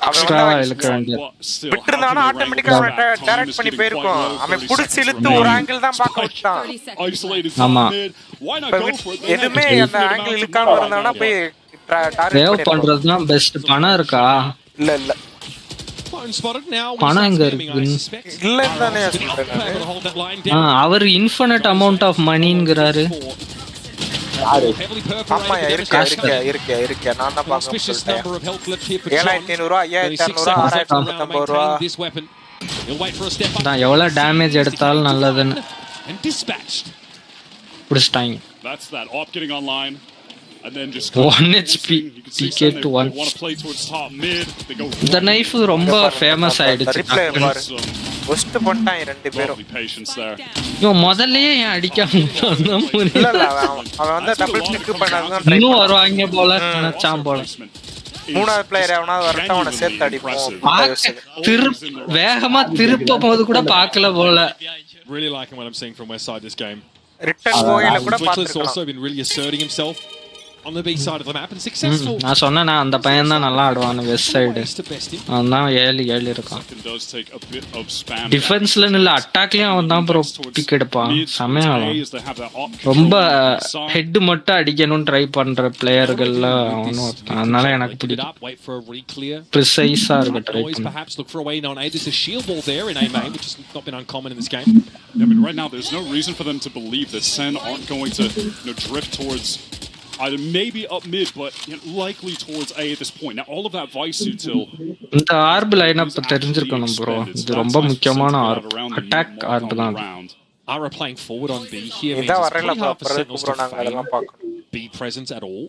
எக்ஸ்ட்ரா இழுக்க வேண்டியது. விட்டுருந்தானா ஆட்டோமேட்டிக்கா டைரக்ட் பண்ணி போயிருக்கும். அவன் புடிச்சு இழுத்து ஒரு ஆங்கிள் தான் பார்க்க விட்டான். ஆமா, எதுமே அந்த ஆங்கிள் இழுக்காம இருந்தானா போய் சேவ் பண்றதுதான் பெஸ்ட். பணம் இருக்கா? இல்ல இல்ல பணம் எங்க இருக்கு? அவர் இன்ஃபினிட் அமௌண்ட் ஆஃப் மணிங்கிறாரு. ஆமா இருக்கு நான் தான் பார்க்க சொல்றேன். 7500 5600 தான் எவ்வளவு டேமேஜ் எடுத்தாலும் நல்லதுன்னு புடிச்சிட்டாங்க. That's that op getting online. And then just 1 HP TK to 1. The knife ரொம்ப ஃபேமஸ் ஆயிடுச்சு. ஃபர்ஸ்ட் பண்ணாங்க ரெண்டு பேரும். இவன் முதல்லயே ஏன் அடிக்காம இருந்தான்? இல்ல அவன் வந்து டபுள் கிளிக் பண்ணாதான் ட்ரை இன்னும் வருவாங்க போல நினைச்சான் போல. மூணாவது பிளேயர் அவனாவது வரட்டும், அவனை சேர்த்து அடிப்போம். வேகமா திருப்ப போது கூட பார்க்கல போல. Really liking what I'm seeing from West side this game. Return கோயில கூட பாத்துக்கலாம். Also been really asserting himself on the B side of the map and successful. நான் சொன்னேனா அந்த பையன் தான் நல்லா ஆடுவான் வெஸ்ட் சைடு. அவன் தான் 7 இருக்கான். டிஃபென்ஸ்ல இல்ல அட்டாக்லயும் அவன் தான் ப்ரோ பிக் எடுப்பான். செமையா ரொம்ப ஹெட் மட்டும் அடிக்கணும்னு ட்ரை பண்ற பிளேயர்கள்ல அவனும். அதனால எனக்கு பிடிக்கும். ப்ரிசைஸா இருக்க ட்ரை பண்ணு. Perhaps look for a way on A. There's a shield ball there in A main, which has not been uncommon in this game. I mean, right now there's no reason for them to believe that Sen aren't going to drift towards either maybe up mid, but likely towards A at this point. Now, all of that Vice util. இந்த ஆர்ப் lineup தெரிஞ்சிருக்கணும் bro. இது ரொம்ப முக்கியமான ஆர்ப். Attack ஆர்ப் தான். Ara playing forward on B here. It's pretty hard for Sentinels to feign B presence at all.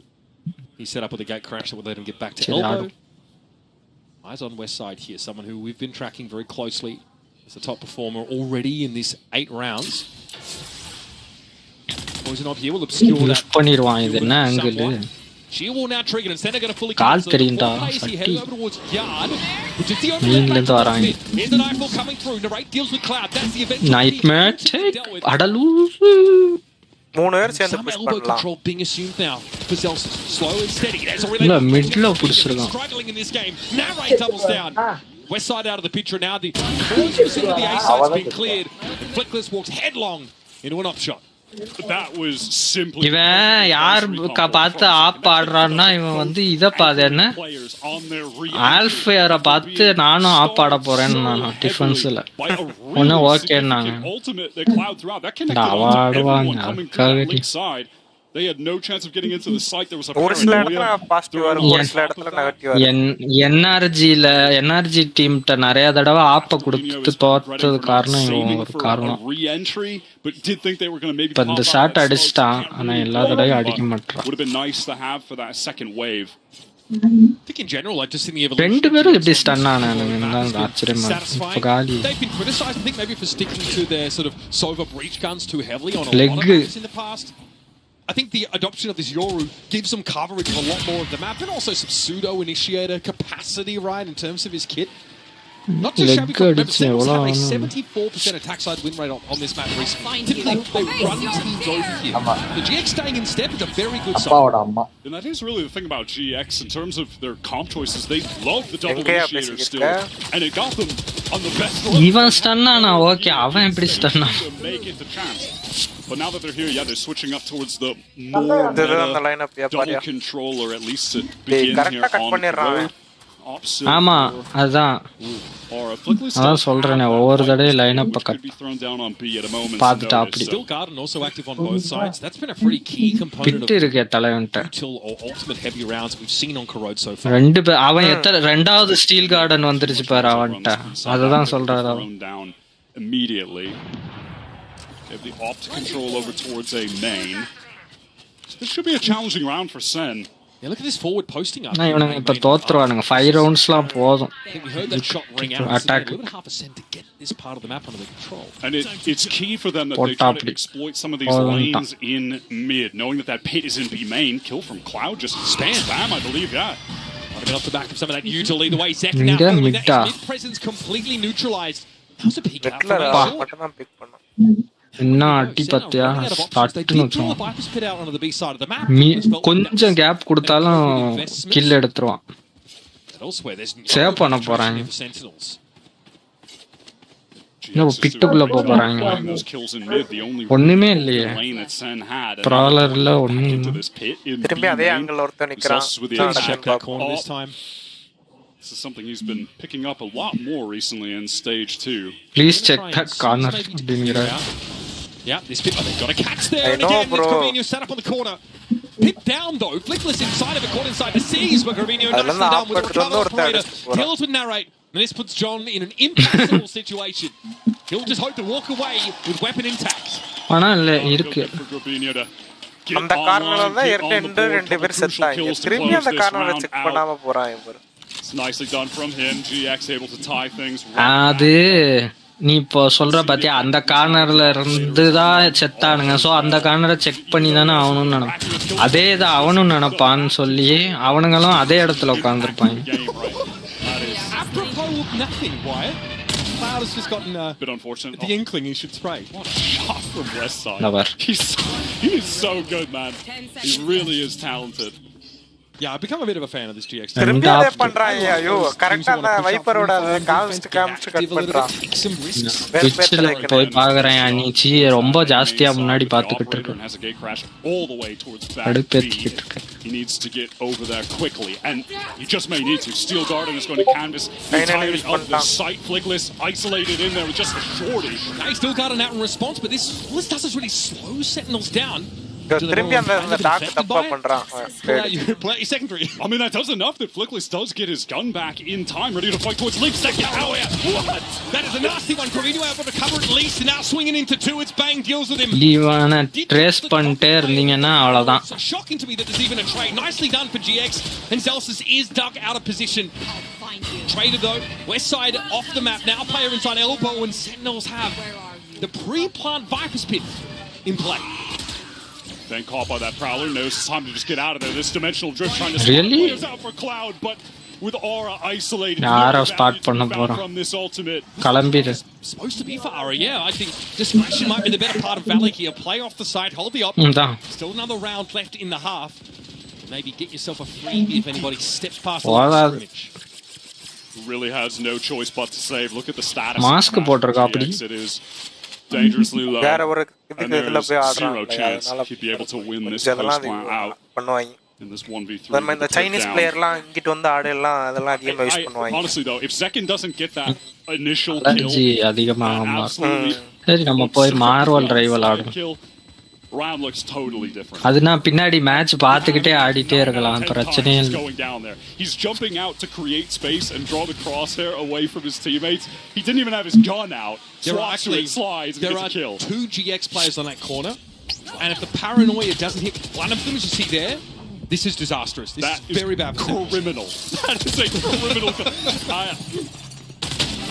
He set up with a gate crash that would let him get back to elbow. Eyes on west side here. Someone who we've been tracking very closely as the top performer already in this 8 rounds. Poison up here will obscure that. பண்ணிடுவான் இது என்ன angle. She will now trigger and Senna going to fully கால் தெரியும்டா சட்டி. நீங்கலேந்து வராங்க. Here's the Nightfall coming through. Narrate deals with Cloud. That's the event. Nightmare take. அடலூஸ். மூணு பேர் சேர்ந்து push பண்ணலாம். Control being assumed now. Basilisk slow and steady. That's already. இல்ல மிட்ல புடிச்சிருக்கான். Struggling in this game. Narrate doubles down. West side out of the picture now. The 40% of the A side's been cleared. And Flickless walks headlong into an up shot. That was simply. இவன் யார் பார்த்து app ஆடுறான்னா இவன் வந்து இதை பாது என்ன ஆல்ஃபேரை பார்த்து நானும் ஆப் ஆட போறேன்னு நான் டிஃபென்ஸ்ல ஒன்னும் ஓகேன்னாங்க ஆடுவாங்க அதுக்காக. They had no chance of getting into the site. There was a NRG டீம்ட்ட நிறைய தடவை ஆப்ப கொடுத்து தோத்தது காரணம் ஒரு காரணம். இப்ப இந்த ஷாட் அடிச்சிட்டான் ஆனா எல்லா தடவையும் அடிக்க மாட்டான். ரெண்டு பேரும் எப்படி ஸ்டன் ஆனானுங்க ஆச்சரியமா இப்ப காலி. Leg I think the adoption of this Yoru gives them coverage of a lot more of the map and also some pseudo-initiator capacity, right, in terms of his kit. Not too shabby for them, Sentinels have a 74% attack side win rate on this map recently. Typically, they run teams over here. The GX staying in step is a very good sign. And that is really the thing about GX in terms of their comp choices. They love the double initiator still. And it got them on the best level. Even stun na okay, avan eppadi stun na. Make it the chance. But now that they're here, yeah, they're switching up towards the more double control, or at least to begin here on the road. ஆமா அதான் அதான் சொல்றேனே ஒவ்வொரு தடவை line up பார்த்துட்டு அப்படி பிட்டு இருக்கே தலைவன்ட்ட ரெண்டு பேர் அவன் எத்தனை ரெண்டாவது ஸ்டீல் கார்டன் வந்துருச்சு பாரு அவன்கிட்ட அதுதான் சொல்றாரு immediately. They have the opt control over towards a main. This should be a challenging round for Sen. Yeah, look at this forward posting up. இவனுங்க இப்ப தோத்துருவானுங்க 5 ரவுண்ட்ஸ்லாம் போதும். We heard that shot ring out. Attack. $1.5% to get this part of the map under the control. And it's key for them that they try to exploit some of these lanes in mid, knowing that pit is in B main. Kill from Cloud, just spam, I believe, yeah. Been off the back of some of that util either way. Second now, following that is mid presence completely neutralized. That was a peek out. என்ன அடி பத்தியா கொஞ்சம் gap கொடுத்தாலும் kill எடுத்துருவான். Save பண்ண போறாங்க பிட்டுக்குள்ள போறாங்க ஒண்ணுமே இல்லையே ப்ராலர்ல ஒண்ணும் திரும்பி அதே ஆங்கிள் ஒருத்தர் நிக்கிறான். This is something he's been picking up a lot more recently in stage 2. Please check that corner. Yeah, this pit, they've got a catch there, and again, it's Gravino set up on the corner. Pit down, though. Flickless inside of it, caught inside the seas, but Gravino nicely down with a recover operator. Deals with narrate, and this puts John in an impossible situation. He'll just hope to walk away with weapon intact. அந்த கார்னர்ல தான் ரெண்டு பேர் செத்தாங்க. திரும்பி அந்த கார்னரை check பண்ணாம போறான் இவர். It's nicely done from him. GX able to tie things. அது நீ இப்போ சொல்ற பாத்தியா அந்த கார்னர்ல இருந்து தான் செத்தானுங்க. சோ அந்த கார்னரை செக் பண்ணி தானே அவனும் நினைப்பான். அதே தான் அவனும் நினைப்பான்னு சொல்லி அவனுங்களும் அதே இடத்துல உட்காந்துருப்பாங்க. Cloud has just gotten bit unfortunate. The inkling he should spray. What a shot from West side. He is so good, man. He really is talented. Yeah, I've become a bit of a fan of this GX. திரும்பி அதே பண்றாங்க. ஐயோ கரெக்ட்டா அந்த வைப்பரோட காமிஸ்ட் cut பண்றான். பிட்ச்ல போய் பாக்குறேன் அன்னிச்சி ரொம்ப ஜாஸ்தியா முன்னாடி பாத்துக்கிட்டு இருக்கேன். அடுப்பேத்திட்டு இருக்கேன். He needs to get over there quickly, and he just may need to. Steel Garden is going to canvas the entirety of the site. Flickless isolated in there with just a shorty. He still got an out in response, but this does really slow Sentinels down. திரும்பி அந்த talk தப்பா பண்றான். Secondary. I mean, that does enough that Flickless does get his gun back in time, ready to fight towards Link. Second. Oh, yeah. What? That is a nasty one. Prodigy able to cover at least. Now swinging into two. It's Bang deals with him. Leavana trace பண்ணிட்டே இருந்தீங்கன்னா அவ்வளவுதான். So shocking to me that there's even a trade. Nicely done for GX. And Zelsis is dug out of position. Traded though. West side off the map. Now player inside elbow, and Sentinels have the pre-plant Viper's Pit in play. Then caught by that Prowler, knows it's time to just get out of there. This dimensional drift trying to really players out for Cloud, but with Aura isolated. Aura start பண்ண போறோம். From this ultimate. கிளம்பிடு. Supposed to be for Aura, yeah. I think discretion might be the better part of Valley here. Play off the side, hold the op. Still another round left in the half. Maybe get yourself a freebie if anybody steps past the scrimmage. Really has no choice but to save. Look at the status. Mask போட்டுருக்கா அப்படி. It is dangerously low. And there's zero chance he'd be able to win this first one out in this 1v3. The Chinese player லாம் இங்கிட்டு வந்து ஆடலாம் அதெல்லாம் அதிகமா use பண்ணுவாங்க. Honestly though, if Zekin doesn't get that initial kill, அதிகமாக சரி நம்ம போய் மார்வல் ரைவல் ஆடுவோம். Round looks totally different. அதுனா பின்னாடி மேட்ச் பார்த்துக்கிட்டே ஆடிட்டே இருக்கலாம் பிரச்சனையே இல்ல. He's jumping out to create space and draw the crosshair away from his teammates. He didn't even have his gun out. There are actually slides and gets a kill. 2 GX players on that corner, and if the paranoia doesn't hit one of them, as you see there, this is disastrous. This is very bad. Criminal. That is a criminal.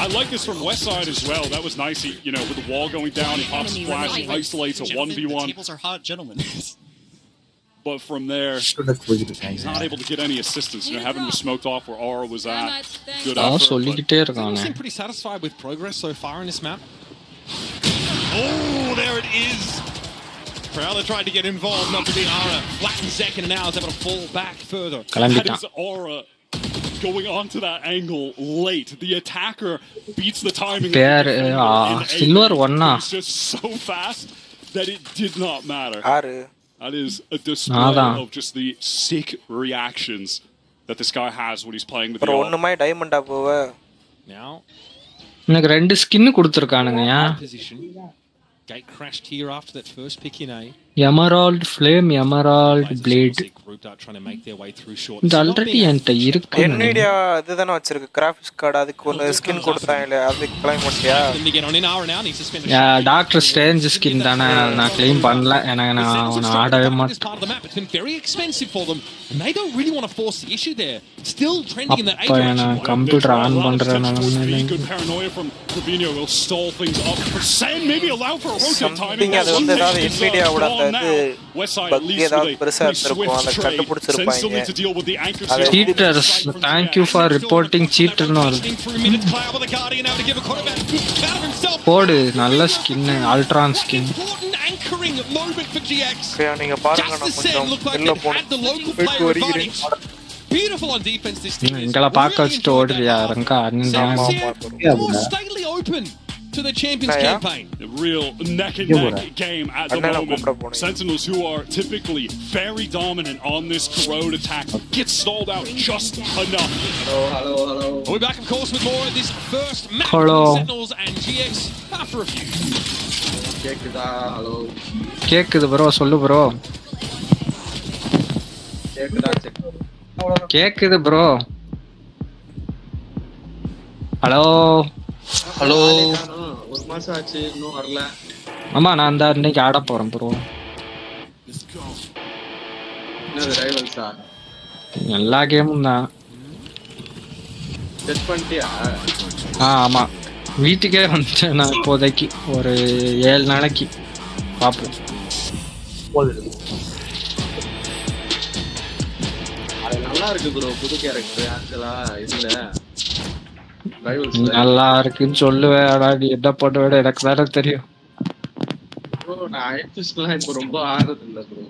I like this from West Side as well. That was nice. He, you know, with the wall going down, he pops a flash, he isolates a 1v1. The tables are hot, gentlemen. But from there, he's not able to get any assistance. You know, having him smoked off where Aura was at. Good effort. He seemed pretty satisfied with progress so far in this map. Oh, there it is. Prowler tried to get involved, not to be Aura. Flattens Zek and now is able to fall back further. That is Aura going onto that angle late. The attacker beats the timing. Silver one. It's just so fast that it did not matter. That is a display of just the sick reactions that this guy has when he's playing with the AWP. Now, எனக்கு ரெண்டு skin கொடுத்திருக்கானுங்கயா. Gate crashed here after that first pick in A. Emerald Flame, Emerald Blade. இது already என்கிட்ட இருக்கு. NVIDIA இதுதானே வச்சிருக்கு graphics card அதுக்கு ஒரு skin கொடுத்தாங்களே அதுக்கு க்ளைம் பண்ணியா? டாக்டர் ஸ்ட்ரேஞ்ச் ஸ்கின் தானே நான் க்ளைம் பண்ணல. எனக்கு நான் ஆடவே மாட்டேன். நான் கம்ப்யூட்டர் ஆன் பண்றேன். அது வந்து ஏதாவது NVIDIA ஓட அந்த பக் ஏதாவது பெருசா இருக்கும் அத கண்டுபிடிச்சிருப்பாங்க. Cheaters, thank you for reporting cheater னு போடு. நல்ல ஸ்கின் அல்ட்ரான் ஸ்கின். நீங்க பாருங்க நான் கொஞ்சம் உள்ள போறேன். Beautiful on defense this team. இங்கல பாக்க வச்சிட்டு ஓடுறியா Ranga? open to the Champions campaign. A real neck and neck game at the moment. Sentinels, who are typically very dominant on this corrode attack, get stalled out just enough. Hello. We'll be back, of course, with more of this first match between Sentinels and GX after a few. Hello. கேக்குது bro, சொல்லு bro. கேக்குது bro. Hello ஒரு மாசம் ஆச்சு இன்னும் வரல. ஆமா நான் தான் இன்னைக்கு ஆட போறேன் ப்ரோ. என்னது ரைவல்ஸா? எல்லா கேமும் தான். செட் பண்ணிட்டியா? ஆமா வீட்டுக்கே வந்து நான் இப்போதைக்கு ஒரு 7 நாளைக்கு பாப்போம். அது நல்லா இருக்கு ப்ரோ. புது கேரக்டர் ஆக்சுவலா இதுல நல்லா இருக்குன்னு சொல்லுவேடா. நீ என்ன பண்ணுவேட எனக்கு தானே தெரியும். நான் இப்போ ரொம்ப ஆடுறது இல்லை ப்ரோ.